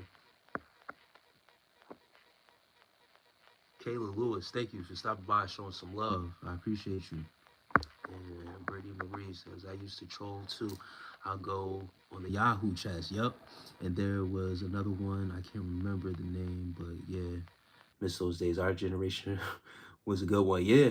Kayla Lewis, thank you for stopping by, showing some love. I appreciate you. And Brady Marie says, I used to troll too. I'll go on the Yahoo chats. Yep. And there was another one. I can't remember the name, but yeah. Miss those days. Our generation was a good one. Yeah.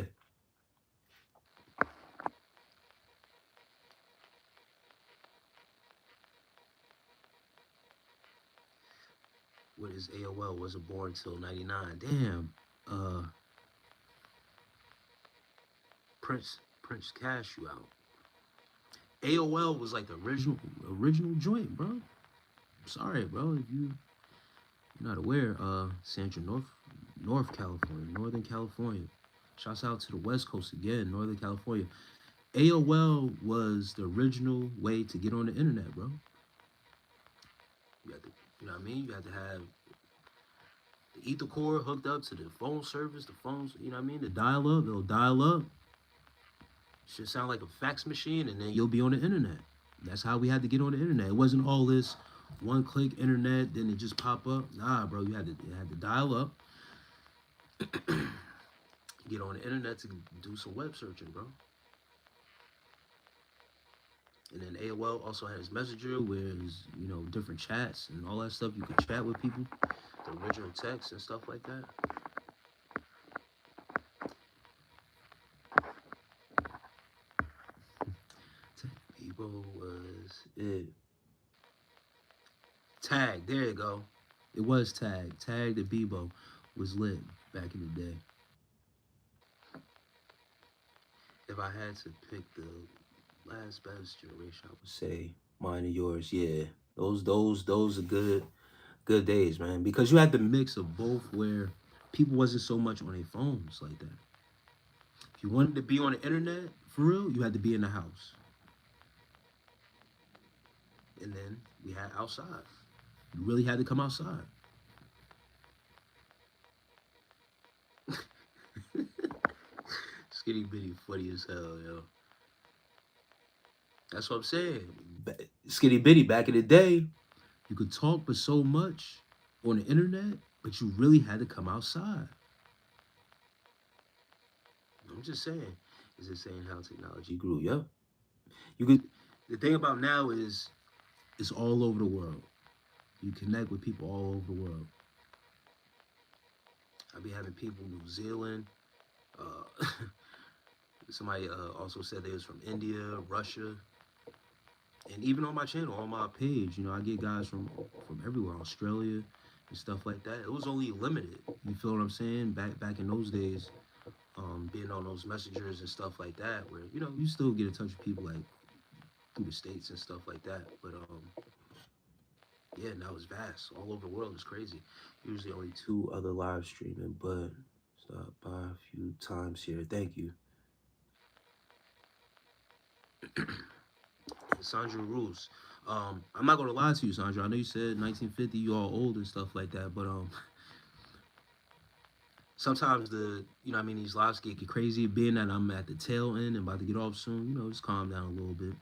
What is AOL? Wasn't born till 99. Damn. Prince Cash you out. AOL was like the original joint, bro. Sorry, bro, if you're not aware. Sandra, North California, Northern California. Shouts out to the West Coast again, Northern California. AOL was the original way to get on the internet, bro. You had to, you know what I mean? You had to have the ether core hooked up to the phone service, the phones, you know what I mean? The dial up, it'll dial up. Should sound like a fax machine, and then you'll be on the internet. That's how we had to get on the internet. It wasn't all this one-click internet, then it just pop up. Nah, bro, you had to dial up, get on the internet to do some web searching, bro. And then AOL also has Messenger, where it's, different chats and all that stuff. You could chat with people, the original text and stuff like that. Bebo was it. Tag, there you go. It was Tag. Tag the Bebo was lit back in the day. If I had to pick the last best generation, I would say mine and yours. Yeah, those are good days, man. Because you had the mix of both, where people wasn't so much on their phones like that. If you wanted to be on the internet for real, you had to be in the house. And then we had outside. You really had to come outside. Skinny bitty funny as hell, yo. That's what I'm saying. Skinny bitty back in the day, you could talk but so much on the internet, but you really had to come outside. I'm just saying. Is it saying how technology grew? Yep. You could. The thing about now is it's all over the world. You connect with people all over the world. I be having people in New Zealand. Uh, somebody also said they was from India, Russia, and even on my channel, on my page, I get guys from everywhere, Australia and stuff like that. It was only limited. You feel what I'm saying? Back in those days, being on those messengers and stuff like that, where you still get in touch with people like through the states and stuff like that. But yeah, now it's vast all over the world. It's crazy. Usually only two other live streaming, but stop by a few times here. Thank you. Sandra Rules. I'm not gonna lie to you, Sandra. I know you said 1950, you all old and stuff like that, but sometimes these lives get crazy. Being that I'm at the tail end and about to get off soon, just calm down a little bit.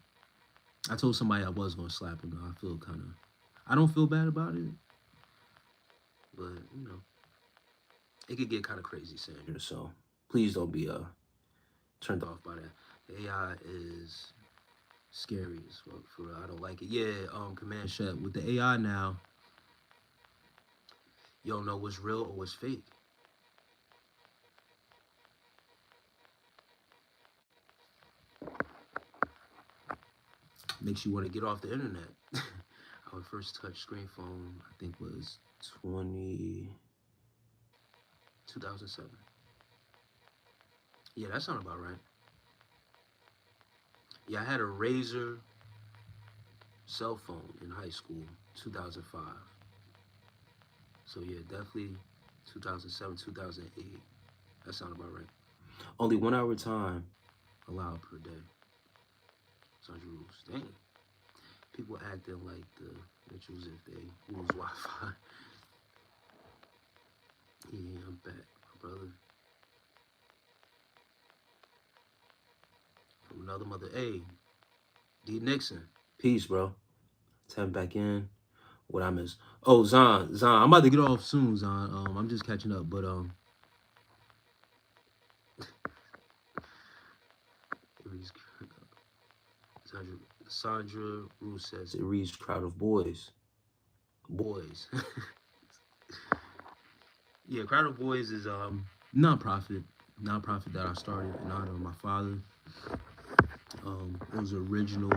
I told somebody I was gonna slap him though. I don't feel bad about it, but it could get kind of crazy, Sandra. So please don't be turned off by that. The AI is scary as fuck. For real, I don't like it. Yeah, Command Chef with the AI now, you don't know what's real or what's fake. Makes you want to get off the internet. Our first touch screen phone, I think, was 2007. Yeah, that sounds about right. Yeah, I had a Razor cell phone in high school, 2005. So yeah, definitely 2007, 2008. That sounds about right. Only 1 hour time allowed per day. Such rules. Dang. People acting like the Mitchells if they lose Wi-Fi. Yeah, I'm back, my brother. From another mother. Hey, D Nixon. Peace, bro. Tap back in. What I miss? Oh, Zon. I'm about to get off soon, Zon. I'm just catching up, but Sandra Rue says it reads Crowd of Boyz. Boys. Yeah, Crowd of Boyz is nonprofit that I started in honor of my father. It was original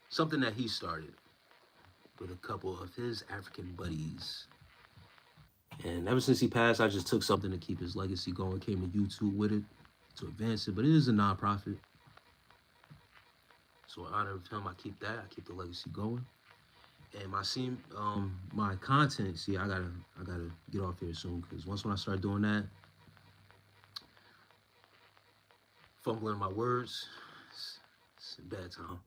something that he started with a couple of his African buddies. And ever since he passed, I just took something to keep his legacy going. Came to YouTube with it to advance it, but it is a nonprofit. So in honor of him, I keep that. I keep the legacy going. And my content. See, I gotta get off here soon because when I start doing that, fumbling my words, it's a bad time.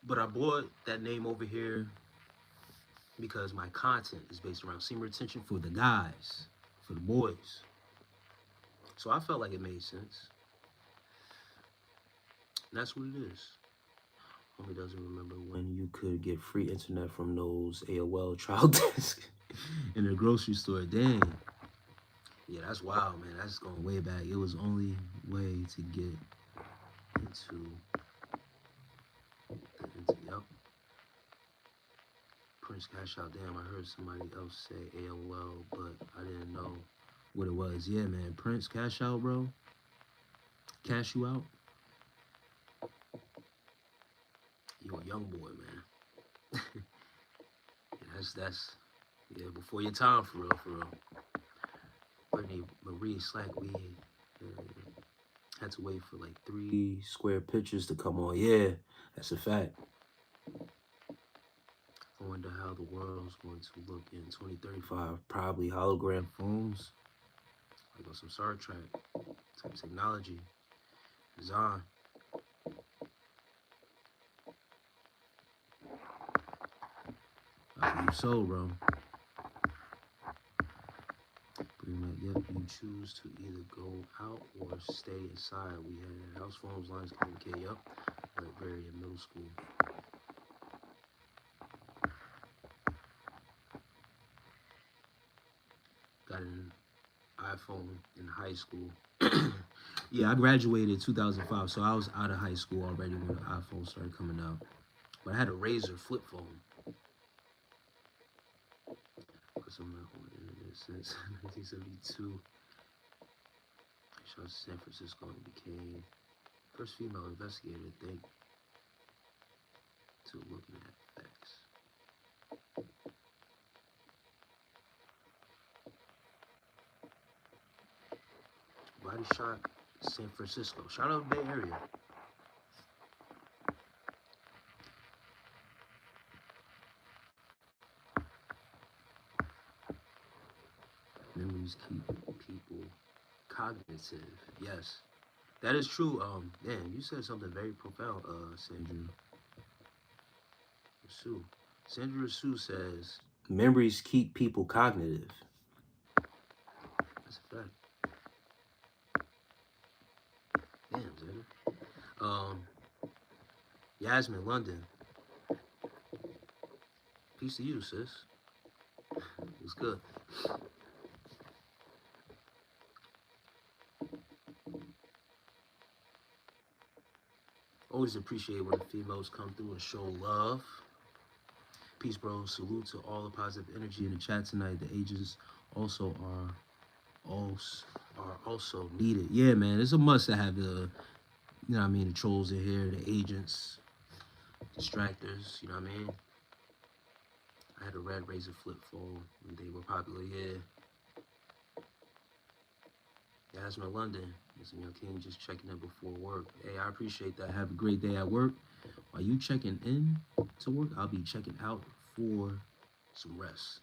But I bought that name over here because my content is based around semen retention for the guys, for the boys. So I felt like it made sense. And that's what it is. Homie doesn't remember when you could get free internet from those AOL trial discs in the grocery store. Dang. Yeah, that's wild, man. That's going way back. It was only way to get into yep. Prince CASHAPP. Damn, I heard somebody else say AOL, but I didn't know what it was. Yeah, man. Prince CASHAPP, bro. Cash you out. You a young boy, man. Yeah, that's before your time, for real. Brittany Marie Slack, we had to wait for like 3 square pictures to come on. Yeah, that's a fact. I wonder how the world's going to look in 2035. Probably hologram phones, like on some Star Trek type technology. Zon. I believe so, bro. Yep, you choose to either go out or stay inside. We had house phones, lines communicate. Yep, Blackberry in middle school. Got an iPhone in high school. Yeah, I graduated in 2005, so I was out of high school already when the iPhone started coming out. But I had a Razor flip phone. Because I'm not on the internet since 1972. I shot San Francisco and became first female investigator, I think, to looking at facts. Body shot San Francisco. Shout out Bay Area. Memories keep people cognitive. Yes, that is true. Man, you said something very profound, Sandra Sue. Sandra Sue says memories keep people cognitive. That's a fact. Damn, Sandra. Yasmin, London. Peace to you, sis. It's good. Always appreciate when the females come through and show love. Peace, bro. Salute to all the positive energy in the chat tonight. The ages also are also needed. Yeah, man, it's a must to have the, you know what I mean, the trolls in here, the agents, distractors, you know what I mean? I had a red Razor flip phone when they were popular, yeah. Yasmin London, listen, your king just checking in before work. Hey, I appreciate that. Have a great day at work. While you checking in to work, I'll be checking out for some rest.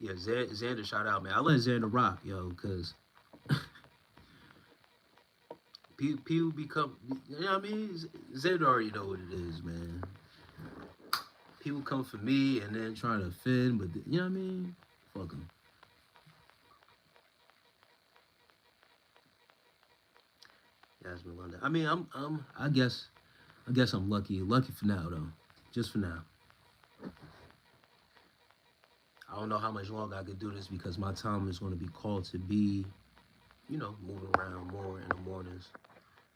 Yeah, Xander, shout out, man. I let Xander rock, yo, because people become, you know what I mean? Xander already know what it is, man. People come for me and then try to offend, but you know what I mean? Fuck them. Yasmin London. I mean, I guess I'm lucky. Lucky for now, though. Just for now. I don't know how much longer I could do this because my time is going to be called to be, you know, moving around more in the mornings.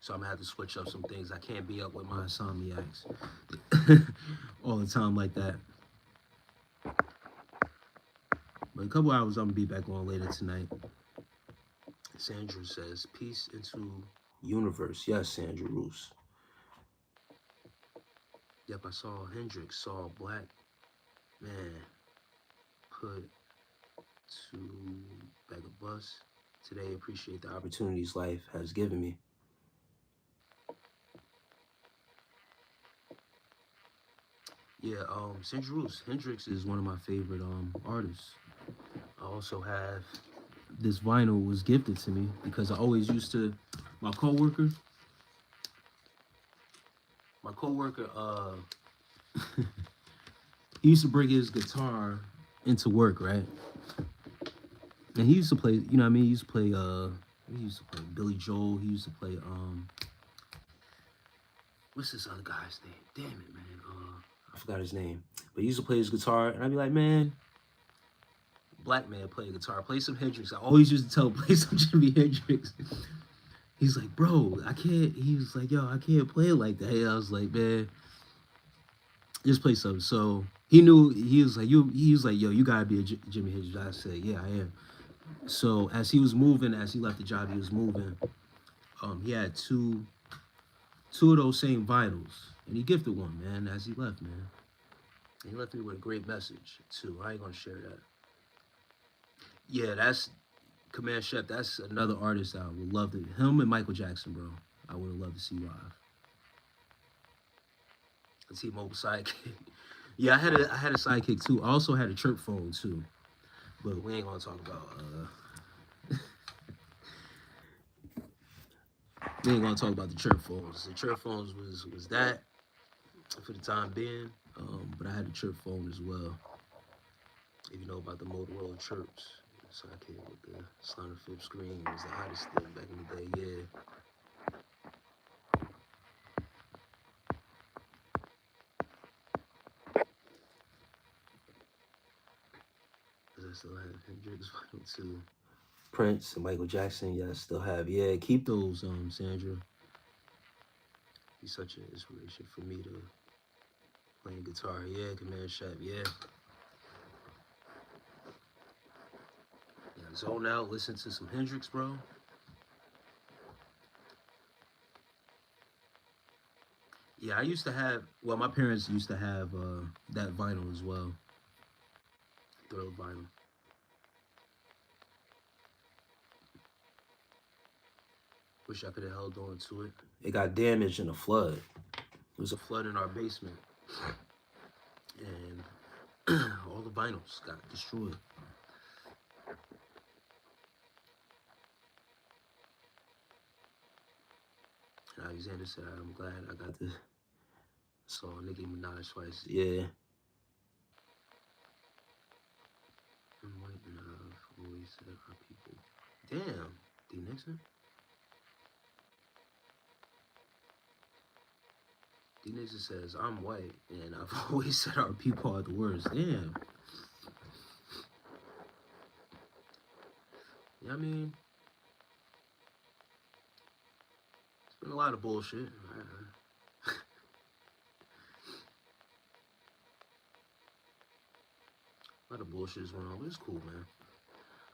So I'm going to have to switch up some things. I can't be up with my insomniacs all the time like that. But a couple hours, I'm going to be back on later tonight. Sandra says, peace into universe. Yes, Sandra Roos. Yep, I saw Hendrix, saw Black Man put to bag of bus. Today, appreciate the opportunities life has given me. Yeah, Sandra Roos. Hendrix is one of my favorite artists. I also have this vinyl was gifted to me because I always used to my coworker he used to bring his guitar into work, right? And he used to play, you know what I mean? He used to play Billy Joel. He used to play what's this other guy's name? Damn it, man. I forgot his name. But he used to play his guitar and I'd be like, man, Black Man play guitar, play some Hendrix. I always used to tell him play some Jimi Hendrix. He's like, bro, I can't. He was like, yo, I can't play it like that. I was like, man, just play something. So he knew. He was like, He was like, yo, you gotta be a Jimi Hendrix. I said, yeah, I am. So as he was moving, as he left the job, he was moving. He had two of those same vinyls, and he gifted one, man, as he left, man. And he left me with a great message too. I ain't gonna share that. Yeah, that's Command Chef. That's another artist I would love to. Him and Michael Jackson, bro. I would have loved to see live. T-Mobile sidekick. Yeah, I had a sidekick too. I also had a chirp phone too, but we ain't gonna talk about. We ain't gonna talk about the chirp phones. The chirp phones was that. for the time being. But I had a chirp phone as well. If you know about the Motorola chirps, sidekick with the slanted flip screen, it was the hottest thing back in the day. Yeah. I still have Hendrix Vinyl too. Prince and Michael Jackson, yeah, I still have. Yeah, keep those, Sandra. He's such an inspiration for me to playing guitar. Yeah, CASHAPP, yeah. Yeah, zone out, listen to some Hendrix, bro. Yeah, I used to have, well, my parents used to have that vinyl as well. Thrill vinyl. Wish I could have held on to it. It got damaged in a flood. There was a flood in our basement. And all the vinyls got destroyed. And Alexander said, I'm glad I got this. Saw Nicki Minaj twice. Yeah. I'm waiting. I've always said our people. Damn. D. Nixon? D. Nixon says, I'm white, and I've always said our people are the worst. Damn. Yeah, I mean, it's been a lot of bullshit. A lot of bullshit is going on, but it's cool, man.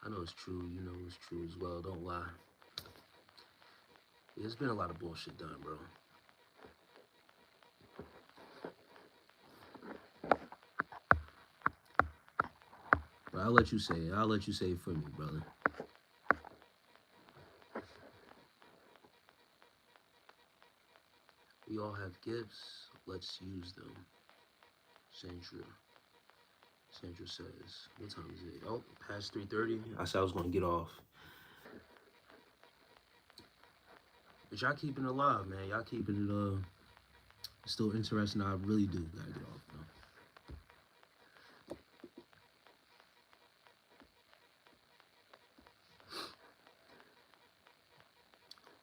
I know it's true. You know it's true as well. Don't lie. Yeah, there's been a lot of bullshit done, bro. But I'll let you say it. I'll let you say it for me, brother. We all have gifts. Let's use them. Sandra. Sandra says, what time is it? Oh, past 3:30. I said I was going to get off. But y'all keeping it alive, man. Y'all keeping it still interesting. I really do gotta get off, bro.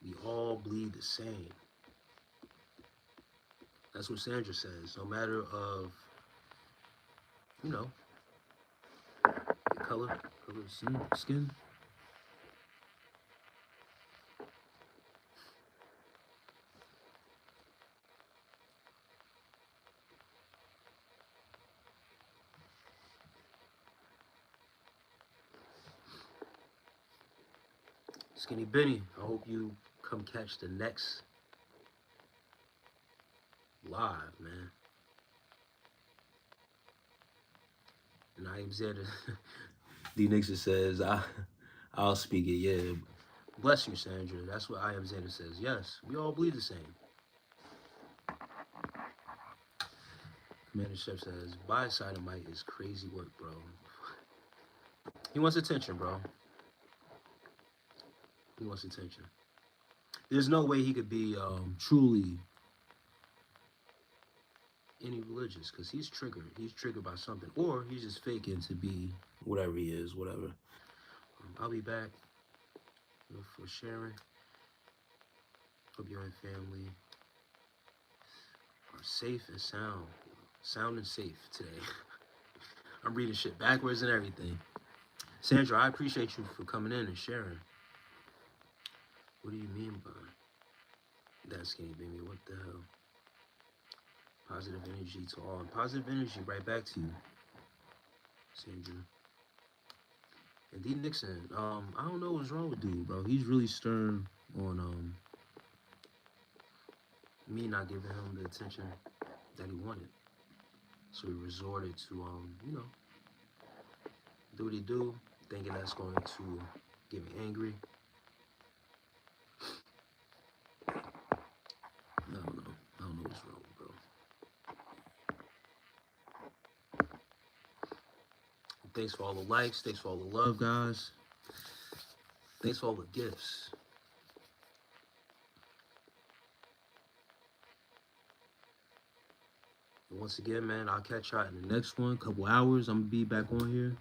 We all bleed the same. That's what Sandra says. No matter of, you know, color of skin. Skinny Benny, I hope you come catch the next live, man. And I am Xander. D. Nixon says, I'll speak it, yeah. Bless you, Sandra. That's what I am Xander says. Yes, we all bleed the same. Commander Chef says, buy Dynamite is crazy work, bro. He wants attention, bro. He wants attention. There's no way he could be truly any religious, because he's triggered. He's triggered by something. Or he's just faking to be whatever he is, whatever. I'll be back for sharing. Hope you and family are safe and sound. Sound and safe today. I'm reading shit backwards and everything. Sandra, I appreciate you for coming in and sharing. What do you mean by that, Skinny Baby? What the hell? Positive energy to all. And positive energy right back to you, Sandra. And D. Nixon, I don't know what's wrong with dude, bro. He's really stern on me not giving him the attention that he wanted. So he resorted to, you know, do what he do, thinking that's going to get me angry. I don't know. I don't know what's wrong, bro. Thanks for all the likes. Thanks for all the love, guys. Thanks for all the gifts. And once again, man, I'll catch y'all in the next one. Couple hours, I'm gonna be back on here.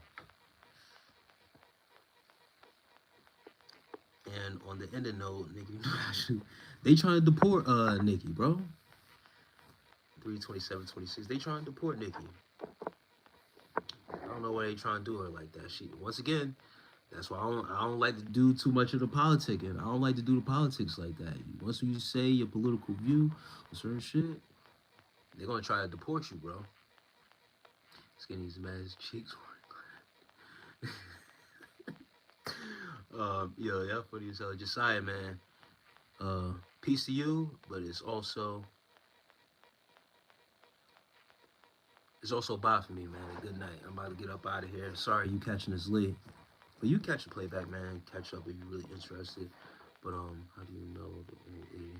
And on the ending note, Nikki, actually, they trying to deport Nikki, bro. 32726. They trying to deport Nikki. I don't know why they trying to do her like that. She once again, that's why I don't like to do too much of the politicking. I don't like to do the politics like that. Once you say your political view or certain shit, they're gonna try to deport you, bro. It's getting these man's cheeks. Yo, yeah, funny as hell. Josiah, man. Peace to you, but it's also bye for me, man. Good night. I'm about to get up out of here. Sorry you catching this late. But you catch the playback, man. Catch up if you're really interested. But how do you know the old lady?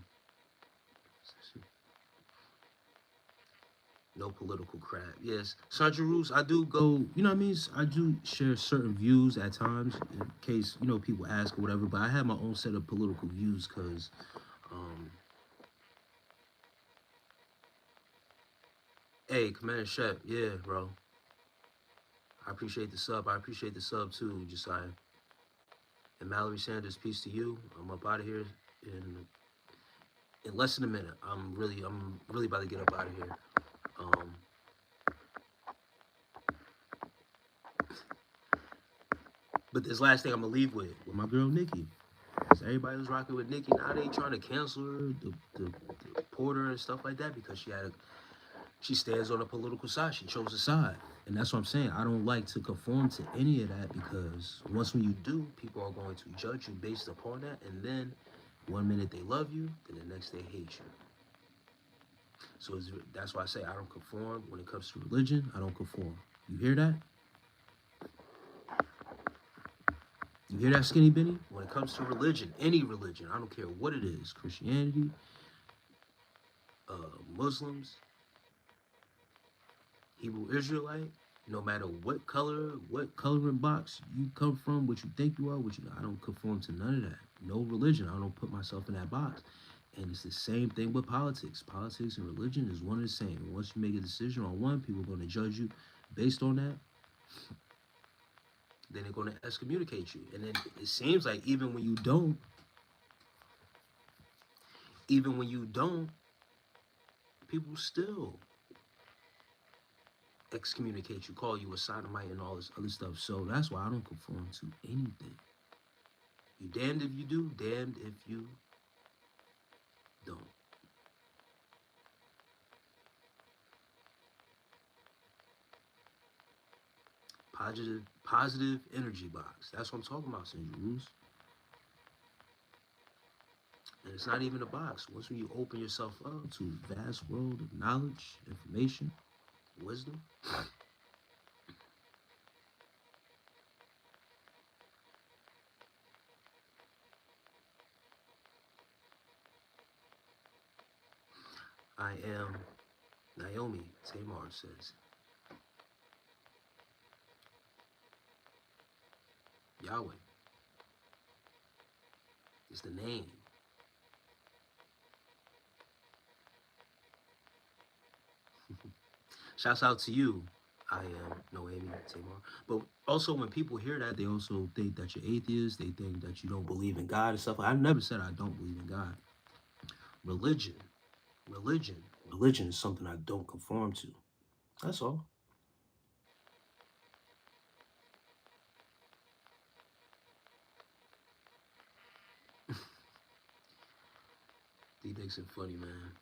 No political crap. Yes, Sandra Roos, I do go, you know what I mean? I do share certain views at times in case, people ask or whatever, but I have my own set of political views because, hey, Commander Shep, yeah, bro. I appreciate the sub. I appreciate the sub too, Josiah. And Mallory Sanders, peace to you. I'm up out of here in less than a minute. I'm really about to get up out of here. But this last thing I'm gonna leave with my girl Nikki. Cause everybody was rocking with Nikki. Now they trying to cancel her, the porter and stuff like that because she stands on a political side. She chose a side. And that's what I'm saying. I don't like to conform to any of that because once when you do, people are going to judge you based upon that. And then one minute they love you, then the next they hate you. So that's why I say I don't conform when it comes to religion. I don't conform. You hear that? You hear that, Skinny Benny? When it comes to religion, any religion, I don't care what it is, Christianity, Muslims, Hebrew Israelite, no matter what coloring box you come from, what you think you are, I don't conform to none of that. No religion. I don't put myself in that box. And it's the same thing with politics. Politics and religion is one and the same. Once you make a decision on one, people are going to judge you based on that. Then they're going to excommunicate you. And then it seems like even when you don't, people still excommunicate you, call you a sodomite and all this other stuff. So that's why I don't conform to anything. You damned if you do, damned if you don't. Positive energy box. That's what I'm talking about, St. Jerusalem. And it's not even a box. Once when you open yourself up to a vast world of knowledge, information, wisdom, I am Naomi, Tamar says. Yahweh is the name. Shouts out to you. I am Noemi Tamar. But also when people hear that, they also think that you're atheist. They think that you don't believe in God and stuff. I never said I don't believe in God. Religion is something I don't conform to. That's all. D Nixon funny, man.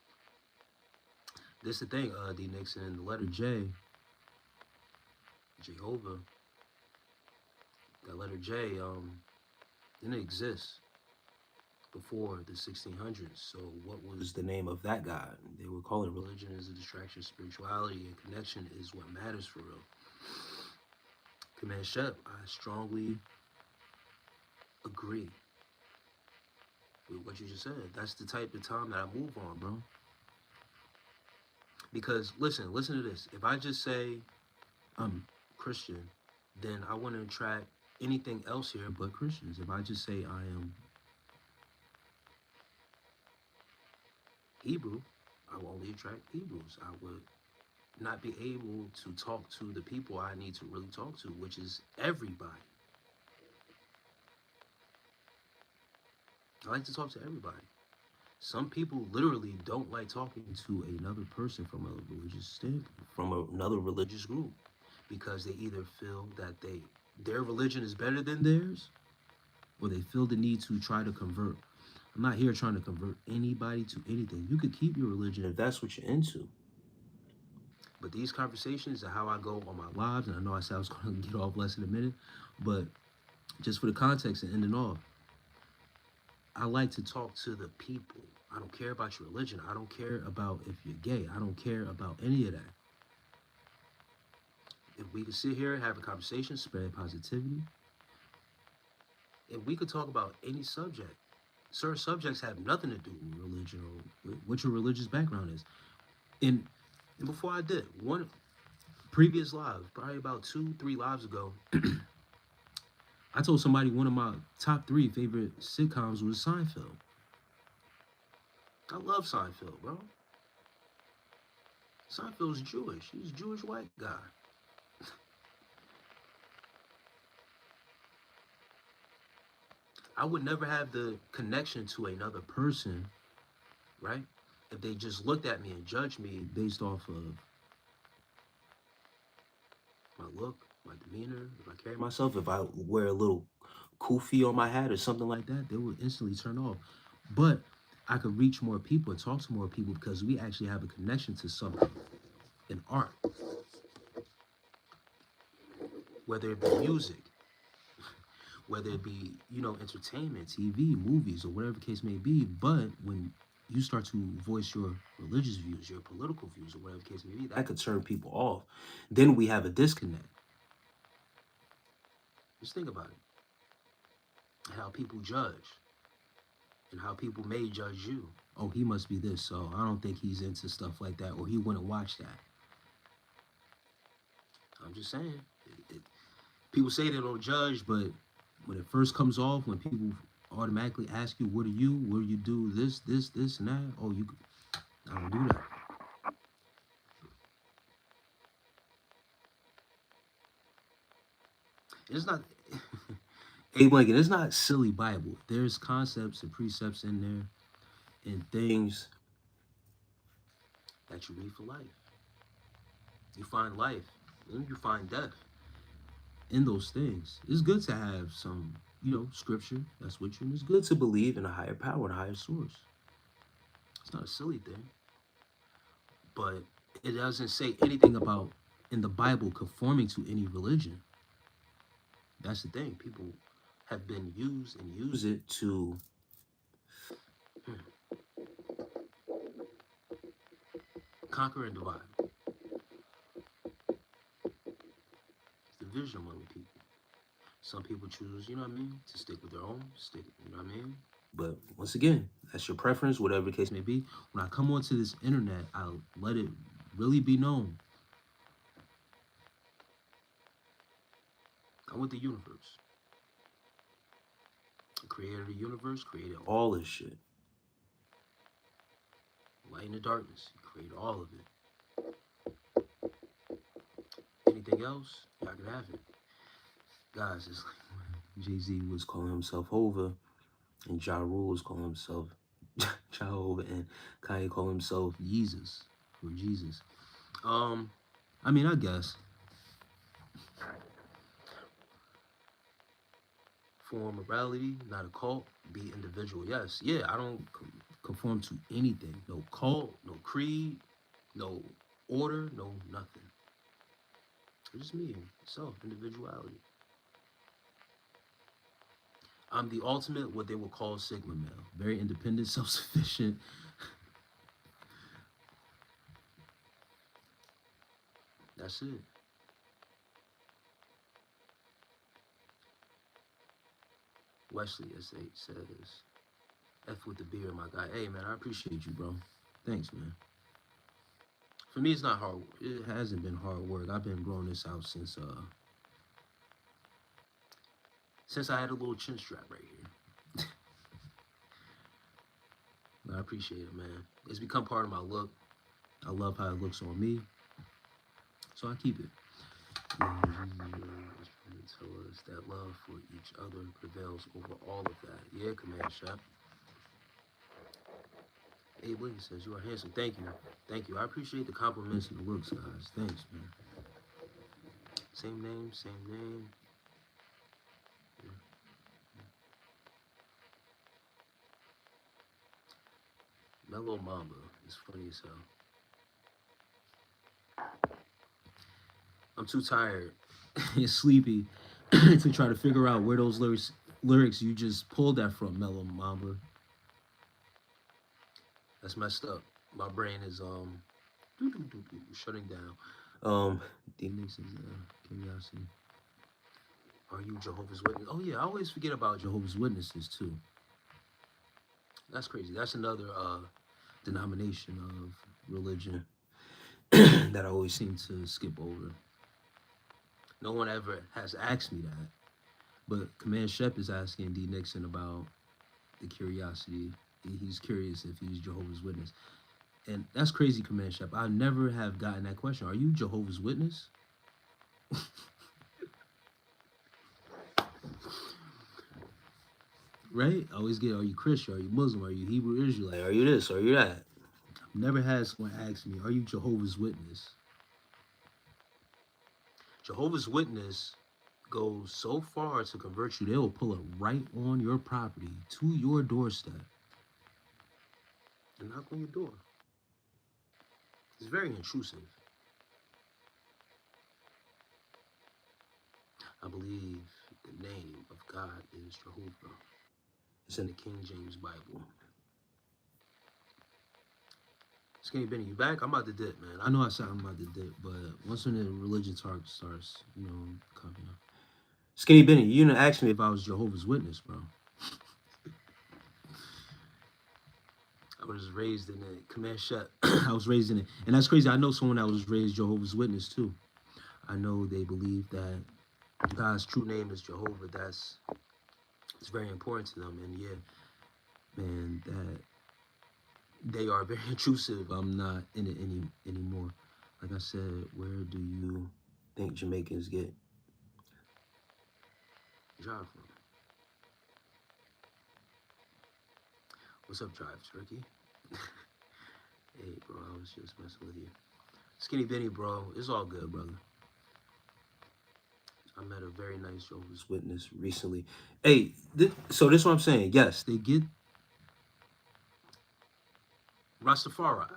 This the thing, D Nixon, the letter J, Jehovah, that letter J, didn't exist before the 1600s. So what was the name of that God? They were calling religion as a distraction. Spirituality and connection is what matters for real. Command Shep, I strongly agree with what you just said. That's the type of time that I move on, bro. Because listen to this. If I just say I'm Christian, then I want to attract anything else here but Christians. If I just say I am Hebrew, I will only attract Hebrews. I would not be able to talk to the people I need to really talk to, which is everybody. I like to talk to everybody. Some people literally don't like talking to another person from a religious standpoint, from another religious group, because they either feel that their religion is better than theirs, or they feel the need to try to convert. I'm not here trying to convert anybody to anything. You could keep your religion if that's what you're into. But these conversations are how I go on my lives, and I know I said I was going to get off less in a minute, but just for the context and ending off, I like to talk to the people. I don't care about your religion. I don't care about if you're gay. I don't care about any of that. If we could sit here and have a conversation, spread positivity, if we could talk about any subject, certain subjects have nothing to do with religion or what your religious background is. And before I did, one previous live, probably about 2, 3 lives ago, I told somebody one of my top 3 favorite sitcoms was Seinfeld. I love Seinfeld, bro. Seinfeld's Jewish. He's a Jewish white guy. I would never have the connection to another person, right? If they just looked at me and judged me based off of my look, my demeanor, if I carry myself, if I wear a little kufi on my hat or something like that, they would instantly turn off. But I could reach more people and talk to more people because we actually have a connection to something in art, whether it be music, whether it be, entertainment, TV, movies, or whatever the case may be. But when you start to voice your religious views, your political views, or whatever the case may be, that could turn people off. Then we have a disconnect. Just think about it. How people judge and how people may judge you. Oh, he must be this, so I don't think he's into stuff like that, or he wouldn't watch that. I'm just saying. People say they don't judge, but when it first comes off, when people automatically ask you, what are you? What do you do? This, and that. Oh, I don't do that. It's not, hey, Blanket, it's not silly Bible. There's concepts and precepts in there and things that you read for life. You find life and you find death in those things. It's good to have some, scripture that's with you, and it's good to believe in a higher power and a higher source. It's not a silly thing. But it doesn't say anything about in the Bible conforming to any religion. That's the thing. People have been used and use it to conquer and divide. It's division among the people. Some people choose, to stick with their own, But once again, that's your preference, whatever the case may be. When I come onto this internet, I'll let it really be known. I'm with the universe. The creator of the universe created all this shit. Light and the darkness, he created all of it. Anything else, y'all can have it. Guys, it's like Jay-Z was calling himself Hova, and Ja Rule was calling himself Jehovah, and Kanye called himself Jesus or Jesus. I guess for morality, not a cult, be individual. Yes, yeah, I don't conform to anything. No cult, no creed, no order, no nothing. It's just me, self, individuality. I'm the ultimate, what they would call Sigma male. Very independent, self-sufficient. That's it. Wesley, as they says, F with the beer, my guy. Hey, man, I appreciate you, bro. Thanks, man. For me, it's not hard. It hasn't been hard work. I've been growing this out since I had a little chin strap right here. I appreciate it, man. It's become part of my look. I love how it looks on me. So I keep it. Yeah, Jesus is trying to tell us that love for each other prevails over all of that. Yeah, Command Shop. Abe Lincoln says, you are handsome. Thank you. Thank you. I appreciate the compliments and the looks, guys. Thanks, man. Same name, same name. Yeah. Mellow Mamba is funny as hell. I'm too tired and sleepy to try to figure out where those lyrics you just pulled that from, Mellow Mamba. That's messed up. My brain is shutting down. D Nixon's curiosity. Are you Jehovah's Witness? Oh yeah, I always forget about Jehovah's Witnesses too. That's crazy. That's another denomination of religion that I always seem to skip over. No one ever has asked me that, but Command Shep is asking D Nixon about the curiosity. He's curious if he's Jehovah's Witness, and that's crazy, Command Shep. I never have gotten that question. Are you Jehovah's Witness? Right? I always get, are you Christian? Are you Muslim? Are you Hebrew Israelite? Are you this? Are you that? I've never had someone ask me, are you Jehovah's Witness? Jehovah's Witness goes so far to convert you, they will pull up right on your property to your doorstep and knock on your door. It's very intrusive. I believe the name of God is Jehovah. It's in the King James Bible. Skinny Benny, you back? I'm about to dip, man. I know I said I'm about to dip, but once when the religion talk starts, coming up. Skinny Benny, you didn't ask me if I was Jehovah's Witness, bro. I was raised in it. Command Shep. I was raised in it. And that's crazy. I know someone that was raised Jehovah's Witness, too. I know they believe that God's true name is Jehovah. It's very important to them. And yeah, man, that they are very intrusive. I'm not in it anymore. Like I said, where do you think Jamaicans get Jive from? What's up, Drive Turkey? Hey, bro, I was just messing with you. Skinny Benny, bro, it's all good, brother. I met a very nice Jehovah's Witness recently. Hey, so this is what I'm saying. Yes, they get Rastafari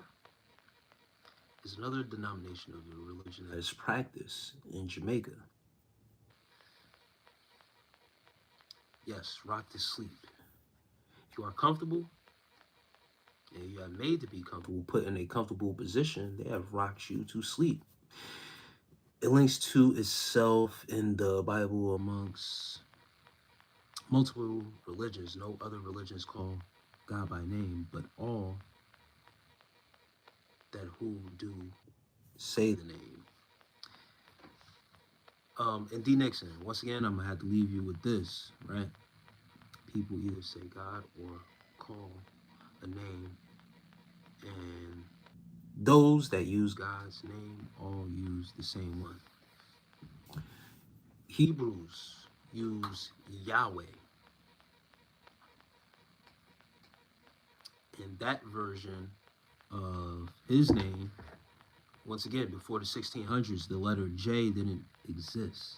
is another denomination of the religion that is practiced in Jamaica. Yes, rock to sleep. If you are comfortable and you are made to be comfortable, put in a comfortable position, they have rocked you to sleep. It links to itself in the Bible amongst multiple religions. No other religions call God by name, but all that who do say the name. And D Nixon, once again, I'm gonna have to leave you with this, right? People either say God or call a name, and those that use God's name all use the same one. Hebrews use Yahweh. And that version of his name, once again, before the 1600s, the letter J didn't exist.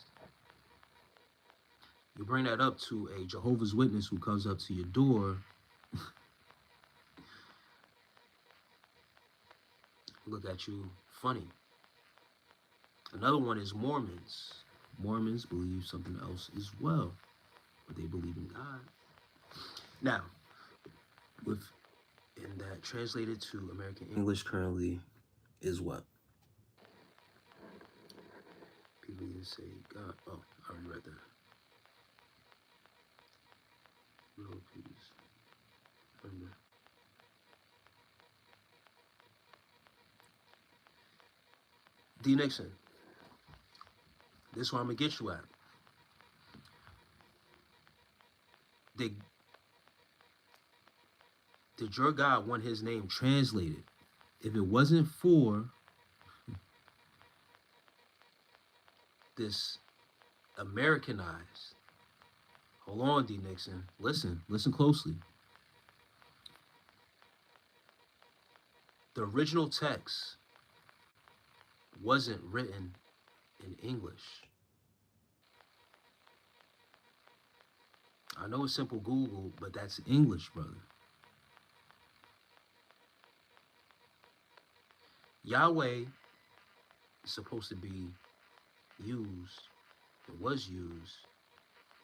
You bring that up to a Jehovah's Witness who comes up to your door, look at you funny. Another one is Mormons. Mormons believe something else as well, but they believe in God. Now, and that translated to American English currently is what? People either say God. Oh, I already read that. Real peace. Remember. D Nixon. This is where I'm gonna get you at. Did your God want his name translated? If it wasn't for this Americanized. Hold on, D. Nixon. Listen closely. The original text wasn't written in English. I know it's simple Google, but that's English, brother. Yahweh is supposed to be used, it was used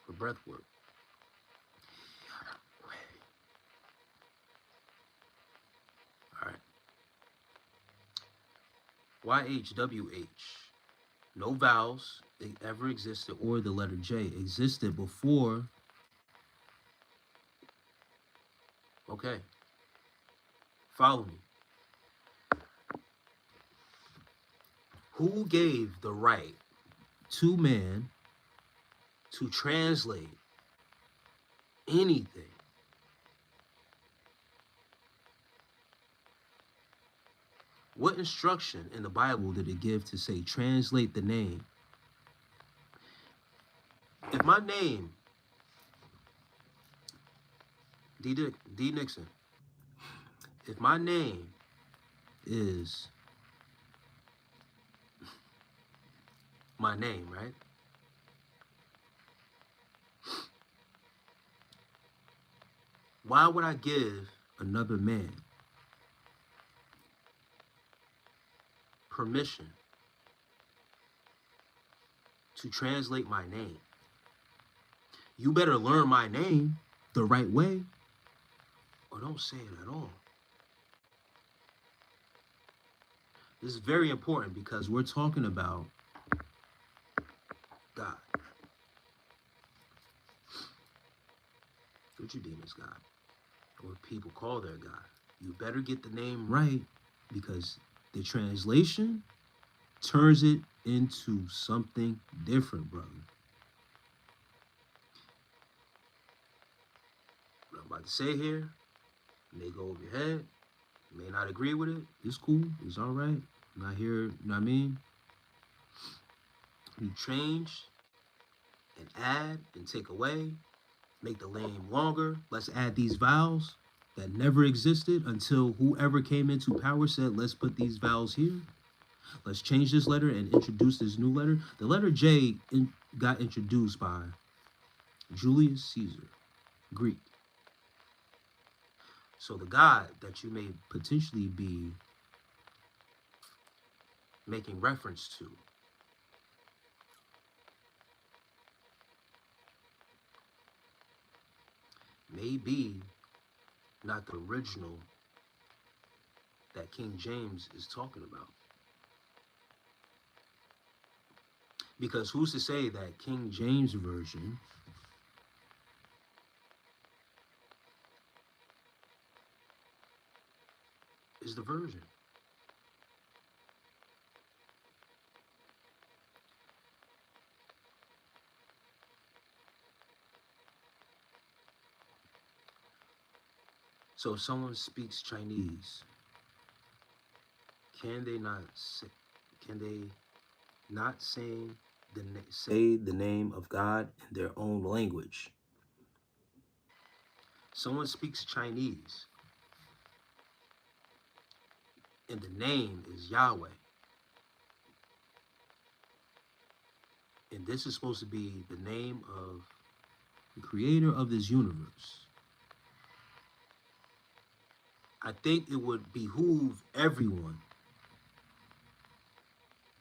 for breath work. All right. YHWH. No vowels ever existed, or the letter J existed before. Okay. Follow me. Who gave the right to man to translate anything? What instruction in the Bible did it give to say, translate the name? If my name, D. Nixon, if my name is my name, right? Why would I give another man permission to translate my name? You better learn my name the right way, or don't say it at all. This is very important because we're talking about God. What you deem as God, or people call their God. You better get the name right, because the translation turns it into something different, brother. What I'm about to say here may go over your head. You may not agree with it. It's cool. It's all right. I'm not here, you know what I mean? You change and add and take away, make the name longer. Let's add these vowels that never existed until whoever came into power said, let's put these vowels here. Let's change this letter and introduce this new letter. The letter J got introduced by Julius Caesar, Greek. So the God that you may potentially be making reference to may be not the original that King James is talking about. Because who's to say that King James Version is the version? So if someone speaks Chinese, can they not say the name of God in their own language? Someone speaks Chinese, and the name is Yahweh. And this is supposed to be the name of the creator of this universe. I think it would behoove everyone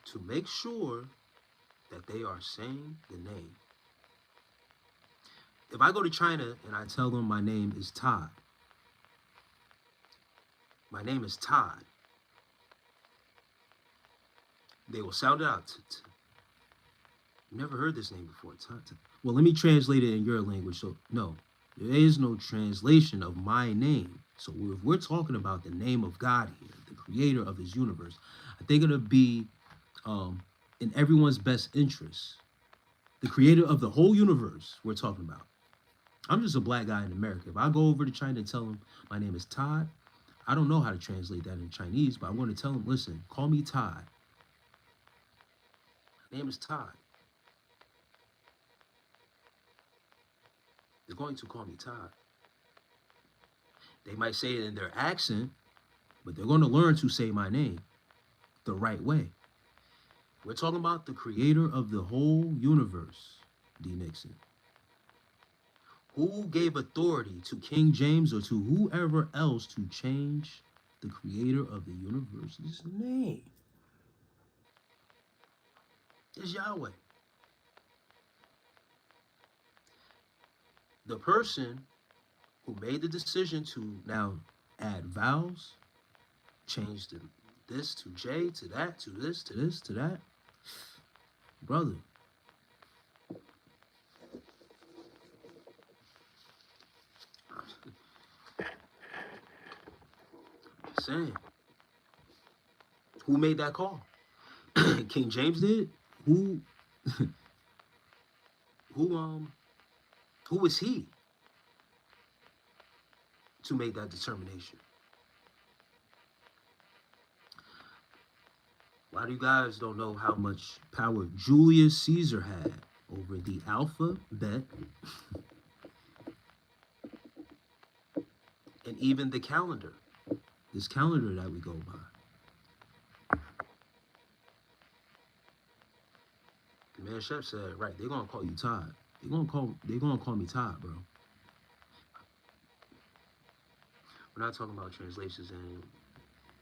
to make sure that they are saying the name. If I go to China and I tell them my name is Todd, my name is Todd, they will sound it out. Never heard this name before. Todd. Well, let me translate it in your language. So, no, there is no translation of my name. So if we're talking about the name of God here, the creator of this universe, I think it'll be in everyone's best interest. The creator of the whole universe we're talking about. I'm just a black guy in America. If I go over to China and tell them my name is Todd, I don't know how to translate that in Chinese, but I'm going to tell them, listen, call me Todd. My name is Todd. They're going to call me Todd. They might say it in their accent, but they're going to learn to say my name the right way. We're talking about the creator of the whole universe, D. Nixon. Who gave authority to King James or to whoever else to change the creator of the universe's name? It's Yahweh. The person who made the decision to now add vowels, change this to J, to that, to this, to this, to that. Brother, saying, who made that call? King James did? Who who is he to make that determination? A lot of you guys don't know how much power Julius Caesar had over the alphabet and even the calendar. This calendar that we go by. The man Chef said, right, they're gonna call you Todd. They're gonna call me Todd, bro. We're not talking about translations and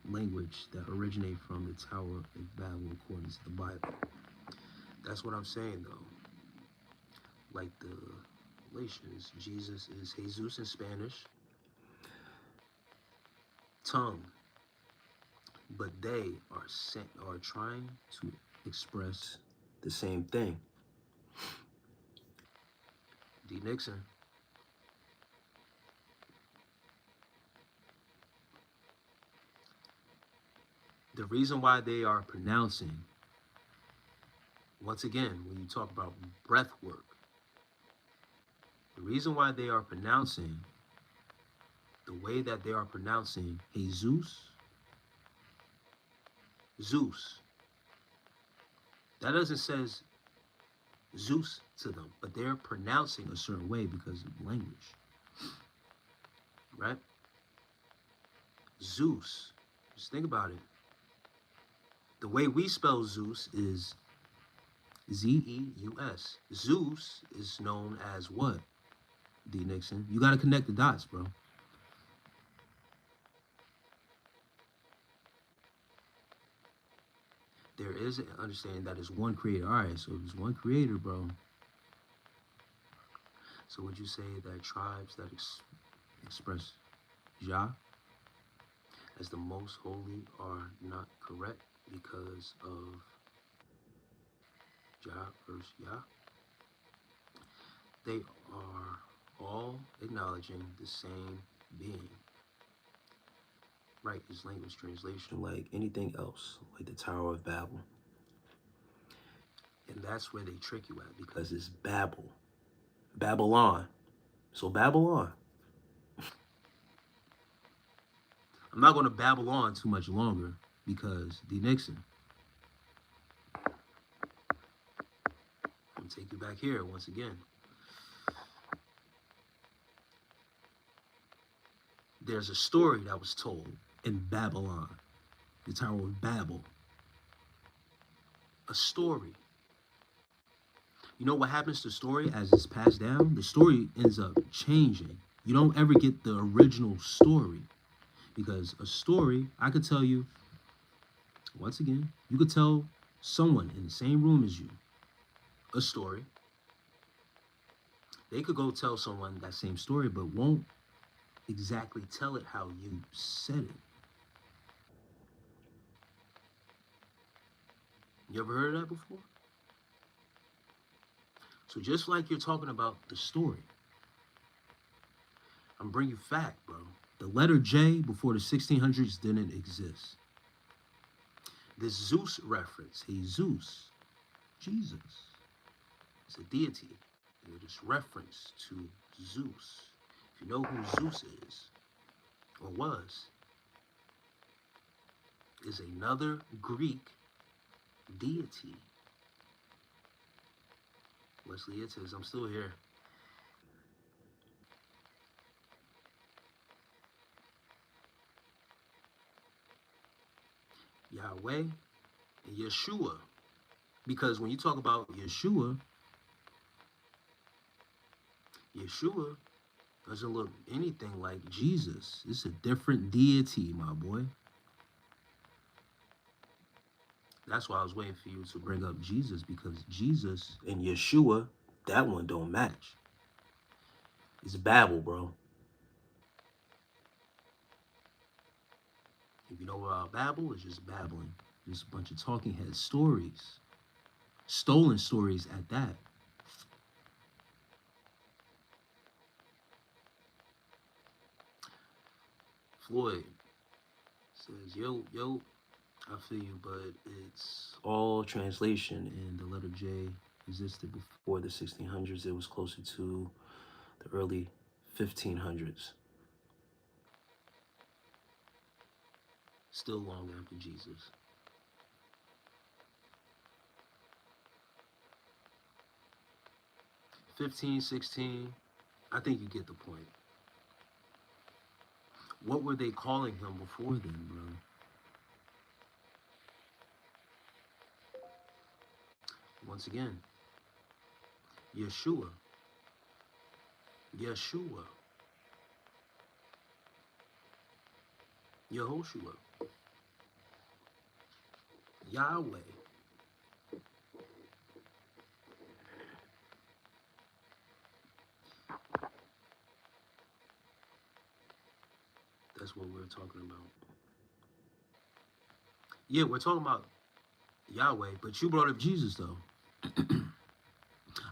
language that originate from the Tower of Babel according to the Bible. That's what I'm saying though. Like the Galatians, Jesus is Jesus in Spanish, tongue, but they are trying to express the same thing. D. Nixon. The reason why they are pronouncing, once again, when you talk about breath work, the reason why they are pronouncing the way that they are pronouncing Jesus, Zeus, that doesn't says Zeus to them, but they're pronouncing a certain way because of language, right? Zeus, just think about it. The way we spell Zeus is Z-E-U-S. Zeus is known as what, D. Nixon? You got to connect the dots, bro. There is an understanding that is one creator. All right, so if there's one creator, bro. So would you say that tribes that express Jah as the most holy are not correct because of Jah versus Yah? They are all acknowledging the same being. Right, is language translation like anything else, like the Tower of Babel. And that's where they trick you at because it's Babel. Babylon. So Babylon. I'm not going to babble on too much longer because D. Nixon. I'm going to take you back here once again. There's a story that was told in Babylon, the Tower of Babel. A story. You know what happens to the story as it's passed down? The story ends up changing. You don't ever get the original story because a story, I could tell you, once again, you could tell someone in the same room as you a story. They could go tell someone that same story, but won't exactly tell it how you said it. You ever heard of that before? So just like you're talking about the story, I'm bringing you fact, bro. The letter J before the 1600s didn't exist. This Zeus reference, Jesus, it's a deity. It is reference to Zeus. If you know who Zeus is, or was, is another Greek deity. Wesley, it is. I'm still here. Yahweh, and Yeshua. Because when you talk about Yeshua, Yeshua doesn't look anything like Jesus. It's a different deity, my boy. That's why I was waiting for you to bring up Jesus, because Jesus and Yeshua, that one don't match. It's Babel, bro. If you know about Babel, it's just babbling. Just a bunch of talking head stories. Stolen stories at that. Floyd says, yo, I feel you, but it's all translation, and the letter J existed before the 1600s. It was closer to the early 1500s. Still long after Jesus. 15, 16, I think you get the point. What were they calling him before then, bro? Once again, Yeshua, Yeshua, Yehoshua, Yahweh. That's what we're talking about. Yeah, we're talking about Yahweh, but you brought up Jesus, though.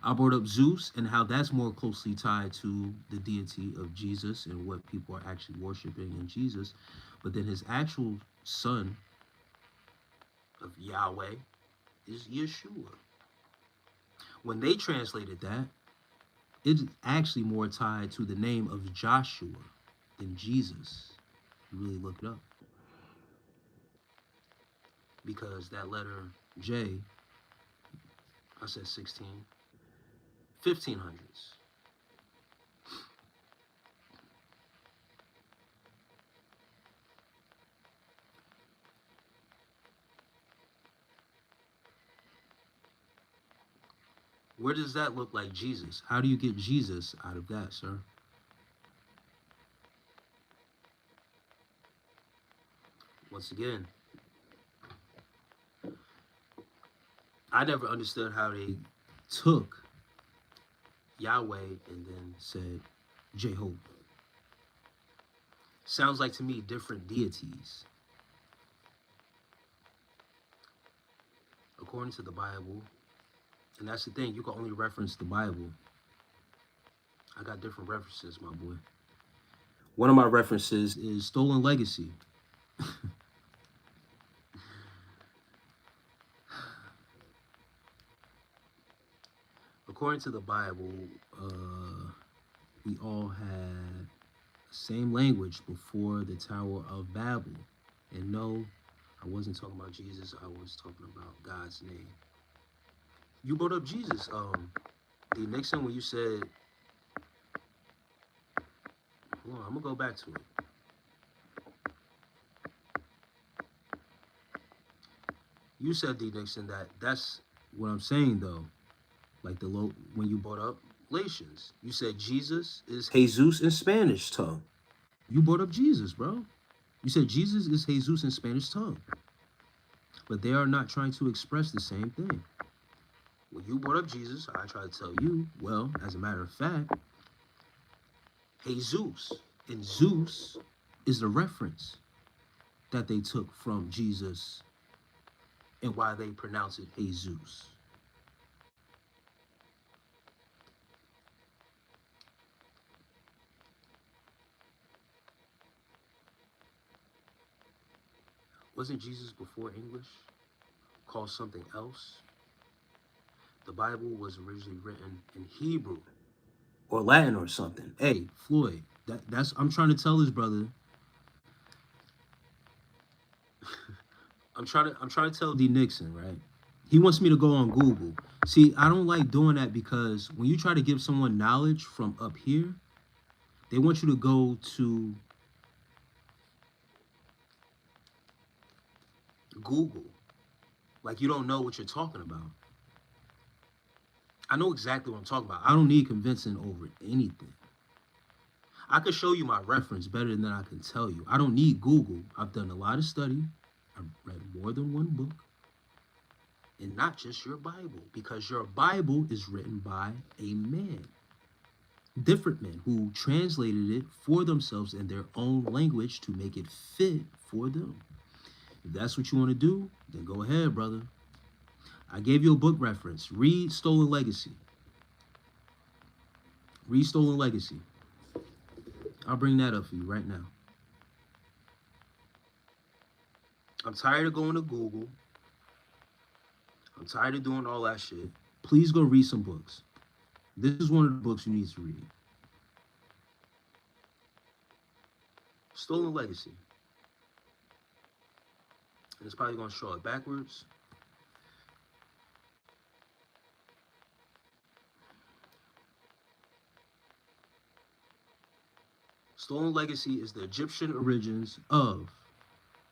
I brought up Zeus and how that's more closely tied to the deity of Jesus and what people are actually worshiping in Jesus. But then his actual son of Yahweh is Yeshua. When they translated that, it's actually more tied to the name of Joshua than Jesus. You really look it up. Because that letter J, I said 16, 1500s. Where does that look like Jesus? How do you get Jesus out of that, sir? Once again, I never understood how they took Yahweh and then said Jehovah. Sounds like to me different deities. According to the Bible, and that's the thing, you can only reference the Bible. I got different references, my boy. One of my references is Stolen Legacy. According to the Bible, we all had the same language before the Tower of Babel. And no, I wasn't talking about Jesus. I was talking about God's name. You brought up Jesus, D. Nixon, when you said, hold on, I'm gonna go back to it. You said, D. Nixon, that's what I'm saying though. Like when you brought up Galatians, you said Jesus is Jesus in Spanish tongue. You brought up Jesus, bro. You said Jesus is Jesus in Spanish tongue. But they are not trying to express the same thing. When you brought up Jesus, I try to tell you, well, as a matter of fact, Jesus and Zeus is the reference that they took from Jesus and why they pronounce it Jesus. Wasn't Jesus before English called something else? The Bible was originally written in Hebrew or Latin or something. Hey, Floyd, that's I'm trying to tell this brother. I'm trying to tell D Nixon, right? He wants me to go on Google. See, I don't like doing that because when you try to give someone knowledge from up here, they want you to go to Google like you don't know what you're talking about. I know exactly what I'm talking about. I don't need convincing over anything. I could show you my reference better than I can tell you. I don't need Google. I've done a lot of study. I've read more than one book. And not just your Bible, because your Bible is written by a man. Different men who translated it for themselves in their own language to make it fit for them. If that's what you want to do, then go ahead, brother. I gave you a book reference. Read Stolen Legacy. Read Stolen Legacy. I'll bring that up for you right now. I'm tired of going to Google. I'm tired of doing all that shit. Please go read some books. This is one of the books you need to read. Stolen Legacy. And it's probably going to show it backwards. Stolen Legacy is the Egyptian origins of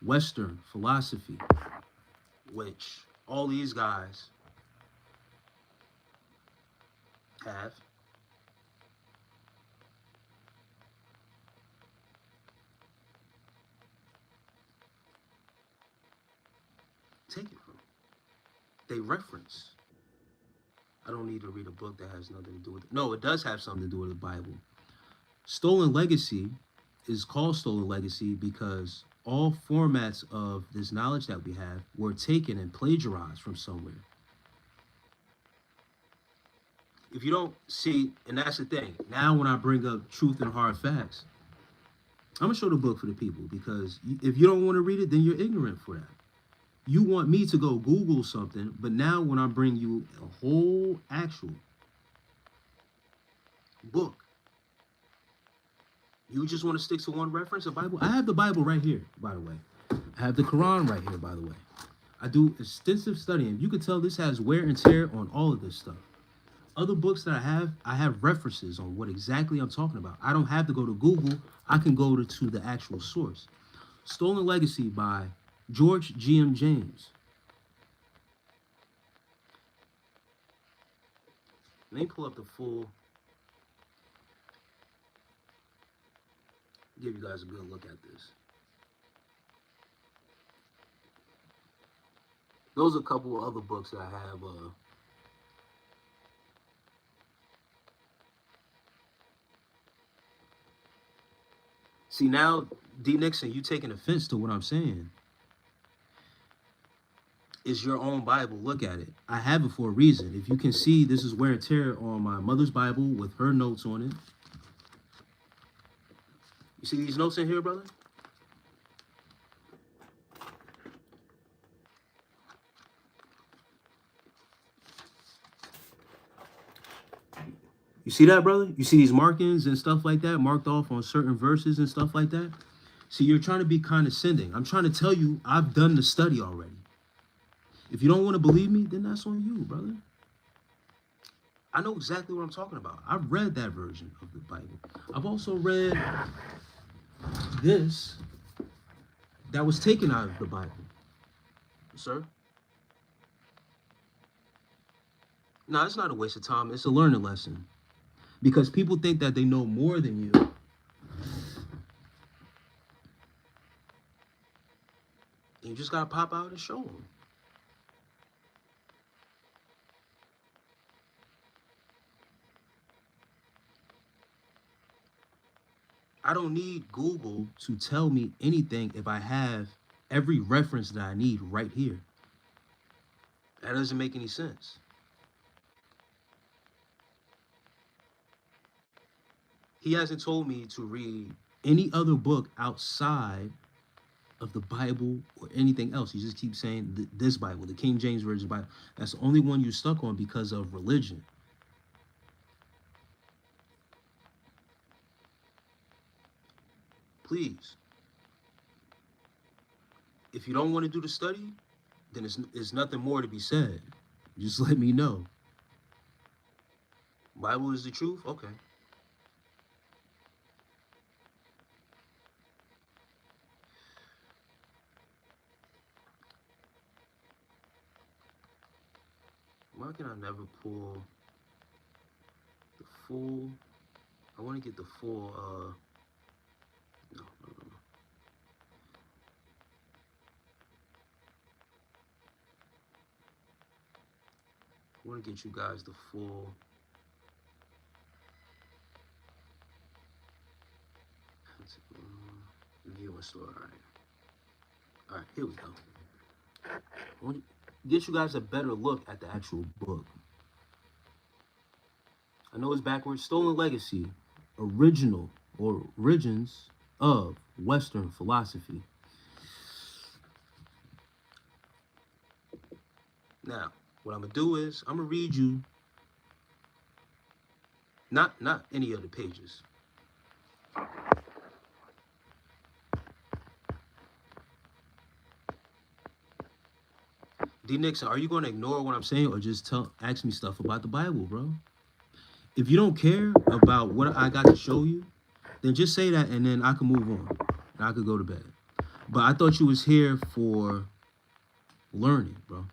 Western philosophy, which all these guys have. Take it from. They reference. I don't need to read a book that has nothing to do with it. No, it does have something to do with the Bible. Stolen Legacy is called Stolen Legacy because all formats of this knowledge that we have were taken and plagiarized from somewhere. If you don't see, and that's the thing, now when I bring up truth and hard facts, I'm going to show the book for the people, because if you don't want to read it, then you're ignorant for that. You want me to go Google something, but now when I bring you a whole actual book, you just want to stick to one reference, a Bible? I have the Bible right here, by the way. I have the Quran right here, by the way. I do extensive studying. You can tell this has wear and tear on all of this stuff. Other books that I have references on what exactly I'm talking about. I don't have to go to Google. I can go to the actual source. Stolen Legacy by George G.M. James. Let me pull up the full, give you guys a good look at this. Those are a couple of other books that I have. See, now, D. Nixon, you taking offense to what I'm saying. It's your own Bible. Look at it. I have it for a reason. If you can see, this is wear and tear on my mother's Bible with her notes on it. You see these notes in here, brother? You see that, brother? You see these markings and stuff like that, marked off on certain verses and stuff like that? See, you're trying to be condescending. I'm trying to tell you, I've done the study already. If you don't want to believe me, then that's on you, brother. I know exactly what I'm talking about. I've read that version of the Bible. I've also read this that was taken out of the Bible. Sir? No, it's not a waste of time. It's a learning lesson. Because people think that they know more than you. You just gotta pop out and show them. I don't need Google to tell me anything if I have every reference that I need right here. That doesn't make any sense. He hasn't told me to read any other book outside of the Bible or anything else. You just keep saying this Bible, the King James Version Bible. That's the only one you're stuck on because of religion. Please. If you don't want to do the study, then it's nothing more to be said. Just let me know. Bible is the truth? Okay. Why can I never pull the full? I want to get the full. No. I want to get you guys the full. View and store. All right, here we go. I want to get you guys a better look at the actual book. I know it's backwards. Stolen Legacy, original or origins of Western philosophy. Now, what I'm gonna do is I'm gonna read you not any of the pages. D Nixon, are you gonna ignore what I'm saying or just ask me stuff about the Bible, bro? If you don't care about what I got to show you, then just say that and then I can move on. And I could go to bed. But I thought you was here for learning, bro.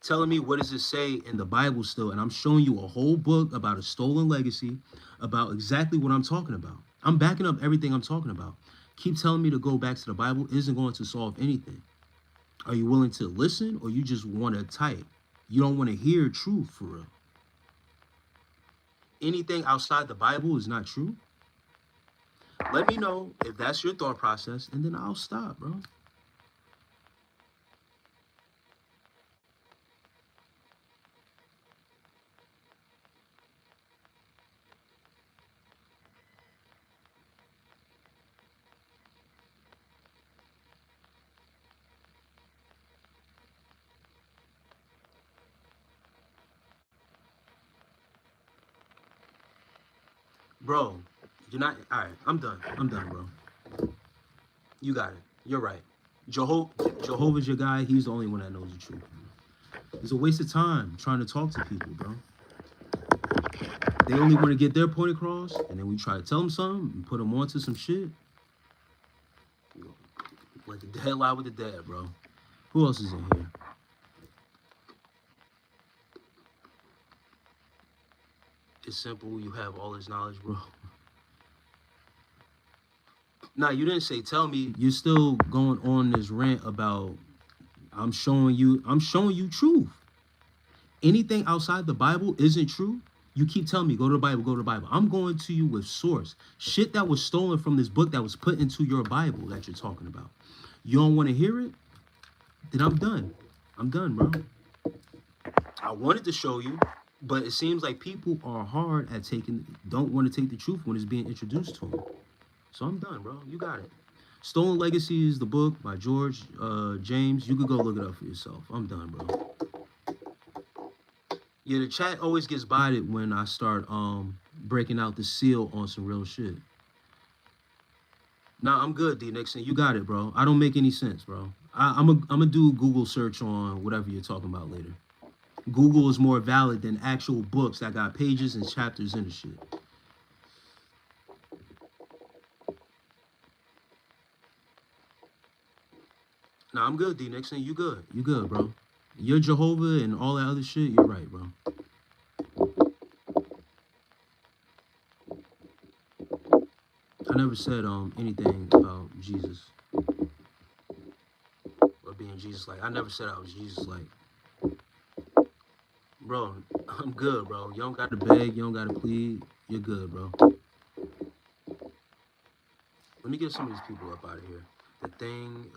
Telling me what does it say in the Bible still, and I'm showing you a whole book about a stolen legacy, about exactly what I'm talking about. I'm backing up everything I'm talking about. Keep telling me to go back to the Bible isn't going to solve anything. Are you willing to listen or you just want to type? You don't want to hear truth for real. Anything outside the Bible is not true. Let me know if that's your thought process and then I'll stop, bro. Bro, you're not, all right, I'm done, bro. You got it. You're right. Jehovah's your guy. He's the only one that knows the truth. It's a waste of time trying to talk to people, bro. They only want to get their point across, and then we try to tell them something and put them onto some shit. Let the dead lie with the dead, bro. Who else is in here? It's simple. You have all this knowledge, bro. Nah, you didn't say tell me. You're still going on this rant about I'm showing you truth. Anything outside the Bible isn't true. You keep telling me, go to the Bible, go to the Bible. I'm going to you with source. Shit that was stolen from this book that was put into your Bible that you're talking about. You don't want to hear it? Then I'm done. I'm done, bro. I wanted to show you, but it seems like people are hard at don't want to take the truth when it's being introduced to them. So I'm done, bro. You got it. Stolen Legacy is the book by George James. You could go look it up for yourself. I'm done, bro. Yeah, the chat always gets botted when I start breaking out the seal on some real shit. Nah, I'm good, D Nixon. You got it, bro. I don't make any sense, bro. I'm gonna do a Google search on whatever you're talking about later. Google is more valid than actual books that got pages and chapters in the shit. Nah, I'm good, D Nixon. You good. You good, bro. You're Jehovah and all that other shit. You're right, bro. I never said anything about Jesus or being Jesus like. I never said I was Jesus like. Bro, I'm good, bro. You don't got to beg. You don't got to plead. You're good, bro. Let me get some of these people up out of here. The thing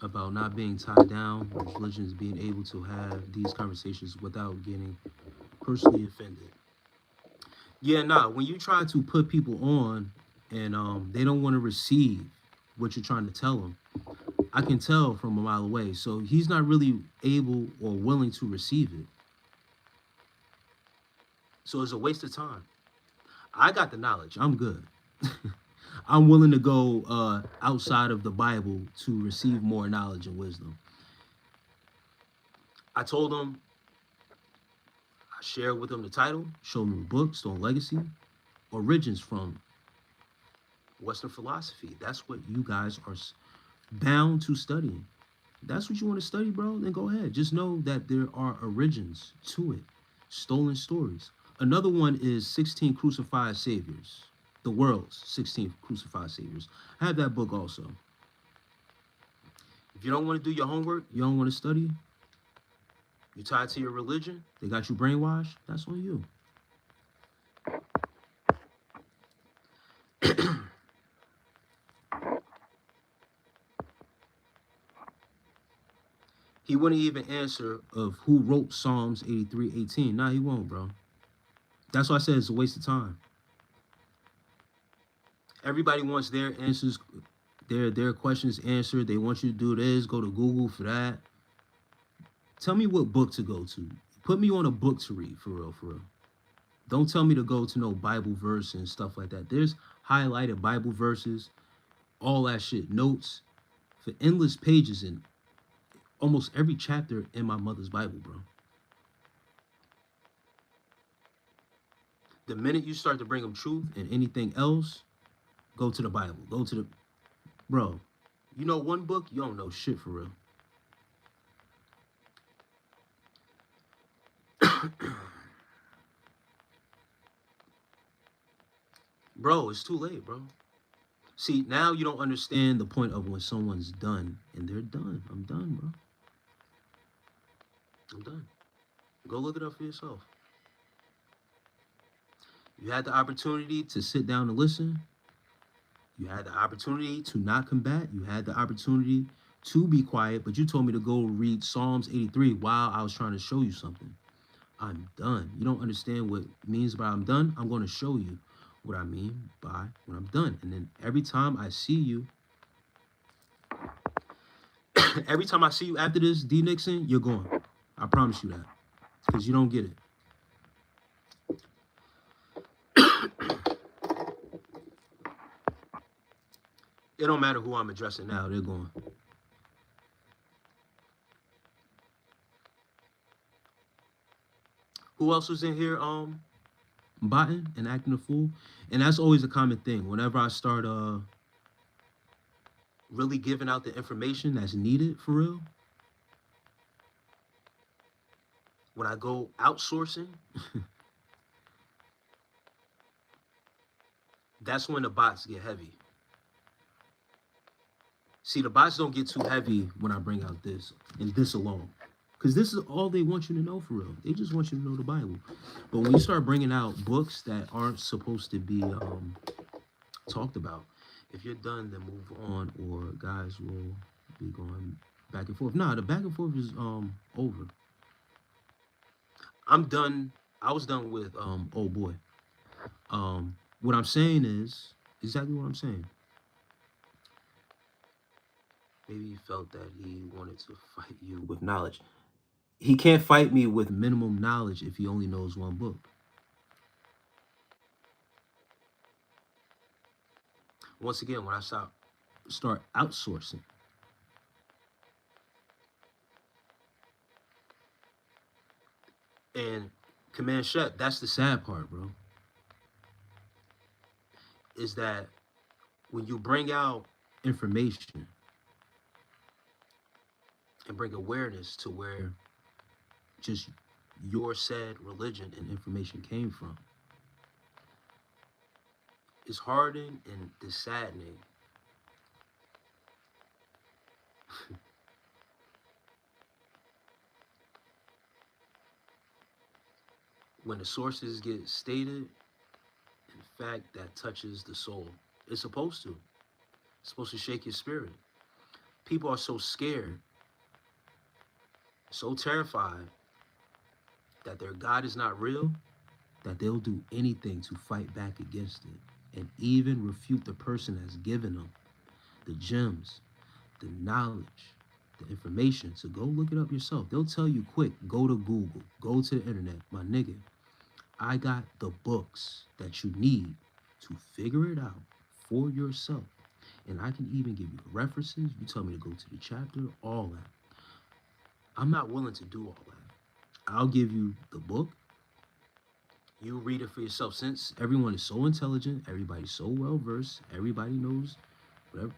about not being tied down with religions, being able to have these conversations without getting personally offended. Yeah, nah, when you try to put people on and they don't want to receive what you're trying to tell them, I can tell from a mile away. So he's not really able or willing to receive it. So it's a waste of time. I got the knowledge. I'm good. I'm willing to go outside of the Bible to receive more knowledge and wisdom. I told him, I shared with him the title, showed him the book, Stolen Legacy, origins from Western philosophy. That's what you guys are bound to studying. That's what you want to study, bro, then go ahead. Just know that there are origins to it, stolen stories. Another one is 16 Crucified Saviors, the world's 16 Crucified Saviors. I have that book also. If you don't want to do your homework, you don't want to study, you tied to your religion, they got you brainwashed, that's on you. He wouldn't even answer of who wrote Psalms 83:18. Nah, he won't, bro. That's why I said it's a waste of time. Everybody wants their answers, their questions answered. They want you to do this, go to Google for that. Tell me what book to go to. Put me on a book to read, for real, for real. Don't tell me to go to no Bible verse and stuff like that. There's highlighted Bible verses, all that shit, notes for endless pages in almost every chapter in my mother's Bible, bro. The minute you start to bring them truth and anything else, go to the Bible. Go to the, bro. You know one book, you don't know shit for real. Bro, it's too late, bro. See, now you don't understand the point of when someone's done, and they're done. I'm done, bro. I'm done. Go look it up for yourself. You had the opportunity to sit down and listen. You had the opportunity to not combat. You had the opportunity to be quiet, but you told me to go read Psalms 83 while I was trying to show you something. I'm done. You don't understand what it means by I'm done. I'm going to show you what I mean by when I'm done. And then every time I see you, every time I see you after this, D Nixon, you're gone. I promise you that. Because you don't get it. It don't matter who I'm addressing now, they're gone. Who else was in here botting and acting a fool? And that's always a common thing. Whenever I start really giving out the information that's needed for real, when I go outsourcing, that's when the bots get heavy. See, the bots don't get too heavy when I bring out this and this alone. Because this is all they want you to know for real. They just want you to know the Bible. But when you start bringing out books that aren't supposed to be talked about, if you're done, then move on, or guys will be going back and forth. Nah, the back and forth is over. I'm done. I was done with oh boy. What I'm saying is exactly what I'm saying. Maybe he felt that he wanted to fight you with knowledge. He can't fight me with minimum knowledge if he only knows one book. Once again, when I start outsourcing, and Command Shep, that's the sad part, bro. Is that when you bring out information and bring awareness to where just your said religion and information came from, it's hardening and dissaddening. When the sources get stated, in fact, that touches the soul. It's supposed to. It's supposed to shake your spirit. People are so scared, so terrified that their God is not real, that they'll do anything to fight back against it and even refute the person that's given them the gems, the knowledge, the information. So go look it up yourself. They'll tell you quick, go to Google, go to the internet. My nigga, I got the books that you need to figure it out for yourself. And I can even give you the references. You tell me to go to the chapter, all that. I'm not willing to do all that. I'll give you the book. You read it for yourself. Since everyone is so intelligent, everybody's so well versed, everybody knows whatever.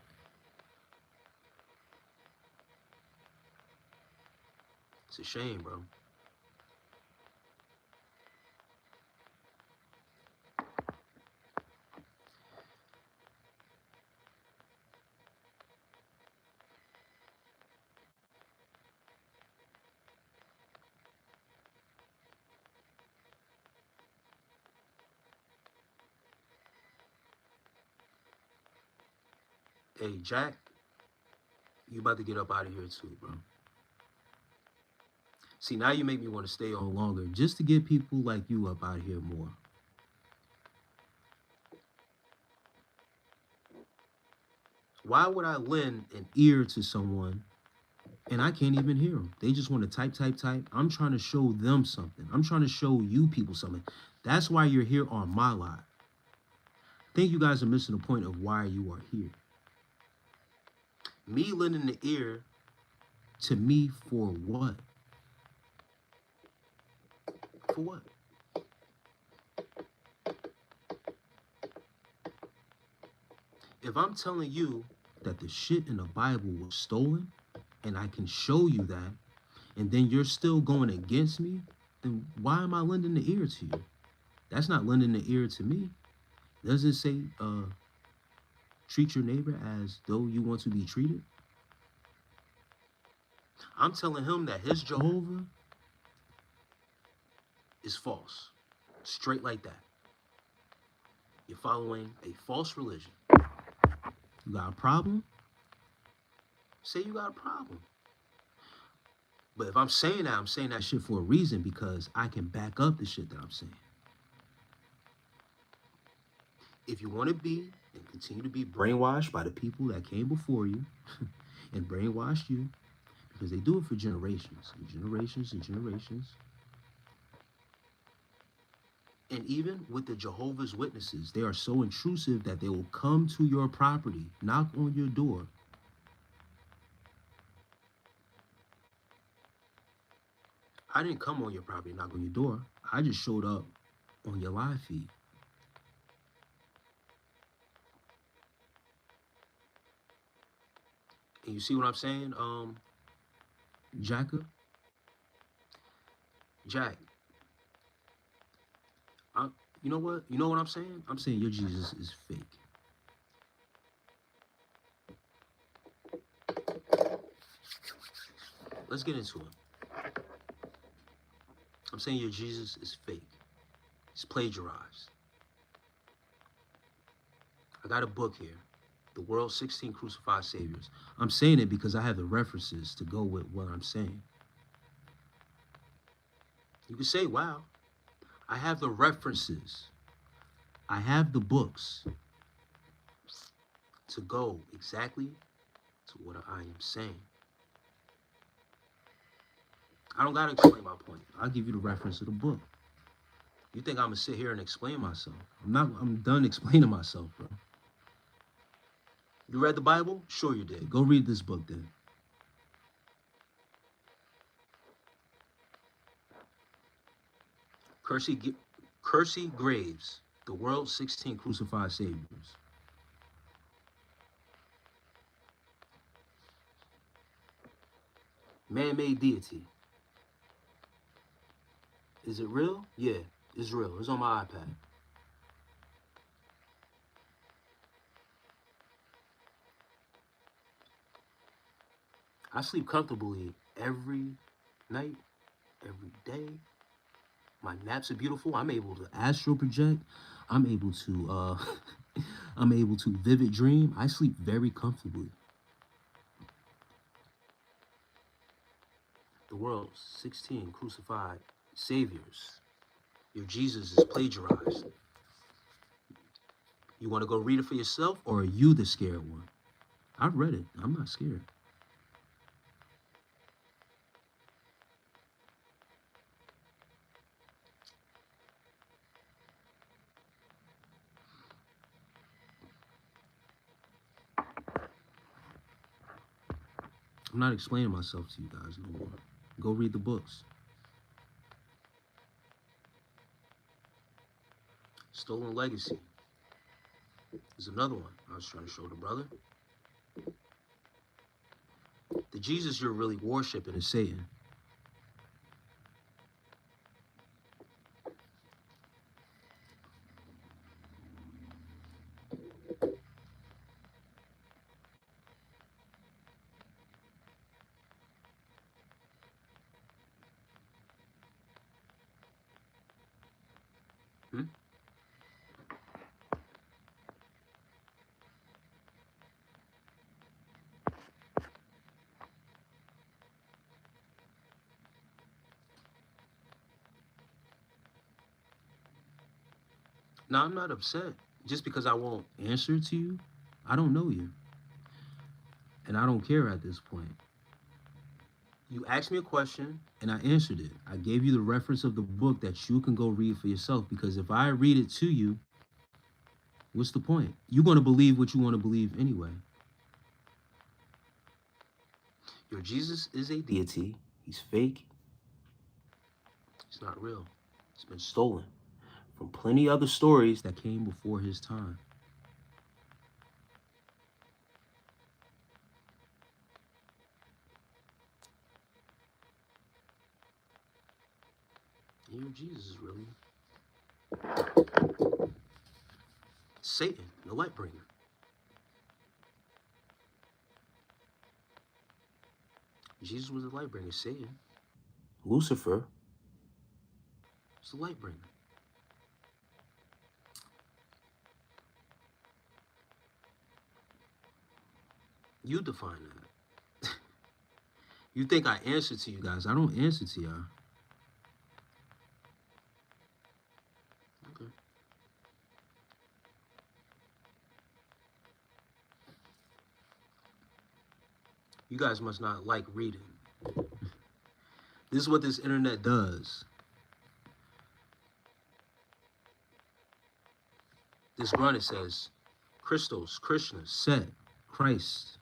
It's a shame, bro. Hey, Jack, you about to get up out of here too, bro. See, now you make me want to stay on longer just to get people like you up out of here more. Why would I lend an ear to someone and I can't even hear them? They just want to type, type, type. I'm trying to show them something. I'm trying to show you people something. That's why you're here on my live. I think you guys are missing the point of why you are here. Me lending the ear to me for what? For what? If I'm telling you that the shit in the Bible was stolen, and I can show you that, and then you're still going against me, then why am I lending the ear to you? That's not lending the ear to me. Does it say treat your neighbor as though you want to be treated? I'm telling him that his Jehovah is false. Straight like that. You're following a false religion. You got a problem? Say you got a problem. But if I'm saying that shit for a reason, because I can back up the shit that I'm saying. If you want to be and continue to be brainwashed by the people that came before you and brainwashed you, because they do it for generations and generations and generations. And even with the Jehovah's Witnesses, they are so intrusive that they will come to your property, knock on your door. I didn't come on your property, knock on your door. I just showed up on your live feed. And you see what I'm saying, Jacob? Jack, you know what? You know what I'm saying? I'm saying your Jesus is fake. Let's get into it. I'm saying your Jesus is fake. It's plagiarized. I got a book here, The World's 16 Crucified Saviors. I'm saying it because I have the references to go with what I'm saying. You can say, wow, I have the references. I have the books to go exactly to what I am saying. I don't gotta explain my point. I'll give you the reference of the book. You think I'm gonna sit here and explain myself? I'm done explaining myself, bro. You read the Bible? Sure you did. Go read this book then. Kersey Graves, The World's 16 Crucified Saviors. Man-made deity. Is it real? Yeah, it's real. It's on my iPad. I sleep comfortably every night, every day. My naps are beautiful. I'm able to astral project. I'm able to I'm able to vivid dream. I sleep very comfortably. The world's 16 crucified saviors. Your Jesus is plagiarized. You want to go read it for yourself, or are you the scared one? I've read it. I'm not scared. I'm not explaining myself to you guys no more. Go read the books. Stolen Legacy is another one I was trying to show the brother. The Jesus you're really worshiping is Satan. Now, I'm not upset. Just because I won't answer to you, I don't know you. And I don't care at this point. You asked me a question and I answered it. I gave you the reference of the book that you can go read for yourself, because if I read it to you, what's the point? You're going to believe what you want to believe anyway. Your Jesus is a deity. He's fake. He's not real. It's been stolen from plenty other stories that came before his time. And your Jesus is really Satan, the light bringer. Jesus was the light bringer. Satan, Lucifer, is the light bringer. You define that. You think I answer to you guys. I don't answer to y'all. Okay. You guys must not like reading. This is what this internet does. This grunt, says, Christos, Krishna, Set, Christ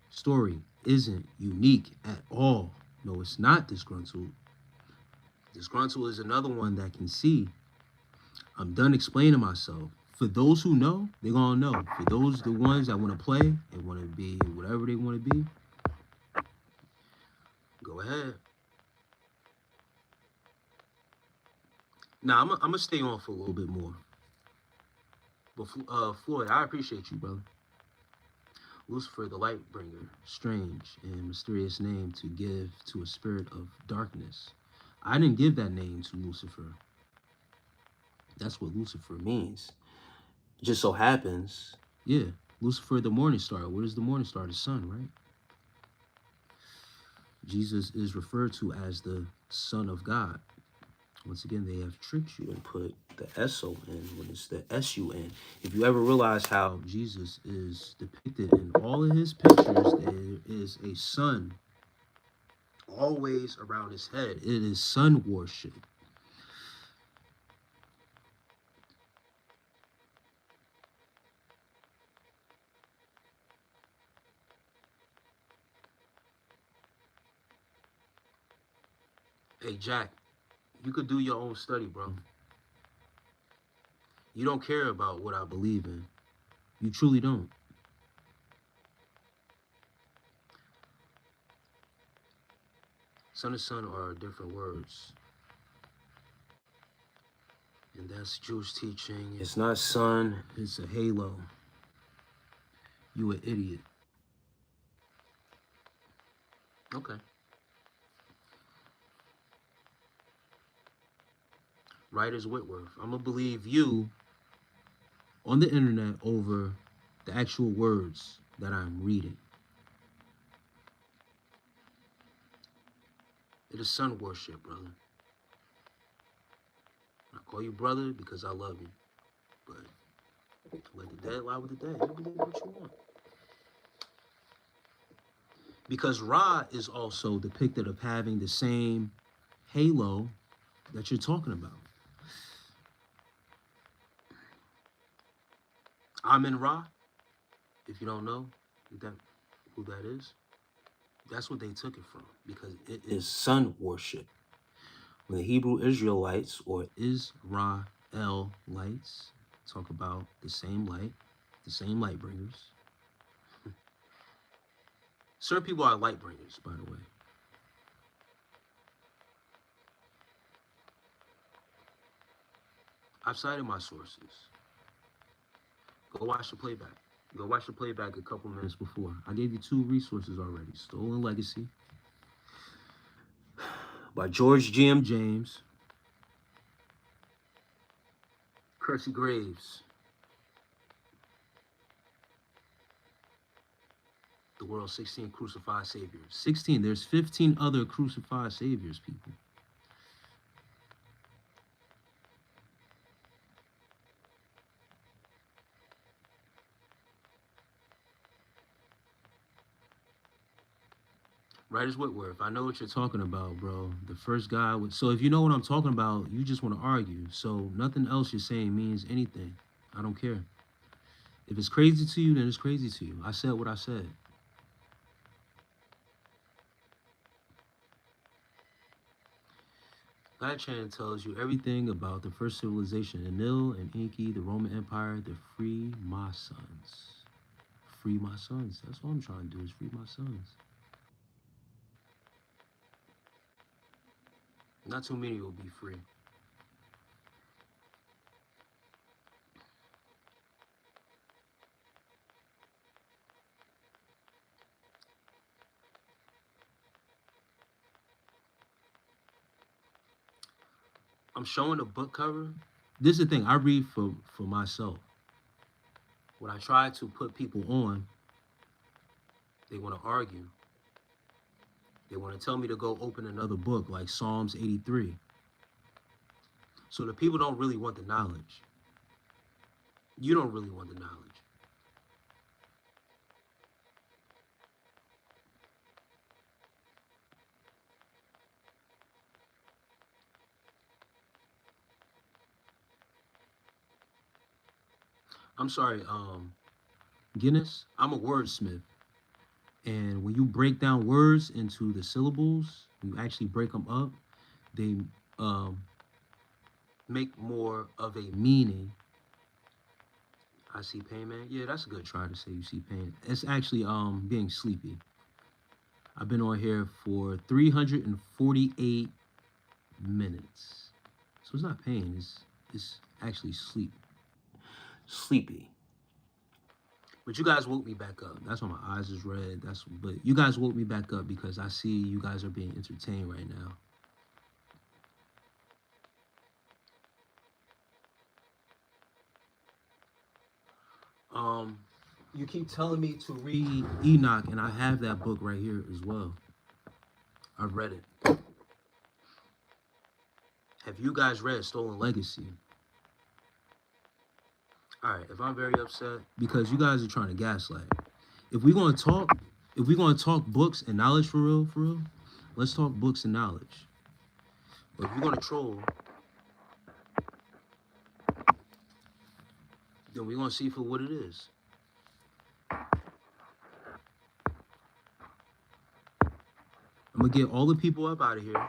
story isn't unique at all. No, it's not disgruntled. Disgruntled is another one that can see. I'm done explaining myself. For those who know, they're gonna know. For those, the ones that want to play and want to be whatever they want to be, go ahead. Now, I'm gonna stay on for a little bit more. But Floyd, I appreciate you, brother. Lucifer, the light bringer, strange and mysterious name to give to a spirit of darkness. I didn't give that name to Lucifer. That's what Lucifer means. It just so happens, yeah, Lucifer, the morning star. What is the morning star? The sun, right? Jesus is referred to as the Son of God. Once again, they have tricked you and put the S-O in when it's the S-U-N. If you ever realize how Jesus is depicted in all of his pictures, there is a sun always around his head. It is sun worship. Hey, Jack, you could do your own study, bro. You don't care about what I believe in. You truly don't. Sun and sun are different words. And that's Jewish teaching. It's not sun, it's a halo. You an idiot. Okay. Right as Whitworth. I'm gonna believe you on the internet over the actual words that I'm reading. It is sun worship, brother. I call you brother because I love you. But let the dead lie with the dead. You believe what you want. Because Ra is also depicted of having the same halo that you're talking about. Amen Ra, if you don't know who that is, that's what they took it from, because it is sun worship. When the Hebrew Israelites or Israelites talk about the same light bringers. Certain people are light bringers, by the way. I've cited my sources. Go watch the playback. Go watch the playback a couple minutes before. I gave you 2 resources already. Stolen Legacy by George G.M. James. Kersey Graves. The world's 16 crucified saviors. 16. There's 15 other crucified saviors, people. Writers Whitworth, I know what you're talking about, bro. The first guy would. So if you know what I'm talking about, you just want to argue. So nothing else you're saying means anything. I don't care. If it's crazy to you, then it's crazy to you. I said what I said. That chant tells you everything about the first civilization, Enlil and Enki, the Roman Empire, to free my sons. Free my sons. That's what I'm trying to do, is free my sons. Not too many will be free. I'm showing the book cover. This is the thing, I read for myself. When I try to put people on, they want to argue. They want to tell me to go open another book like Psalms 83. So the people don't really want the knowledge. You don't really want the knowledge. I'm sorry, Guinness, I'm a wordsmith. And when you break down words into the syllables, you actually break them up, they um, make more of a meaning. I see pain, man. Yeah, that's a good try to say you see pain. It's actually being sleepy. I've been on here for 348 minutes. So it's not pain, it's actually sleep. Sleepy. But you guys woke me back up. That's why my eyes is red. But you guys woke me back up because I see you guys are being entertained right now. You keep telling me to read Enoch, and I have that book right here as well. I've read it. Have you guys read Stolen Legacy? All right, if I'm very upset, because you guys are trying to gaslight. If we're gonna talk books and knowledge for real, let's talk books and knowledge. But if you're gonna troll, then we're gonna see for what it is. I'm gonna get all the people up out of here,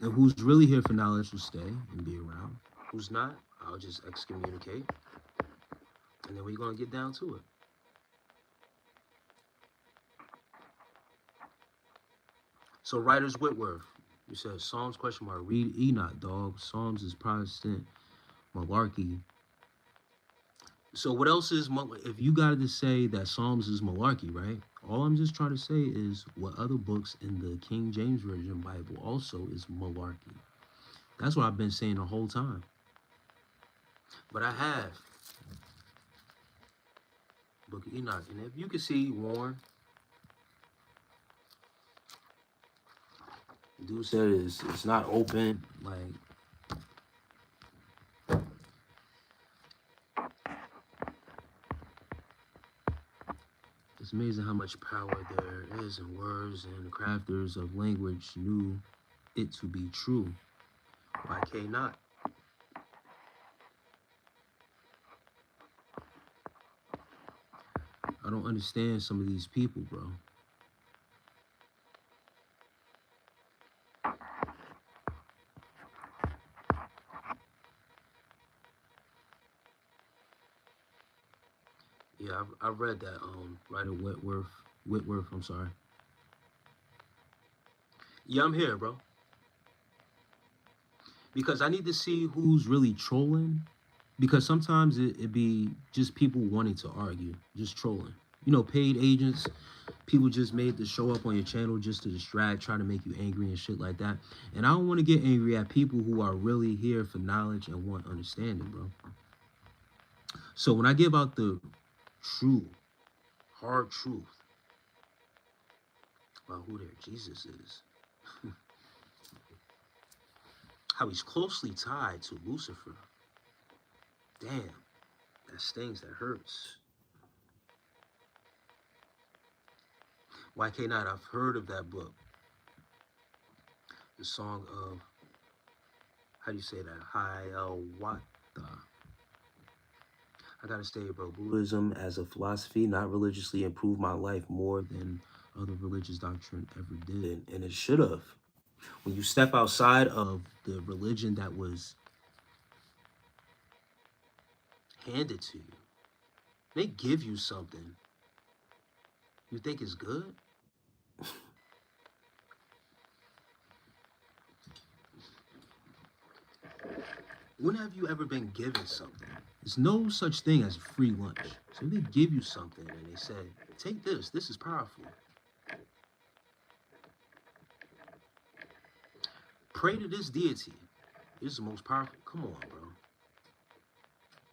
and who's really here for knowledge will stay and be around. Who's not, I'll just excommunicate, and then we're gonna get down to it. So Writers Whitworth, you said Psalms question mark. Read Enoch, dog. Psalms is Protestant malarkey. So what else is, if you got to say that Psalms is malarkey, right? All I'm just trying to say is what other books in the King James Version Bible also is malarkey. That's what I've been saying the whole time. But I have Book of Enoch. And if you can see Warren, dude said it's not open. Like, it's amazing how much power there is in words, and the crafters of language knew it to be true. Why can't not? I don't understand some of these people, bro. Yeah, I've read that writer Whitworth, I'm sorry. Yeah, I'm here, bro. Because I need to see who's really trolling. Because sometimes it be just people wanting to argue, just trolling. You know, paid agents, people just made to show up on your channel just to distract, try to make you angry and shit like that. And I don't want to get angry at people who are really here for knowledge and want understanding, bro. So when I give out the true, hard truth about who their Jesus is, how he's closely tied to Lucifer. Damn, that stings, that hurts. Why can't not? I've heard of that book. the song of, how do you say that? Hiawatha. I gotta say, bro, Buddhism as a philosophy, not religiously, improved my life more than other religious doctrine ever did. And it should have. When you step outside of the religion that was handed to you, they give you something you think is good. When have you ever been given something? There's no such thing as free lunch. So they give you something and they say, take this. This is powerful. Pray to this deity. This is the most powerful. Come on, bro.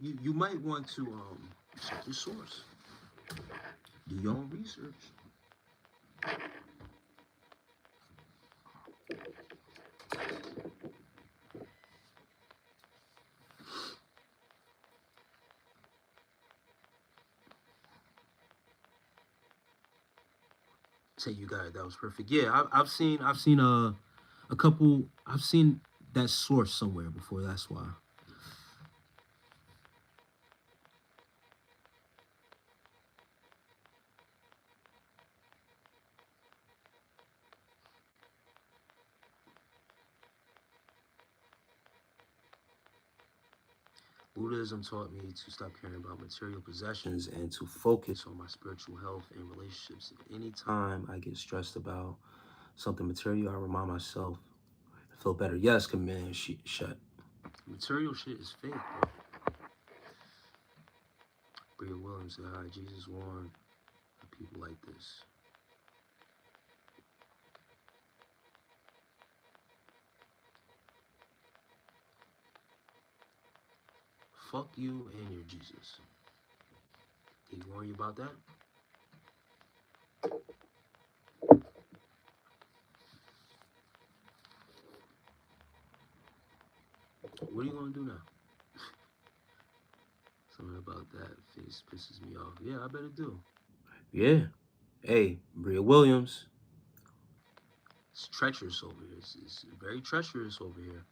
You might want to check your source. Do your own research. Say you got it. That was perfect. Yeah, I've seen a couple. I've seen that source somewhere before. That's why. Buddhism taught me to stop caring about material possessions and to focus on my spiritual health and relationships. Anytime I get stressed about something material, I remind myself I feel better. Yes, Commune, shut. Material shit is fake, bro. Bria Williams said, hi, Jesus warned people like this. Fuck you and your Jesus. He warn you about that? What are you gonna do now? Something about that face pisses me off. Yeah, I bet it do. Yeah. Hey, Bria Williams. It's treacherous over here. It's very treacherous over here.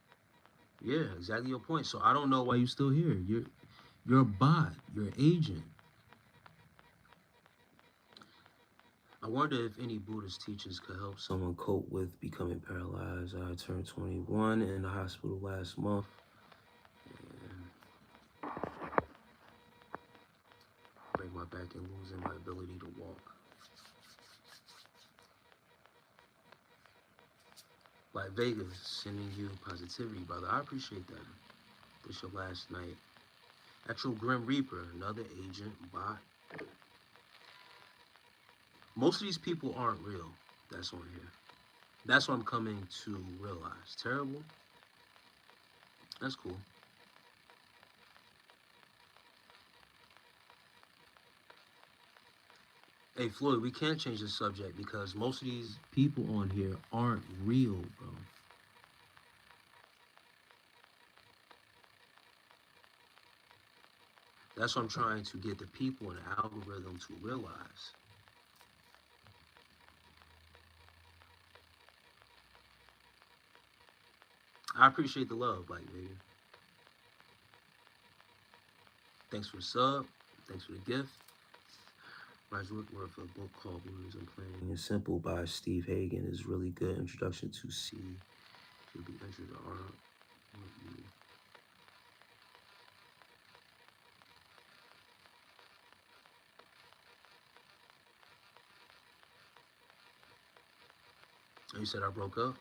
Yeah, exactly your point. So I don't know why you're still here. You're a bot. You're an agent. I wonder if any Buddhist teachings could help someone cope with becoming paralyzed. I turned 21 in the hospital last month. And break my back and losing my ability to walk. Like Vegas, sending you positivity, brother. I appreciate that. This your last night. Actual Grim Reaper, another agent, bot. Most of these people aren't real. That's on here. That's what I'm coming to realize. Terrible. That's cool. Hey, Floyd, we can't change the subject because most of these people on here aren't real, bro. That's what I'm trying to get the people in the algorithm to realize. I appreciate the love, like, baby. Thanks for the sub. Thanks for the gift. Roger Whitworth, a book called Blues I'm Playing. It's Simple by Steve Hagen is really good introduction to C. Should be entered the art. Oh, you said I broke up?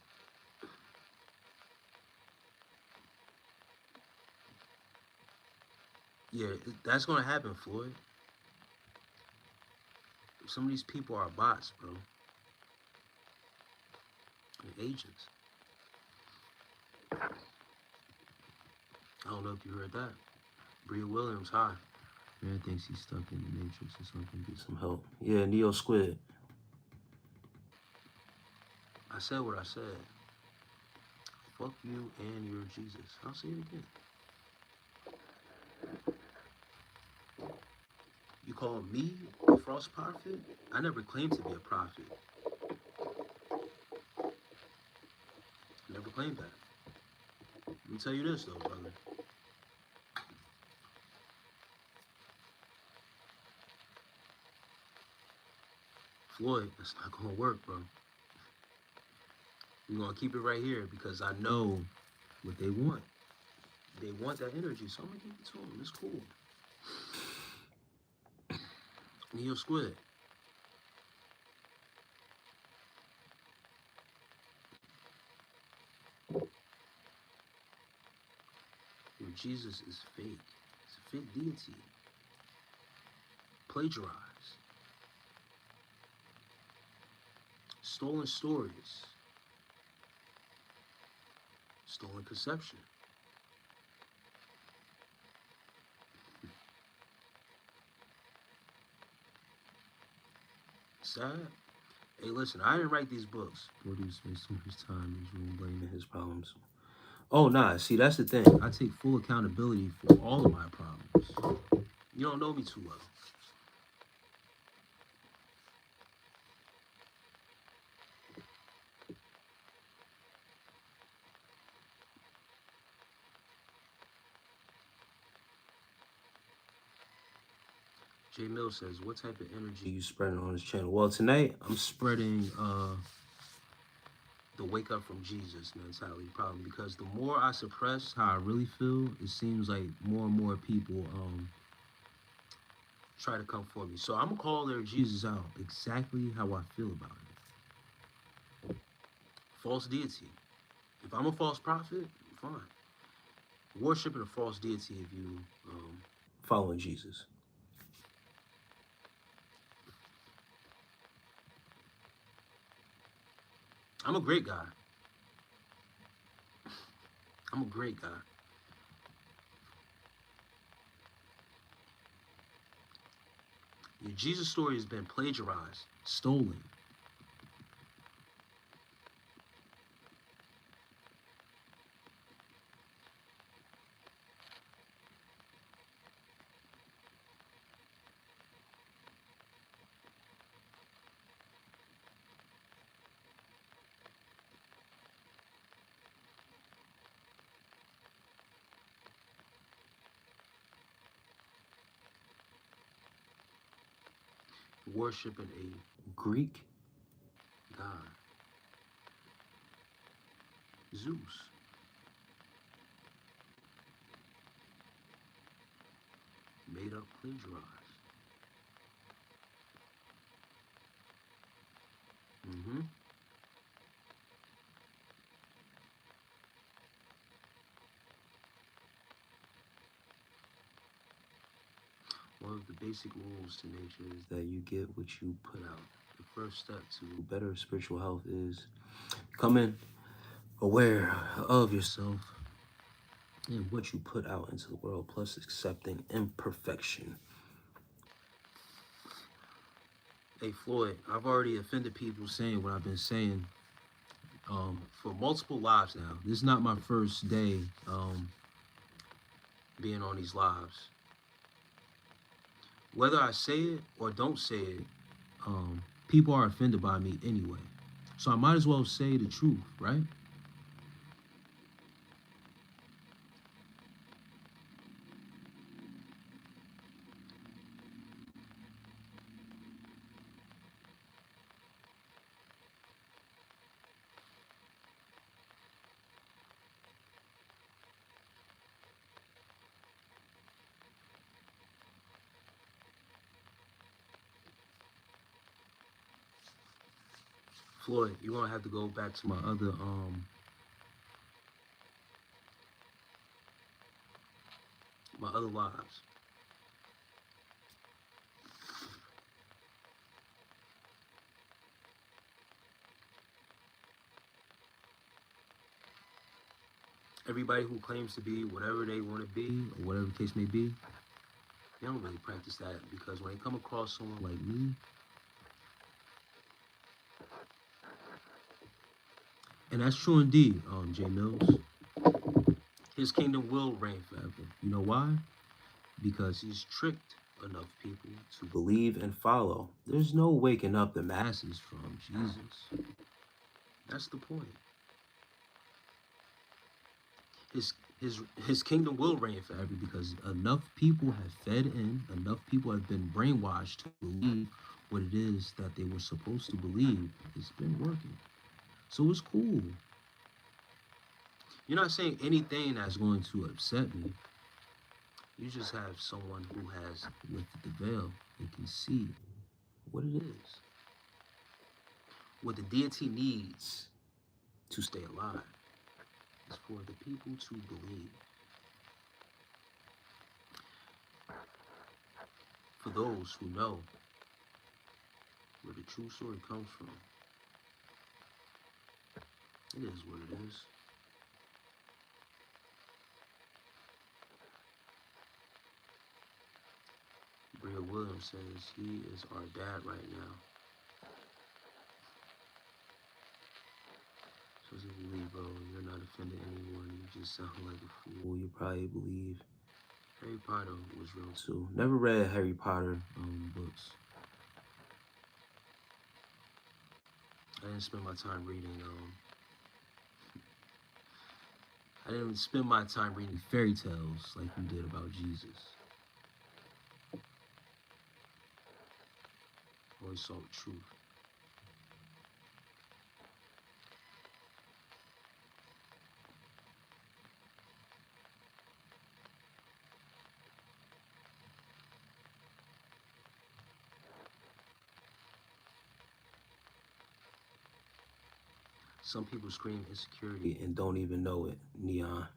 Yeah, that's gonna happen, Floyd. Some of these people are bots, bro. And agents. I don't know if you heard that. Bria Williams, hi. Man thinks he's stuck in the Matrix or something. Get some help. Yeah, Neo Squid. I said what I said. Fuck you and your Jesus. I'll say it again. You call me a false prophet? I never claimed to be a prophet. Never claimed that. Let me tell you this though, brother. Floyd, that's not gonna work, bro. We're gonna keep it right here because I know what they want. They want that energy, so I'm gonna give it to them. It's cool. Neo Squid. Your Jesus is fake. It's a fake deity. Plagiarized. Stolen stories. Stolen conception. Sad. Hey, listen, I didn't write these books. Bordeaux spends too much time in his room blaming his problems. Oh, nah, see, that's the thing. I take full accountability for all of my problems. You don't know me too well. J Mill says, what type of energy are you spreading on this channel? Well, tonight I'm spreading the wake up from Jesus mentality problem because the more I suppress how I really feel, it seems like more and more people try to come for me. So I'm gonna call their Jesus out exactly how I feel about it. False deity. If I'm a false prophet, fine. Worshiping a false deity if you following Jesus. I'm a great guy. I'm a great guy. Your Jesus story has been plagiarized, stolen. Worshiping a Greek god, Zeus. Made up, plagiarized. Mm-hmm. One of the basic rules to nature is that you get what you put out. The first step to better spiritual health is becoming aware of yourself and what you put out into the world, plus accepting imperfection. Hey Floyd, I've already offended people saying what I've been saying for multiple lives now. This is not my first day being on these lives. Whether I say it or don't say it, people are offended by me anyway. So I might as well say the truth, right? Floyd, you're gonna have to go back to my other lives. Everybody who claims to be whatever they want to be, or whatever the case may be, they don't really practice that because when they come across someone like me, and that's true indeed, J Mills, his kingdom will reign forever. You know why? Because he's tricked enough people to believe and follow. There's no waking up the masses from Jesus. That's the point. his his kingdom will reign forever because enough people have fed in, enough people have been brainwashed to believe what it is that they were supposed to believe. It's been working. So it's cool. You're not saying anything that's going to upset me. You just have someone who has lifted the veil and can see what it is. What the deity needs to stay alive is for the people to believe. For those who know where the true story comes from, it is what it is. Bria Williams says he is our dad right now. So if you believe, bro, you're not offending anyone. You just sound like a fool. You probably believe Harry Potter was real too. Never read Harry Potter books. I didn't spend my time reading. I didn't spend my time reading fairy tales like you did about Jesus. Always saw the truth. Some people scream insecurity and don't even know it, Neon.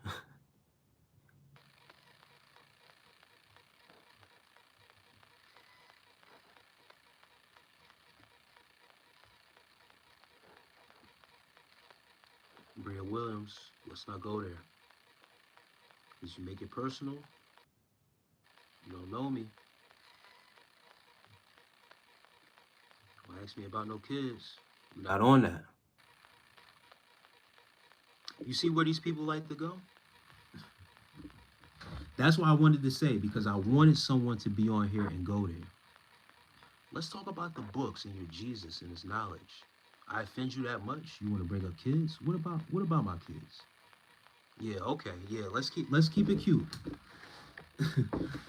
Bria Williams, let's not go there. Because you make it personal, you don't know me. Don't ask me about no kids. We're not on that. You see where these people like to go? That's what I wanted to say because I wanted someone to be on here and go there. Let's talk about the books and your Jesus and his knowledge. I offend you that much? You want to bring up kids? What about my kids? Yeah, okay, yeah. Let's keep it cute.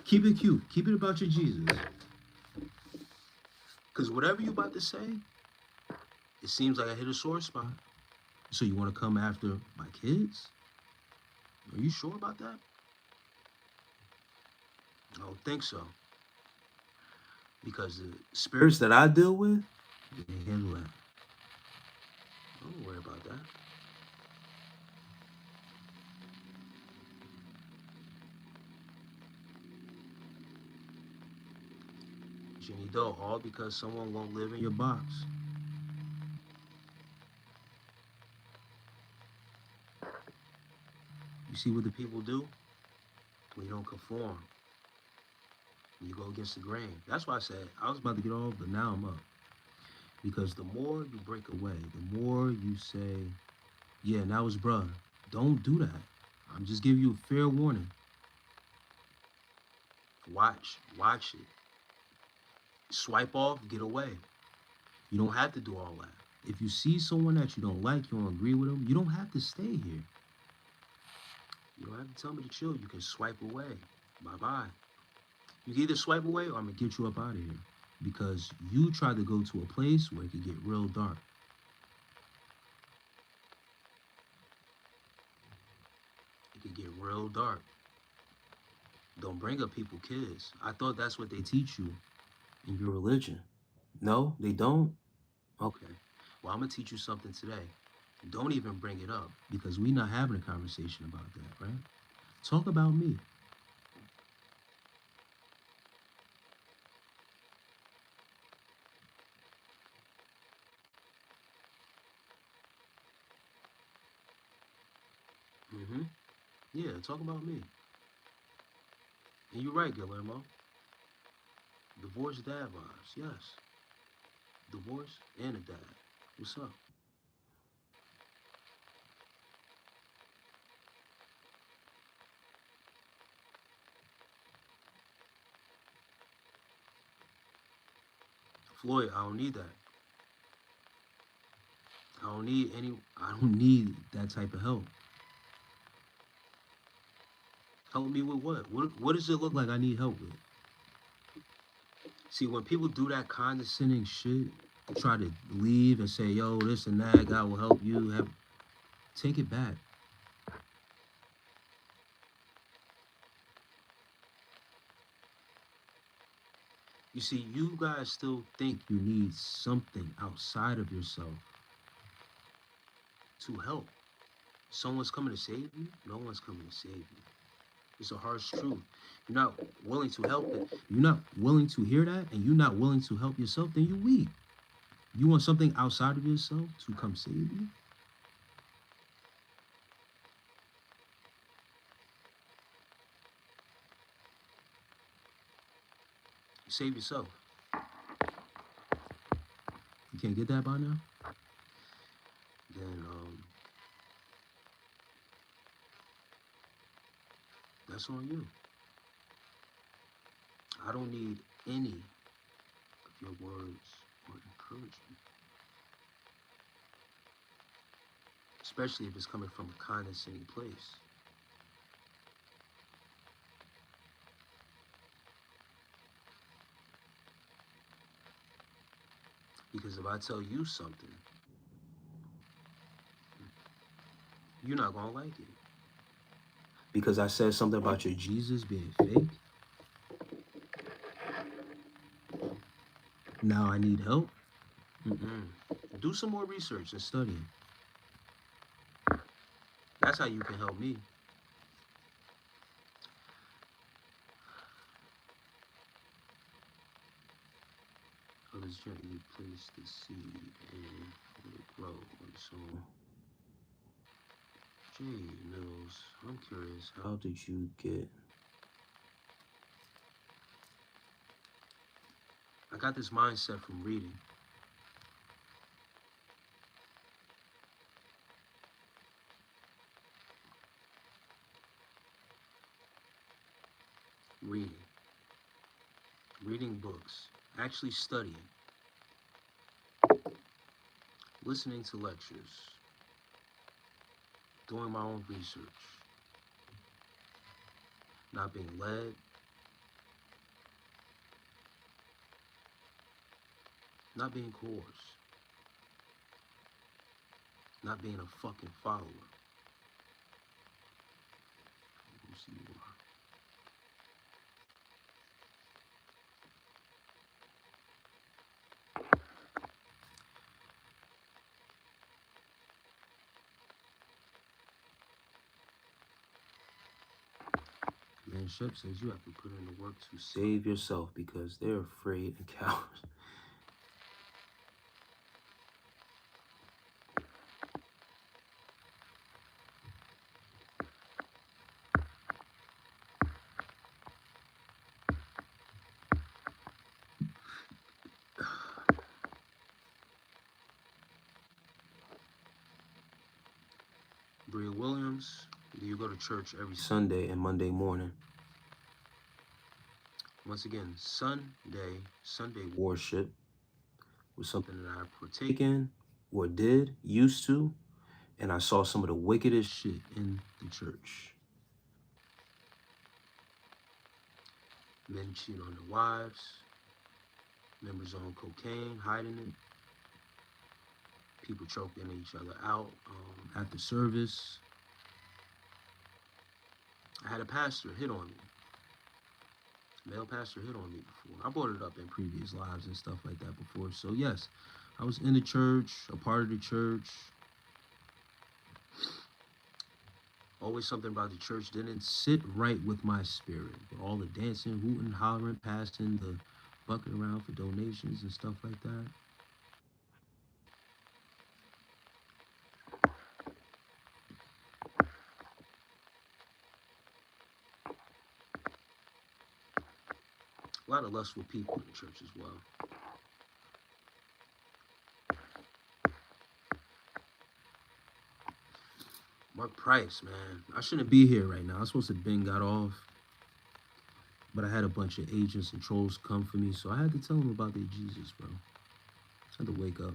Keep it cute. Keep it about your Jesus. Cause whatever you about to say, it seems like I hit a sore spot. So you want to come after my kids? Are you sure about that? I don't think so. Because the spirits that I deal with, they can handle that. Don't worry about that. Jenny Doe, all because someone won't live in your box. You see what the people do? When you don't conform. When you go against the grain. That's why I said I was about to get off, but now I'm up. Because the more you break away, the more you say, yeah, now it's bruh. Don't do that. I'm just giving you a fair warning. Watch it. Swipe off, get away. You don't have to do all that. If you see someone that you don't like, you don't agree with them, you don't have to stay here. You don't have to tell me to chill. You can swipe away. Bye-bye. You can either swipe away or I'm going to get you up out of here. Because you tried to go to a place where it could get real dark. It could get real dark. Don't bring up people kids. I thought that's what they teach you in your religion. No, they don't? Okay. Well, I'm going to teach you something today. Don't even bring it up because we're not having a conversation about that, right? Talk about me. Mm-hmm. Yeah, talk about me. And you're right, Guillermo. Divorce dad vibes, yes. Divorce and a dad. What's up? Floyd, I don't need that. I don't need that type of help. Help me with what? What does it look like I need help with? See, when people do that condescending shit, try to leave and say, yo, this and that, God will help you, take it back. You see, you guys still think you need something outside of yourself to help. Someone's coming to save you? No one's coming to save you. It's a harsh truth. You're not willing to help it. You're not willing to hear that, and you're not willing to help yourself, then you're weak. You want something outside of yourself to come save you? Save yourself. You can't get that by now? Then that's on you. I don't need any of your words or encouragement, especially if it's coming from a condescending place. Because if I tell you something, you're not gonna like it. Because I said something about your Jesus being fake. Now I need help. Do some more research and studying. That's how you can help me. Others gently place the seed and let it grow on its own. Jay Mills, I'm curious, how did you get... I got this mindset from reading. Reading books, actually studying, listening to lectures, doing my own research, not being led, not being coerced, not being a fucking follower. Who's you are. Man, Shep says you have to put in the work to save yourself because they're afraid and cowards. Bria Williams, do you go to church every Sunday and Monday morning? Once again, Sunday worship was something that I partake in or used to, and I saw some of the wickedest shit in the church. Men cheat on their wives, members on cocaine, hiding it, people choking each other out after service. I had a pastor hit on me. Male pastor hit on me before. I brought it up in previous lives and stuff like that before. So yes, I was in the church, a part of the church. Always something about the church didn't sit right with my spirit. But all the dancing, hooting, hollering, passing the bucket around for donations and stuff like that. A lot of lustful people in the church as well. Mark Price, man. I shouldn't be here right now. I was supposed to have been got off. But I had a bunch of agents and trolls come for me, so I had to tell them about their Jesus, bro. I had to wake up.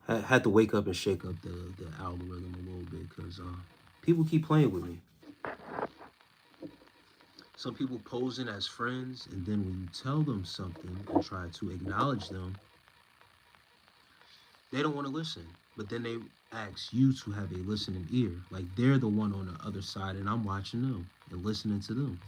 I had to wake up and shake up the algorithm a little bit, because people keep playing with me. Some people posing as friends, and then when you tell them something and try to acknowledge them, they don't want to listen. But then they ask you to have a listening ear. Like they're the one on the other side, and I'm watching them and listening to them.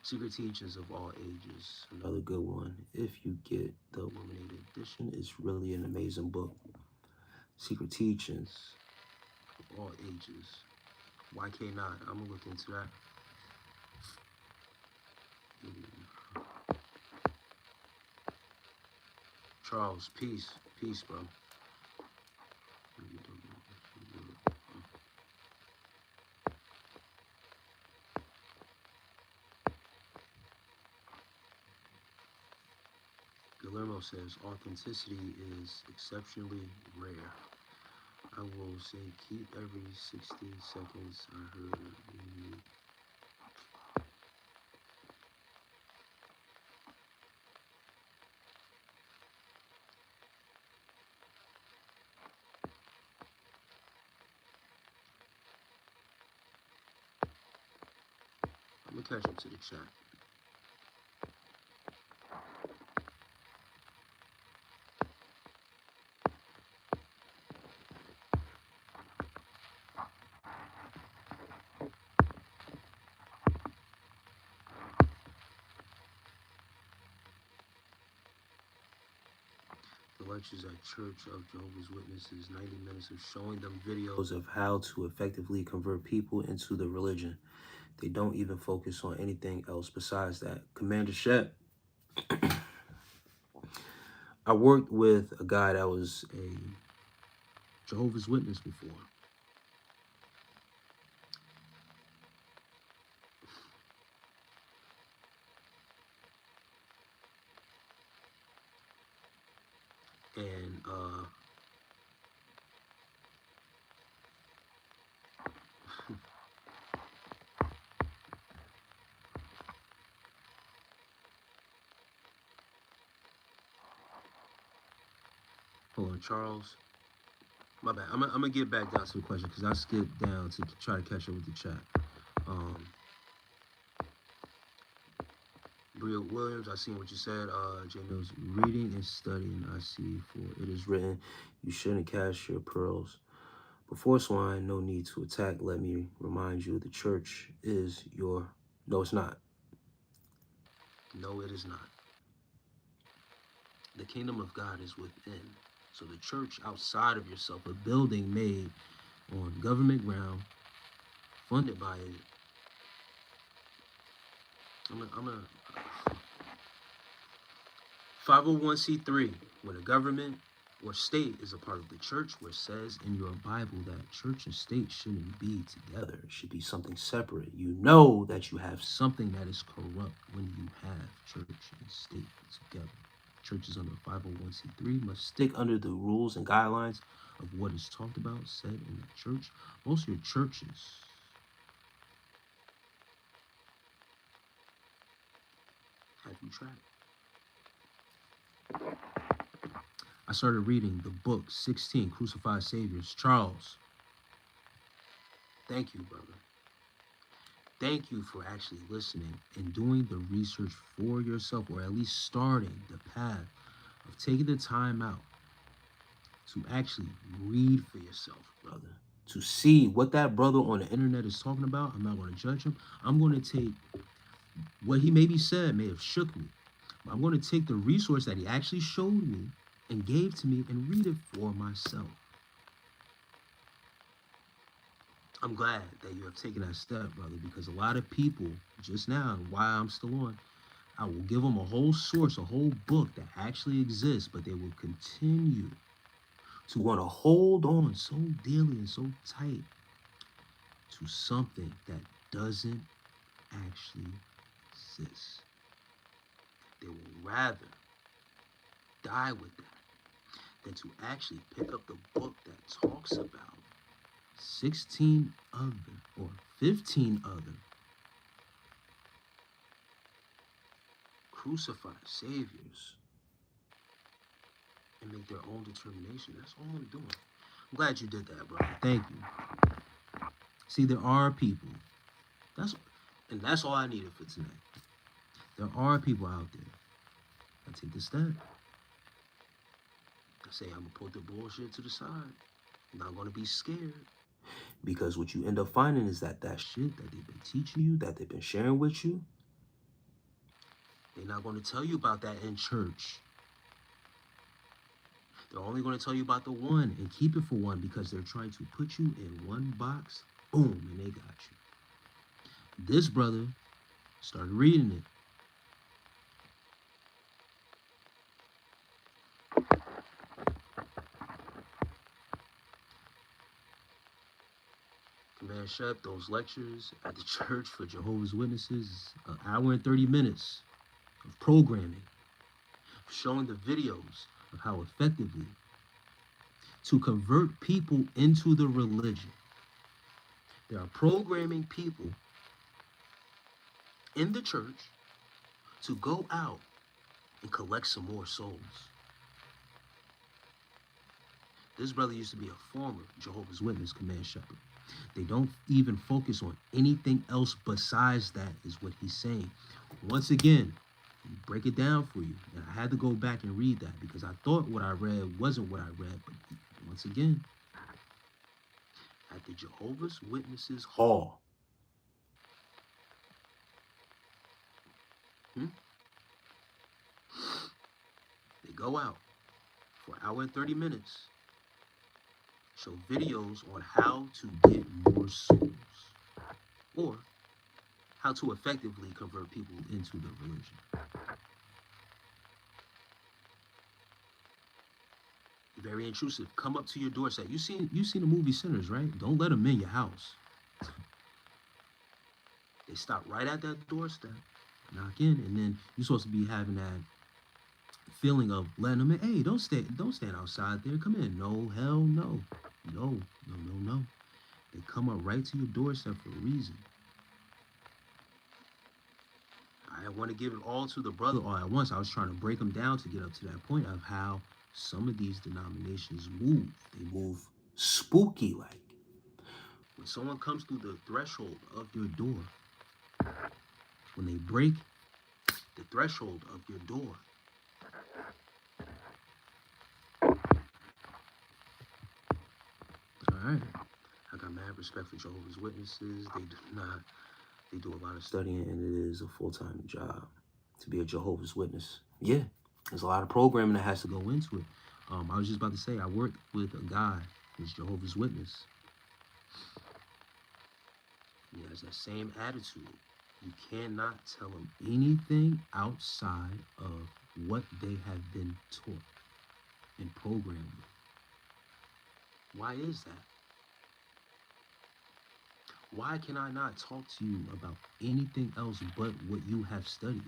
Secret Teachings of All Ages, another good one. If you get the illuminated edition, it's really an amazing book. Secret Teachings of All Ages. YK9, I'm gonna look into that. Charles, peace. Peace, bro. Guillermo says authenticity is exceptionally rare. I will say keep every 60 seconds. I heard you. I'm gonna catch up to the chat. The lectures at Church of Jehovah's Witnesses, 90 minutes of showing them videos of how to effectively convert people into the religion. They don't even focus on anything else besides that. Commander Shep, I worked with a guy that was a Jehovah's Witness before. And hold on, Charles. My bad. I'm gonna get back down to the question because I skipped down to try to catch up with the chat. Bria Williams, I seen what you said. J Mills, reading and studying, I see, for it is written, you shouldn't cast your pearls before swine. No need to attack. Let me remind you, the church is your... No, it's not. No, it is not. The kingdom of God is within. So the church outside of yourself, a building made on government ground, funded by it. I'm a 501c3, when a government or state is a part of the church, where it says in your Bible that church and state shouldn't be together. It should be something separate. You know that you have something that is corrupt when you have church and state together. Churches under 501c3 must stick under the rules and guidelines of what is talked about, said in the church. Most of your churches have you tried? I started reading the book 16 Crucified Saviors. Charles, thank you, brother. Thank you for actually listening and doing the research for yourself, or at least starting the path of taking the time out to actually read for yourself, brother. To see what that brother on the internet is talking about. I'm not going to judge him. I'm going to take what he maybe said, may have shook me. But I'm going to take the resource that he actually showed me and gave to me and read it for myself. I'm glad that you have taken that step, brother, because a lot of people just now, while I'm still on, I will give them a whole source, a whole book that actually exists, but they will continue to want to hold on so dearly and so tight to something that doesn't actually exist. They will rather die with that than to actually pick up the book that talks about 16 other or 15 other crucified saviors and make their own determination. That's all I'm doing. I'm glad you did that, bro. Thank you. See, there are people That's all I needed for tonight. There are people out there that take the step. I say, I'm gonna put the bullshit to the side. I'm not gonna be scared. Because what you end up finding is that shit that they've been teaching you, that they've been sharing with you, they're not gonna tell you about that in church. They're only gonna tell you about the one and keep it for one because they're trying to put you in one box, boom, and they got you. This brother started reading it. CASHAPP, those lectures at the church for Jehovah's Witnesses, an hour and 30 minutes of programming, showing the videos of how effectively to convert people into the religion. They are programming people in the church to go out and collect some more souls. This brother used to be a former Jehovah's Witness command shepherd. They don't even focus on anything else besides that, is what he's saying. Once again, break it down for you. And I had to go back and read that because I thought what I read wasn't what I read. But once again, at the Jehovah's Witnesses Hall, they go out for an hour and 30 minutes, show videos on how to get more souls or how to effectively convert people into the religion. Very intrusive. Come up to your doorstep. You seen the movie Sinners, right? Don't let them in your house. They stop right at that doorstep, knock in, and then you're supposed to be having that feeling of letting them in. Hey, don't stand outside there. Come in. No, hell no. No. They come up right to your doorstep for a reason. I want to give it all to the brother all at once. I was trying to break them down to get up to that point of how some of these denominations move. They move spooky like. When someone comes through the threshold of your door, when they break the threshold of your door, all right, I got mad respect for Jehovah's Witnesses. They do a lot of studying, and it is a full-time job to be a Jehovah's Witness. Yeah, there's a lot of programming that has to go into it. I was just about to say, I worked with a guy who's Jehovah's Witness. He has that same attitude. You cannot tell them anything outside of what they have been taught and programmed with. Why is that? Why can I not talk to you about anything else but what you have studied?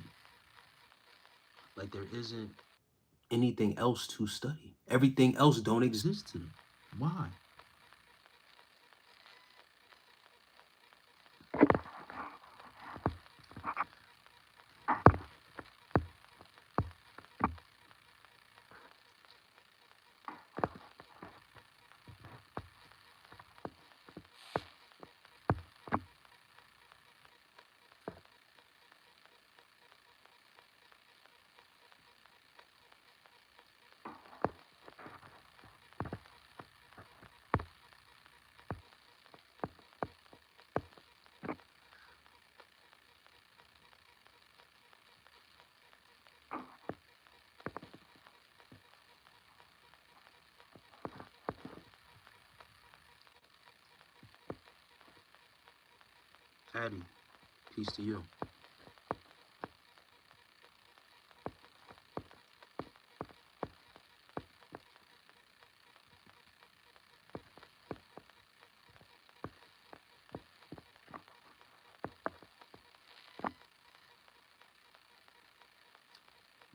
Like there isn't anything else to study. Everything else don't exist to them. Why? Patty, peace to you.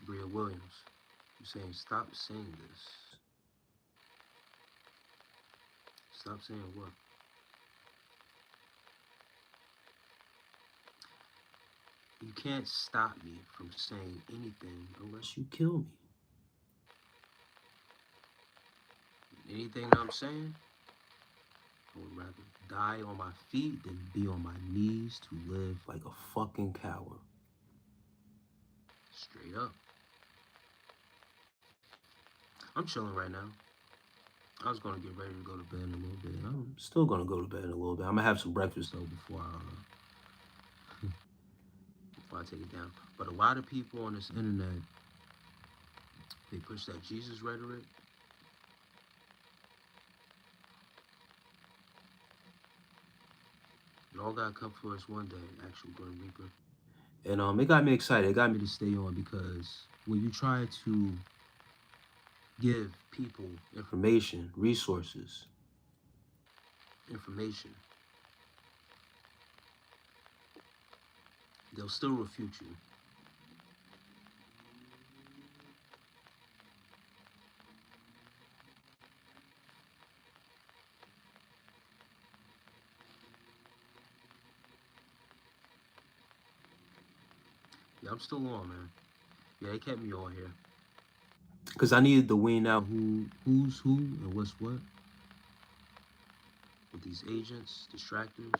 Bria Williams, you're saying stop saying this. Stop saying what? You can't stop me from saying anything unless you kill me. Anything that I'm saying, I would rather die on my feet than be on my knees to live like a fucking coward. Straight up. I'm chilling right now. I was gonna get ready to go to bed in a little bit. I'm still gonna go to bed in a little bit. I'm gonna have some breakfast though before I take it down. But a lot of people on this internet, they push that Jesus rhetoric. It all got come for us one day, actual Grim Reaper. And it got me excited. It got me to stay on because when you try to give people information, resources, information, they'll still refute you. Yeah, I'm still on, man. Yeah, they kept me on here. Because I needed to wean out who's who and what's what with these agents, distractors,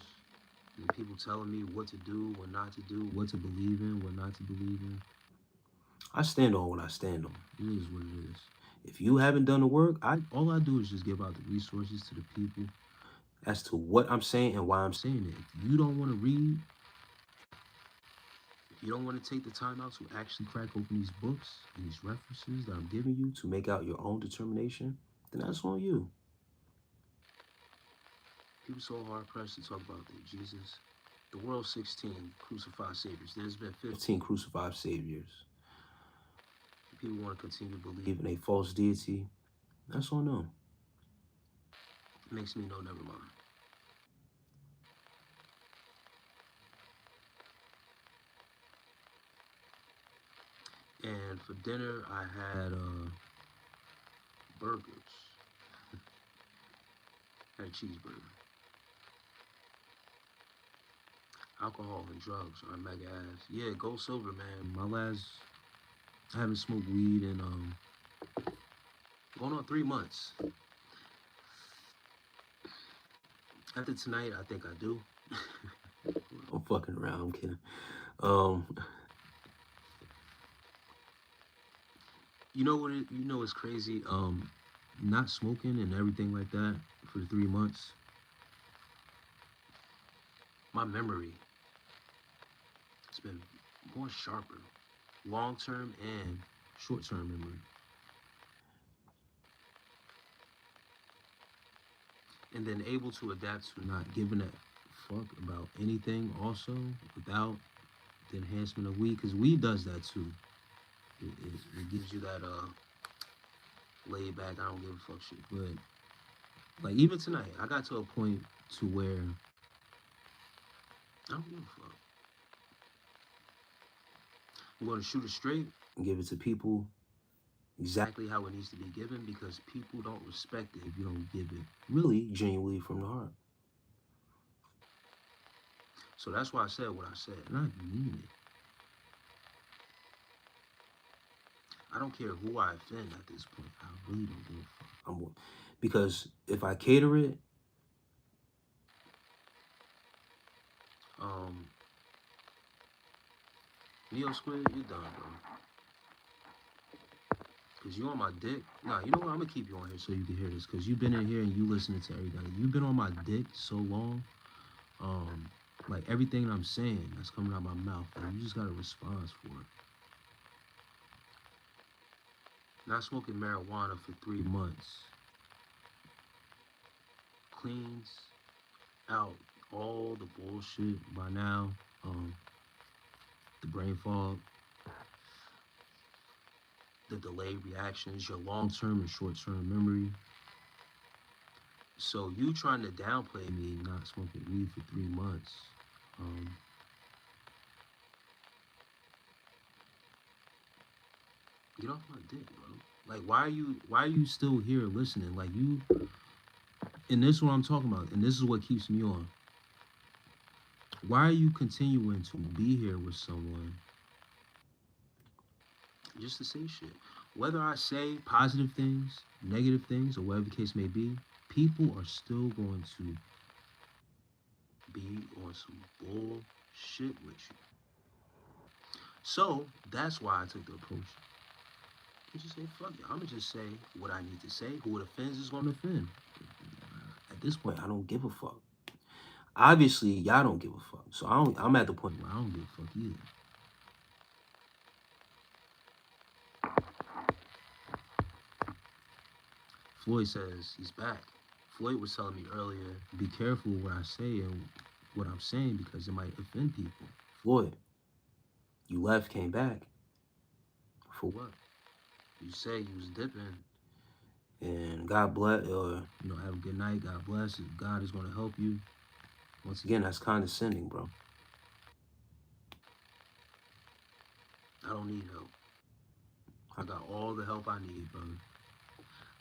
and people telling me what to do, what not to do, what to believe in, what not to believe in. I stand on what I stand on. It is what it is. If you haven't done the work, all I do is just give out the resources to the people as to what I'm saying and why I'm saying it. If you don't want to read, if you don't want to take the time out to actually crack open these books and these references that I'm giving you to make out your own determination, then that's on you. People so hard pressed to talk about that Jesus, the world's 16 crucified saviors. There's been 15 crucified saviors. People want to continue to believe in a false deity. That's on them. It makes me know, never mind. And for dinner, I had burgers. I had a cheeseburger. Alcohol and drugs are mega ass. Yeah, gold silver, man. I haven't smoked weed in going on 3 months. After tonight, I think I do. I'm fucking around. I'm kidding. Um, you know what? You know what's crazy? Not smoking and everything like that for 3 months. My memory has been more sharper, long term and short term memory. And then able to adapt to not giving a fuck about anything also without the enhancement of weed, because weed does that too. It gives you that laid back, I don't give a fuck shit. But like even tonight, I got to a point to where I don't give a fuck. I'm going to shoot it straight and give it to people exactly how it needs to be given, because people don't respect it if you don't give it really genuinely from the heart. So that's why I said what I said, and I mean it. I don't care who I offend at this point. I really don't give a fuck. Because if I cater it, um, Neo Squid, you're done, bro. Because you on my dick. Nah, you know what? I'm going to keep you on here so you can hear this. Because you've been in here and you listening to everything. You've been on my dick so long. Like everything I'm saying that's coming out my mouth, and you just got a response for it. Not smoking marijuana for 3 months cleans out all the bullshit by now. The brain fog, the delayed reactions, your long-term and short-term memory. So you trying to downplay me not smoking weed for 3 months. Get off my dick, bro. Like why are you still here listening? Like you, and this is what I'm talking about, and this is what keeps me on. Why are you continuing to be here with someone just to say shit? Whether I say positive things, negative things, or whatever the case may be, people are still going to be on some bullshit with you. So that's why I took the approach. I just say, fuck it. I'm gonna just say what I need to say. Who it offends is gonna offend. At this point, I don't give a fuck. Obviously, y'all don't give a fuck. So I'm at the point where I don't give a fuck either. Floyd says he's back. Floyd was telling me earlier, be careful what I say and what I'm saying because it might offend people. Floyd, you left, came back. For what? You say you was dipping and God bless, or, have a good night, God bless, God is going to help you. Once again, that's condescending, bro. I don't need help. I got all the help I need, brother.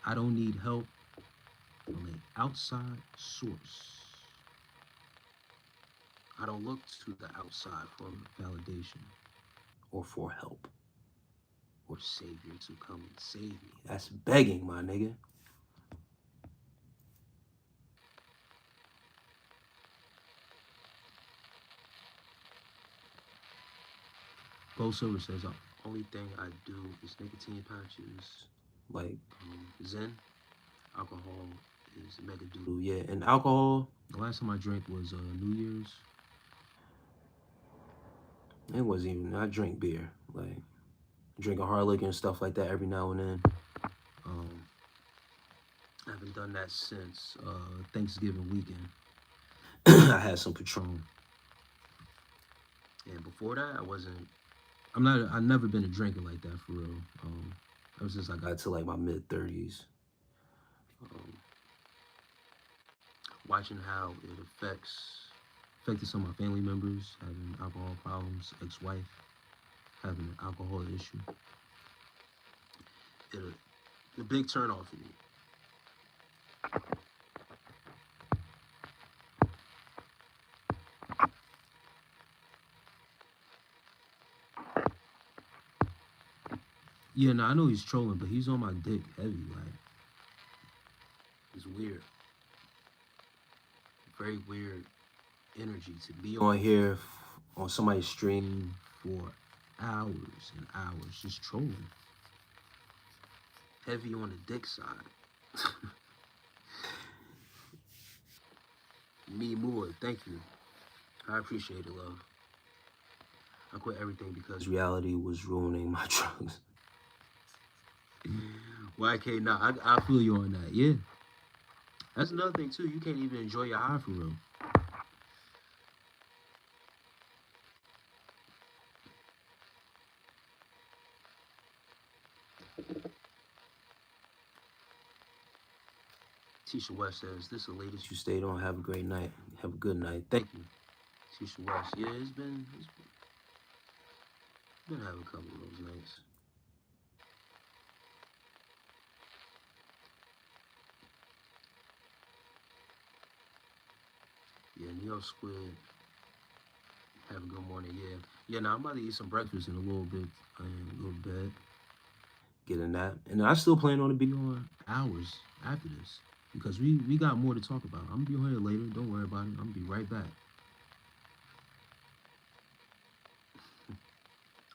I don't need help from an outside source. I don't look to the outside for validation or for help or savior to come and save me. That's begging, my nigga. Bo Silver says, the only thing I do is nicotine patches, like Zen. Alcohol is mega doodle. Yeah, and alcohol, the last time I drank was New Year's. It wasn't even, I drink beer. Like, drinking hard liquor and stuff like that every now and then. I haven't done that since Thanksgiving weekend. I had some Patron. And before that, I've never been a drinker like that for real. Ever since I got to like my mid-30s. Watching how it affected some of my family members, having alcohol problems, ex-wife, having an alcohol issue. A big turn off for me. Yeah, no, I know he's trolling, but he's on my dick heavy, like. It's weird. Very weird energy to be on here on somebody's stream for hours and hours just trolling. Heavy on the dick side. Me more, thank you. I appreciate it, love. I quit everything because reality was ruining my drugs. YK, nah, I feel you on that, yeah. That's another thing, too. You can't even enjoy your high for real. Tisha West says, this is the latest you stayed on. Have a great night. Have a good night. Thank you. Tisha West. Yeah, it's been having a couple of those nights. Yeah, Neo Squid. Have a good morning. Yeah. Yeah, now I'm about to eat some breakfast in a little bit. I'm going to bed. Get a nap. And I still plan on to be on hours after this. Because we got more to talk about. I'm going to be on here later. Don't worry about it. I'm going to be right back.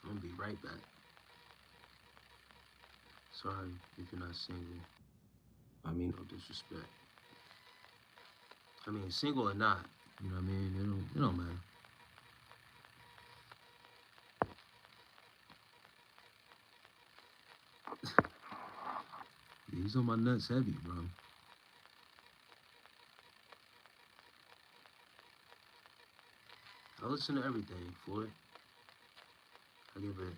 I'm going to be right back. Sorry if you're not single. I mean, no disrespect. I mean, single or not, you know what I mean? It don't matter. Yeah, he's on my nuts heavy, bro. I listen to everything, Floyd. I give an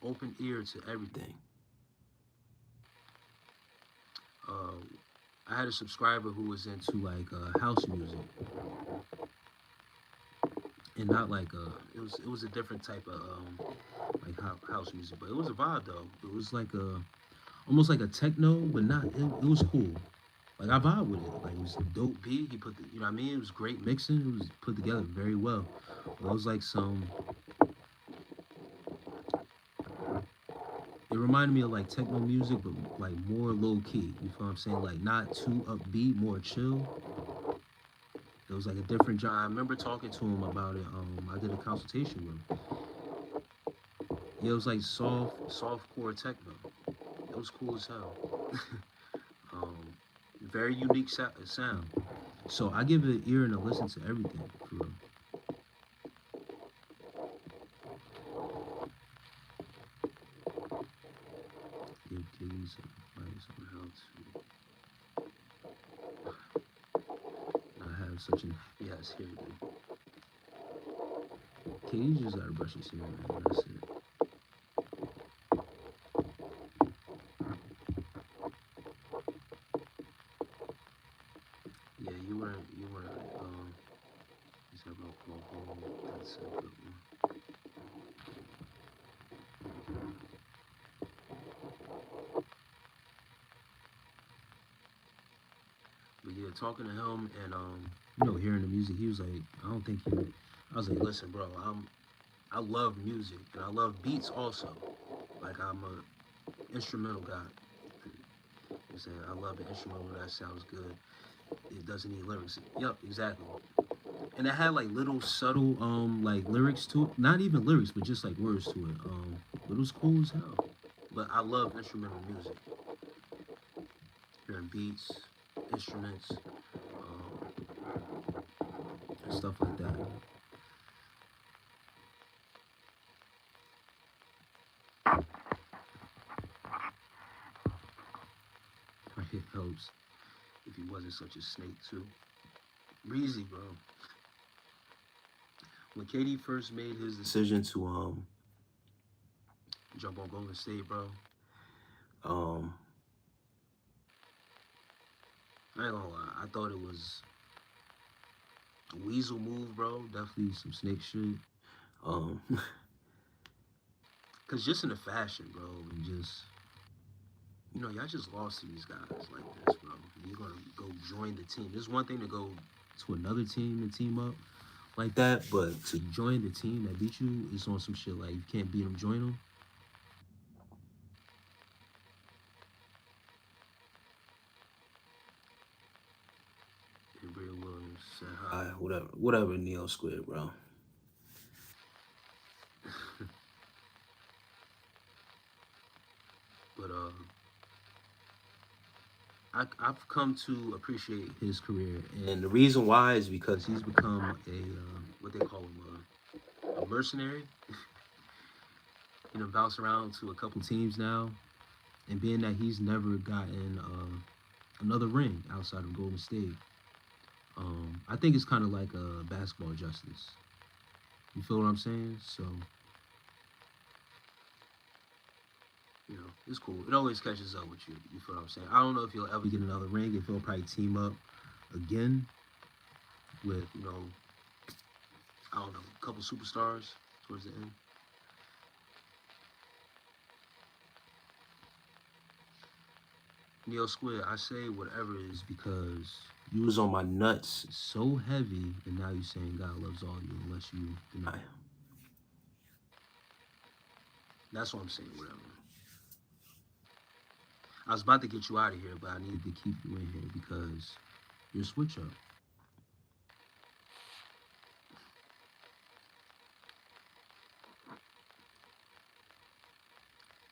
open ear to everything. I had a subscriber who was into like house music, and not like it was a different type of like house music, but it was a vibe though. It was like almost like a techno, but not. It was cool. Like I vibe with it. Like it was a dope beat. He put the, you know what I mean? It was great mixing. It was put together very well. It was like some. it reminded me of like techno music, but like more low key. You feel what I'm saying? Like not too upbeat, more chill. It was like a different genre. I remember talking to him about it. I did a consultation with him. Yeah, it was like soft core techno. It was cool as hell. um, Very unique sound. So I give it an ear and a listen to everything for real. Give kitties advice on how to not have such an happy ass hair day. Kitties just gotta brush his hair, man. That's it. Yeah, you weren't. Just have no call home. That's a good one. But yeah, talking to him and hearing the music, he was like, I don't think you. I was like, listen, bro, I love music and I love beats also. Like I'm a instrumental guy. I'm saying I love the instrumental. That sounds good. It doesn't need lyrics. Yep, exactly. And it had like little subtle like lyrics to it. Not even lyrics, but just like words to it. But it was cool as hell. But I love instrumental music. Hearing beats, instruments, and stuff like that. It helps if he wasn't such a snake too. Breezy, bro. When KD first made his decision to jump on Golden State, bro, um, I ain't gonna lie, I thought it was a weasel move, bro. Definitely some snake shit. Um, Cause just in the fashion, bro, and just y'all just lost to these guys like this, bro. You're gonna go join the team. There's one thing to go to another team and team up like that, but to join the team that beat you is on some shit like you can't beat them, join them. And Bria Williams said hi, whatever, Neo Squid, bro. But I've come to appreciate his career, and the reason why is because he's become a what they call him a mercenary. Bounce around to a couple teams now, and being that he's never gotten another ring outside of Golden State, I think it's kind of like a basketball justice. You feel what I'm saying? So it's cool. It always catches up with you. You feel what I'm saying? I don't know if he'll ever get another ring. If he'll probably team up again with I don't know, a couple superstars towards the end. Neo Squid, I say whatever it is because you was on my nuts so heavy, and now you saying God loves all you unless you deny him. That's what I'm saying, whatever. I was about to get you out of here, but I needed to keep you in here because you're a switch up.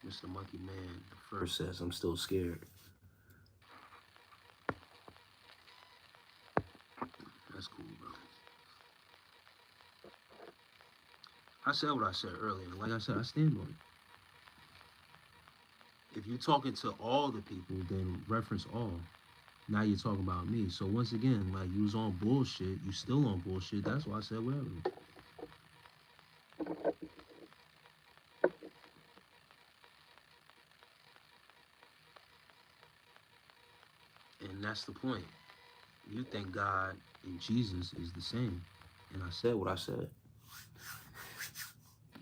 Mr. Monkey Man, the first says, I'm still scared. That's cool, bro. I said what I said earlier. Like I said, I stand on it. If you're talking to all the people, then reference all. Now you're talking about me. So once again, like you was on bullshit, you still on bullshit. That's why I said whatever. And that's the point. You think God and Jesus is the same. And I said what I said.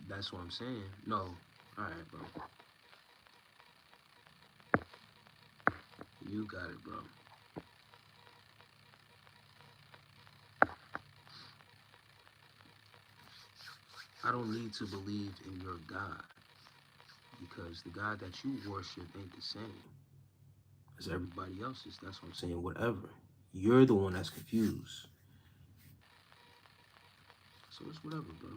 That's what I'm saying. No. Alright, bro. You got it, bro. I don't need to believe in your God because the God that you worship ain't the same as everybody else's. That's what I'm saying. Whatever. You're the one that's confused. So it's whatever, bro.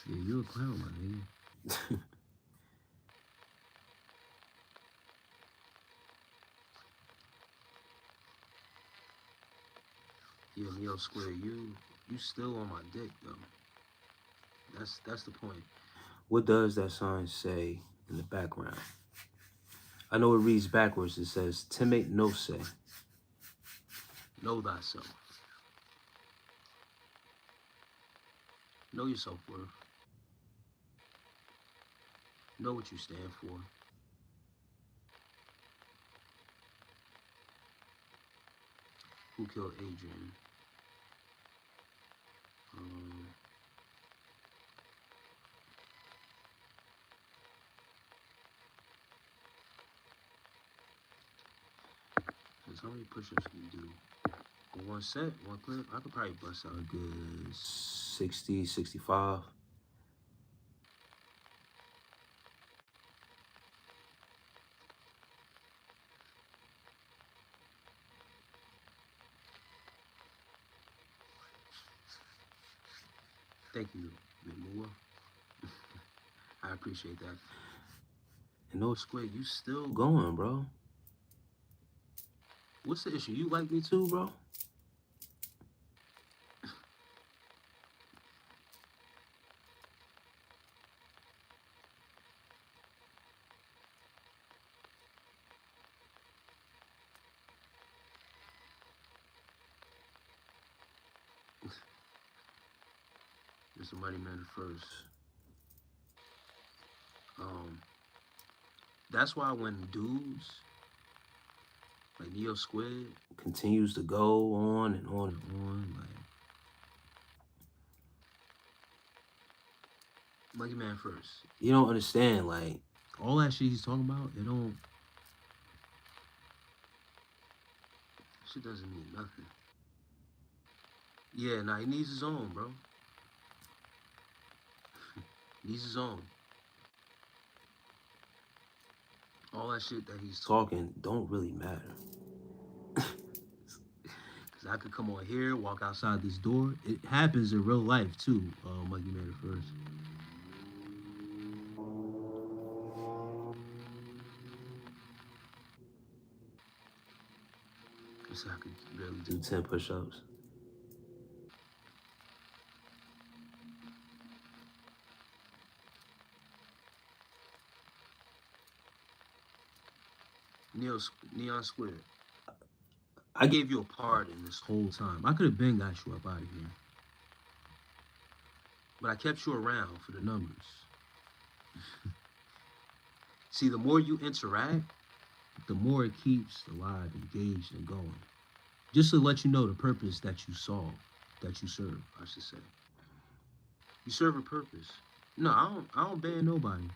Yeah, you're a clown, my nigga. Yeah, Neo Square, you still on my dick though. That's the point. What does that sign say in the background? I know it reads backwards. It says Timate no se. Know thyself. Know your self-worth. Know what you stand for. Who killed Adrian? How many push-ups can you do? On one set, one clip, I could probably bust out a good 60, 65. Thank you, Moore. I appreciate that. And no Squid, you still going, bro. What's the issue? You like me too, bro? Mr. Money Man first. That's why when dudes like Neo Squid continues to go on and on and on, like Monkey Man first. You don't understand, like all that shit he's talking about, it don't. Shit doesn't mean nothing. Yeah, nah, he needs his own, bro. He needs his own. All that shit that he's talking don't really matter. Cause I could come on here, walk outside this door. It happens in real life too. Monkey Man first. So I could barely do 10 push-ups. Neon Squid. I gave you a pardon this whole time. I could have been got you up out of here. But I kept you around for the numbers. See, the more you interact, the more it keeps the live engaged and going. Just to let you know the purpose that you solve, that you serve, I should say. You serve a purpose. No, I don't ban nobody.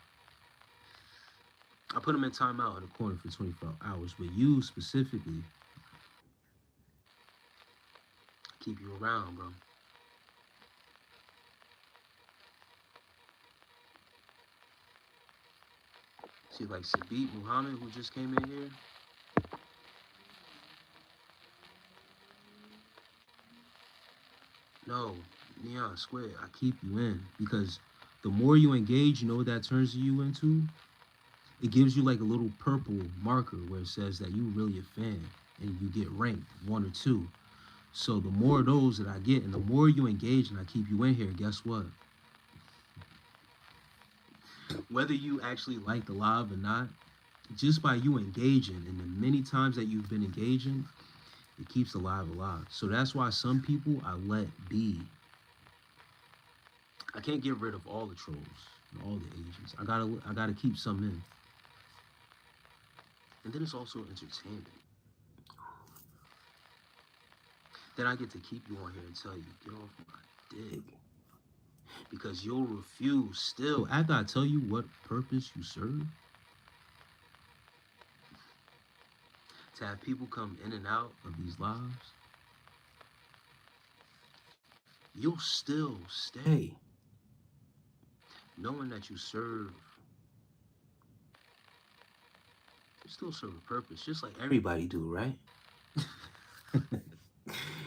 I put them in timeout in the corner for 24 hours, but you specifically, keep you around, bro. See, like Sabit Muhammad, who just came in here. No, Neon Square, I keep you in because the more you engage, you know what that turns you into? It gives you like a little purple marker where it says that you really a fan and you get ranked 1 or 2. So the more of those that I get and the more you engage and I keep you in here, guess what? Whether you actually like the live or not, just by you engaging and the many times that you've been engaging, it keeps the live alive. So that's why some people I let be. I can't get rid of all the trolls and all the agents. I gotta keep some in. And then it's also entertainment. then I get to keep you on here and tell you, get off my dick. Because you'll refuse still, after I tell you what purpose you serve, to have people come in and out of these lives, you'll still stay, knowing that you still serve a purpose, just like everybody do, right?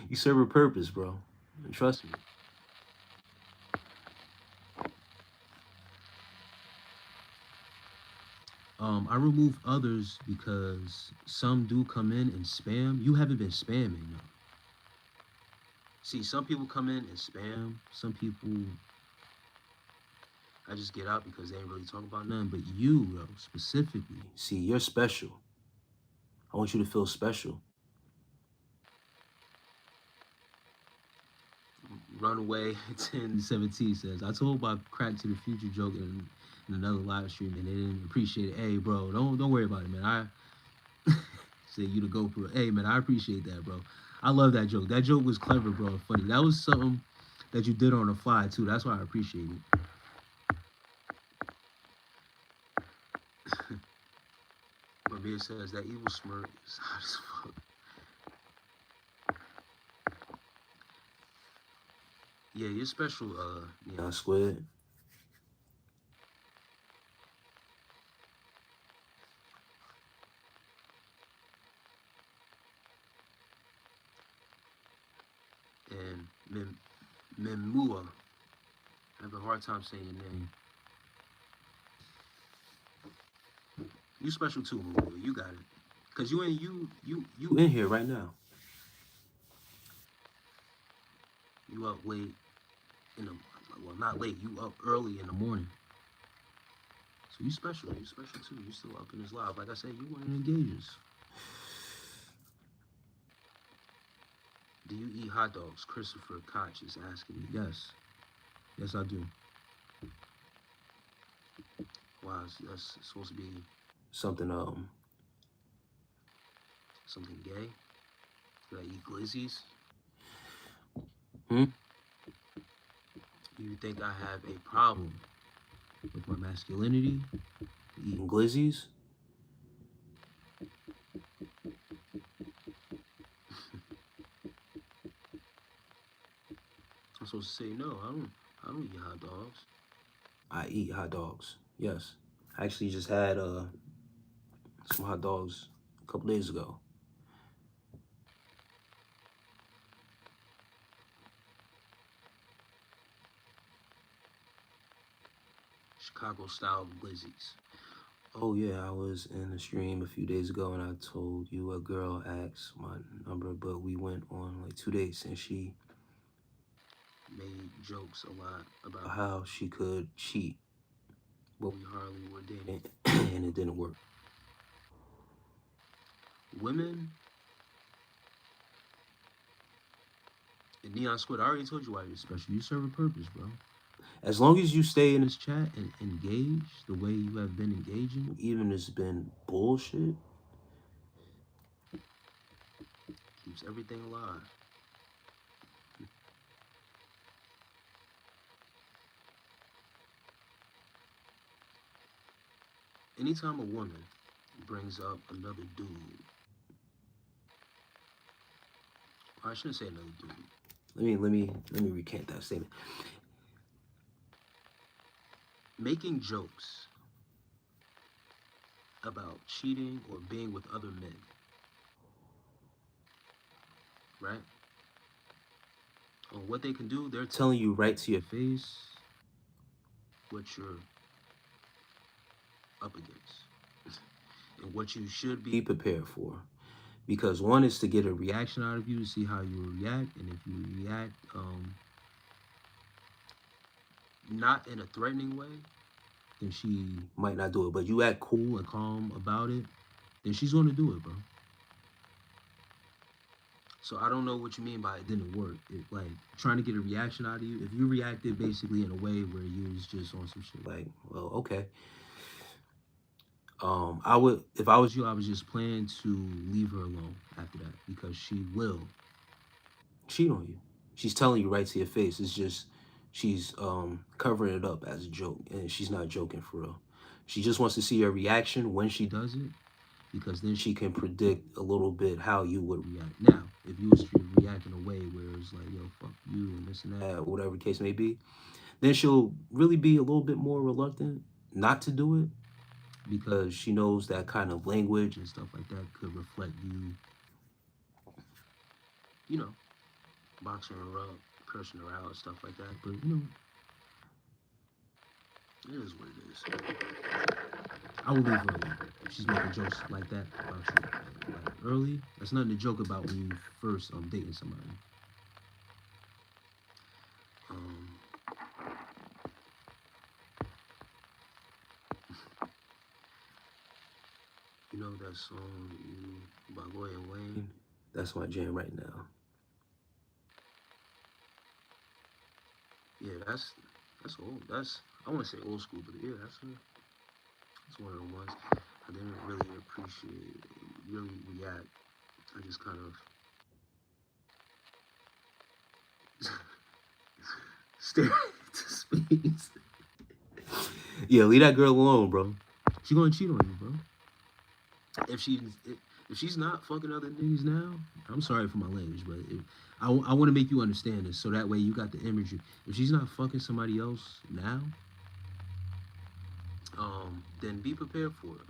You serve a purpose, bro. And trust me. I remove others because some do come in and spam. You haven't been spamming, though. See, some people come in and spam. Some people I just get out because they ain't really talking about nothing. But you, though, specifically, see, you're special. I want you to feel special. Runaway 1017 says, I told my crack to the future joke in another live stream and they didn't appreciate it. Hey, bro, don't worry about it, man. I say you to go for it. Hey, man, I appreciate that, bro. I love that joke. That joke was clever, bro. Funny. That was something that you did on the fly too. That's why I appreciate it. But Mia says that evil smirk is hot as fuck. Yeah, you're special, Neon Squid. And Memua. I have a hard time saying your name. You special too, Memua. You got it. Cause you in here right now. You up late in the well, not late. You up early in the morning. So you special. You special too. You still up in this live. Like I said, you want to engage us. Do you eat hot dogs? Christopher Koch is asking me. Yes. Yes, I do. Wow, that's supposed to be something something gay? Did I eat glizzies? Hmm? You think I have a problem with my masculinity? Eating glizzies? I'm supposed to say no. I don't eat hot dogs. I eat hot dogs. Yes. I actually just had some hot dogs a couple days ago. Chicago style glizzies. Oh yeah, I was in the stream a few days ago and I told you a girl asked my number, but we went on like 2 dates and she made jokes a lot about how she could cheat, but we hardly were dating and it didn't work. Women and Neon Squid, I already told you why you're special. You serve a purpose, bro. As long as you stay in this chat and engage the way you have been engaging, even if it's been bullshit, keeps everything alive. Anytime a woman brings up another dude, I shouldn't say another dude. Let me recant that statement. Making jokes about cheating or being with other men, right? Or what they can do, they're telling you right to your face what you're up against and what you should be prepared for. Because one is to get a reaction out of you to see how you will react, and if you react not in a threatening way, then she might not do it. But you act cool and calm about it, then she's going to do it, bro. So I don't know what you mean by it didn't work. It, like trying to get a reaction out of you. If you reacted basically in a way where you was just on some shit like, well, okay. I would, if I was you, I was just plan to leave her alone after that because she will cheat on you. She's telling you right to your face. It's just she's covering it up as a joke, and she's not joking for real. She just wants to see your reaction when she does it, because then she can predict a little bit how you would react. Now, if you was to react in a way where it's like, yo, fuck you and this and that, or whatever the case may be, then she'll really be a little bit more reluctant not to do it, because she knows that kind of language and stuff like that could reflect you, you know, boxing her up, cursing her out, stuff like that. But, you know, it is what it is. I will leave her alone. If she's making jokes like that about you, like early, that's nothing to joke about when you first dating somebody. Um, you know that song by Roy and Wayne? That's my jam right now. Yeah, that's old. That's, I want to say old school, but yeah, that's one of the ones I didn't really appreciate, really react. I just kind of stare into space. Yeah, leave that girl alone, bro. She gonna cheat on you, bro. If she if she's not fucking other niggas now, I'm sorry for my language, but I want to make you understand this, so that way you got the imagery. If she's not fucking somebody else now, then be prepared for it.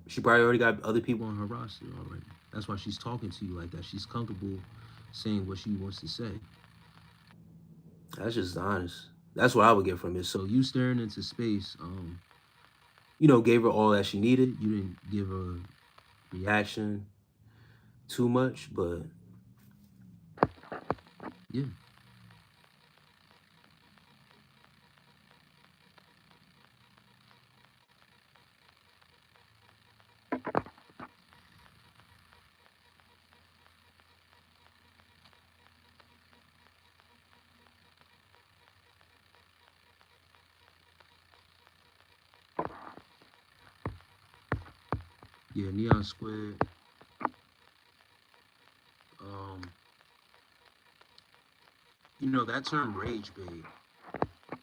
She probably already got other people on her roster already. That's why she's talking to you like that. She's comfortable saying what she wants to say. That's just honest. That's what I would get from it. So you staring into space, you know, gave her all that she needed. You didn't give her reaction too much, but yeah. Yeah, Neon Squid. Um, you know that term rage bait.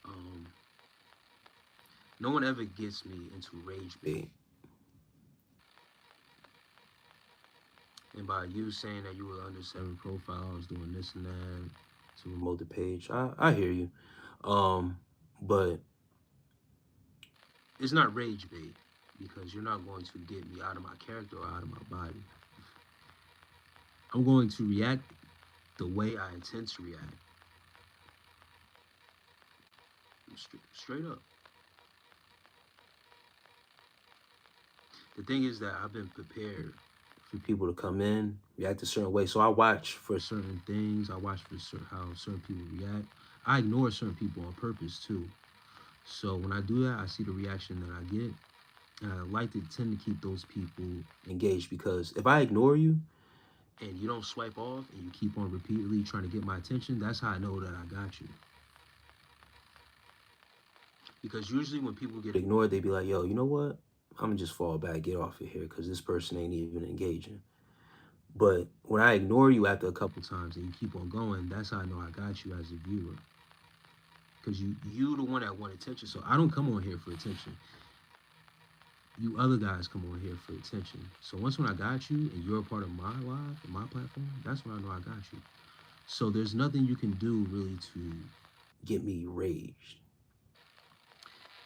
Um, no one ever gets me into rage bait. And by you saying that you were under 7 profiles, doing this and that to remote the page, I hear you. But it's not rage bait, because you're not going to get me out of my character or out of my body. I'm going to react the way I intend to react. Straight up. The thing is that I've been prepared for people to come in, react a certain way. So I watch for certain things. I watch for how certain people react. I ignore certain people on purpose too. So when I do that, I see the reaction that I get. And I like to tend to keep those people engaged, because if I ignore you and you don't swipe off and you keep on repeatedly trying to get my attention, that's how I know that I got you. Because usually when people get ignored, they be like, yo, you know what? I'm gonna just fall back, get off of here, because this person ain't even engaging. But when I ignore you after a couple times and you keep on going, that's how I know I got you as a viewer. Because you the one that want attention. So I don't come on here for attention. You other guys come on here for attention. So once when I got you and you're a part of my live and my platform, that's when I know I got you. So there's nothing you can do really to get me raged.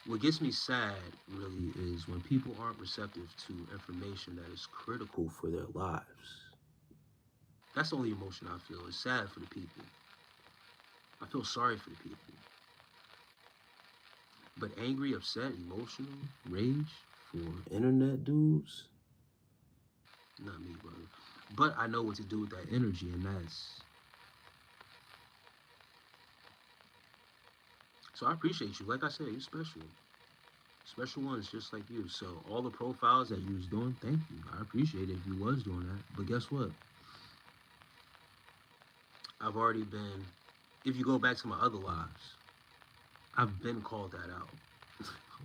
What gets me sad really is when people aren't receptive to information that is critical for their lives. That's the only emotion I feel. It's sad for the people. I feel sorry for the people. But angry, upset, emotional, rage for internet dudes, not me, brother. But I know what to do with that energy, and that's. So I appreciate you. Like I said, you're special. Special ones just like you. So all the profiles that you was doing, thank you. I appreciate it if you was doing that. But guess what? I've already been, if you go back to my other lives, I've been called that out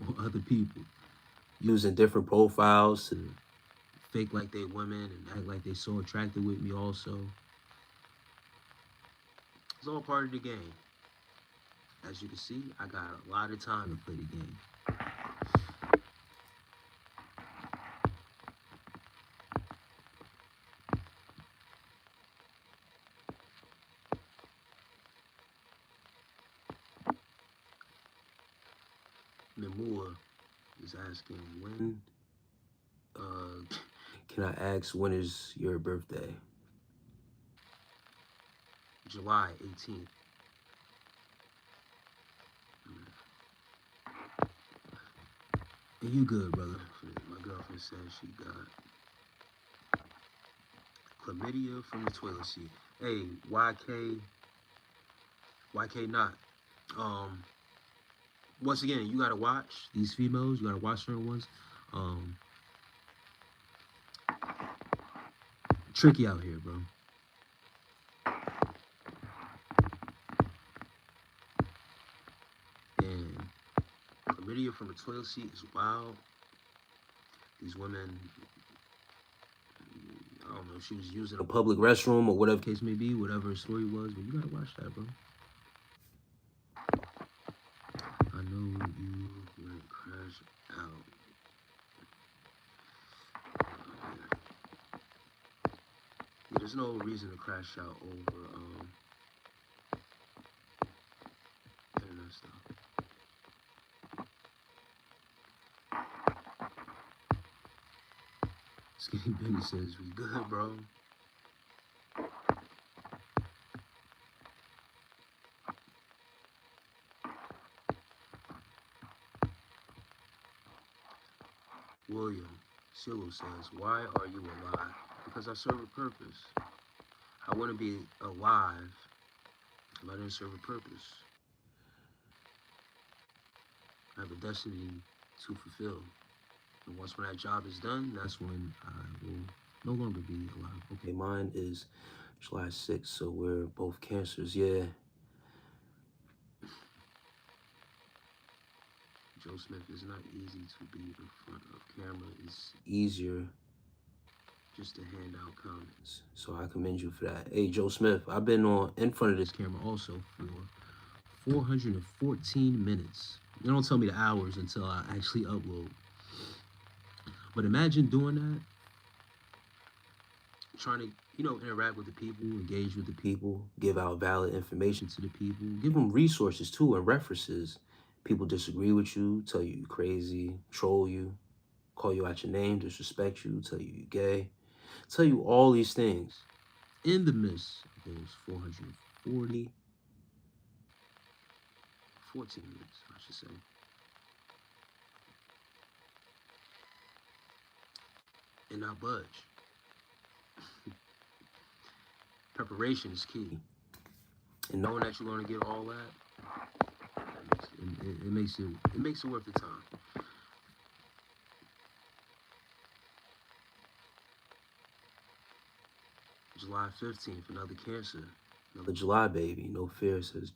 on other people. Using different profiles to fake like they women and act like they so attracted with me also. It's all part of the game. As you can see, I got a lot of time to play the game. Memua is asking when can I ask when is your birthday? July 18th. And you good, brother. My girlfriend said she got chlamydia from the toilet seat. Hey, YK not. Once again, you gotta watch these females. You gotta watch certain ones. Tricky out here, bro. And chlamydia from the toilet seat is wild. These women, I don't know if she was using a public restroom or whatever case may be, whatever her story was, but you gotta watch that, bro. I know you went crash out. Yeah, there's no reason to crash out over internet stuff. Skinny Benny says we good, bro. William Silo says, why are you alive? Because I serve a purpose. I wouldn't be alive if I didn't serve a purpose. I have a destiny to fulfill. And once when that job is done, that's when I will no longer be alive. Okay, mine is July 6th, so we're both cancers, yeah. Joe Smith, is not easy to be in front of camera. It's easier just to hand out comments. So I commend you for that. Hey, Joe Smith, I've been in front of this camera also for 414 minutes. They don't tell me the hours until I actually upload. But imagine doing that, trying to, interact with the people, engage with the people, give out valid information to the people, give them resources too and references. People disagree with you, tell you you're crazy, troll you, call you out your name, disrespect you, tell you you're gay, tell you all these things. In the midst of those 14 minutes, I should say. And not budge. Preparation is key. And knowing that you're going to get all that, it makes it worth the time. July 15th, another cancer. Another July baby. No fear, says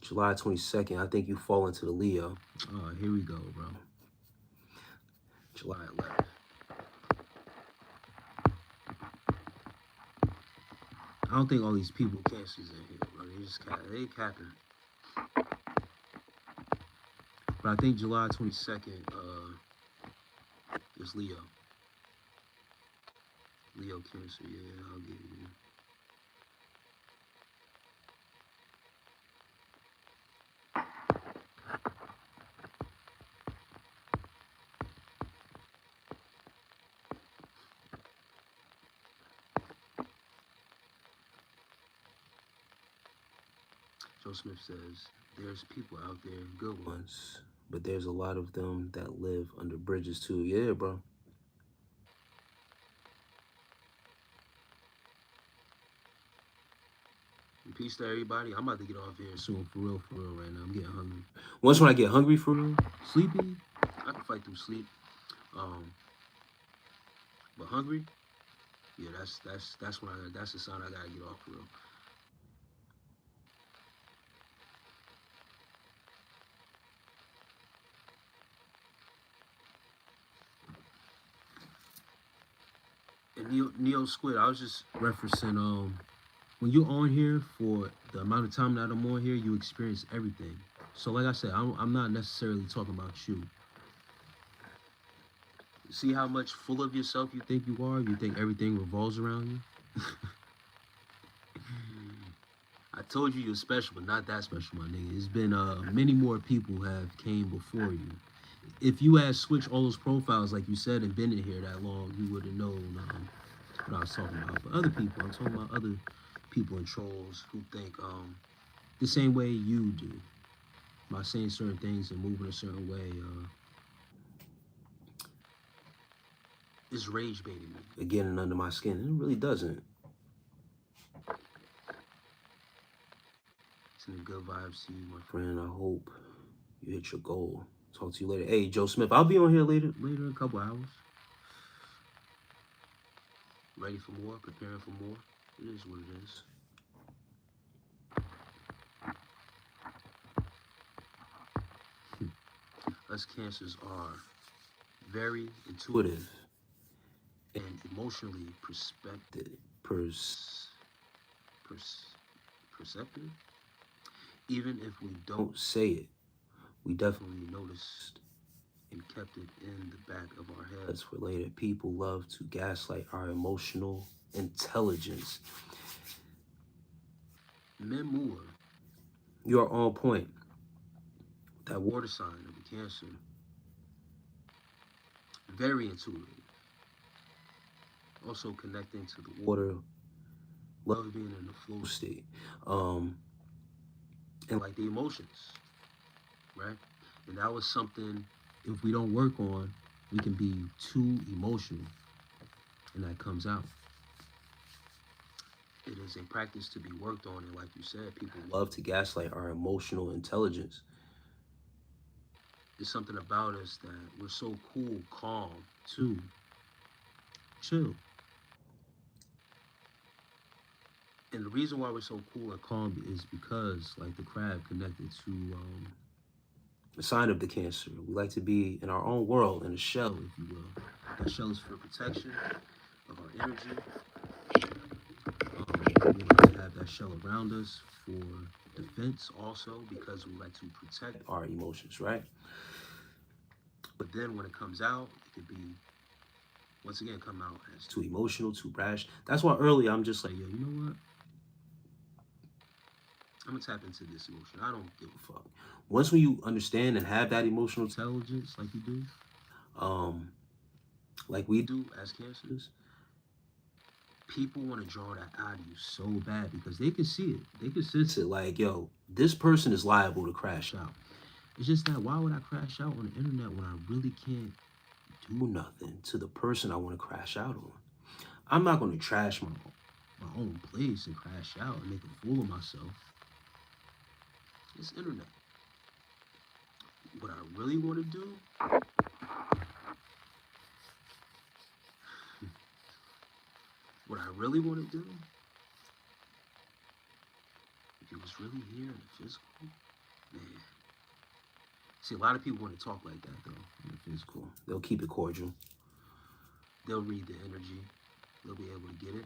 July 22nd. I think you fall into the Leo. Oh, here we go, bro. July 11th. I don't think all these people cancers in here, bro. They capping. But I think July 22nd is Leo. Leo Cancer, yeah, I'll give you. Joe Smith says, there's people out there, good ones, but there's a lot of them that live under bridges too. Yeah, bro. And peace to everybody. I'm about to get off here soon, for real right now. I'm getting hungry. Once when I get hungry for real, sleepy, I can fight through sleep. But hungry, yeah, that's when that's the sign I gotta get off for real. And Neo Squid, I was just referencing when you're on here for the amount of time that I'm on here, you experience everything. So, like I said, I'm not necessarily talking about you. See how much full of yourself you think you are? You think everything revolves around you? I told you you're special, but not that special, my nigga. It's been many more people have came before you. If you had switched all those profiles, like you said, and been in here that long, you would have known what I was talking about. But other people, I'm talking about other people and trolls who think the same way you do by saying certain things and moving a certain way. It's rage baiting me, getting under my skin. And it really doesn't. Sending good vibes to you, my friend. I hope you hit your goal. Talk to you later. Hey, Joe Smith, I'll be on here later in a couple hours. Ready for more, preparing for more. It is what it is. Us cancers are very intuitive and emotionally perceptive. Even if we don't say it, we definitely noticed and kept it in the back of our heads for later. People love to gaslight our emotional intelligence. Memoir, you are on point. That water sign of the Cancer, very intuitive. Also connecting to the water, love being in the flow state, and like the emotions, right? And that was something, if we don't work on, we can be too emotional, and that comes out. It is a practice to be worked on, and like you said, people love to gaslight our emotional intelligence. There's something about us that we're so cool, calm, too. Chill. And the reason why we're so cool and calm is because, like the crab connected to the sign of the Cancer, we like to be in our own world, in a shell, if you will. That shell is for protection of our energy. We like to have that shell around us for defense also, because we like to protect our emotions, right? But then when it comes out, it could be, once again, come out as too emotional, too brash. That's why earlier I'm just like, yo, you know what? I'm gonna tap into this emotion. I don't give a fuck. Once when you understand and have that emotional intelligence, like you do, like we do as cancers, people want to draw that out of you so bad because they can see it. They can sense it. Like, yo, this person is liable to crash out. It's just that why would I crash out on the internet when I really can't do nothing to the person I want to crash out on? I'm not going to trash my own place and crash out and make a fool of myself. It's internet. What I really want to do, what I really want to do, if it was really here in the physical, man. See, a lot of people want to talk like that, though, in the physical. They'll keep it cordial. They'll read the energy. They'll be able to get it.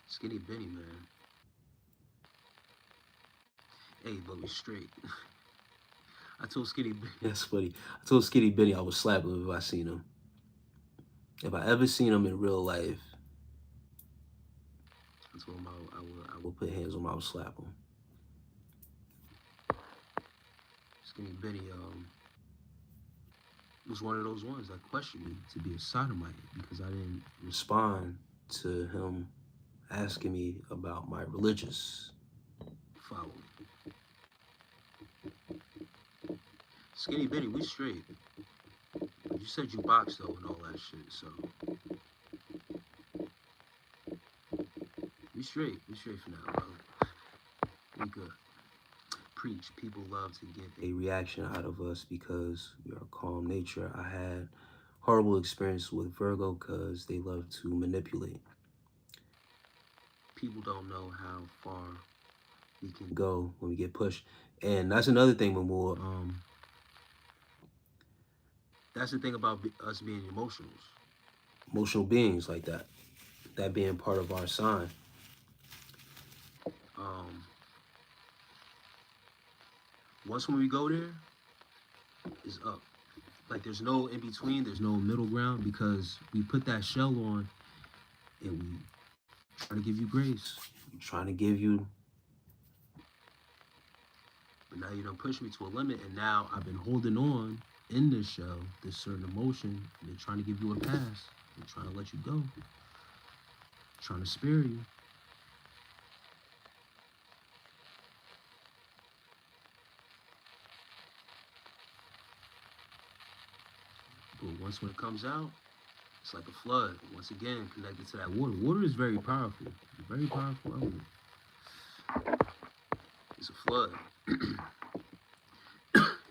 Skinny Benny, man. Hey, but we straight. I told Skinny Benny. That's funny. I told Skinny Benny I would slap him if I seen him. If I ever seen him in real life, I told him I would put hands on him, I would slap him. Skinny Benny was one of those ones that questioned me to be a sodomite because I didn't respond to him asking me about my religious following. Skinny Benny, we straight. You said you boxed though and all that shit, so we straight for now, bro. We good. Preach. People love to get a reaction out of us because we are calm nature. I had horrible experience with Virgo because they love to manipulate. People don't know how far we can go when we get pushed. And that's another thing, Mamor. That's the thing about us being emotional beings like that. That being part of our sign. Um, once when we go there, it's up. Like there's no in between, there's no middle ground because we put that shell on and we trying to give you grace. We trying to give you, but now you don't push me to a limit, and now I've been holding on in this shell, this certain emotion, and they're trying to give you a pass. They're trying to let you go, trying to spare you. But once when it comes out, it's like a flood. Once again, connected to that water. Water is very powerful. Very powerful element. It's a flood.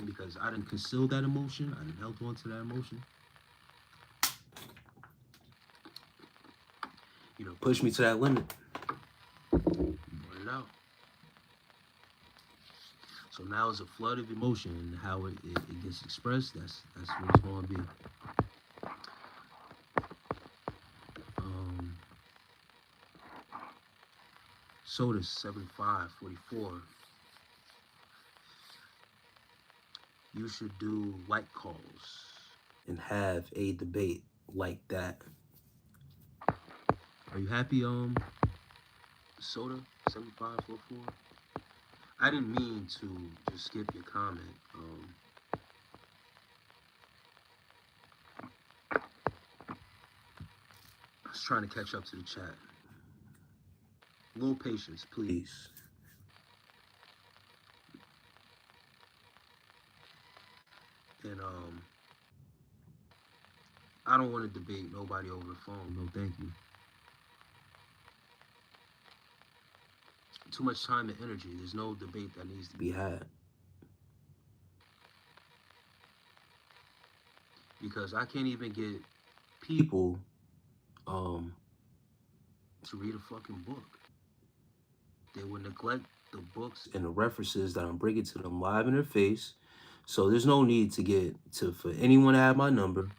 Because I didn't conceal that emotion, I didn't held on to that emotion. You know, push me to that limit. Brought it out. So now it's a flood of emotion, and how it gets expressed. That's what it's going to be. Soda 7544. You should do like calls and have a debate like that. Are you happy, Soda 7544? I didn't mean to just skip your comment. I was trying to catch up to the chat. A little patience, please. And I don't want to debate nobody over the phone. No, thank you. Too much time and energy. There's no debate that needs to be had. Because I can't even get people to read a fucking book. They would neglect the books and the references that I'm bringing to them live in their face. So there's no need to get to for anyone to have my number.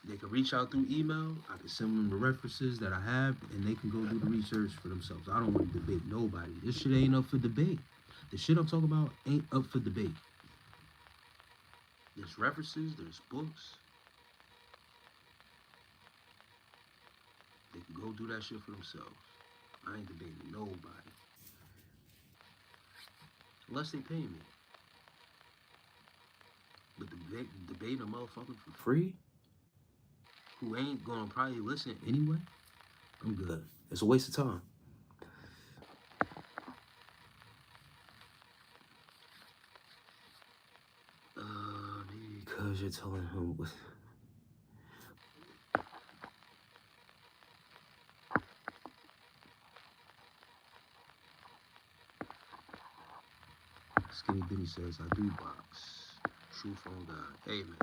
They can reach out through email. I can send them the references that I have, and they can go do the research for themselves. I don't want to debate nobody. This shit ain't up for debate. The shit I'm talking about ain't up for debate. There's references, there's books. They can go do that shit for themselves. I ain't debating nobody. Unless they pay me. But debate a motherfucker for free? Who ain't gonna probably listen anyway? I'm good. It's a waste of time. Maybe because you're telling him what... Skinny Bitty says, I do box. True phone guy. Hey, man.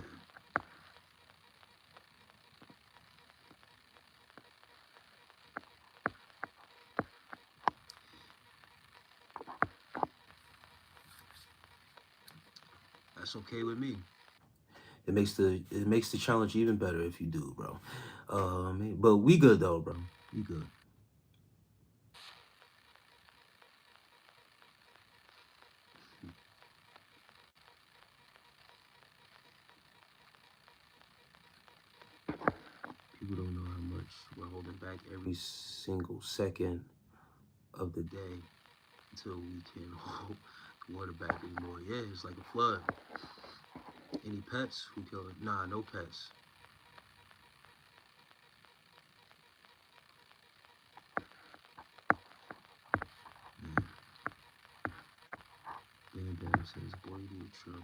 That's okay with me. It makes the challenge even better if you do, bro. But we good though, bro. We good. People don't know how much we're holding back every single second of the day until we can't hold the water back anymore. Yeah, it's like a flood. Any pets? Who kill it? Nah, no pets. Bam Bam says, boy, you need to chill.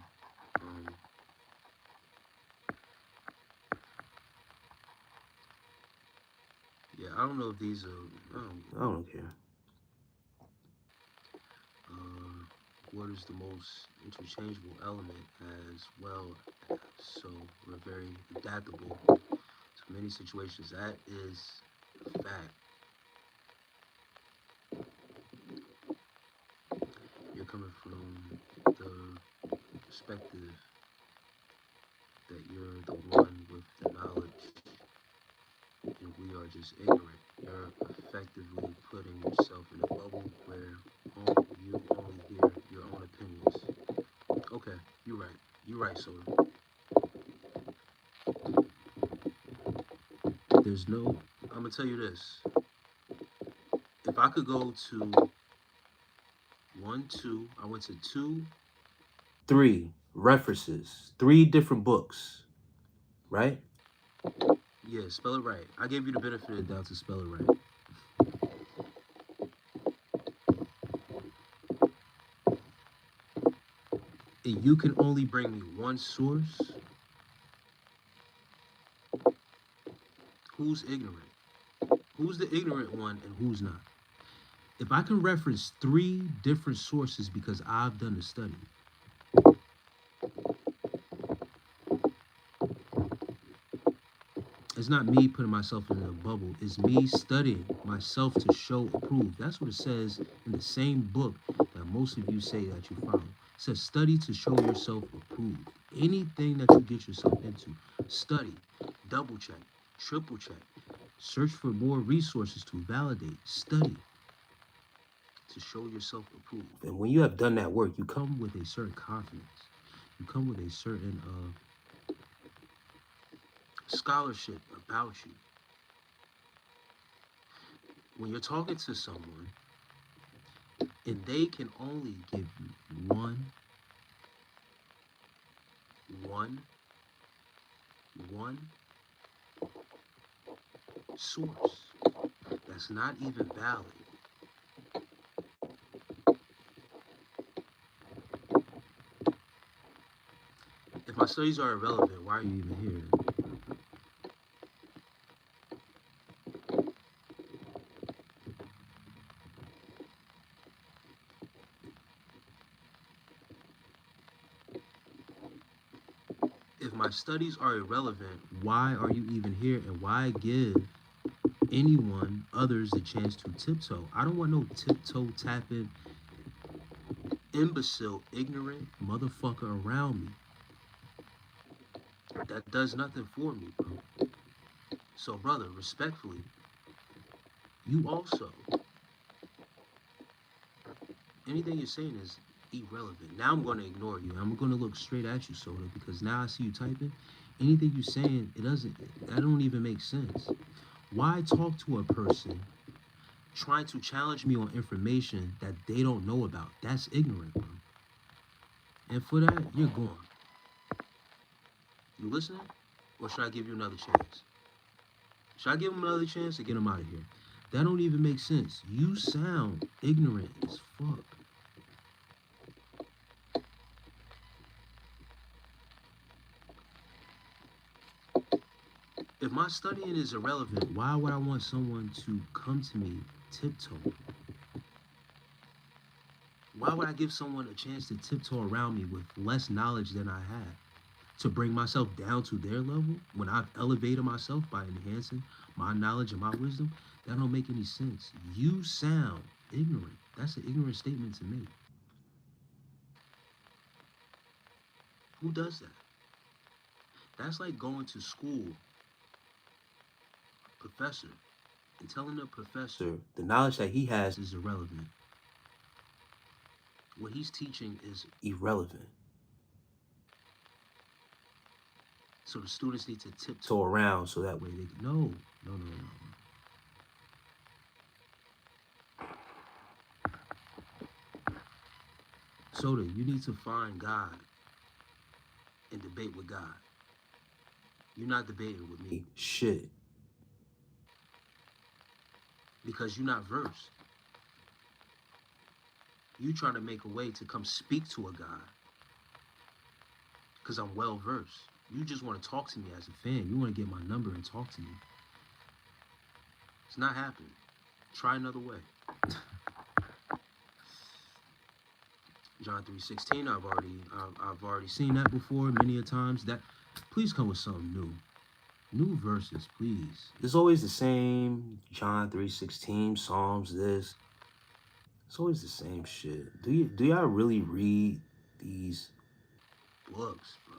Yeah, I don't know if these are... I don't care. What is the most interchangeable element as well? So we're very adaptable to many situations. That is a fact. You're coming from the perspective that you're the one with the knowledge and we are just ignorant. You're effectively putting yourself in a bubble where you only hear your own opinions. Okay, you're right. You're right, Soda. There's no. I'm gonna tell you this. If I could go to one, two, I went to two, three references, three different books, right? Yeah, spell it right. I gave you the benefit of the doubt to spell it right. And you can only bring me one source. Who's ignorant? Who's the ignorant one and who's not? If I can reference three different sources because I've done the study, it's not me putting myself in a bubble. It's me studying myself to show approve. That's what it says in the same book that most of you say that you follow. It says study to show yourself approved. Anything that you get yourself into, study, double check, triple check, search for more resources to validate, study to show yourself approved. And when you have done that work, you come with a certain confidence. You come with a certain scholarship about you. When you're talking to someone and they can only give you one source that's not even valid. If my studies are irrelevant, why are you even here? If my studies are irrelevant, why are you even here and why give anyone others the chance to tiptoe? I don't want no tiptoe tapping imbecile ignorant motherfucker around me that does nothing for me, bro. So brother, respectfully, you also, anything you're saying is irrelevant. Now I'm going to ignore you. I'm going to look straight at you, Soda, because now I see you typing. Anything you're saying, that don't even make sense. Why talk to a person trying to challenge me on information that they don't know about? That's ignorant, bro. And for that, you're gone. You listening? Or should I give you another chance? Should I give him another chance to get him out of here? That don't even make sense. You sound ignorant as fuck. If my studying is irrelevant, why would I want someone to come to me tiptoe? Why would I give someone a chance to tiptoe around me with less knowledge than I have? To bring myself down to their level when I've elevated myself by enhancing my knowledge and my wisdom? That don't make any sense. You sound ignorant. That's an ignorant statement to make. Who does that? That's like going to school, professor, and telling the professor the knowledge that he has is irrelevant. What he's teaching is irrelevant. So the students need to tiptoe around so that way they can, no. Soda, you need to find God and debate with God. You're not debating with me. Shit. Because you're not versed. You trying to make a way to come speak to a God. Because I'm well versed. You just want to talk to me as a fan. You want to get my number and talk to me. It's not happening. Try another way. John 3:16. I've already seen that before many a times. That please come with something new. New verses, please. It's always the same John 3:16, Psalms, this. It's always the same shit. Do y'all really read these books, bro?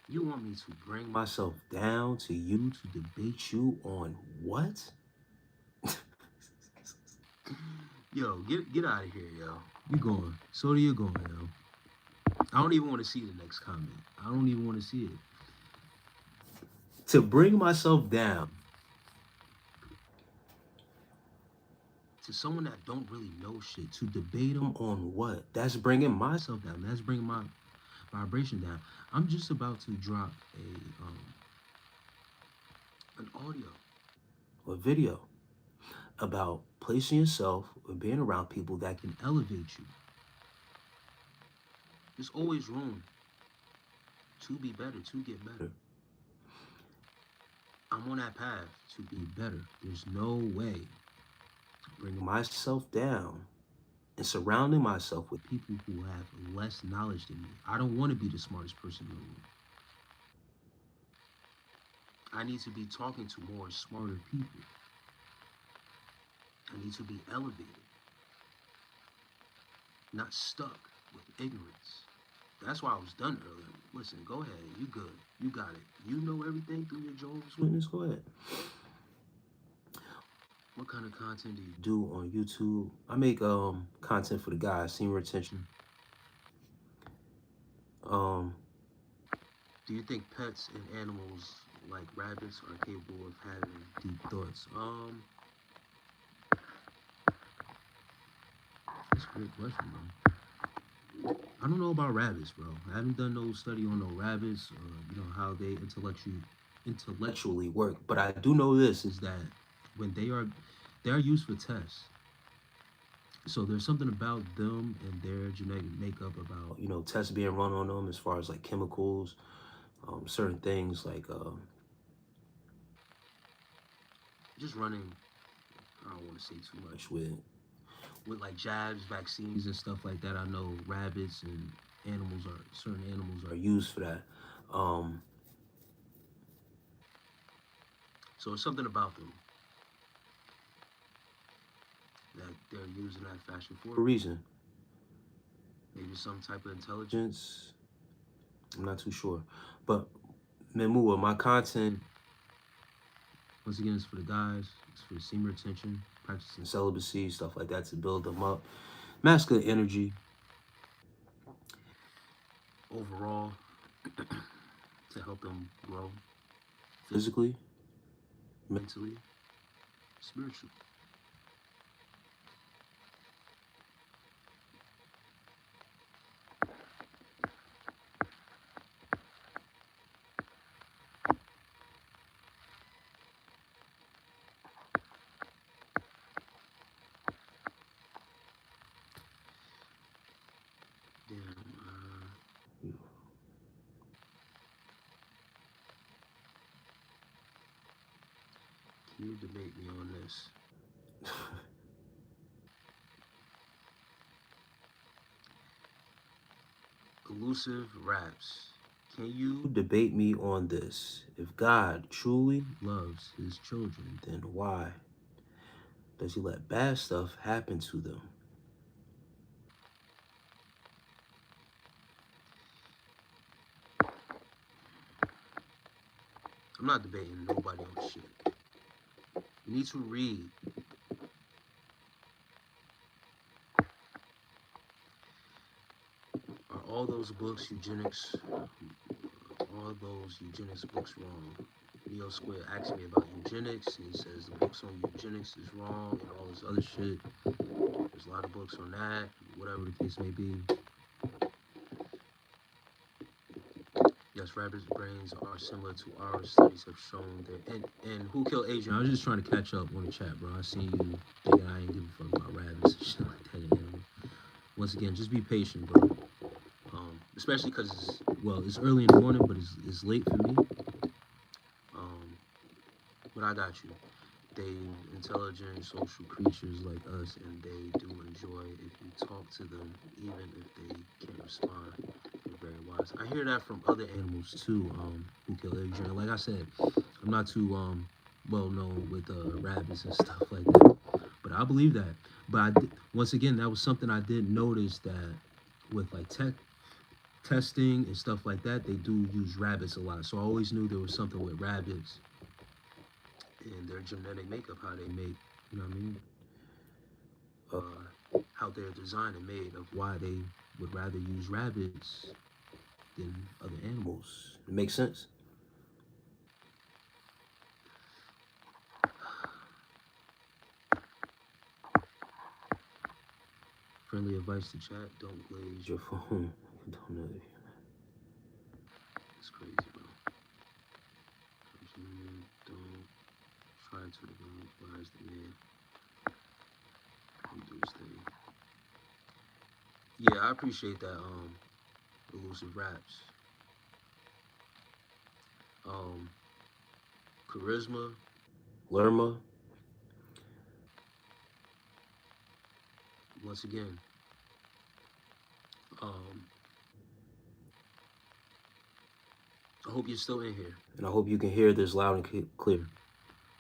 You want me to bring myself down to you to debate you on what? Yo, get out of here, yo. You going. So do you going, yo. I don't even want to see the next comment. I don't even want to see it. To bring myself down to someone that don't really know shit, to debate them on what? That's bringing myself down. That's bringing my vibration down. I'm just about to drop an audio or video about placing yourself or being around people that can elevate you. There's always room to be better, to get better. I'm on that path to be better. There's no way bringing myself down and surrounding myself with people who have less knowledge than me. I don't want to be the smartest person in the room. I need to be talking to more smarter people. I need to be elevated, not stuck with ignorance. That's why I was done earlier. Listen, go ahead. You good. You got it. You know everything through your Jehovah's Witness. Go ahead. What kind of content do you do on YouTube? I make content for the guys, senior retention. Do you think pets and animals like rabbits are capable of having deep thoughts? That's a great question, bro. I don't know about rabbits, bro. I haven't done no study on no rabbits, you know, how they intellectually work. But I do know this is that when they are used for tests. So there's something about them and their genetic makeup about, you know, tests being run on them as far as like chemicals, certain things like just running. I don't want to say too much with like jabs, vaccines, and stuff like that. I know rabbits and certain animals are used for that. So it's something about them that they're used in that fashion for a reason. Maybe some type of intelligence. I'm not too sure. But Memua, my content, once again, is for the guys. It's for semen retention, practicing celibacy, stuff like that to build them up. Masculine energy. Overall, to help them grow physically, mentally, spiritually. Can you debate me on this? Elusive raps. Can you debate me on this? If God truly loves his children, then why does he let bad stuff happen to them? I'm not debating nobody on shit. You need to read. Are all those books eugenics? All those eugenics books wrong? Neo Square asked me about eugenics, and he says the books on eugenics is wrong and all this other shit. There's a lot of books on that, whatever the case may be. Yes, rabbits' brains are similar to ours. Studies have shown that. And who killed Adrian? I was just trying to catch up on the chat, bro. I seen you thinking I ain't give a fuck about rabbits and shit like that. Once again, just be patient, bro. Especially because it's early in the morning, but it's late for me. But I got you. They intelligent social creatures like us, and they do enjoy if you talk to them, even if they can't respond. They're very wise. I hear that from other animals too, who kill Adrian. Like I said, I'm not too well known with rabbits and stuff like that, but I believe that. But once again, that was something I did notice that with like testing and stuff like that, they do use rabbits a lot. So I always knew there was something with rabbits and their genetic makeup, how they make, you know what I mean? How they're designed and made, of why they would rather use rabbits than other animals. It makes sense. Friendly advice to chat: don't glaze your phone. Don't know if you. It's crazy, bro. Don't try to advise the man. Don't do his thing. Yeah, I appreciate that. Elusive raps. Um, Charisma, Lerma. Once again, um, I hope you're still in here, and I hope you can hear this loud and clear.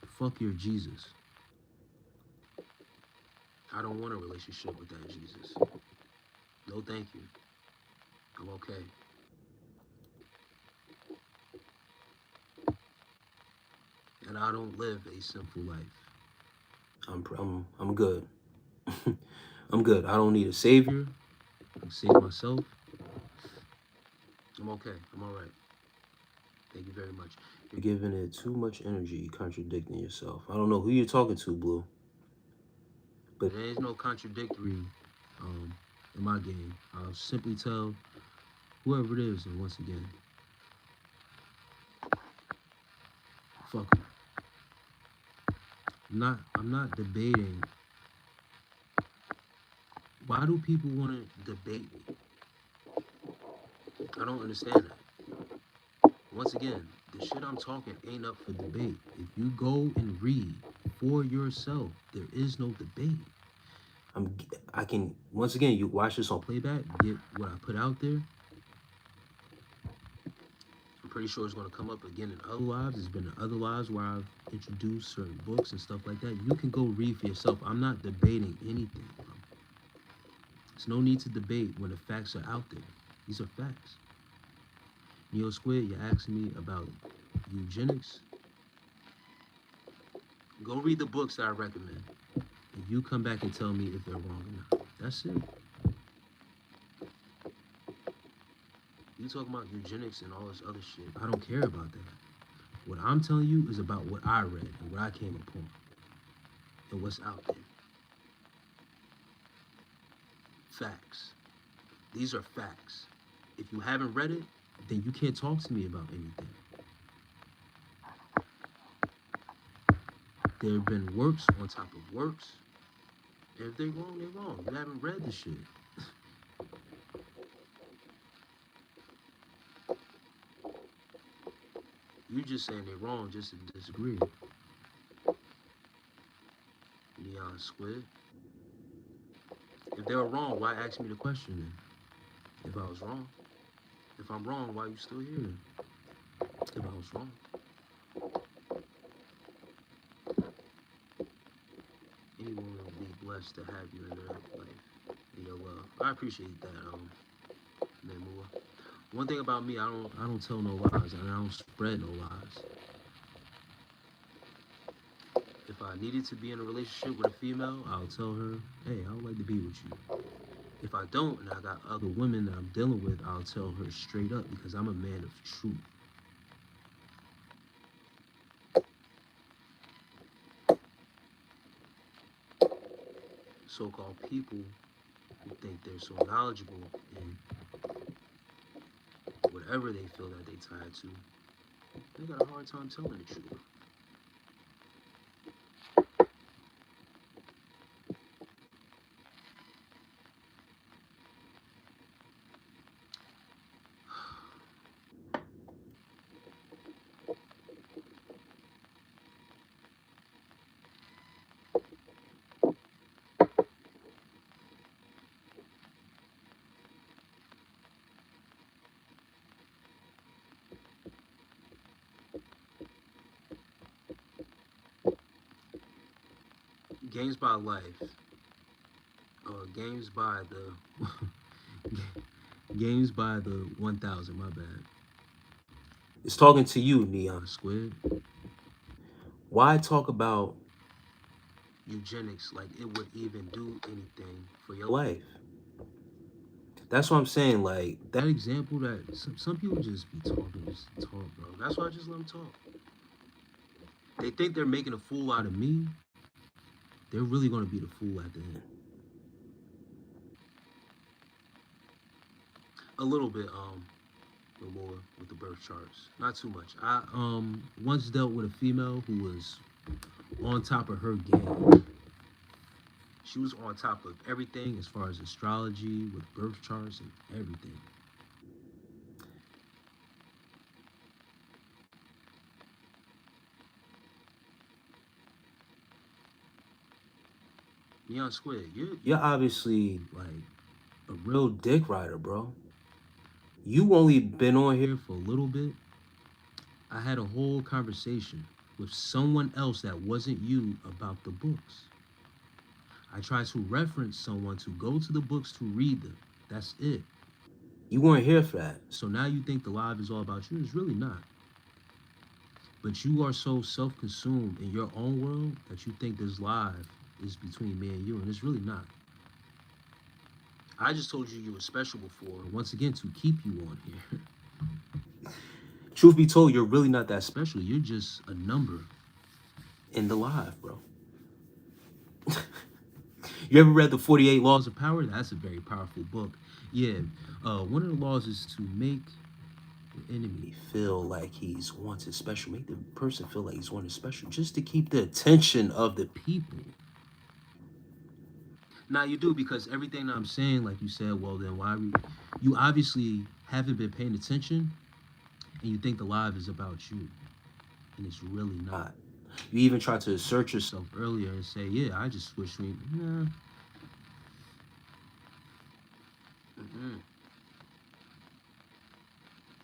Fuck your Jesus. I don't want a relationship with that Jesus. No, thank you. I'm okay. And I don't live a sinful life. I'm good. I'm good. I don't need a savior. I can save myself. I'm okay. I'm all right. Thank you very much. You're giving it too much energy, contradicting yourself. I don't know who you're talking to, Blue. But there is no contradictory in my game. I'll simply tell whoever it is, and once again, fuck them. I'm not debating. Why do people want to debate me? I don't understand that. Once again, the shit I'm talking ain't up for debate. If you go and read for yourself, there is no debate. I can, once again, you watch this on playback, get what I put out there. I'm pretty sure it's going to come up again in other lives. There's been other lives where I've introduced certain books and stuff like that. You can go read for yourself. I'm not debating anything, bro. There's no need to debate when the facts are out there. These are facts. Neo Squid, you're asking me about eugenics. Go read the books that I recommend. And you come back and tell me if they're wrong or not. That's it. You talking about eugenics and all this other shit. I don't care about that. What I'm telling you is about what I read and what I came upon and what's out there. Facts. These are facts. If you haven't read it, then you can't talk to me about anything. There have been works on top of works. And if they're wrong, they're wrong. You haven't read the shit. You just saying they're wrong just to disagree. Neon Squid. If they were wrong, why ask me the question then? If I was wrong. If I'm wrong, why are you still here then? If I was wrong. Any woman will be blessed to have you in their life, in your love. I appreciate that, Namua. One thing about me, I don't tell no lies, and I don't spread no lies. If I needed to be in a relationship with a female, I'll tell her, hey, I would like to be with you. If I don't, and I got other women that I'm dealing with, I'll tell her straight up because I'm a man of truth. So-called people who think they're so knowledgeable in whatever they feel that they tied to, they got a hard time telling the truth. Games by life. Games by the Games by the 1000, my bad. It's talking to you, Neon Squid. Why talk about eugenics like it would even do anything for your life? That's what I'm saying. Like that example that some people just be talking, just talk, bro. That's why I just let them talk. They think they're making a fool out of me. They're really gonna be the fool at the end. A little bit, no more with the birth charts. Not too much. I once dealt with a female who was on top of her game. She was on top of everything as far as astrology, with birth charts and everything. Neon Squid, you're obviously like a real dick rider, bro. You only been on here for a little bit. I had a whole conversation with someone else that wasn't you about the books. I tried to reference someone to go to the books to read them. That's it. You weren't here for that. So now you think the live is all about you. It's really not. But you are so self-consumed in your own world that you think this live is between me and you, and it's really not. I just told you you were special before, once again, to keep you on here. Truth be told, you're really not that special. You're just a number in the live, bro. You ever read the 48 Laws of Power? That's a very powerful book. Yeah, one of the laws is to make the enemy feel like he's wanted special. Make the person feel like he's wanted special, just to keep the attention of the people. Now you do, because everything that I'm saying, like you said, well then why you obviously haven't been paying attention, and you think the live is about you, and it's really not. You even tried to assert yourself earlier and say, yeah, I just switched me. Nah. Mm-mm.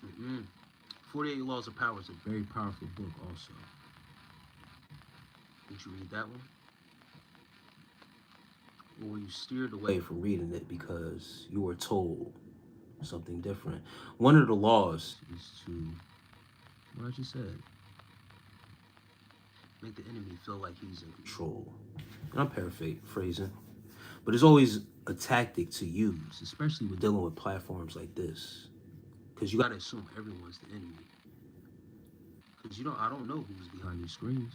Mm-mm. 48 Laws of Power is a very powerful book also. Did you read that one? Or were you steered away from reading it because you were told something different? One of the laws is to, what I just said, make the enemy feel like he's in control. And I'm paraphrasing. But it's always a tactic to use, especially with dealing with platforms like this. Because you gotta assume everyone's the enemy. Because I don't know who's behind these screens.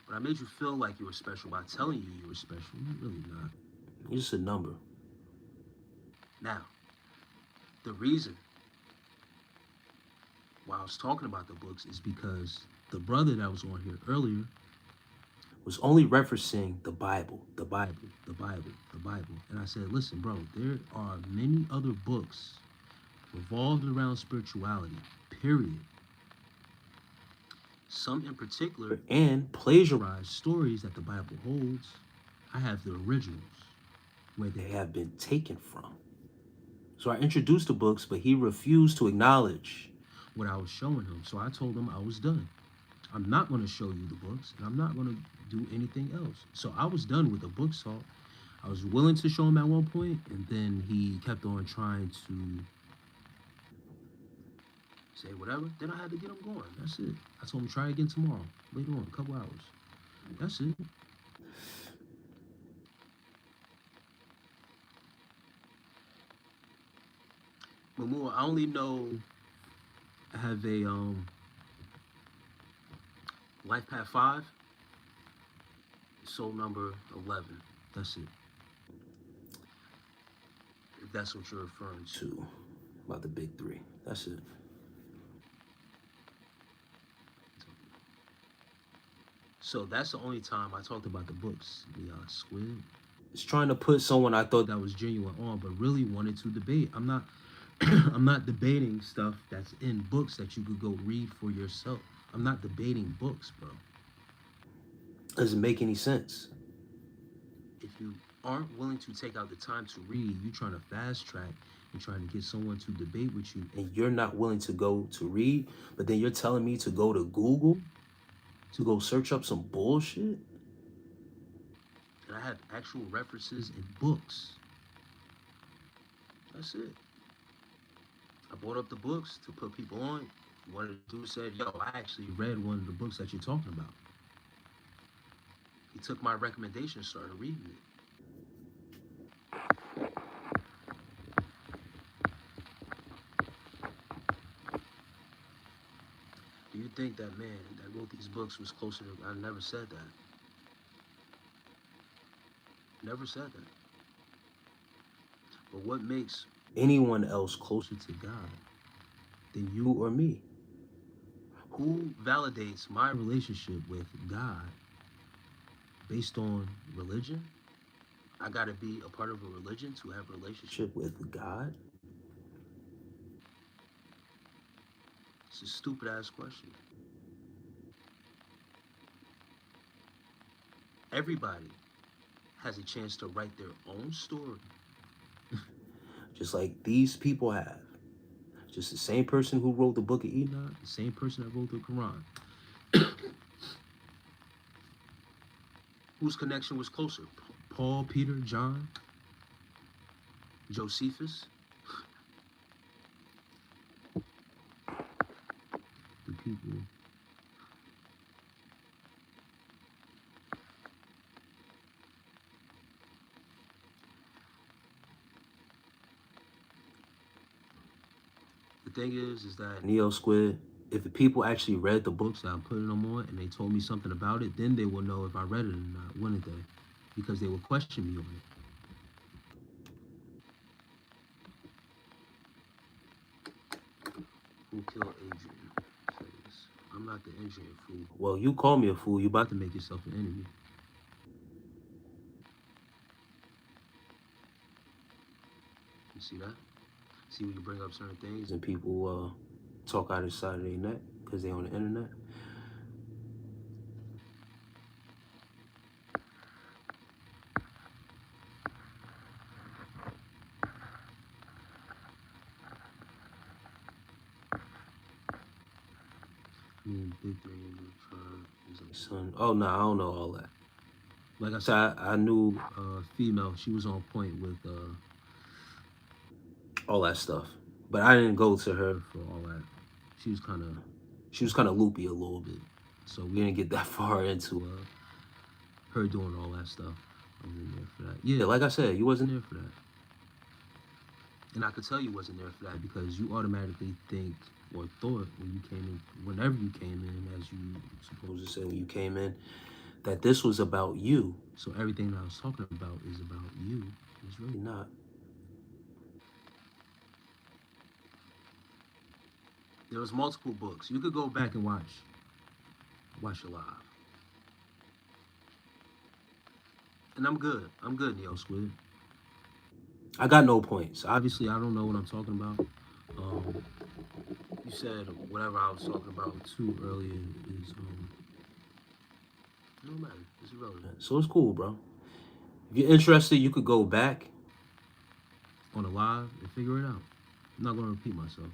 But I made you feel like you were special by telling you you were special. You're really not. You're just a number. Now, the reason why I was talking about the books is because the brother that was on here earlier was only referencing the Bible, the Bible, the Bible, the Bible. And I said, listen, bro, there are many other books revolved around spirituality, period. Some in particular, and plagiarize stories that the Bible holds. I have the originals where they have been taken from. So I introduced the books, but he refused to acknowledge what I was showing him. So I told him I was done. I'm not going to show you the books, and I'm not going to do anything else. So I was done with the book talk. I was willing to show him at one point, and then he kept on trying to say whatever. Then I had to get him going. That's it. I told him try again tomorrow, later on, a couple hours. That's it. Mamua, I only know I have a Life Path 5, soul number 11. That's it. If that's what you're referring to about the big three. That's it. So that's the only time I talked about the books, the Squid. It's trying to put someone I thought that was genuine on, but really wanted to debate. I'm not I'm not debating stuff that's in books that you could go read for yourself. I'm not debating books, bro. Doesn't make any sense. If you aren't willing to take out the time to read, you trying to fast track and trying to get someone to debate with you, and you're not willing to go to read, but then you're telling me to go to Google to go search up some bullshit? And I have actual references in books. That's it. I brought up the books to put people on. One of the dudes said, yo, I actually read one of the books that you're talking about. He took my recommendation and started reading it. Do you think that man that wrote these books was closer to God? I never said that. Never said that. But what makes anyone else closer to God than you or me? Who validates my relationship with God based on religion? I gotta be a part of a religion to have a relationship with God? It's a stupid ass question. Everybody has a chance to write their own story, just like these people have. Just the same person who wrote the Book of Enoch, the same person that wrote the Quran. Whose connection was closer? Paul, Peter, John, Josephus? The people. The thing is that Neo Squid, if the people actually read the books that I'm putting them on and they told me something about it, then they will know if I read it or not, wouldn't they? Because they will question me on it. Who killed Adrian? Says, I'm not the Adrian fool. Well, you call me a fool. You about to make yourself an enemy. You see that? See when you bring up certain things and people talk out of the side of their neck because they on the internet. Big three, son. Oh no, I don't know all that. Like I said, I knew female. She was on point with all that stuff, but I didn't go to her for all that. She was kind of loopy a little bit, so we didn't get that far into her doing all that stuff. I wasn't there for that. Yeah, like I said, you wasn't there for that, and I could tell you wasn't there for that because you automatically think or thought when you came in, whenever you came in, as you supposed to say when you came in, that this was about you. So everything that I was talking about is about you. It's really not. There was multiple books. You could go back and watch it live. And I'm good. I'm good, Neo Squid. I got no points. Obviously, I don't know what I'm talking about. You said whatever I was talking about too earlier is no matter. It's irrelevant. So it's cool, bro. If you're interested, you could go back on a live and figure it out. I'm not gonna repeat myself.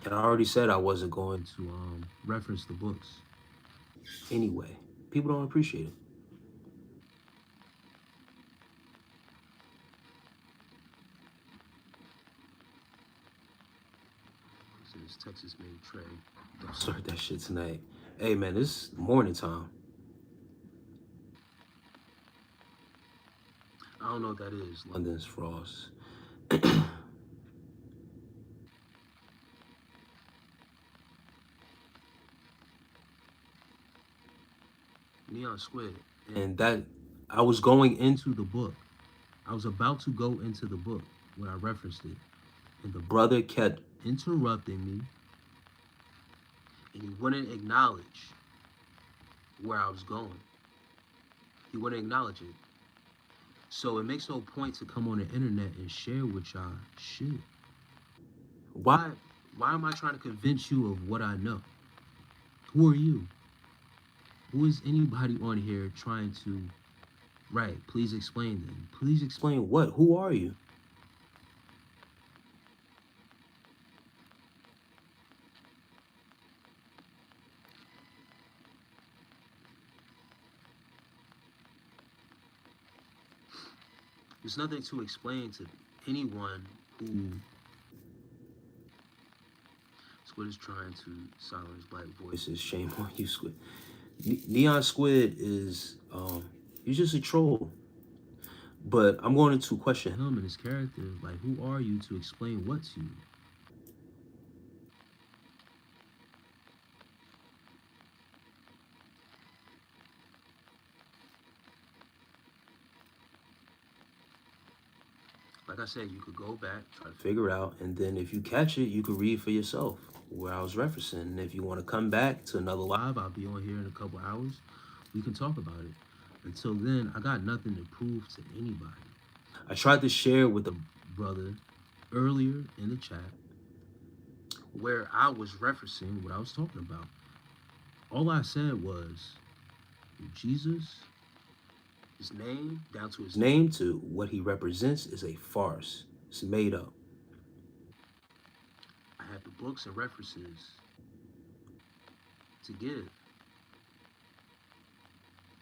And I already said I wasn't going to reference the books. Anyway, people don't appreciate it. This Texas made Trey. Don't start that shit tonight. Hey man, it's morning time. I don't know what that is. London's Frost. Neon Squid. And that I was going into the book. I was about to go into the book when I referenced it. And the brother kept interrupting me. And he wouldn't acknowledge where I was going. He wouldn't acknowledge it. So it makes no point to come on the internet and share with y'all shit. Why am I trying to convince you of what I know? Who are you? Who is anybody on here trying to right, please explain then. Please explain what? Who are you? There's nothing to explain to anyone who Squid is trying to silence black voices. Shame on you, Squid. Neon Squid is he's just a troll. But I'm going to question him and his character. Like, who are you to explain what to you? Like I said, you could go back, try to figure it out, and then if you catch it, you could read for yourself where I was referencing. And if you want to come back to another live, I'll be on here in a couple hours. We can talk about it. Until then, I got nothing to prove to anybody. I tried to share with a brother earlier in the chat where I was referencing what I was talking about. All I said was Jesus, his name, down to his name, to what he represents, is a farce. It's made up. I had the books and references to give,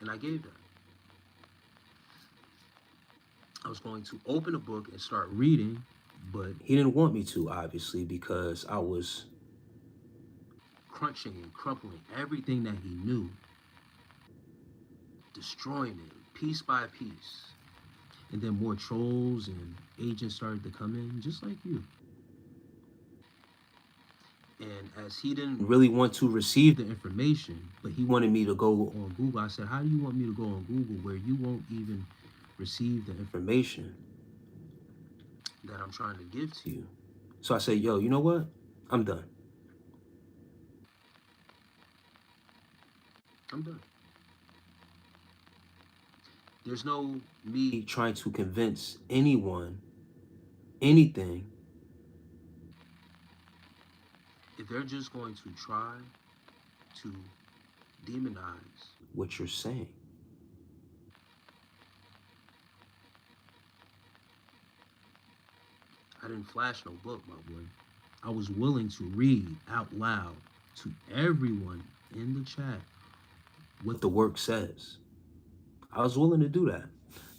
and I gave them. I was going to open a book and start reading, but he didn't want me to, obviously, because I was crunching and crumpling everything that he knew, destroying it piece by piece. And then more trolls and agents started to come in, just like you. And as he didn't really want to receive the information, but he wanted me to go on Google, I said, how do you want me to go on Google where you won't even receive the information that I'm trying to give to you? So I said, yo, you know what? I'm done. I'm done. There's no me trying to convince anyone anything if they're just going to try to demonize what you're saying. I didn't flash no book, my boy. I was willing to read out loud to everyone in the chat what the work says. I was willing to do that.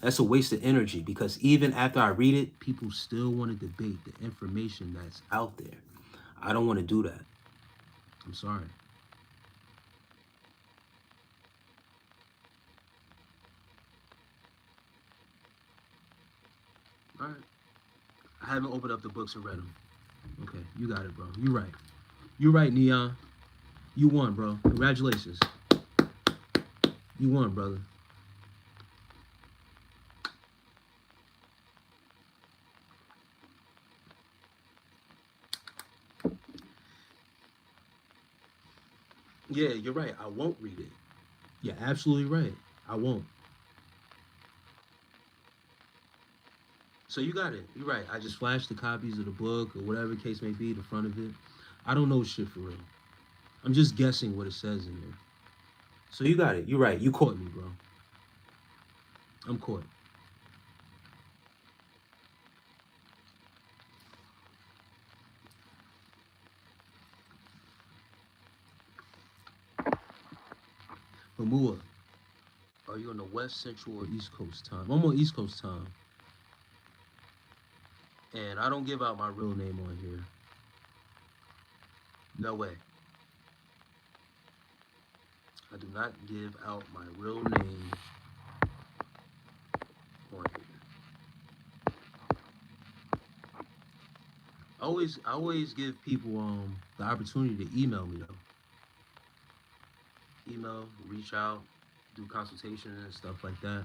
That's a waste of energy because even after I read it, people still want to debate the information that's out there. I don't want to do that. I'm sorry. All right. I haven't opened up the books and read them. Okay, you got it, bro. You're right. You're right, Neon. You won, bro. Congratulations. You won, brother. Yeah, you're right. I won't read it. You're absolutely right. I won't. So you got it. You're right. I just flashed the copies of the book or whatever case may be, the front of it. I don't know shit for real. I'm just guessing what it says in there. So you got it. You're right. You caught me, bro. I'm caught. But Mua, are you on the West Central or East Coast time? I'm on East Coast time. And I don't give out my real name on here. No way. I do not give out my real name on here. I always give people the opportunity to email me though. Email, reach out, do consultation and stuff like that.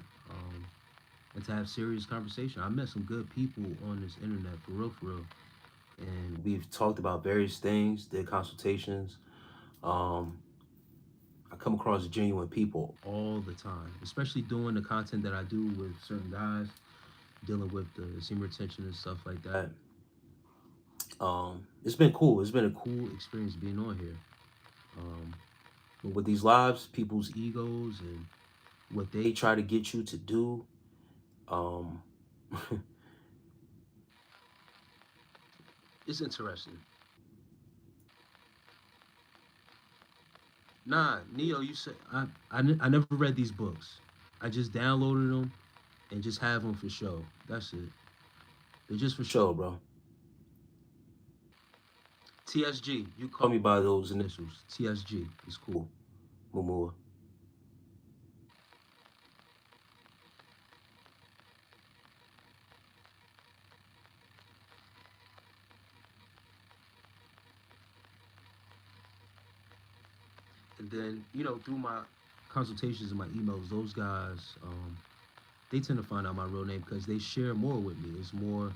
And to have serious conversation. I met some good people on this internet for real. And we've talked about various things, did consultations. I come across genuine people all the time, especially doing the content that I do with certain guys, dealing with the semen retention and stuff like that. It's been cool. It's been a cool experience being on here. But with these lives, people's egos and what they try to get you to do, um, it's interesting. Nah, Neo, you said I never read these books. I just downloaded them and just have them for show. That's it. They're just for show, bro. TSG. You call me by those initials. TSG. It's cool. Mumua. And then, through my consultations and my emails, those guys, they tend to find out my real name because they share more with me. It's more,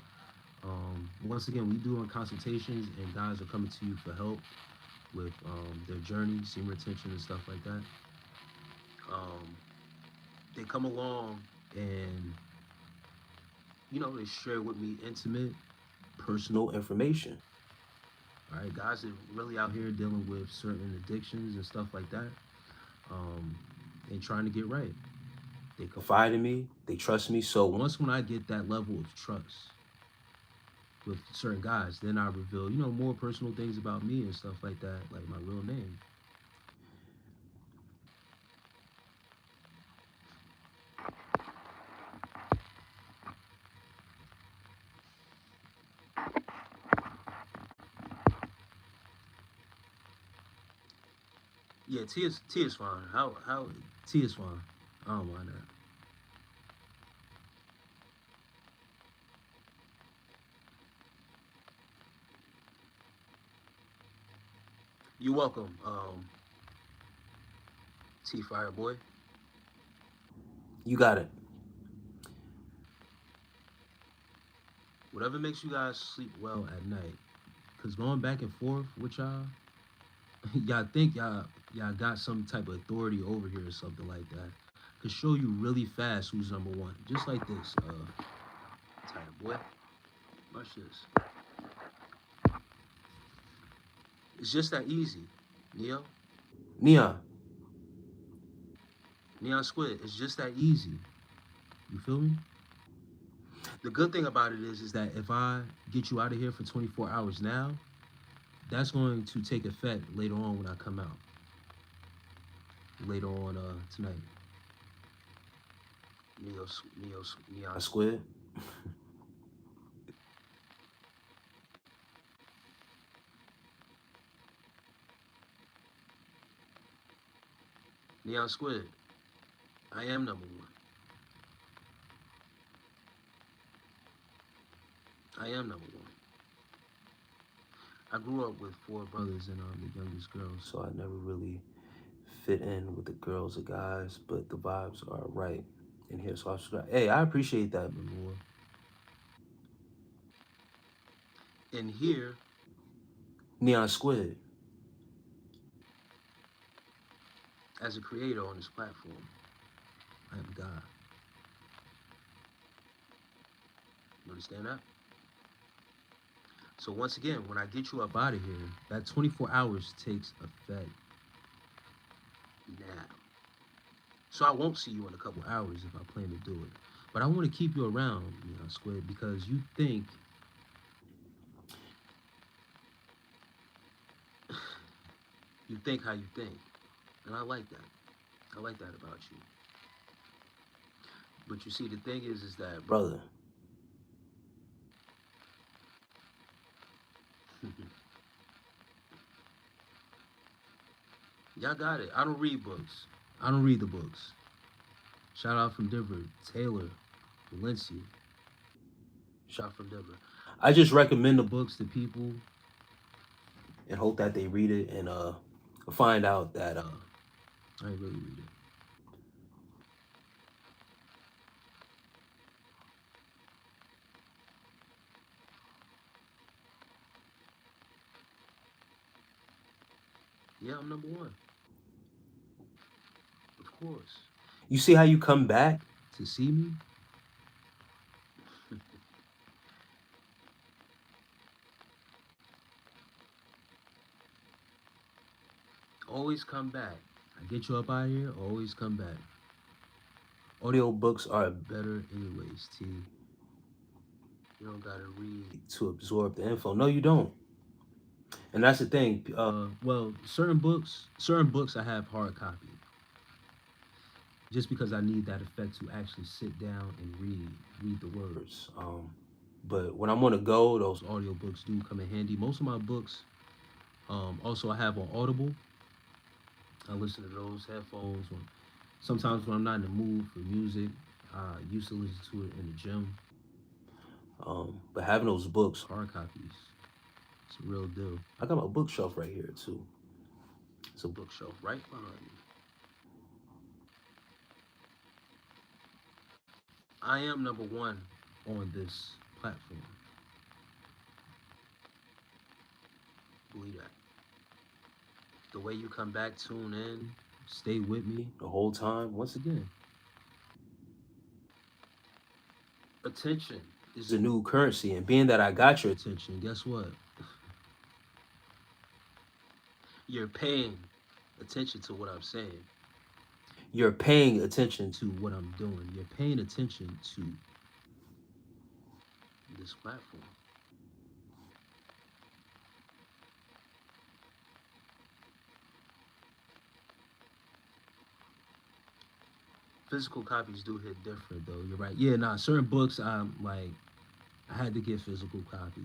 once again, we doing consultations and guys are coming to you for help with their journey, semen retention and stuff like that. Um, they come along and, they share with me intimate, personal information. All right, guys are really out here dealing with certain addictions and stuff like that, um, and trying to get right. They confide in me, they trust me. So once when I get that level of trust with certain guys, then I reveal, more personal things about me and stuff like that, like my real name. Yeah, T is fine. How T is fine. I don't mind that. You're welcome, T Fireboy. You got it. Whatever makes you guys sleep well at night. Cause going back and forth with y'all, y'all think y'all got some type of authority over here or something like that. Could show you really fast who's number one. Just like this, tired boy. Watch this. It's just that easy, Neo. Neon. Neon Squid. It's just that easy. You feel me? The good thing about it is that if I get you out of here for 24 hours now, that's going to take effect later on when I come out. Later on tonight. Neo, Neo, Neon Squid. Neon Squid. I am number one. I am number one. I grew up with four brothers and I'm the youngest girl, so I never really fit in with the girls or guys, but the vibes are right in here. So I should, hey, I appreciate that, Memora. And here, Neon Squid, as a creator on this platform, I am God. You understand that? So once again, when I get you up out of here, that 24 hours takes effect now. So I won't see you in a couple hours if I plan to do it. But I want to keep you around, Squid, because you think how you think. And I like that. I like that about you. But you see, the thing is that, brother, y'all got it. I don't read books. I don't read the books. Shout out from Denver, Taylor, Valencia. Shout out from Denver. I just recommend the books to people and hope that they read it and find out that I ain't really read it. Yeah, I'm number one. Of course. You see how you come back to see me? Always come back. I get you up out of here, always come back. Audio books are better anyways, T. You don't gotta read to absorb the info. No, you don't. And that's the thing. Well, certain books I have hard copy. Just because I need that effect to actually sit down and read the words. But when I'm on the go, those audiobooks do come in handy. Most of my books Also, I have on Audible. I listen to those headphones when sometimes when I'm not in the mood for music. I used to listen to it in the gym. But having those books, hard copies, it's a real deal. I got my bookshelf right here too. It's a bookshelf right behind me. I am number one on this platform. Believe that. The way you come back, tune in, stay with me the whole time. Once again, attention is the new currency. And being that I got your attention, guess what? You're paying attention to what I'm saying. You're paying attention to what I'm doing. You're paying attention to this platform. Physical copies do hit different though. You're right. Yeah, nah, certain books I'm like I had to get physical copy.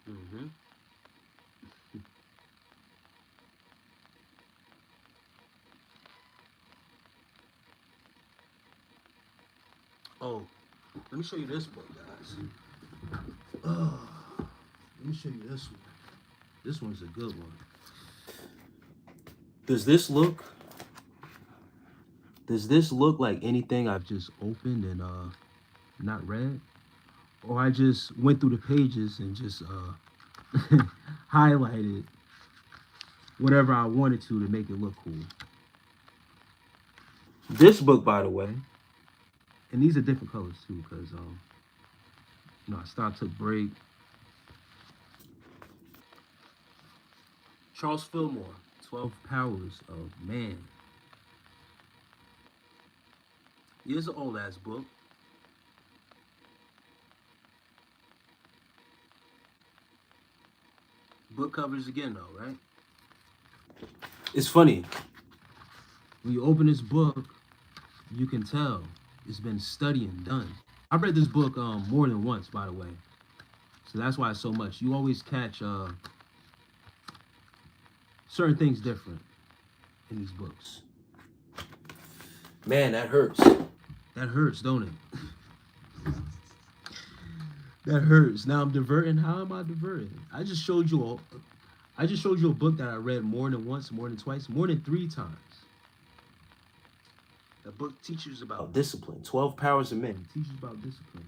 Mm-hmm. Oh, let me show you this book, guys. Oh, let me show you this one. This one's a good one. Does this look does this look like anything I've just opened and not read? Or I just went through the pages and just highlighted whatever I wanted to make it look cool. This book, by the way, and these are different colors too, because I stopped to break. Charles Fillmore, 12 Powers of Man. Here's an old ass book. Book covers again though, right? It's funny. When you open this book, you can tell it's been studying done. I read this book more than once, by the way. So that's why it's so much. You always catch certain things different in these books. Man, that hurts. That hurts, don't it? That hurts. Now I'm diverting. How am I diverting? I just showed you a book that I read more than once, more than twice, more than 3 times. That book teaches about discipline. 12 Powers of Men. It teaches about discipline.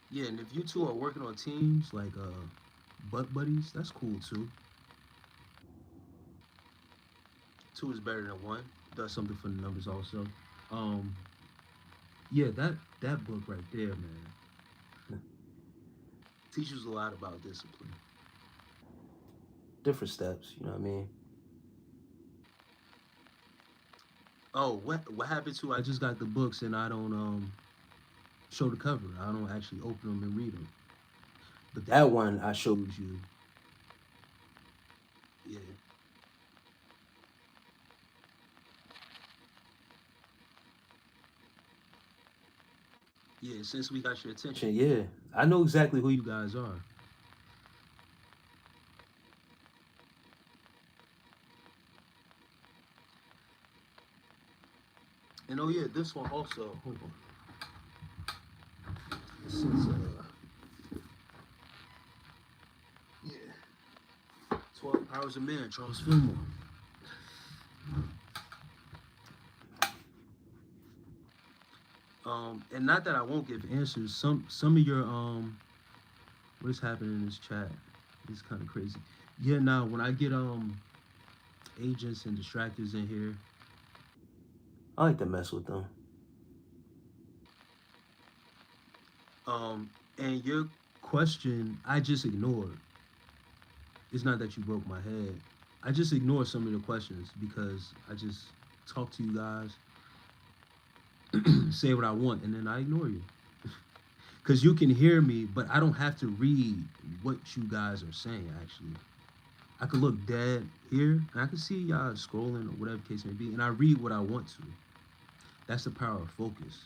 Yeah, and if you two are working on teams like butt buddies, that's cool too. 2 is better than 1. Does something for the numbers also. Um, yeah, that book right there, man, teaches a lot about discipline. Different steps, you know what I mean? Oh, what happened to? I just got the books and I don't show the cover. I don't actually open them and read them. But that one I showed you. Yeah. Yeah, since we got your attention, yeah, I know exactly who you guys are. And oh yeah, this one also. Hold on. This is yeah, 12 Powers of Man, Charles Fillmore. And not that I won't give answers. Some of your what is happening in this chat is kind of crazy. Yeah, now when I get agents and distractors in here, I like to mess with them. And your question, I just ignored. It's not that you broke my head. I just ignore some of the questions because I just talk to you guys, say what I want, and then I ignore you. Because you can hear me, but I don't have to read what you guys are saying, actually. I could look dead here, and I can see y'all scrolling or whatever case may be, and I read what I want to. That's the power of focus.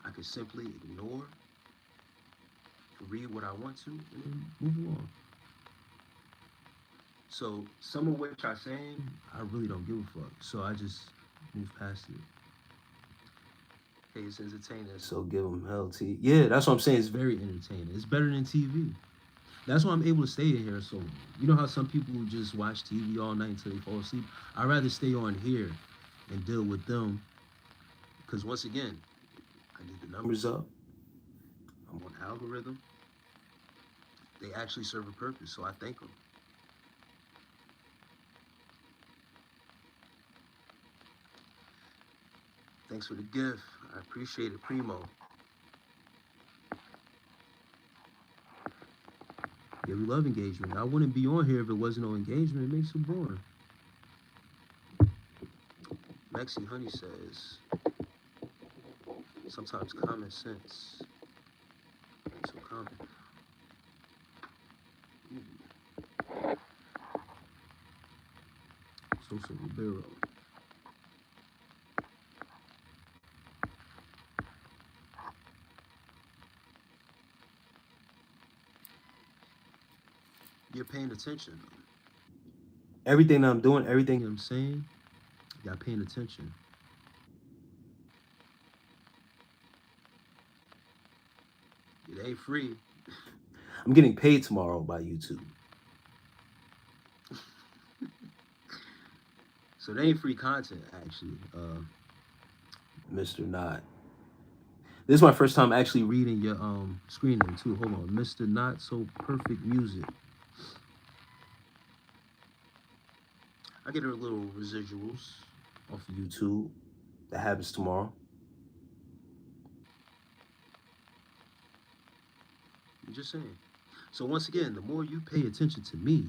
I can simply ignore and read what I want to and then move on. So some of which are saying I really don't give a fuck. So I just move past it. Hey, it's entertaining. So give them hell to yeah. That's what I'm saying. It's very entertaining. It's better than TV. That's why I'm able to stay in here so long. You know how some people just watch TV all night until they fall asleep? I'd rather stay on here and deal with them. Because once again, I get the numbers up. I'm on algorithm. They actually serve a purpose, so I thank them. Thanks for the gift. I appreciate it, Primo. Yeah, we love engagement. I wouldn't be on here if it wasn't no engagement. It makes it boring. Maxie Honey says, sometimes common sense ain't so common. Sosa Ribeiro. You're paying attention. Everything I'm doing, everything I'm saying, you're paying attention. It ain't free. I'm getting paid tomorrow by YouTube. So they ain't free content, actually. Mr. Not. This is my first time actually reading your screen name too. Hold on. Mr. Not So Perfect Music. I get a little residuals off of YouTube. That happens tomorrow. I'm just saying. So once again, the more you pay attention to me,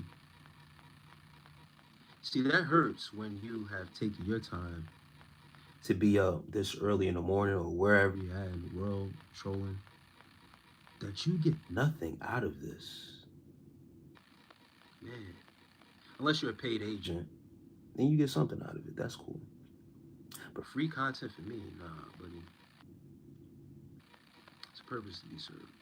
see that hurts when you have taken your time to be up this early in the morning or wherever you're at in the world trolling, that you get nothing out of this. Man, unless you're a paid agent, then you get something out of it. That's cool. But free content for me, nah, buddy. It's a purpose to be served.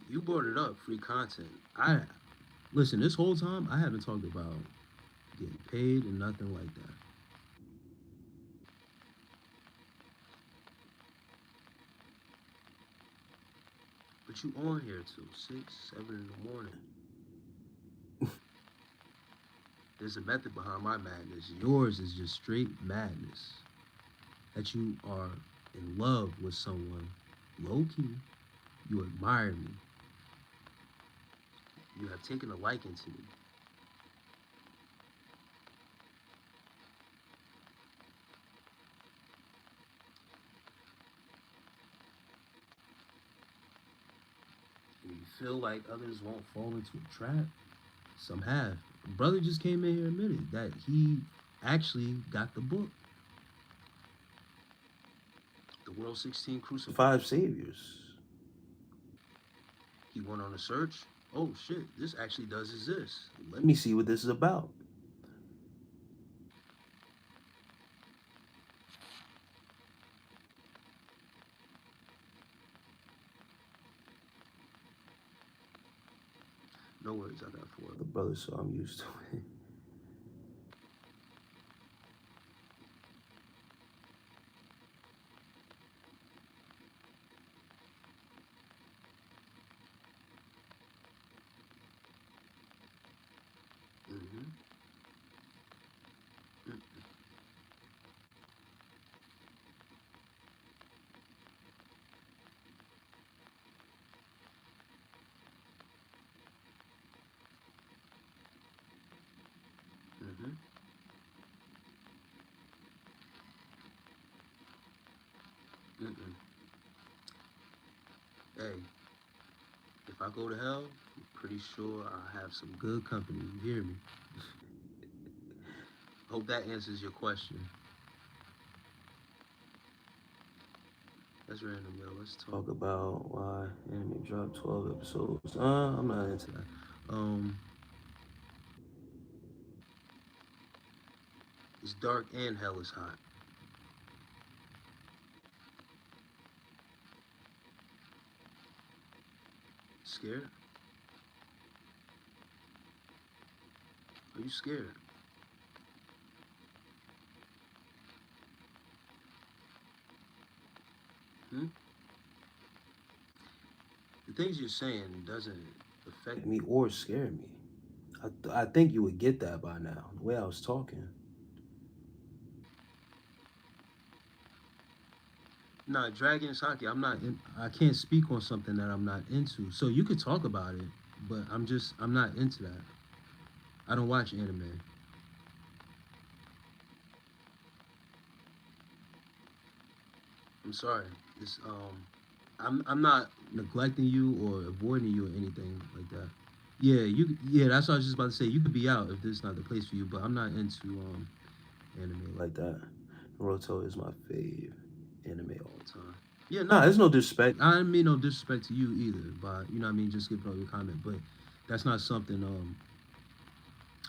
You brought it up, free content. I listen, this whole time I haven't talked about getting paid and nothing like that. But you on here till 6, 7 in the morning. There's a method behind my madness. Yours is just straight madness. That you are in love with someone, low key, you admire me. You have taken a liking to me. And you feel like others won't fall into a trap. Some have. Brother just came in here and admitted that he actually got the book. The World 16 Crucified Saviors. He went on a search. Oh shit, this actually does exist. Let me see what this is about. No worries, I got 4 other brothers, so I'm used to it. Mm-hmm. Mm-hmm. Mm-mm. Hey, if I go to hell, I'm pretty sure I'll have some good company. You hear me? Hope that answers your question. That's random, yo. Let's talk about why anime dropped 12 episodes. I'm not into that. Um, it's dark and hell is hot. Scared? Are you scared? Hmm? The things you're saying doesn't affect me or scare me. I think you would get that by now, the way I was talking. Nah, Dragon Sake, I can't speak on something that I'm not into. So you could talk about it, but I'm not into that. I don't watch anime. I'm sorry. It's I'm not neglecting you or avoiding you or anything like that. Yeah, that's what I was just about to say. You could be out if this is not the place for you, but I'm not into anime like that. Naruto is my fave anime all the time. Yeah, nah, there's no disrespect. I didn't mean no disrespect to you either, but you know what I mean, just giving all your comment. But that's not something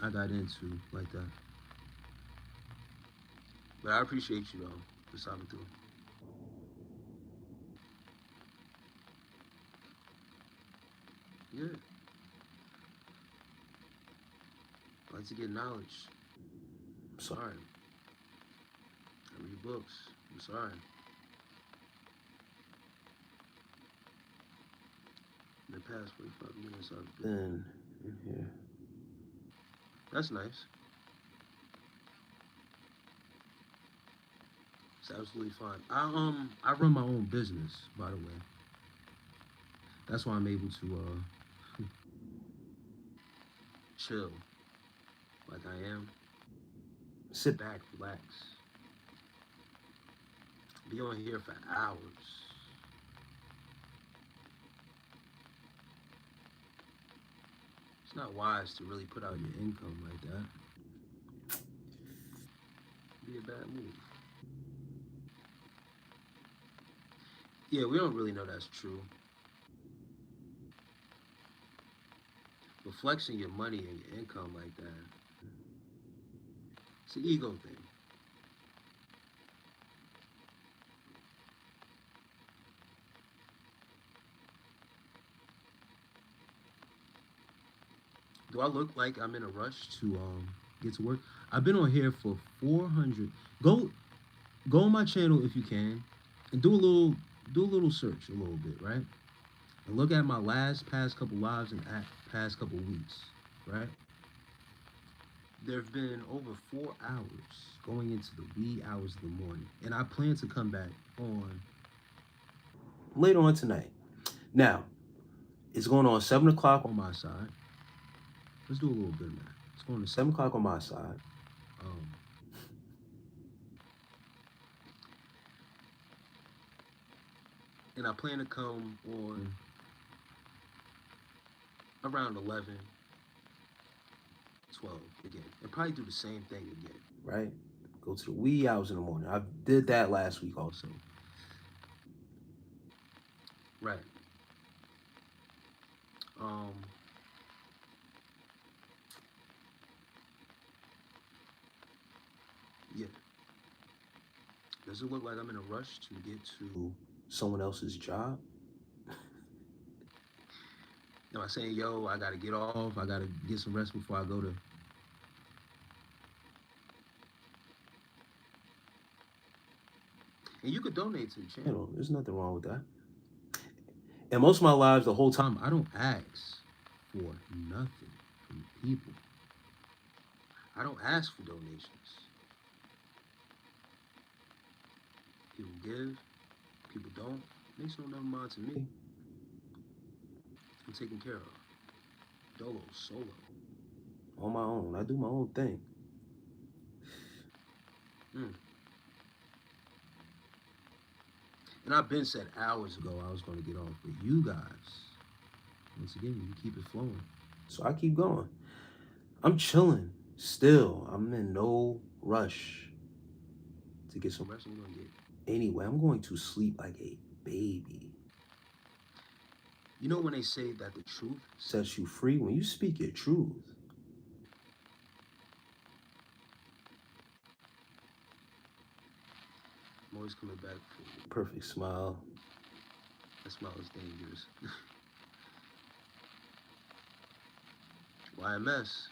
I got into like that. But I appreciate you though for stopping through. Yeah, I like to get knowledge. I'm sorry. I read books. I'm sorry. In the past 45 minutes I've been in here. That's nice. It's absolutely fine. I run my own business, by the way. That's why I'm able to chill like I am. Sit back, relax. Be on here for hours. It's not wise to really put out your income like that. Be a bad move. Yeah, we don't really know that's true. But flexing your money and your income like that, it's an ego thing. Do I look like I'm in a rush to get to work? I've been on here for 400. Go on my channel if you can, and do a little search a little bit, right? And look at my last past couple lives and past couple weeks, right? There have been over 4 hours going into the wee hours of the morning, and I plan to come back on later on tonight. Now it's going on 7 o'clock on my side. Let's do a little bit of math. It's going to 7 o'clock on my side. Um, and I plan to come on around 11, 12 again, and probably do the same thing again, right? Go to the wee hours in the morning. I did that last week also. Right. Um, yeah. Does it look like I'm in a rush to get to someone else's job? Am I saying, yo, I gotta get off, I gotta get some rest before I go to. And you could donate to the channel. There's nothing wrong with that. And most of my lives, the whole time, I don't ask for nothing from people. I don't ask for donations. People give, people don't. Makes no mind to me. I'm taken care of. Dolo, solo. On my own. I do my own thing. Mm. And I've been said hours ago I was going to get off, but you guys, once again, you keep it flowing. So I keep going. I'm chilling still. I'm in no rush to get some rest. I'm going to get. Anyway, I'm going to sleep like a baby. You know when they say that the truth sets you free, when you speak your truth, I'm always coming back for perfect smile. that smile is dangerous. YMS.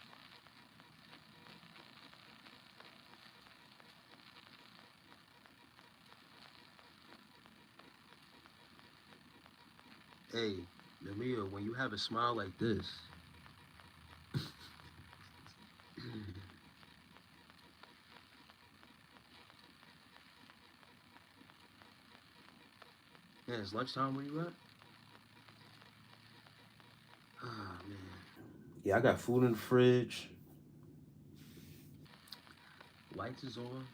Hey, Maria, when you have a smile like this, yeah, it's lunchtime where you at? Ah, man. Yeah, I got food in the fridge. Lights is on.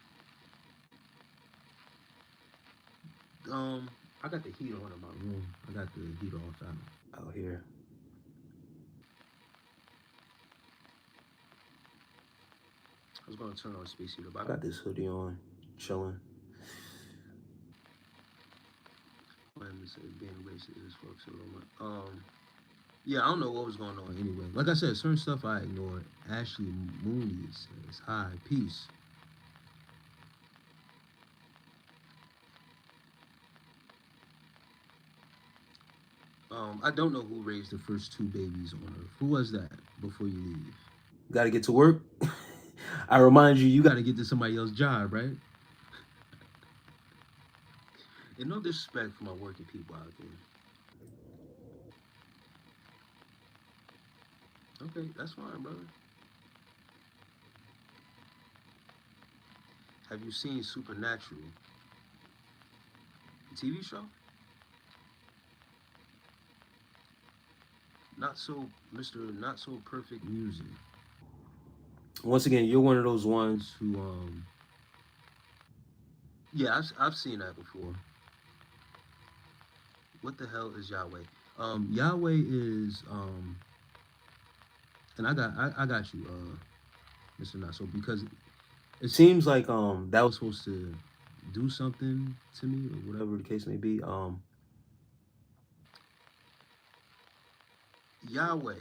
I got the heat on in my room. I got the heat off Out here. I was gonna turn on the space heater, but I got this hoodie on, chilling. I'm being racist as fuck. So yeah, I don't know what was going on anyway. Like I said, certain stuff I ignored. Ashley Mooney says, "Hi, peace." I don't know who raised the first two babies on Earth. Who was that before you leave? Got to get to work. I remind you, You got to get to somebody else's job, right? And no disrespect for my working people out there. Okay, that's fine, brother. Have you seen Supernatural, the TV show? Not so, Mr. Not So Perfect Music. once again, you're one of those ones Who, yeah, I've seen that before. What the hell is Yahweh? Yahweh is, and I got you, Mr. Not So, because it seems like that was supposed to do something to me or whatever the case may be. Yahweh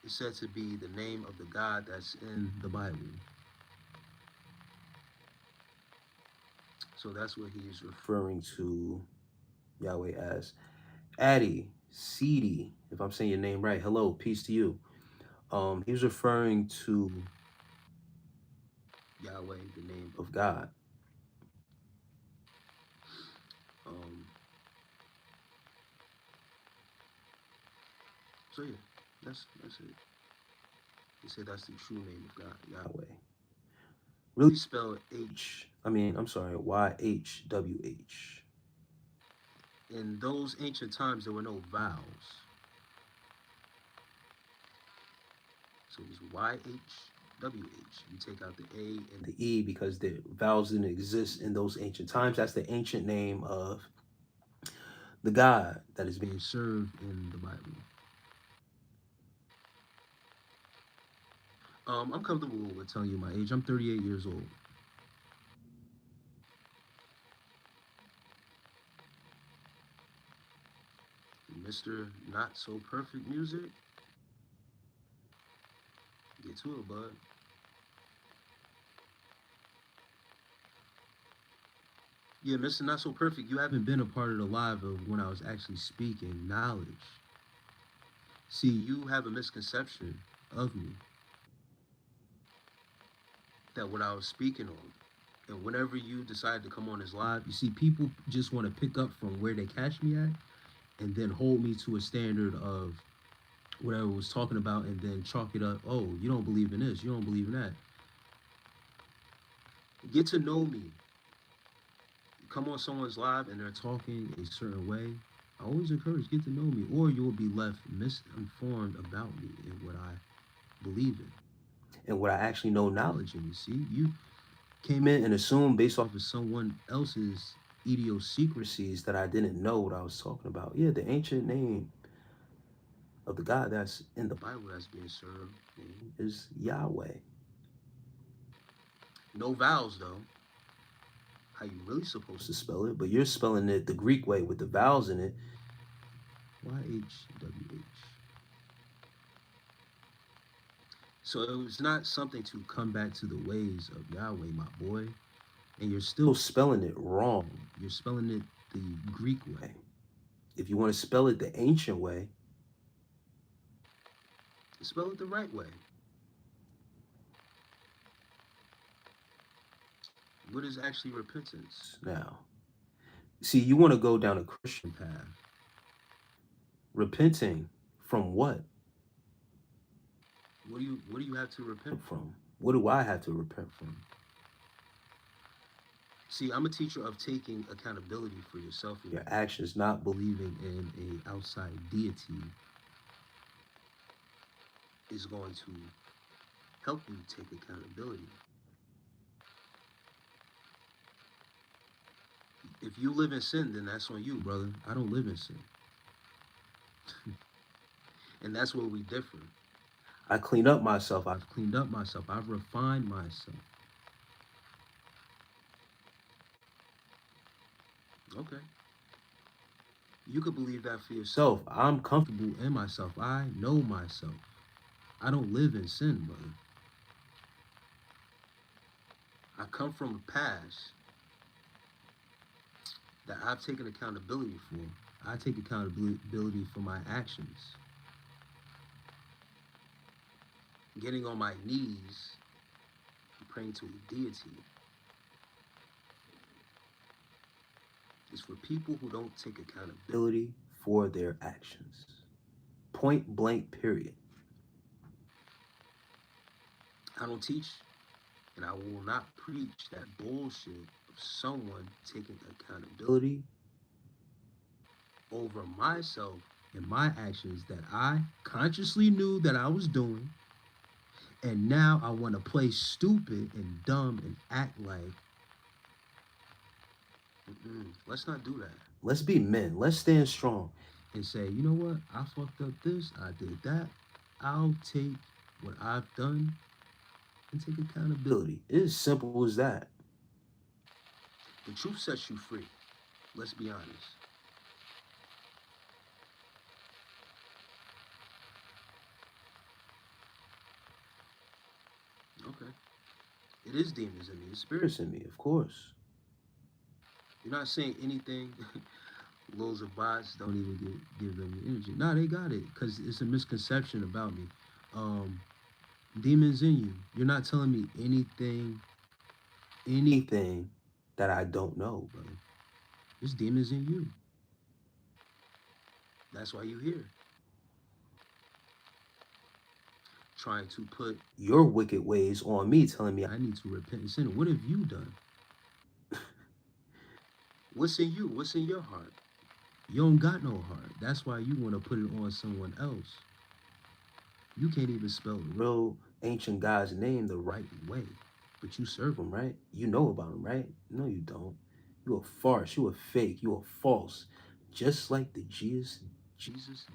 is said to be the name of the God that's in the Bible. So that's what he's referring to Yahweh as. Addy, Seedy, if I'm saying your name right, hello, peace to you. He was referring to Yahweh, the name of God. Um, so yeah, that's it. He said that's the true name of God, Yahweh. Really spelled I'm sorry, YHWH. In those ancient times, there were no vowels. So it was YHWH. You take out the A and The E, because the vowels didn't exist in those ancient times. That's the ancient name of the God that is being being served in the Bible. I'm comfortable with telling you my age. I'm 38 years old. Mr. Not So Perfect Music. Get to it, bud. Yeah, Mr. Not So Perfect, you haven't been a part of the live of when I was actually speaking knowledge. See, you have a misconception of me that what I was speaking on. And whenever you decide to come on this live, you see, people just want to pick up from where they catch me at and then hold me to a standard of whatever was talking about and then chalk it up. Oh, you don't believe in this, you don't believe in that. Get to know me. Come on someone's live and they're talking a certain way. I always encourage get to know me, or you will be left misinformed about me and what I believe in and what I actually know knowledge. knowledge in. You see, you came in and assumed based off of someone else's idiosyncrasies That I didn't know what I was talking about. Yeah, the ancient name of the God that's in the the Bible that's being served. is Yahweh. No vowels though. How you really supposed To spell it, but you're spelling it the Greek way with the vowels in it. YHWH. So it's not something to come back to the ways of Yahweh, my boy. And you're still spelling it wrong. You're spelling it the Greek way. If you want to spell it the ancient way, spell it the right way. What is actually repentance? Now, see, you want to go down a Christian path. Repenting from what? What do you have to repent from? What do I have to repent from? See, I'm a teacher of taking accountability for yourself and your actions, not believing in a outside deity is going to help you take accountability. If you live in sin, then that's on you, brother. I don't live in sin. And that's where we differ. I clean up myself. I've cleaned up myself. I've refined myself. Okay. You could believe that for yourself. I'm comfortable in myself. I know myself. I don't live in sin, brother. I come from a past that I've taken accountability for. I take accountability for my actions. Getting on my knees and praying to a deity is for people who don't take accountability for their actions. Point blank, period. I don't teach and I will not preach that bullshit of someone taking accountability over myself and my actions that I consciously knew that I was doing. And now I want to play stupid and dumb and act like, let's not do that. Let's be men. Let's stand strong and say, you know what? I fucked up this. I did that. I'll take what I've done and take accountability. It's as simple as that. The truth sets you free. Let's be honest. Okay. It is demons in me. It's spirits in me, of course. You're not saying anything. Loads of bots don't even give them the energy. Nah, they got it because it's a misconception about me. Um, Demons in you. You're not telling me anything that I don't know, brother. There's demons in you. That's why you're here. Trying to put your wicked ways on me, telling me I need to repent and sin. What have you done? What's in you? What's in your heart? You don't got no heart. That's why you want to put it on someone else. You can't even spell the real ancient God's name the right way. But you serve him, right? You know about him, right? No, you don't. You a farce. You a fake. You a false. Just like the Jesus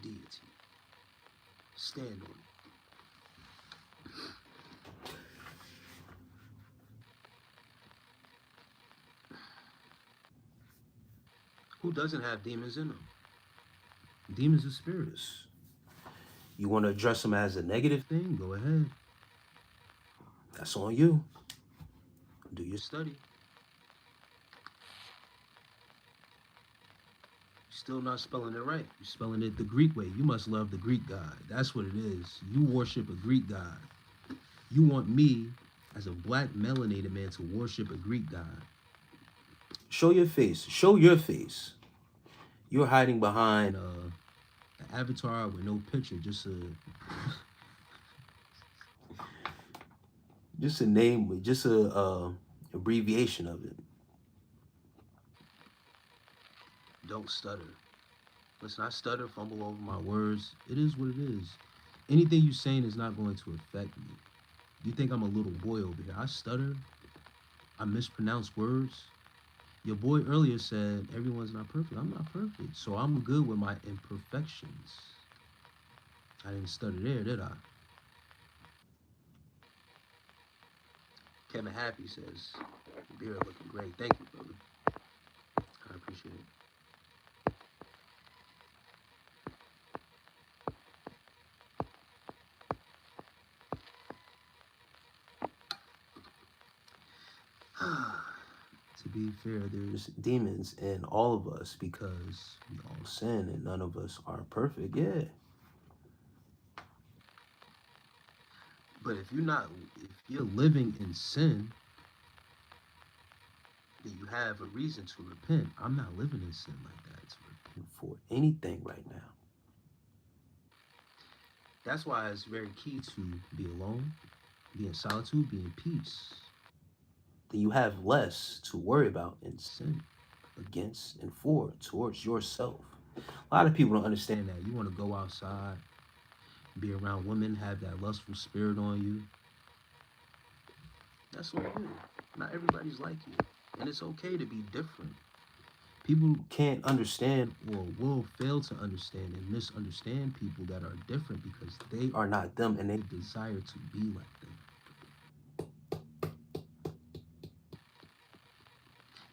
deity. Stand on it. Who doesn't have demons in them? Demons are spirits. You want to address them as a negative thing? Go ahead. That's on you. Do your study. You're still not spelling it right. You're spelling it the Greek way. You must love the Greek God. That's what it is. You worship a Greek God. You want me, as a black melanated man, to worship a Greek God. Show your face. Show your face. You're hiding behind an avatar with no picture, just a name, just a abbreviation of it. Don't stutter. Let's not stutter, fumble over my words. It is what it is. Anything you're saying is not going to affect me. You think I'm a little boy over here? I stutter. I mispronounce words. Your boy earlier said everyone's not perfect. I'm not perfect. So I'm good with my imperfections. I didn't stutter there, did I? Kevin Happy says, beard looking great. Thank you, brother. I appreciate it. To be fair, there's demons in all of us because we all sin and none of us are perfect. Yeah. But if you're living in sin, then you have a reason to repent. I'm not living in sin like that to repent for anything right now. That's why it's very key to be alone, be in solitude, be in peace. Then you have less to worry about in sin against and for towards yourself. A lot of people don't understand that. You want to go outside, be around women, have that lustful spirit on you. That's on you. Not everybody's like you. And it's okay to be different. People can't understand or will fail to understand and misunderstand people that are different because they are not them and they desire to be like them.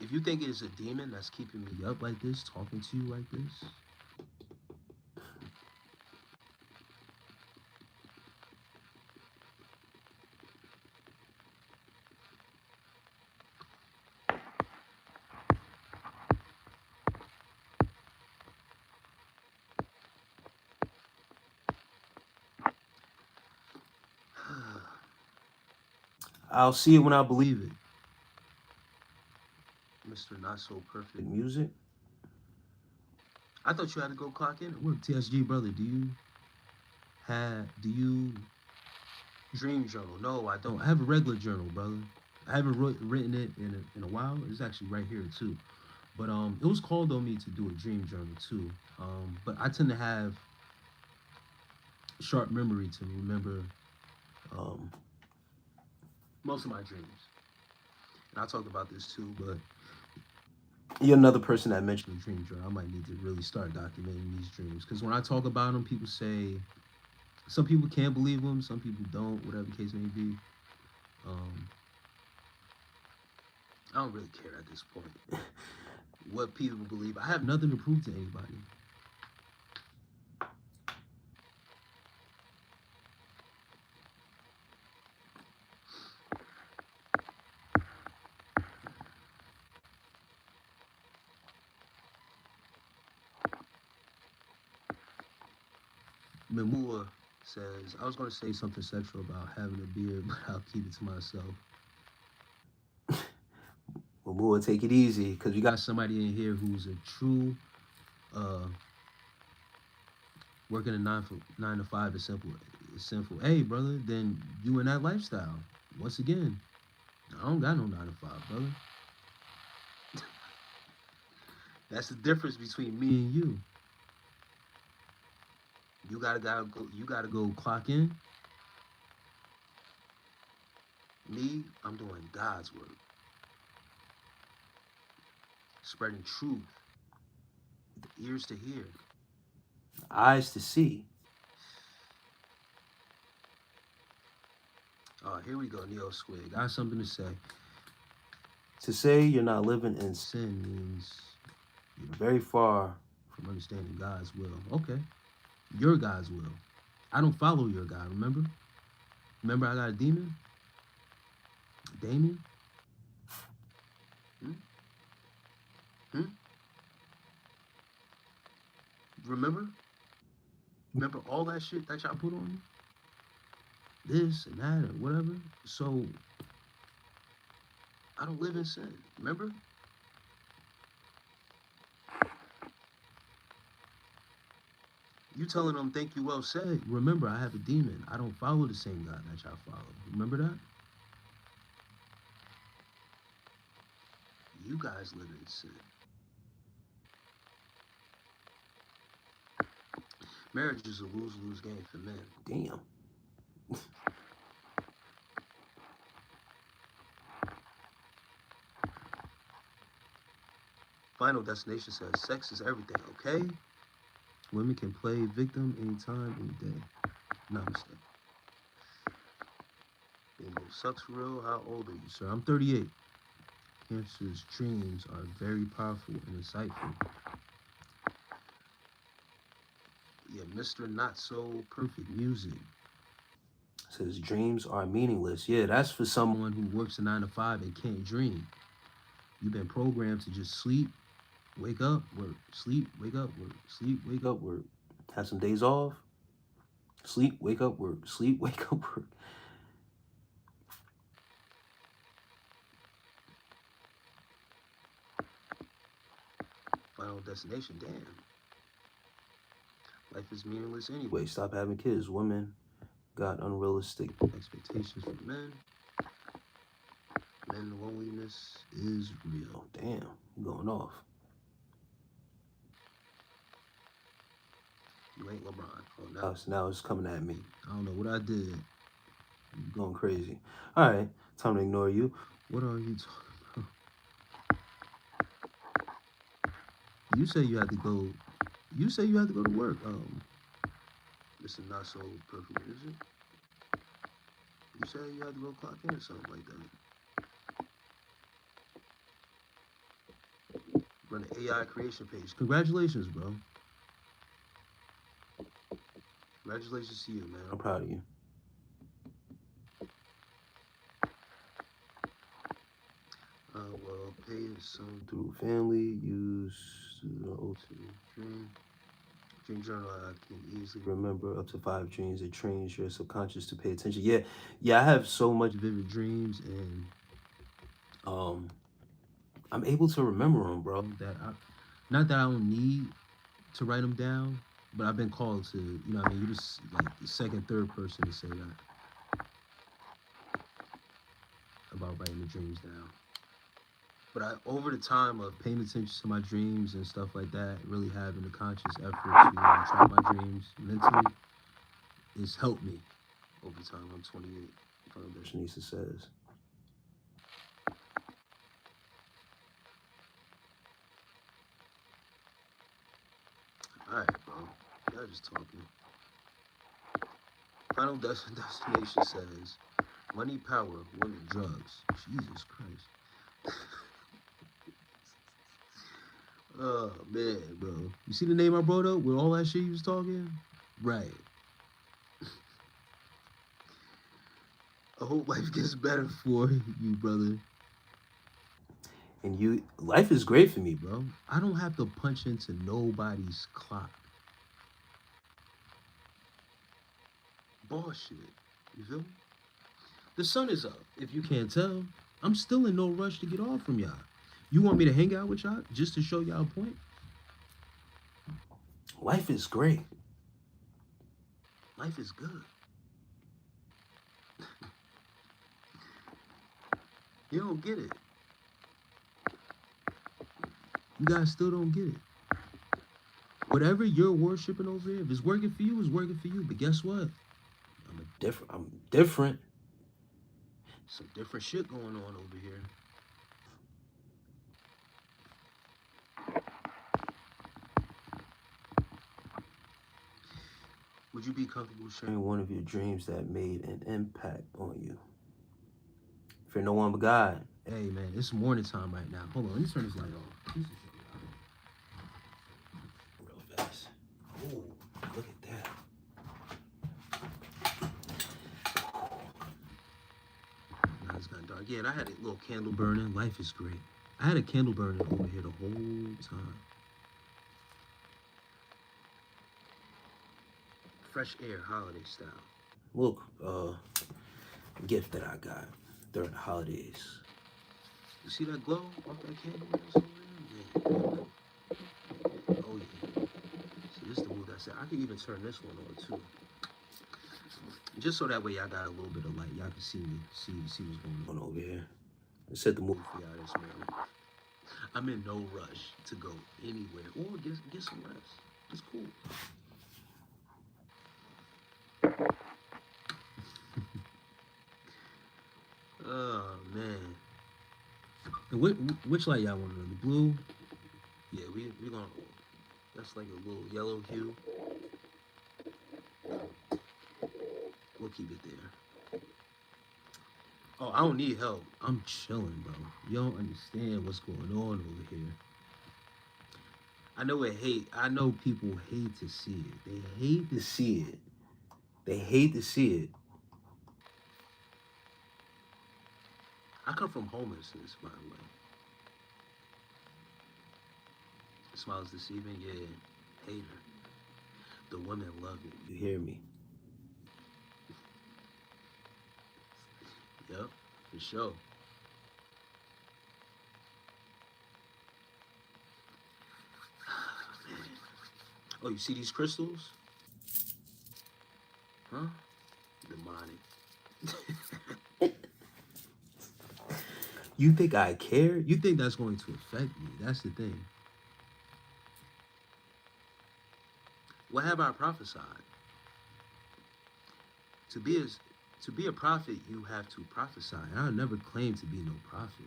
If you think it's a demon that's keeping me up like this, talking to you like this, I'll see it when I believe it. Mr. Not So Perfect Music. I thought you had to go clock in at work. TSG, brother, do you dream journal? No, I don't. I have a regular journal, brother. I haven't written it in a while. It's actually right here too. But it was called on me to do a dream journal too. But I tend to have sharp memory to remember um most of my dreams. And I talked about this too, but you're another person that mentioned a dream journal. I might need to really start documenting these dreams because when I talk about them, people say some people can't believe them, some people don't, whatever the case may be. Um, I don't really care at this point what people believe. I have nothing to prove to anybody. Memua says, I was going to say something sexual about having a beard, but I'll keep it to myself. Memua, take it easy because we got somebody in here who's a true uh, working a 9 to 5 is simple. It's sinful. Hey, brother, then you in that lifestyle. Once again, I don't got no 9 to 5, brother. That's the difference between me and you. You gotta go clock in. Me, I'm doing God's work. Spreading truth with ears to hear, eyes to see. Here we go, Neo Squid. Got something to say. To say you're not living in sin means you're very far from understanding God's will. Okay. Your God's will. I don't follow your God, remember? Remember I got a demon? Damien? Hmm? Hmm? Remember? Remember all that shit that y'all put on me? This and that and whatever. So I don't live in sin. Remember? You telling them thank you well said. Remember, I have a demon. I don't follow the same God that y'all follow. Remember that? You guys live in sin. Marriage is a lose-lose game for men. Damn. Final Destination says sex is everything, okay? Women can play victim anytime, any day. Namaste. Bimbo sucks for real. How old are you, sir? I'm 38. Cancer's dreams are very powerful and insightful. Yeah, Mr. Not So Perfect Music Says dreams are meaningless. Yeah, that's for someone who works a 9 to 5 and can't dream. You've been programmed to just sleep, wake up, work, sleep, wake up, work, sleep, wake up, work. Have some days off, sleep, wake up, work, sleep, wake up, work. Final destination, damn. Life is meaningless anyway. Stop having kids. Women got unrealistic expectations for men. Men loneliness is real. Damn, you going off. You ain't LeBron. Oh, now it's coming at me. I don't know what I did. I'm going crazy. All right, time to ignore you. What are you talking about? You say you had to go. You say you had to go to work. This is not so perfect music. You say you had to go clock in or something like that. Run an AI creation page. Congratulations, bro. Congratulations to you, man. I'm proud of you. Well, pay some through family, use the ultimate dream. Dream journal, I can easily remember up to 5 dreams. It trains your subconscious to pay attention. Yeah, I have so much vivid dreams, and I'm able to remember them, bro. Not that I don't need to write them down, but I've been called to, you know what I mean? You're just like the second, third person to say that about writing the dreams down. But over the time of paying attention to my dreams and stuff like that, really having a conscious effort to track my dreams mentally, it's helped me over time. I'm 28. Foundationista says. All right, bro. Y'all just talking. Final destination says, money, power, women, drugs. Jesus Christ. Oh, man, bro. You see the name I brought up with all that shit you was talking? Right. I hope life gets better for you, brother. And life is great for me, bro. I don't have to punch into nobody's clock. Bullshit. You feel me? The sun is up. If you can't tell, I'm still in no rush to get off from y'all. You want me to hang out with y'all just to show y'all a point? Life is great. Life is good. You don't get it. You guys still don't get it. Whatever you're worshiping over here, if it's working for you, it's working for you. But guess what? I'm different. Some different shit going on over here. Would you be comfortable sharing one of your dreams that made an impact on you? Fear no one but God. Hey, man, it's morning time right now. Hold on, let me turn this light off. Real fast. Oh, look at that. Now it's gotten dark. Yeah, and I had a little candle burning. Life is great. I had a candle burning over here the whole time. Fresh air, holiday style. Look, gift that I got during the holidays. You see that glow off that candle? Yeah. Oh yeah. So this is the mood I said. I could even turn this one on too. Just so that way y'all got a little bit of light. Y'all can see me, see what's going on over here. I set the mood for y'all this morning. I'm in no rush to go anywhere or get some rest. It's cool. Oh man. And which light y'all want to run? The blue? Yeah, we gonna. That's like a little yellow hue. We'll keep it there. Oh, I don't need help. I'm chilling, bro. You don't understand what's going on over here. I know people hate to see it. They hate to see it. I come from homelessness, by the way. Smiles deceiving, yeah. Hater. The women love me. You hear me? Yep, for sure. Oh, you see these crystals? Huh? Demonic. You think I care? You think that's going to affect me? That's the thing. What have I prophesied? To be as to be a prophet, you have to prophesy. I'll never claim to be no prophet.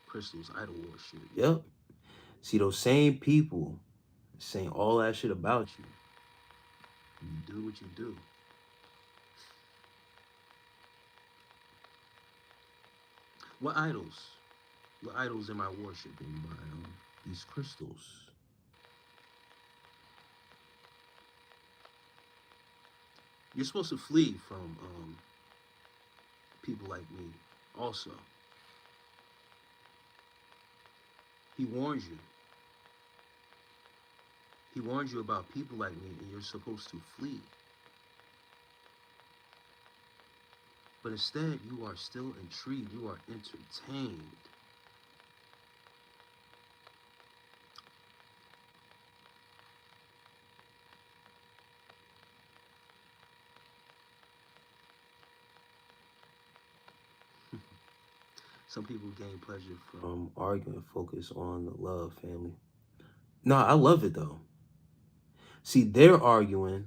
Crystals, idol worship. Yep. See those same people saying all that shit about you. You do what you do. What idols? What idols am I worshiping by these crystals? You're supposed to flee from people like me. Also, he warns you. He warns you about people like me, and you're supposed to flee. But instead, you are still intrigued. You are entertained. Some people gain pleasure from arguing, focus on the love, family. No, I love it though. See, they're arguing.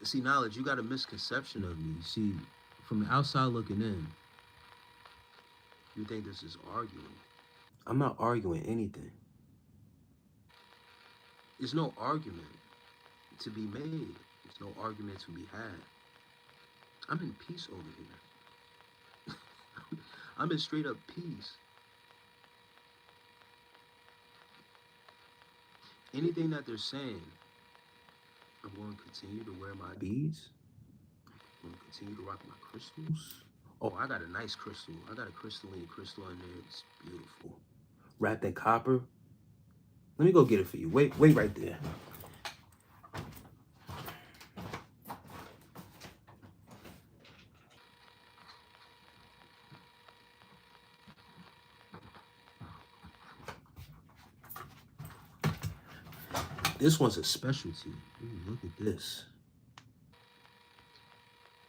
See, knowledge, you got a misconception of me. See, from the outside looking in, you think this is arguing. I'm not arguing anything. There's no argument to be made. There's no argument to be had. I'm in peace over here. I'm in straight up peace. Anything that they're saying, I'm going to continue to wear my beads. I'm going to continue to rock my crystals. Oh, I got a nice crystal. I got a crystalline crystal in there. It's beautiful. Wrapped in copper. Let me go get it for you. Wait right there. This one's a specialty. Ooh, look at this.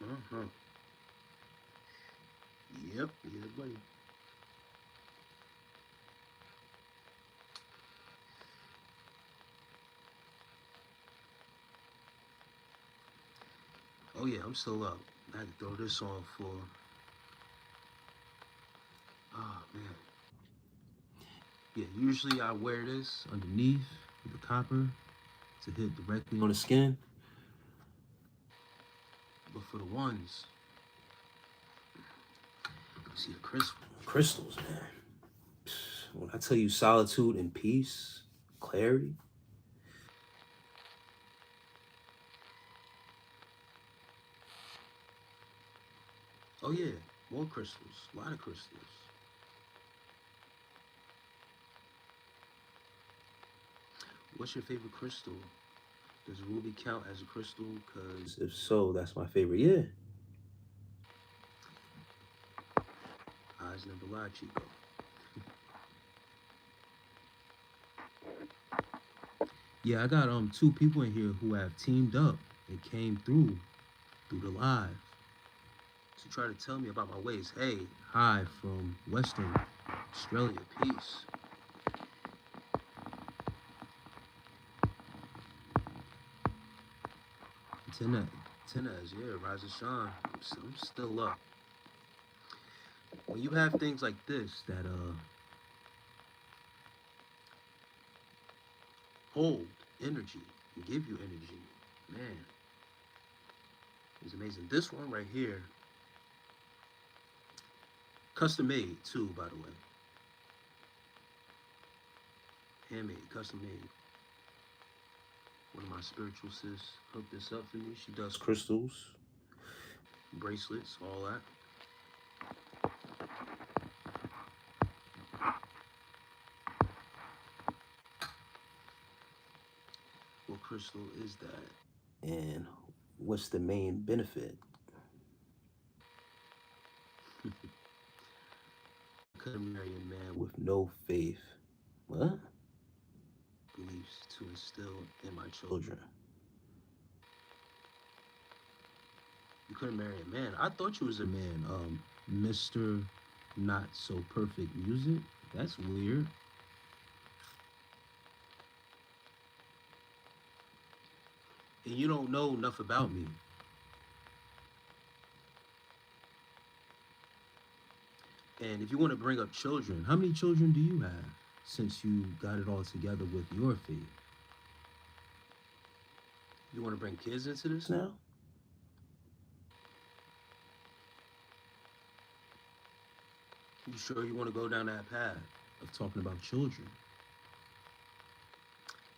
Uh-huh. Yep, yeah, buddy. Oh yeah, I'm still up. I had to throw this on for. Oh man. Yeah, usually I wear this underneath with the copper to hit directly on the skin. But for the ones, see the crystals, man. When I tell you solitude and peace, clarity. Oh yeah, more crystals, a lot of crystals. What's your favorite crystal? Does ruby count as a crystal? Because if so, that's my favorite. Yeah. Eyes never lie, Chico. Yeah, I got two people in here who have teamed up and came through the live to try to tell me about my ways. Hey, hi from Western Australia. Peace. Tenez, yeah, Rise and Shine. I'm still up. When you have things like this that hold energy and give you energy, man, it's amazing. This one right here, custom made too, by the way. Handmade, custom made. One of my spiritual sis hooked this up for me. She does crystals, bracelets, all that. What crystal is that? And what's the main benefit? I couldn't marry a man with no faith. What? Beliefs to instill in my children. You couldn't marry a man. I thought you was a man. Mr. Not So Perfect Music. That's weird. And you don't know enough about me. And if you want to bring up children, how many children do you have since you got it all together with your faith? You want to bring kids into this now? You sure you want to go down that path of talking about children?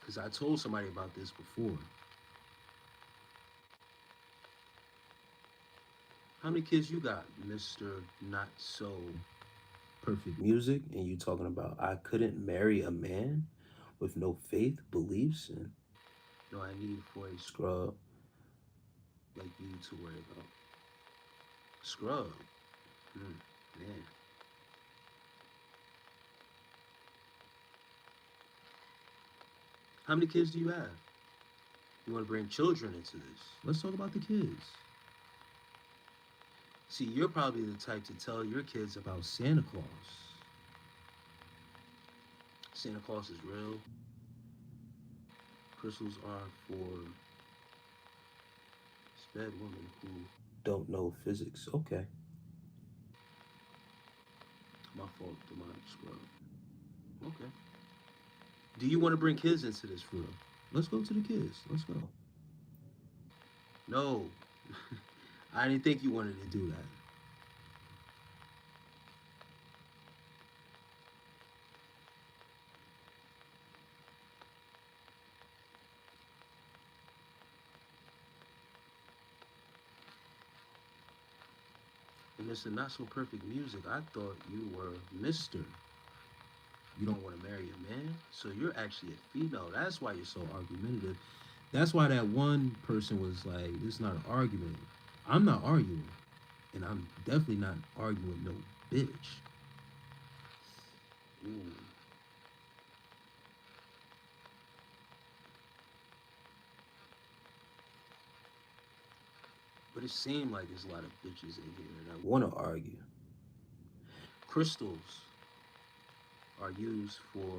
Because I told somebody about this before. How many kids you got, Mr. Not So Perfect Music? And you talking about I couldn't marry a man with no faith, beliefs, and no, I need for a scrub like you to worry about. Scrub? Man. How many kids do you have? You want to bring children into this? Let's talk about the kids. See, you're probably the type to tell your kids about Santa Claus. Santa Claus is real. Crystals are for sped women who don't know physics. Okay. My fault, demonic scrub. Okay. Do you want to bring kids into this for real? Let's go to the kids. Let's go. No. I didn't think you wanted to do that. And Mr. Not So Perfect Music, I thought you were Mr. You don't want to marry a man, so you're actually a female. That's why you're so argumentative. That's why that one person was like, this is not an argument. I'm not arguing. And I'm definitely not arguing with no bitch. Ooh. But it seemed like there's a lot of bitches in here, and I want to argue. Crystals are used for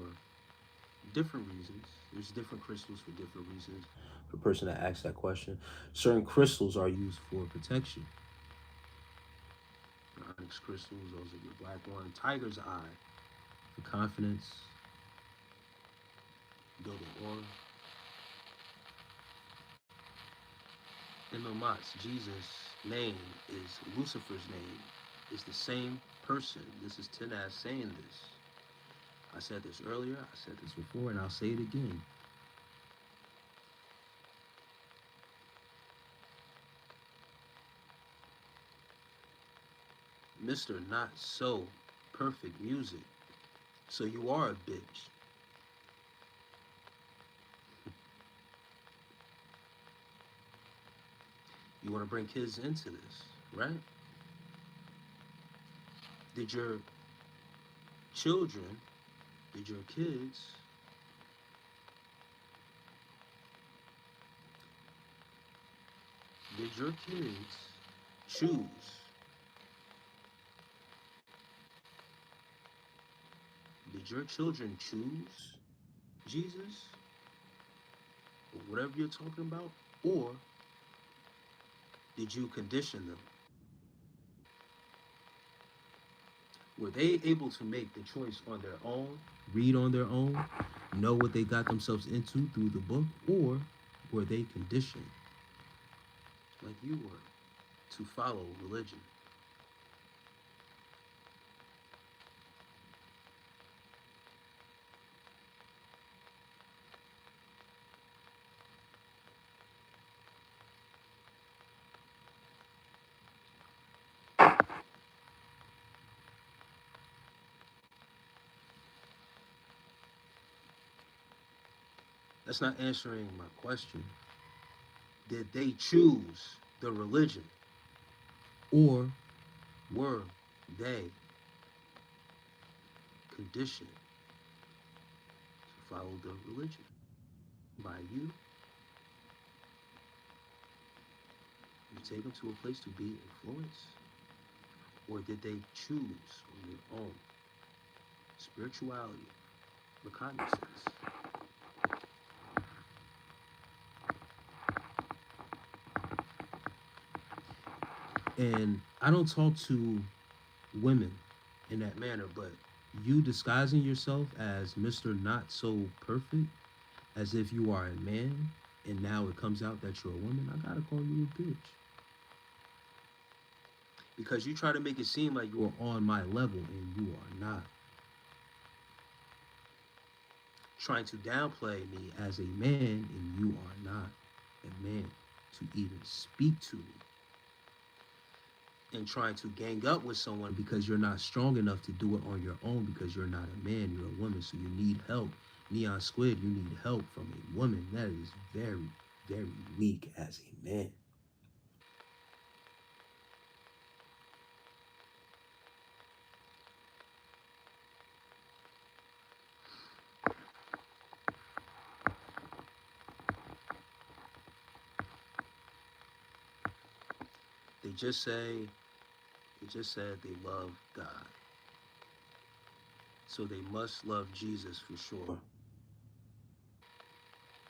different reasons. There's different crystals for different reasons. For the person that asked that question, certain crystals are used for protection. Onyx crystals, those are your black one. Tiger's eye for confidence, building aura. In the Mats, Jesus' name is Lucifer's name. Is the same person. This is Tenaz saying this. I said this earlier, I said this before, and I'll say it again. Mr. Not So Perfect Music. So you are a bitch. You want to bring kids into this, right? Did your children, did your kids choose? Did your children choose Jesus? Or whatever you're talking about? Or did you condition them? Were they able to make the choice on their own, read on their own, know what they got themselves into through the book, or were they conditioned, like you were, to follow religion? That's not answering my question. Did they choose the religion, or were they conditioned to follow the religion by you and take them to a place to be influenced? Or did they choose on their own spirituality, recognizance? And I don't talk to women in that manner, but you disguising yourself as Mr. Not So Perfect, as if you are a man, and now it comes out that you're a woman, I gotta call you a bitch. Because you try to make it seem like you are on my level, and you are not. Trying to downplay me as a man, and you are not a man to even speak to me. And trying to gang up with someone because you're not strong enough to do it on your own, because you're not a man, you're a woman, so you need help. Neon Squid, you need help from a woman. That is very, very weak as a man. They just say, they just said they love God. So they must love Jesus for sure.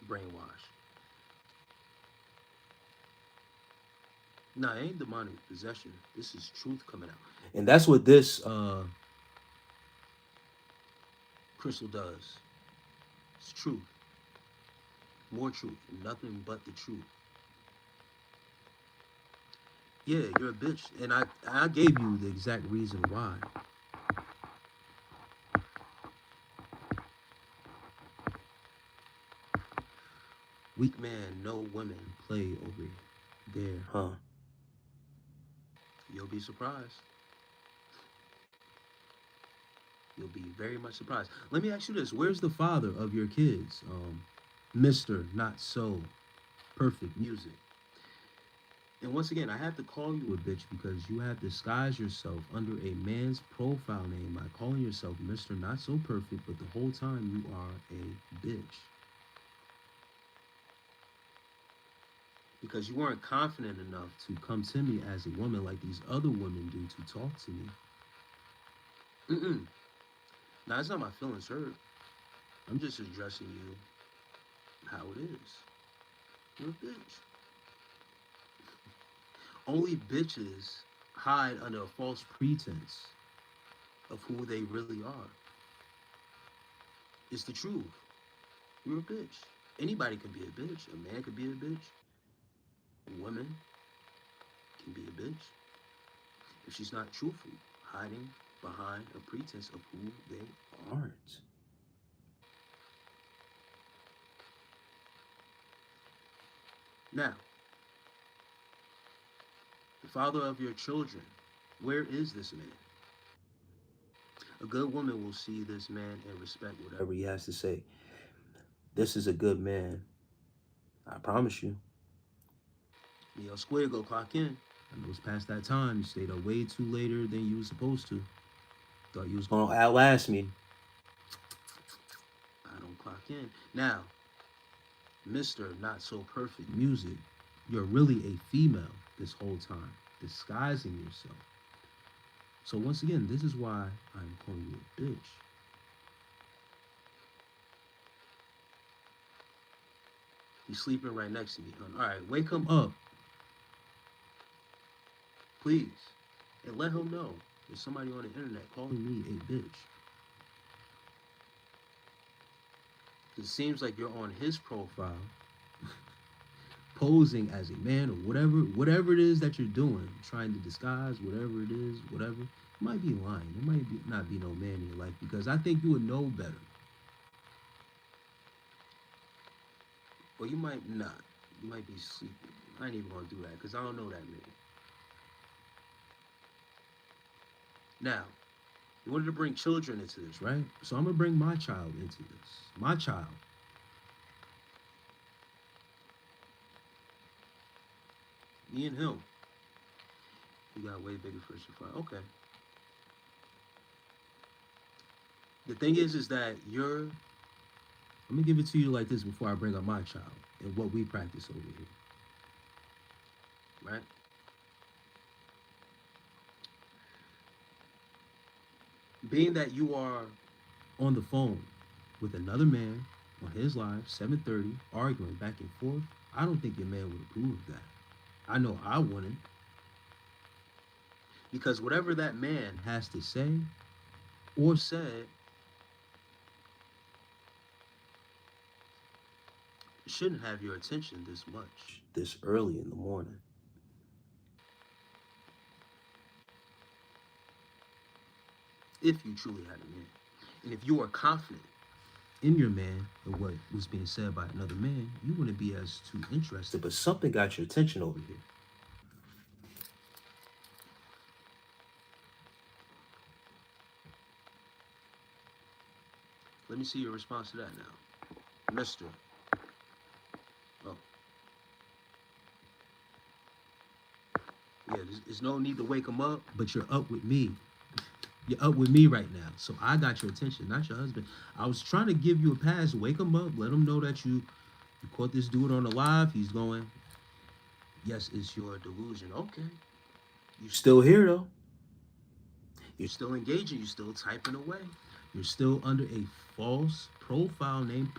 Brainwash. Nah, it ain't demonic possession. This is truth coming out. And that's what this crystal does. It's truth. More truth. Nothing but the truth. Yeah, you're a bitch. And I gave you the exact reason why. Weak man, no women play over there, huh? You'll be surprised. You'll be very much surprised. Let me ask you this. Where's the father of your kids? Mr. Not So Perfect Music. And once again, I have to call you a bitch because you have disguised yourself under a man's profile name by calling yourself Mr. Not So Perfect, but the whole time you are a bitch. Because you weren't confident enough to come to me as a woman like these other women do to talk to me. Mm-mm. Now, it's not my feelings hurt. I'm just addressing you how it is. You're a bitch. Only bitches hide under a false pretense of who they really are. It's the truth. You're a bitch. Anybody can be a bitch. A man could be a bitch. A woman can be a bitch. If she's not truthful, hiding behind a pretense of who they aren't. Now, the father of your children, where is this man? A good woman will see this man and respect whatever he has to say. This is a good man. I promise you. Yo, Square, go clock in. I know it's past that time. You stayed up way too later than you was supposed to. Thought you was gonna outlast me. I don't clock in. Now, Mr. Not So Perfect Music, you're really a female this whole time, disguising yourself. So once again, this is why I'm calling you a bitch. He's sleeping right next to me, hon. All right, wake him up, please, and let him know there's somebody on the internet calling me a bitch. It seems like you're on his profile, posing as a man or whatever it is that you're doing, trying to disguise whatever it is, whatever. You might be lying. There might not be no man in your life because I think you would know better. Or you might not. You might be sleeping. I ain't even gonna do that because I don't know that man. Now, you wanted to bring children into this, right? So I'm gonna bring my child into this. My child. Me and him. We got way bigger fish to fry. Okay. The thing is that you're. Let me give it to you like this before I bring up my child and what we practice over here. Right? Being that you are on the phone with another man on his live, 7:30, arguing back and forth, I don't think your man would approve of that. I know I wouldn't. Because whatever that man has to say or said shouldn't have your attention this much, this early in the morning. If you truly had a man. And if you are confident in your man and what was being said by another man, you wouldn't be as too interested. But something got your attention over here. Let me see your response to that now. Mister. Oh. Yeah, there's no need to wake him up, but you're up with me. You're up with me right now. So I got your attention, not your husband. I was trying to give you a pass, wake him up, let him know that you caught this dude on the live. He's going, yes, it's your delusion. Okay. You still here though. You're still engaging. You're still typing away. You're still under a false profile name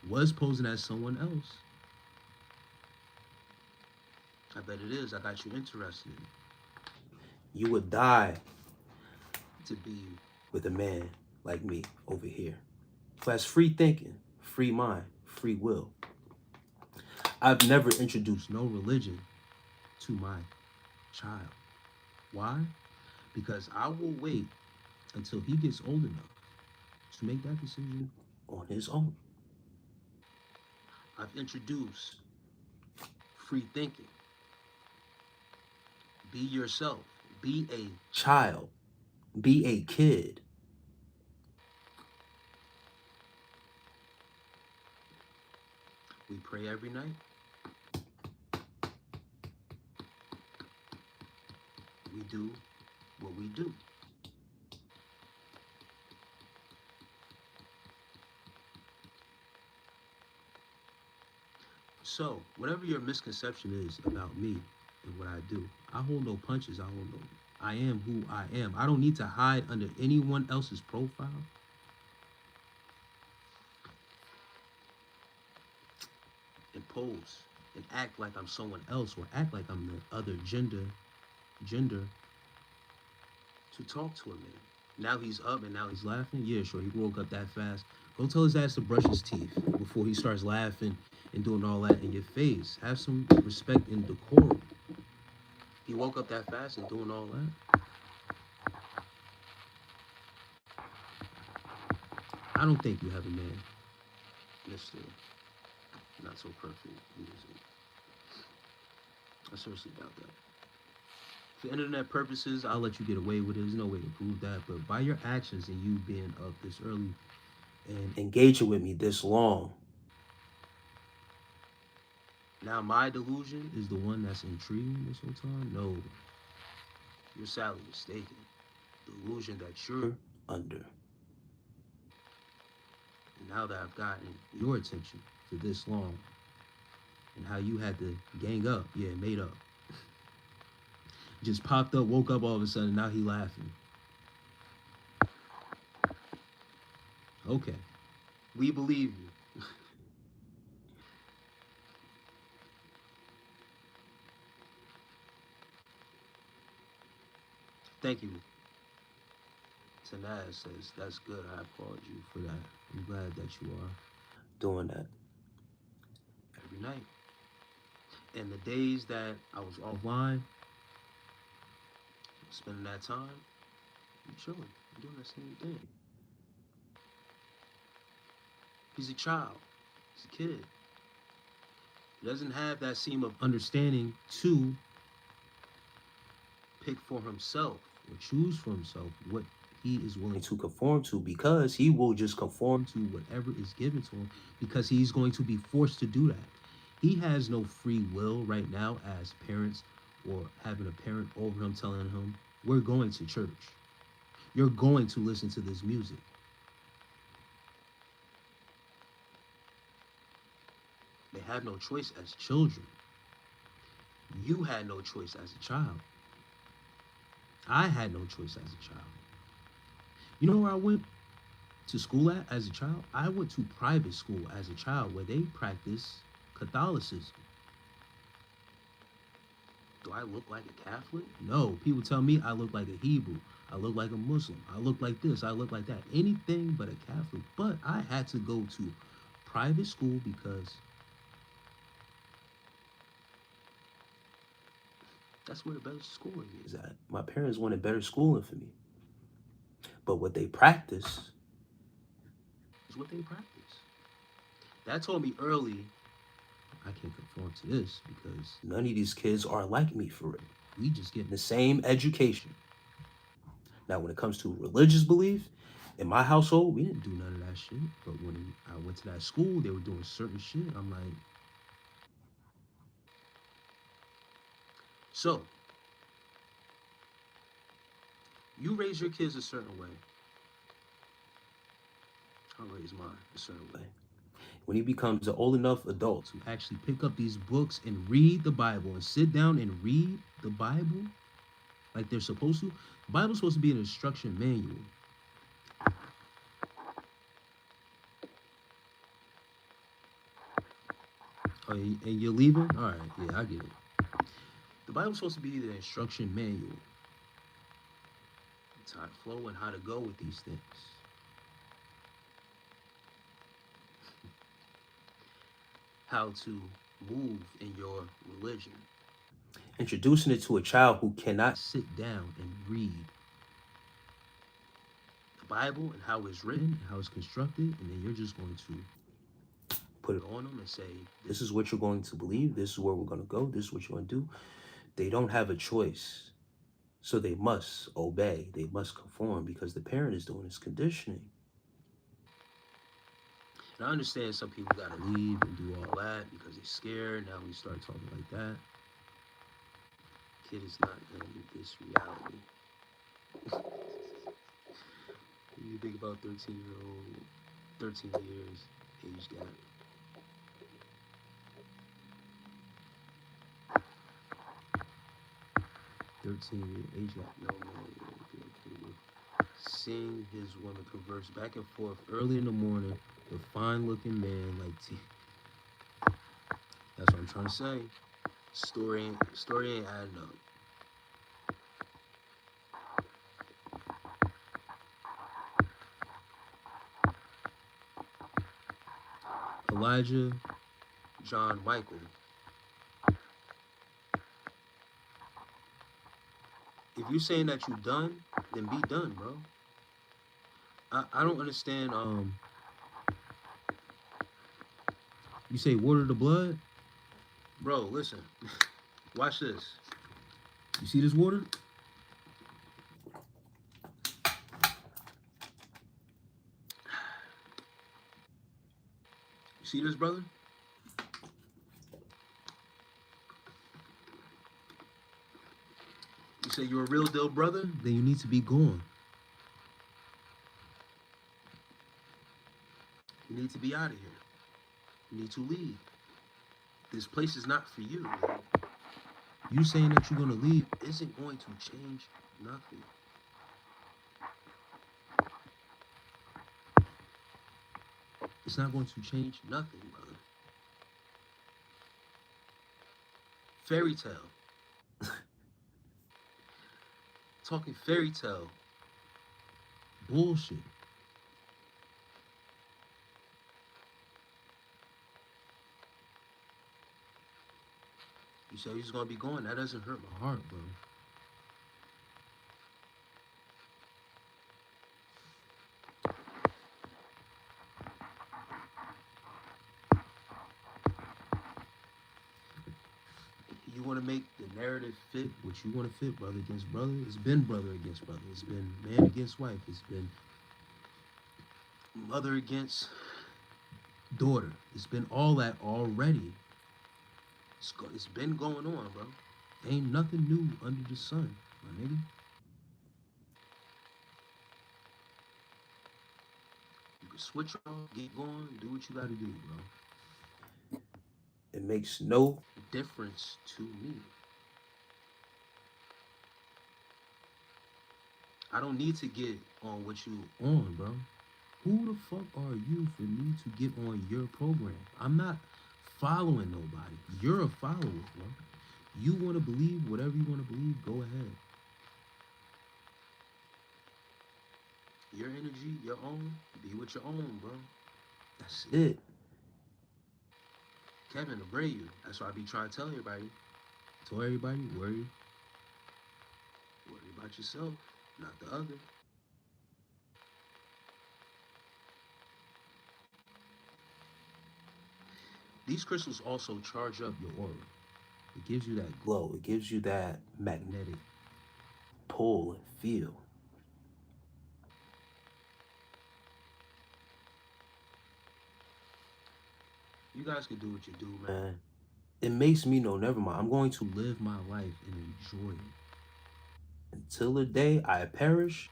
was posing as someone else. I bet it is. I got you interested. You would die to be with a man like me over here who has free thinking, free mind, free will. I've never introduced no religion to my child. Why? Because I will wait until he gets old enough to make that decision on his own. I've introduced free thinking. Be yourself. Be a child. Be a kid. We pray every night. We do what we do. So, whatever your misconception is about me and what I do, I hold no punches. I am who I am. I don't need to hide under anyone else's profile. And pose and act like I'm someone else or act like I'm the other gender to talk to a man. Now he's up and now he's laughing. Yeah, sure, he woke up that fast. Go tell his ass to brush his teeth before he starts laughing and doing all that in your face. Have some respect and decorum. He woke up that fast and doing all that. I don't think you have a man, Mr. Not so perfect music. I seriously doubt that. For internet purposes, I'll let you get away with it. There's no way to prove that. But by your actions and you being up this early and engaging with me this long, now my delusion is the one that's intriguing this whole time? No. You're sadly mistaken. The illusion that you're under. And now that I've gotten your attention for this long, and how you had to gang up, yeah, made up. Just popped up, woke up all of a sudden, now he laughing. Okay. We believe you. Thank you. Tanaz says, that's good. I applaud you for that. I'm glad that you are doing that every night. And the days that I was offline, spending that time, I'm chilling. I'm doing the same thing. He's a child. He's a kid. He doesn't have that seam of understanding to pick for himself or choose for himself what he is willing to conform to, because he will just conform to whatever is given to him because he's going to be forced to do that. He has no free will right now as parents or having a parent over him telling him, we're going to church. You're going to listen to this music. They have no choice as children. You had no choice as a child. I had no choice as a child. You know where I went to school at as a child? I went to private school as a child where they practice Catholicism. Do I look like a Catholic? No. People tell me I look like a Hebrew. I look like a Muslim. I look like this. I look like that. Anything but a Catholic. But I had to go to private school because that's where the best schooling is at. My parents wanted better schooling for me. But what they practice is what they practice. That told me early, I can't conform to this because none of these kids are like me for real. We just getting the same education. Now, when it comes to religious belief, in my household, we didn't do none of that shit. But when I went to that school, they were doing certain shit. I'm like, so you raise your kids a certain way. I raise mine a certain way. When he becomes an old enough adult to actually pick up these books and read the Bible and sit down and read the Bible like they're supposed to, the Bible's supposed to be an instruction manual. Oh, and you're leaving? All right, yeah, I get it. The Bible's supposed to be the instruction manual. It's how to flow and how to go with these things. How to move in your religion. Introducing it to a child who cannot sit down and read the Bible and how it's written, and how it's constructed, and then you're just going to put it on them and say, this is what you're going to believe, this is where we're going to go, this is what you're going to do. They don't have a choice. So they must obey, they must conform because the parent is doing this conditioning. And I understand some people got to leave and do all that because they're scared. Now we start talking like that. Kid is not going to live this reality. You think about 13-year-old, 13 years, age gap. Age gap, no man. Seeing his woman converse back and forth early in the morning with fine-looking man like T. That's what I'm trying to say. Story ain't adding up. Elijah John Michael. If you're saying that you're done, then be done, bro. I don't understand. You say water the blood? Bro, listen. Watch this. You see this water? You see this, brother? You say you're a real deal brother? Then you need to be gone. You need to be out of here. You need to leave. This place is not for you, man. You saying that you're going to leave isn't going to change nothing. It's not going to change nothing, brother. Fairy tale. Talking fairy tale. Bullshit. You say he's gonna be gone. That doesn't hurt my heart, bro. You want to make the narrative fit what you want to fit, brother against brother. It's been brother against brother. It's been man against wife. It's been mother against daughter. It's been all that already. It's been going on, bro. Ain't nothing new under the sun, my nigga. You can switch off, get going, do what you gotta do, bro. It makes no Difference to me. I don't need to get on what you on, bro. Who the fuck are you for me to get on your program? I'm not following nobody. You're a follower, bro. You want to believe whatever you want to believe, go ahead. Your energy, your own, be with your own, bro. That's it. Kevin will bray you. That's why I be trying to tell everybody. Tell everybody, worry about yourself, not the other. These crystals also charge up your aura. It gives you that glow. It gives you that magnetic pull and feel. You guys can do what you do, man. It makes me know, never mind. I'm going to live my life and enjoy it. Until the day I perish,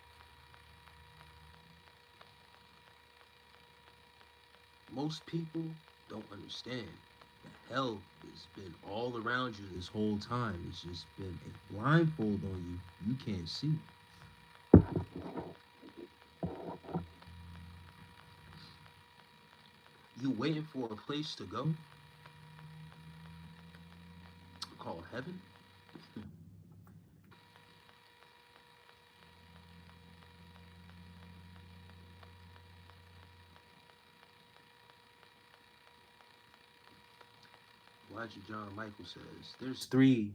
most people don't understand that hell has been all around you this whole time. It's just been a blindfold on you. You can't see. You waiting for a place to go called heaven? Elijah John Michael says, there's three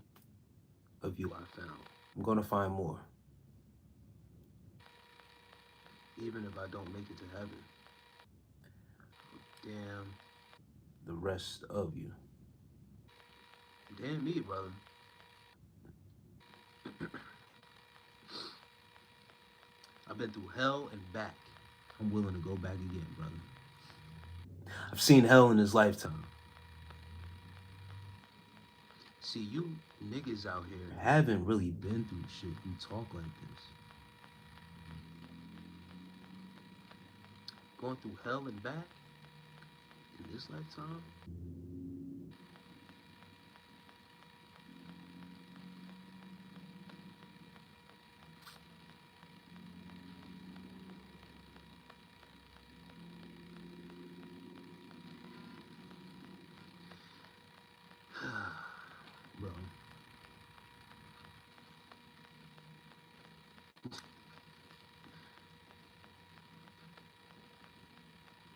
of you I found. I'm going to find more. Even if I don't make it to heaven. Damn the rest of you. Damn me, brother. I've been through hell and back. I'm willing to go back again, brother. I've seen hell in his lifetime. See, you niggas out here haven't really been through shit. You talk like this. Going through hell and back in this lifetime? Bro.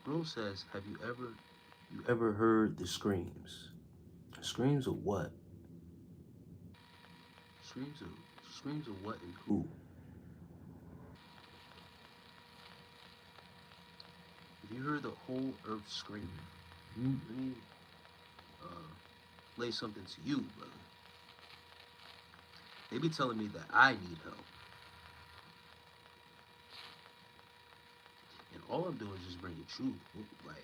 Bro says, have you ever heard the screams? Screams of what? Screams of what and who? Have you heard the whole earth screaming? Let me lay something to you, brother. They be telling me that I need help. And all I'm doing is just bringing truth, like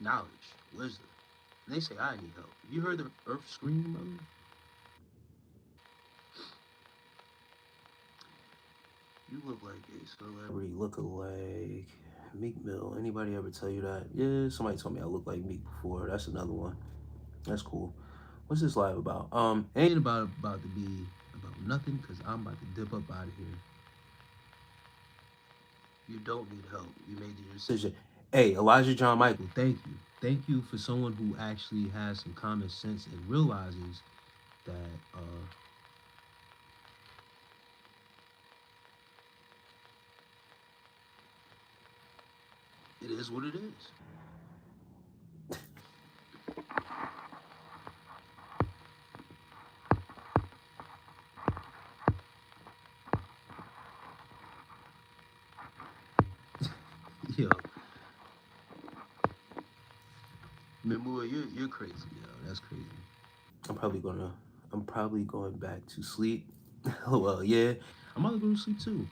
knowledge, wisdom. And they say I need help. Have you heard the earth screaming, brother? You look like a celebrity look-alike. Meek Mill. Anybody ever tell you that? Yeah, somebody told me I look like Meek before. That's another one. That's cool. What's this live about? Ain't about to be about nothing, cause I'm about to dip up out of here. You don't need help. You made your decision. Hey, Elijah John Michael, thank you. Thank you for someone who actually has some common sense and realizes that it is what it is. Yo, Mimua, you're crazy, yo. That's crazy. I'm probably going back to sleep. Well, yeah. I'm about to go to sleep too.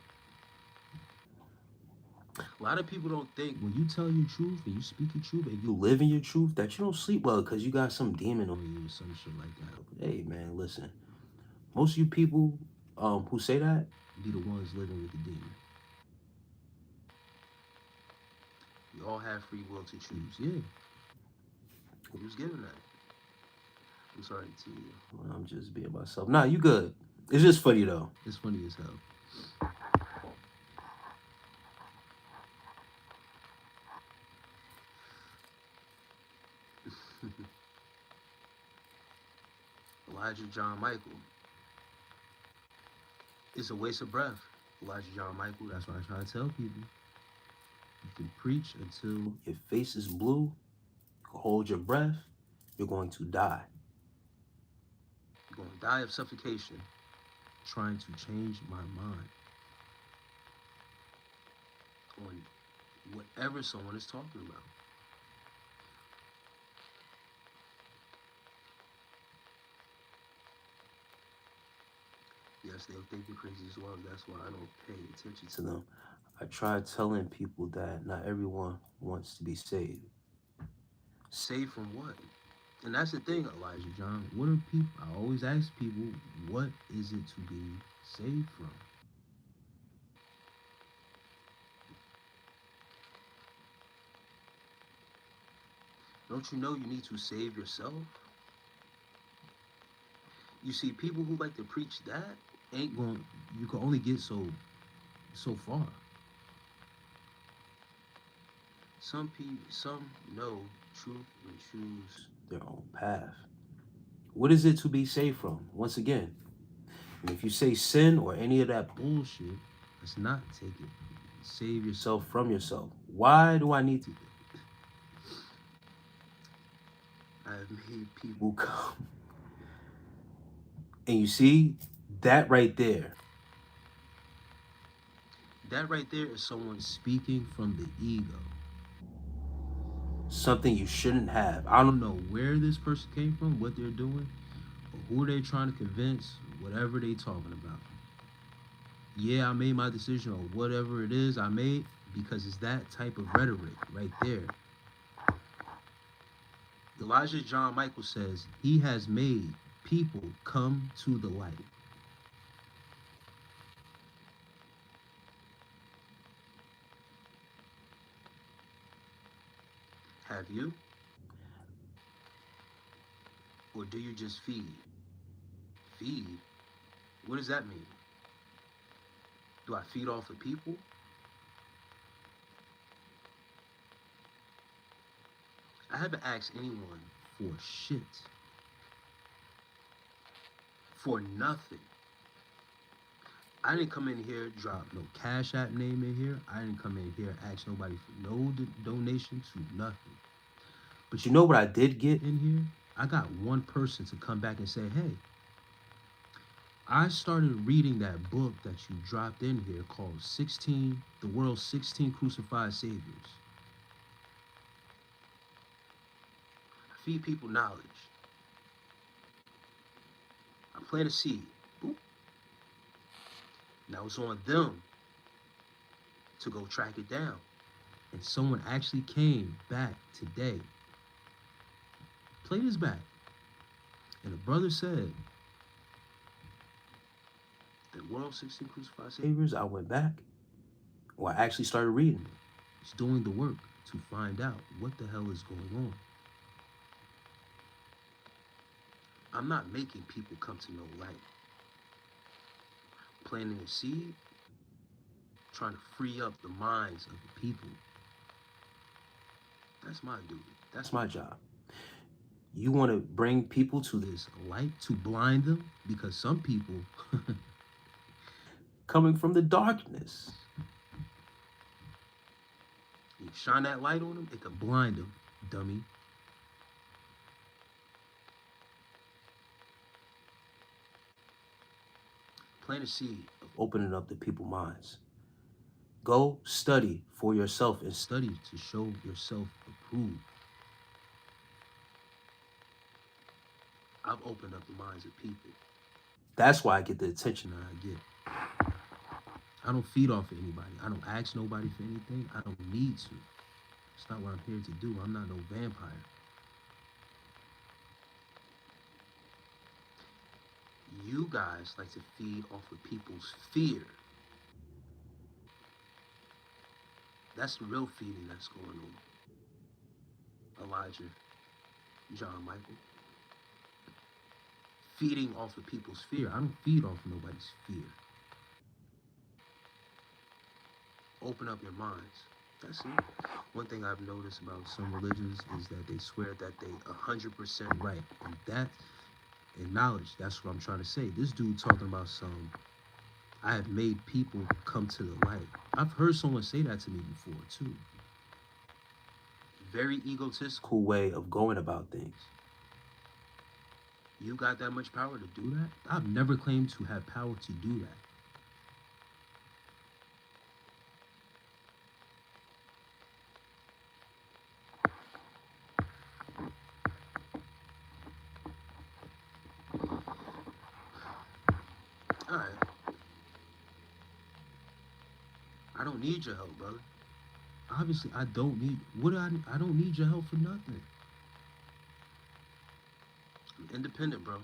A lot of people don't think when you tell your truth and you speak your truth and you live in your truth that you don't sleep well because you got some demon on you or some shit like that. Hey man, listen. Most of you people who say that be the ones living with the demon. We all have free will to choose. Yeah. Who's given that? I'm sorry to you. Well, I'm just being myself. Nah, you good. It's just funny though. It's funny as hell. Elijah John Michael. It's a waste of breath. Elijah John Michael. That's what I try to tell people. You can preach until your face is blue. You can hold your breath. You're going to die. You're going to die of suffocation trying to change my mind on whatever someone is talking about. Yes, they'll think you're crazy as well. That's why I don't pay attention to them. I try telling people that not everyone wants to be saved. Saved from what? And that's the thing, Elijah John. What are people? I always ask people, what is it to be saved from? Don't you know you need to save yourself? You see, people who like to preach that ain't going. You can only get so far. Some people, some know truth and choose their own path. What is it to be saved from? Once again, and if you say sin or any of that bullshit, let's not take it. Save yourself from yourself. Why do I need to? I've made people come. And you see, that right there. That right there is someone speaking from the ego. Something you shouldn't have. I don't know where this person came from, what they're doing, or who they're trying to convince, whatever they talking about. Yeah, I made my decision on whatever it is I made because it's that type of rhetoric right there. Elijah John Michael says he has made people come to the light. Have you? Or do you just feed? Feed? What does that mean? Do I feed off the people? I haven't asked anyone for shit. For nothing. I didn't come in here, drop no Cash App name in here. I didn't come in here, ask nobody for no donation to nothing. But you know what I did get in here? I got one person to come back and say, hey, I started reading that book that you dropped in here called 16, The World's 16 Crucified Saviors. I feed people knowledge. I plant a seed. Boop. Now it's on them to go track it down. And someone actually came back today. Play this back. And the brother said, the World 16 Crucified Saviors, I went back. Or I actually started reading it. He's doing the work to find out what the hell is going on. I'm not making people come to know light. Planting a seed, trying to free up the minds of the people. That's my duty. That's my job. You want to bring people to this light to blind them? Because some people coming from the darkness. You shine that light on them, it can blind them, dummy. Plant a seed of opening up the people's minds. Go study for yourself and study to show yourself approved. I've opened up the minds of people. That's why I get the attention that I get. I don't feed off of anybody. I don't ask nobody for anything. I don't need to. It's not what I'm here to do. I'm not no vampire. You guys like to feed off of people's fear. That's the real feeding that's going on. Elijah, John Michael. Feeding off of people's fear. I don't feed off nobody's fear. Open up your minds. That's it. One thing I've noticed about some religions is that they swear that they 100% right. And that, in knowledge, that's what I'm trying to say. This dude talking about some, I have made people come to the light. I've heard someone say that to me before, too. Very egotistical way of going about things. You got that much power to do that? I've never claimed to have power to do that. All right. I don't need your help, brother. Obviously, I don't need. I don't need your help for nothing. I'm independent, bro.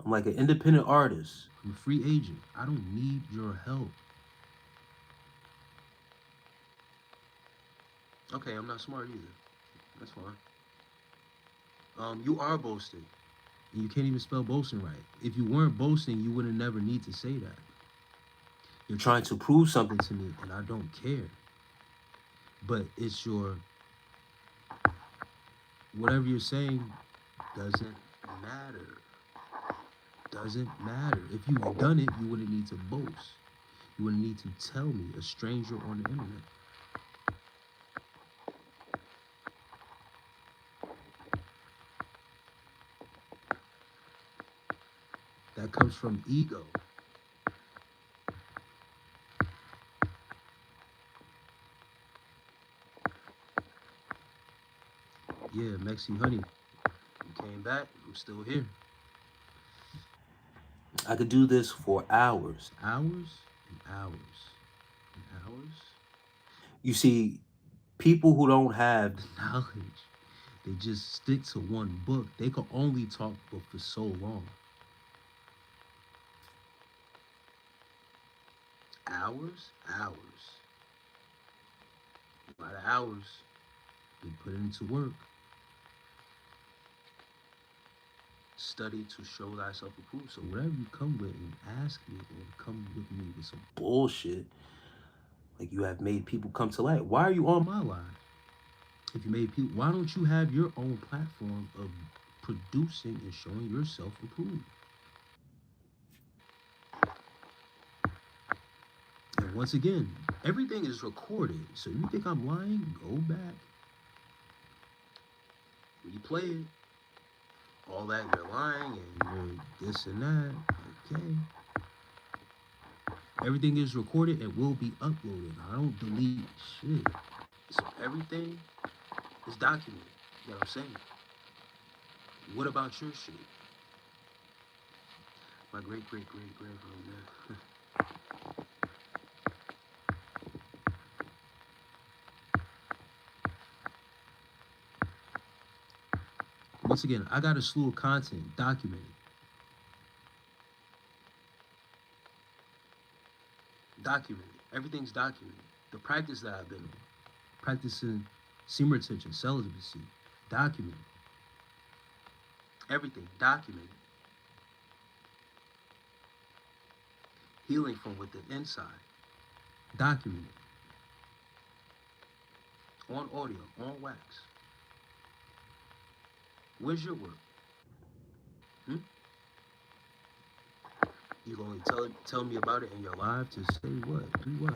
I'm like an independent artist. I'm a free agent. I don't need your help. Okay, I'm not smart either. That's fine. You are boasting. And you can't even spell boasting right. If you weren't boasting, you wouldn't never need to say that. You're trying to prove something to me, and I don't care. But it's your whatever you're saying doesn't matter. Doesn't matter. If you've done it, you wouldn't need to boast. You wouldn't need to tell me, a stranger on the internet. That comes from ego. Yeah, Mexi Honey, you came back. I'm still here. I could do this for hours. Hours and hours and hours. You see, people who don't have the knowledge, they just stick to one book. They can only talk book for so long. Hours? Hours. A lot of hours. They put into work. Study to show thyself approved. So whatever you come with and ask me or come with me with some bullshit, like you have made people come to light. Why are you on my line? If you made people, why don't you have your own platform of producing and showing yourself approved? And once again, everything is recorded. So you think I'm lying? Go back, replay it. All that you're lying and you're this and that. Okay. Everything is recorded and will be uploaded. I don't delete shit. So everything is documented. You know what I'm saying? What about your shit? My great grandfather. Once again, I got a slew of content documented. Documented. Everything's documented. The practice that I've been on, practicing semen retention, celibacy, documented. Everything documented. Healing from within inside, documented. On audio, on wax. Where's your work? Hmm? You gonna tell me about it in your live to say what? Do what?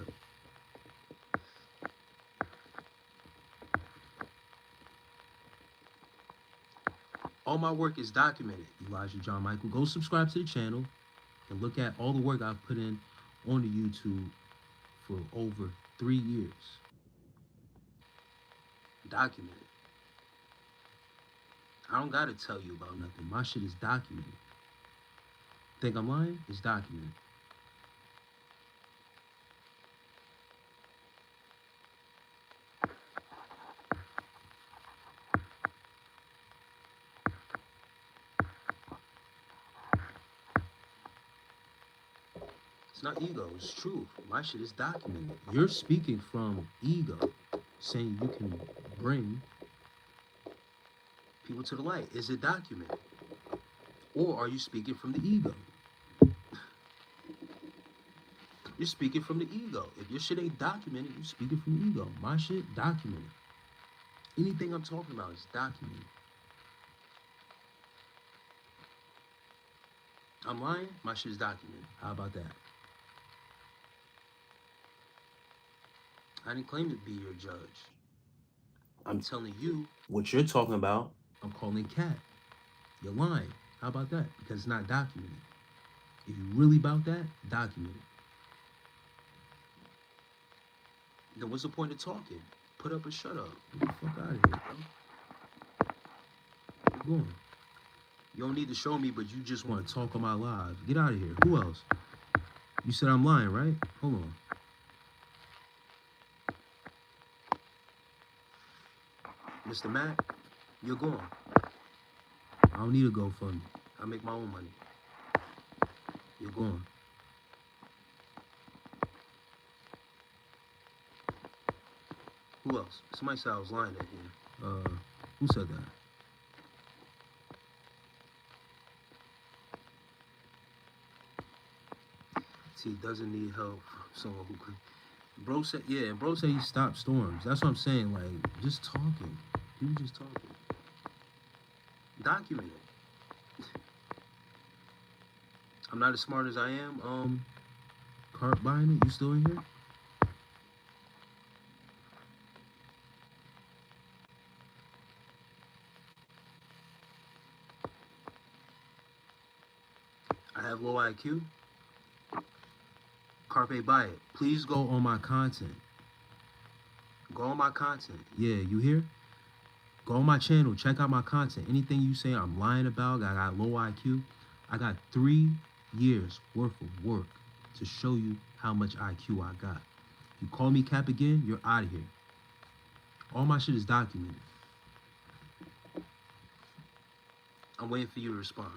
All my work is documented, Elijah John Michael. Go subscribe to the channel and look at all the work I've put in on the YouTube for over 3 years. Documented. I don't gotta tell you about nothing. My shit is documented. Think I'm lying? It's documented. It's not ego, it's truth. My shit is documented. You're speaking from ego, saying you can bring people to the light. Is it documented? Or are you speaking from the ego? You're speaking from the ego. If your shit ain't documented, you're speaking from the ego. My shit, documented. Anything I'm talking about is documented. I'm lying, my shit is documented. How about that? I didn't claim to be your judge. I'm telling you what you're talking about. I'm calling cat. You're lying. How about that? Because it's not documented. If you really about that, document it. Then what's the point of talking? Put up or shut up. Get the fuck out of here, bro. Keep going. You don't need to show me, but you just want to talk on my live. Get out of here. Who else? You said I'm lying, right? Hold on. Mr. Matt, you're gone. I don't need a GoFundMe. I make my own money. You're gone. Who else? Somebody said I was lying at here. Who said that? He doesn't need help from someone who could. Bro said, yeah, bro said he stopped storms. That's what I'm saying. Like, just talking. People just talking. Document it. I'm not as smart as I am. Cart buying it. You still in here? I have low IQ. Carpe buy it. Please go on my content. Go on my content. Yeah, you hear? Go on my channel. Check out my content. Anything you say I'm lying about, I got low IQ. I got 3 years worth of work to show you how much IQ I got. If you call me cap again, you're out of here. All my shit is documented. I'm waiting for you to respond.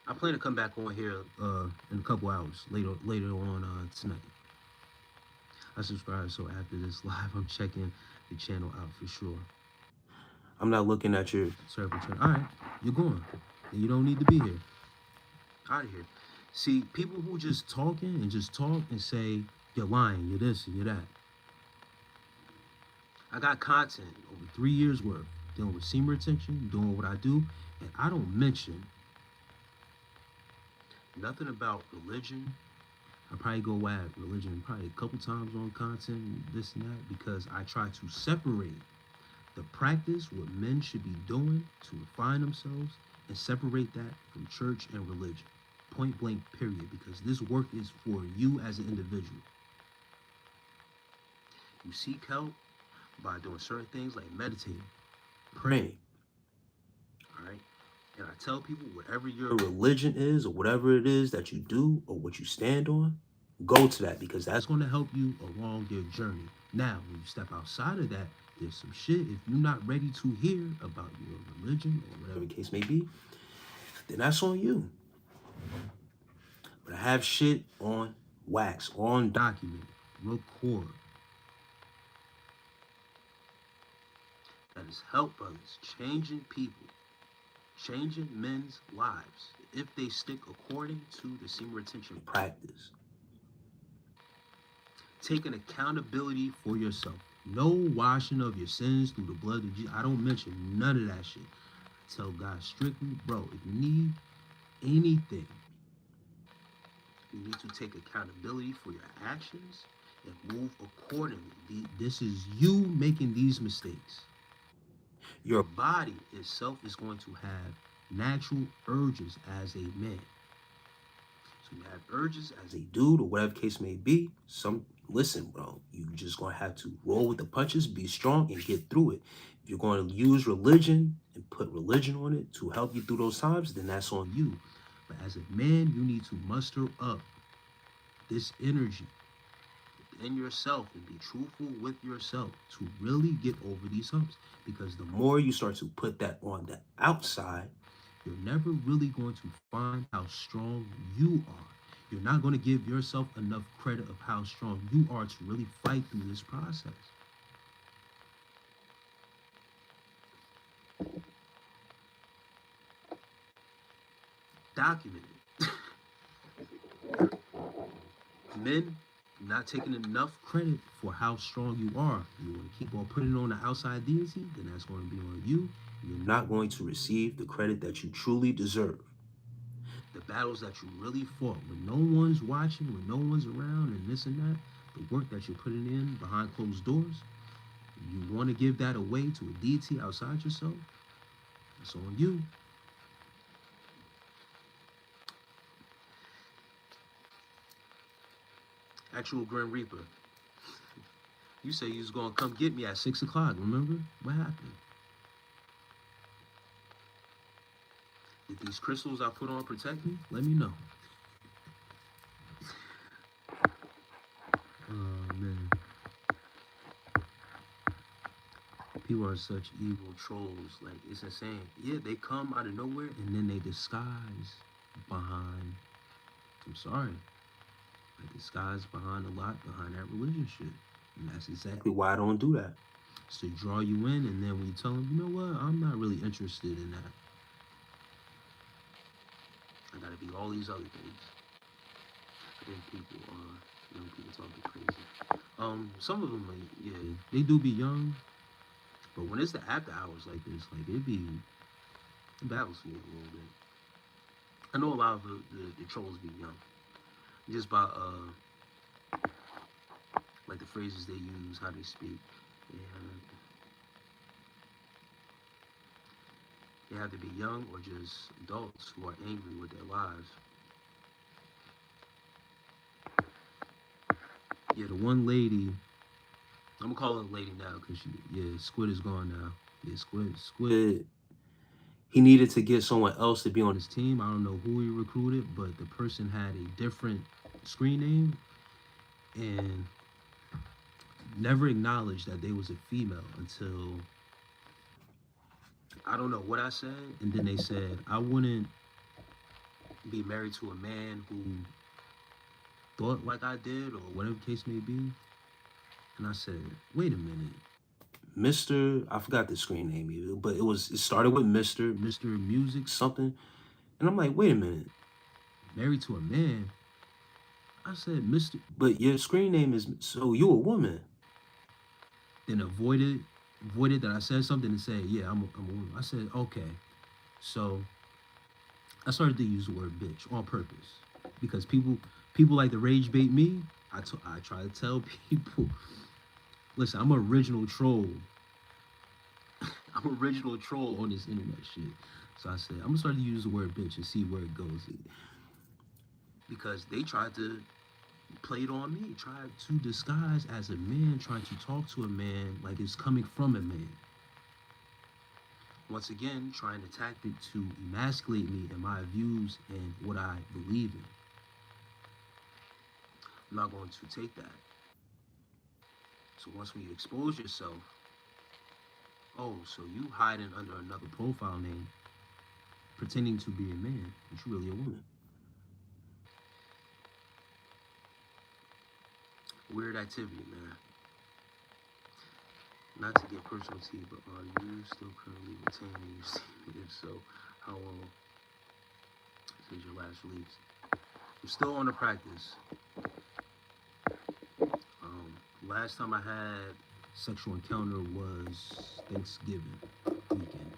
I plan to come back on here in a couple hours later on tonight. I subscribe, so after this live, I'm checking the channel out for sure. I'm not looking at your circle channel. All right, you're going. You don't need to be here. Out of here. See, people who just talking and just talk and say you're lying, you're this and you're that. I got content over 3 years worth dealing with semen retention, doing what I do, and I don't mention nothing about religion. I probably go at religion probably a couple times on content, this and that, because I try to separate the practice, what men should be doing to refine themselves, and separate that from church and religion. Point blank, period, because this work is for you as an individual. You seek help by doing certain things like meditating, praying, all right? And I tell people, whatever your religion is or whatever it is that you do or what you stand on, go to that, because that's going to help you along your journey. Now, when you step outside of that, there's some shit. If you're not ready to hear about your religion or whatever the case may be, then that's on you. But I have shit on wax, on document, record. That has helped brothers, changing people, changing men's lives, if they stick according to the semen retention practice. Taking accountability for yourself. No washing of your sins through the blood of Jesus. I don't mention none of that shit. I tell God strictly, bro, if you need anything, you need to take accountability for your actions and move accordingly. This is you making these mistakes. Your body itself is going to have natural urges as a man. So you have urges as a dude or whatever case may be. Listen, bro, you just gonna have to roll with the punches, be strong, and get through it. If you're going to use religion and put religion on it to help you through those times, then that's on you. But as a man, you need to muster up this energy, within yourself and be truthful with yourself to really get over these humps. Because the more you start to put that on the outside, you're never really going to find how strong you are. You're not going to give yourself enough credit of how strong you are to really fight through this process. Documented. Men not taking enough credit for how strong you are. You want to keep on putting on the outside deity, then that's going to be on you. You're not going to receive the credit that you truly deserve. The battles that you really fought when no one's watching, when no one's around, and this and that, the work that you're putting in behind closed doors, you want to give that away to a deity outside yourself, that's on you. Actual Grim Reaper. You say you was gonna come get me at 6 o'clock. Remember what happened? Did these crystals I put on protect me? Let me know. Oh man, people are such evil trolls. Like it's insane. Yeah, they come out of nowhere and then they disguise behind. I'm sorry, they disguise behind a lot behind that religion shit. And that's exactly why I don't do that. It's to draw you in, and then when you tell them, you know what, I'm not really interested in that. I gotta be all these other things. I think people young people talking crazy. Some of them, like, yeah, they do be young, but when it's the after hours like this, like it battles me a little bit. I know a lot of the trolls be young, just by like the phrases they use, how they speak. And they have to be young or just adults who are angry with their lives. Yeah, the one lady, I'm gonna call her a lady now because yeah, Squid is gone now. Yeah, Squid. He needed to get someone else to be on his team. I don't know who he recruited, but the person had a different screen name and never acknowledged that they was a female until I don't know what I said, and then they said I wouldn't be married to a man who thought like I did or whatever the case may be. And I said, wait a minute. Mr. I forgot the screen name either, but it started with Mr. Music something. And I'm like, wait a minute. Married to a man? I said, Mr. But your screen name is so you a woman. Then avoided that I said something and said, yeah, I'm a woman. I said, okay. So I started to use the word bitch on purpose because people like to rage bait me. I try to tell people, listen, I'm an original troll. I'm an original troll on this internet shit. So I said, I'm gonna start to use the word bitch and see where it goes. Because they tried to play it on me, tried to disguise as a man, trying to talk to a man like it's coming from a man. Once again, trying to tactic to emasculate me and my views and what I believe in. I'm not going to take that. So once when you expose yourself, oh, so you hiding under another profile name, pretending to be a man, but you're really a woman. Weird activity, man. Not to get personal to you, but are you still currently retaining your semen? If so, how long since your last release? I'm still on the practice. Last time I had sexual encounter was Thanksgiving weekend.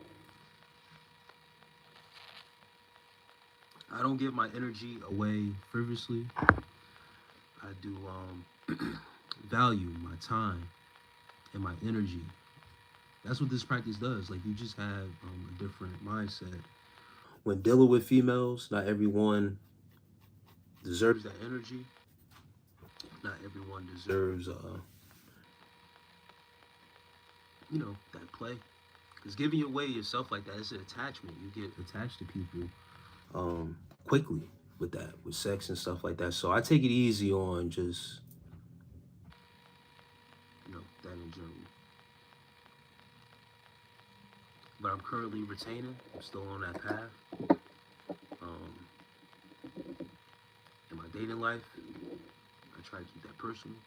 I don't give my energy away frivolously. I do value my time and my energy. That's what this practice does. Like you just have a different mindset. When dealing with females, not everyone deserves that energy. Not everyone deserves, that play. Because giving away yourself like that is an attachment. You get attached to people quickly with that, with sex and stuff like that. So I take it easy on just that in general. But I'm currently retaining. I'm still on that path. In my dating life, I try to keep that personal.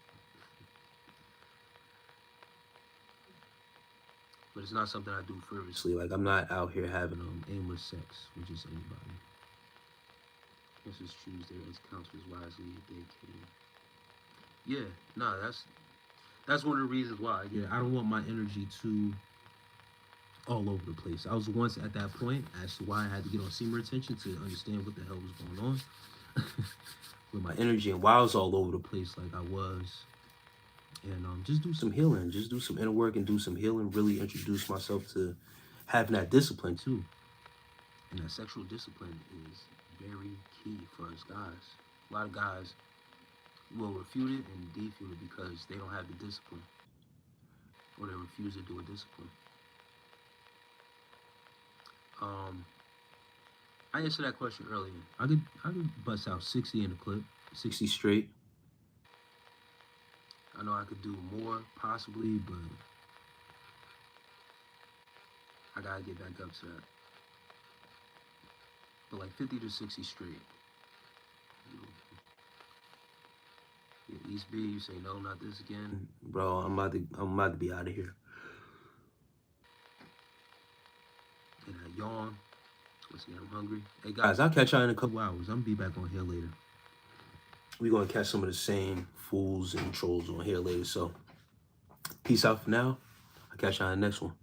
But it's not something I do frivolously. Like, I'm not out here having aimless sex with just anybody. This is choose their counselors wisely if they can. Yeah, no, that's one of the reasons why. Yeah, I don't want my energy to all over the place. I was once at that point as to why I had to get on semen retention to understand what the hell was going on with my energy, and why I was all over the place like I was. And just do some healing, just do some inner work and do some healing. Really introduce myself to having that discipline too. And that sexual discipline is very key for us guys. A lot of guys will refute it and defute it because they don't have the discipline, or they refuse to do a discipline. I answered that question earlier. I could bust out 60 in the clip, 60 straight. I know I could do more possibly, but I gotta get back up to that. But like 50 to 60 straight. Yeah, East B, you say no, not this again, bro. I'm about to be out of here. And I yawn. Once again, I'm hungry. Hey guys, I'll catch y'all in a couple hours. I'm gonna be back on here later. We're gonna catch some of the same fools and trolls on here later. So peace out for now. I'll catch y'all in the next one.